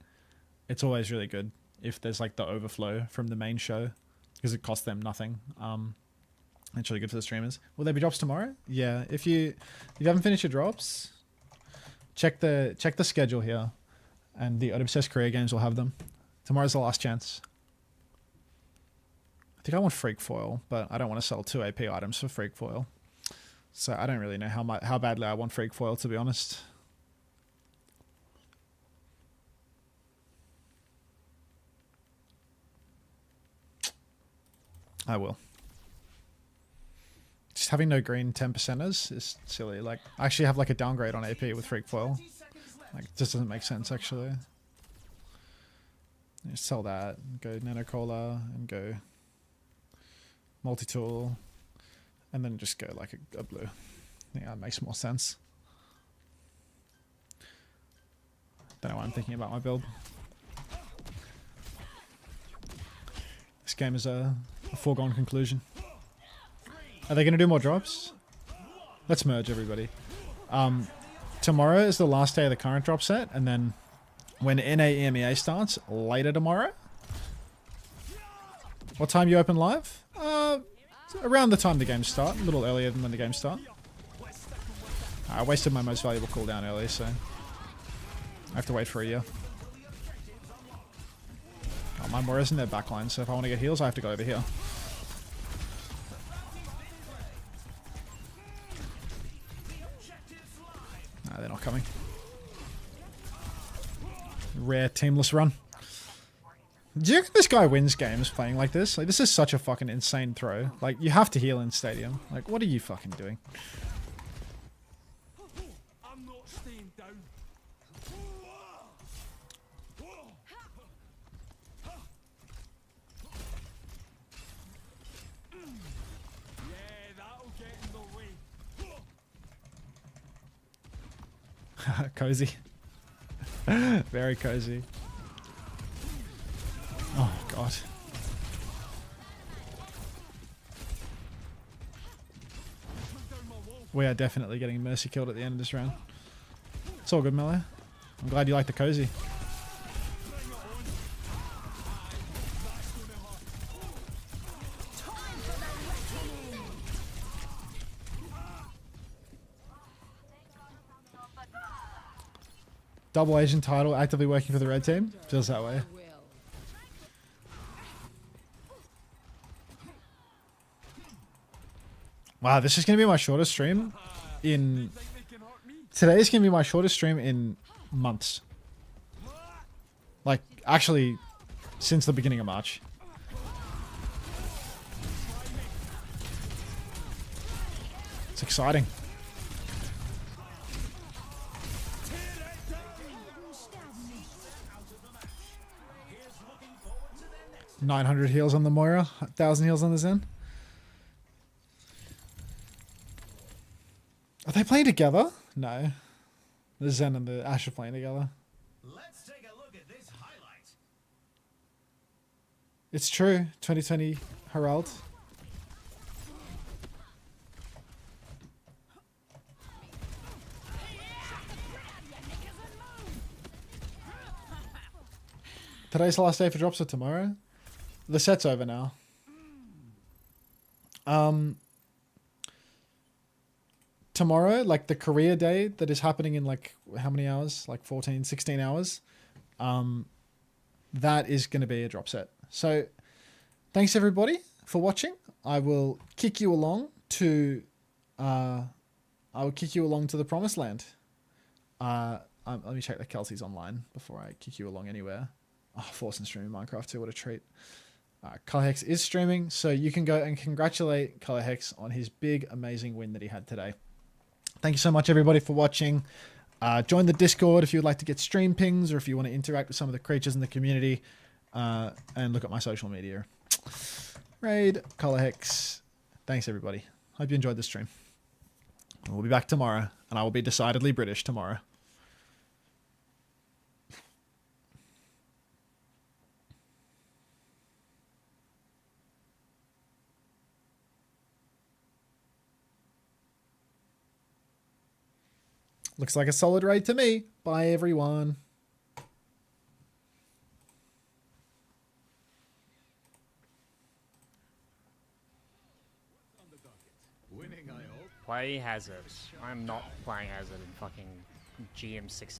it's always really good if there's like the overflow from the main show, because it costs them nothing. It's really good for the streamers. Will there be drops tomorrow? Yeah. If you haven't finished your drops, check the schedule here, and the OWCS Korea games will have them. Tomorrow's the last chance. I think I want Freak Foil, but I don't want to sell 2 AP items for Freak Foil. So I don't really know how badly I want Freak Foil, to be honest. I will. Just having no green 10%ers is silly. Like, I actually have like a downgrade on AP with Freak Foil. Like, it just doesn't make sense, actually. Just sell that, and go Nano Cola, and go Multi-Tool, and then just go like a blue. I think that makes more sense. Don't know why I'm thinking about my build. This game is a foregone conclusion. Are they going to do more drops? Let's merge everybody. Tomorrow is the last day of the current drop set, and then when NA EMEA starts later tomorrow. What time you open live? Around the time the games start, a little earlier than when the games start. I wasted my most valuable cooldown early, so I have to wait for a year. Oh, my Moira's in their backline, so if I want to get heals, I have to go over here. Nah, they're not coming. Rare teamless run. Do you reckon this guy wins games playing like this? Like, this is such a fucking insane throw. Like, you have to heal in stadium. Like, what are you fucking doing? I'm not staying down. Yeah, that'll get in the way. Cozy. Very cozy. Oh, God. We are definitely getting mercy killed at the end of this round. It's all good, Mello. I'm glad you like the cozy. Double Asian title, actively working for the red team. Feels that way. Wow, this is going to be my shortest stream in... Today's going to be my shortest stream in months. Like, actually, since the beginning of March. It's exciting. 900 heals on the Moira, 1,000 heals on the Zen. Are they playing together? No. The Zen and the Ashe are playing together. Let's take a look at this highlight. It's true. 2020 Herald. Today's the last day for drops or tomorrow? The set's over now. Tomorrow, like the career day that is happening in like how many hours? Like 14, 16 hours. That is going to be a drop set. So thanks everybody for watching. I will kick you along to I will kick you along to the promised land. Let me check that Kelsey's online before I kick you along anywhere. Oh, Force and streaming Minecraft too, what a treat. Colorhex is streaming, so you can go and congratulate Colorhex on his big, amazing win that he had today. Thank you so much, everybody, for watching. Join the Discord if you would like to get stream pings or if you want to interact with some of the creatures in the community. And look at my social media. Raid, Colorhex. Thanks, everybody. Hope you enjoyed the stream. We'll be back tomorrow, and I will be decidedly British tomorrow. Looks like a solid raid to me. Bye, everyone. Winning, I hope. Play Hazard. I'm not playing Hazard in fucking GM6.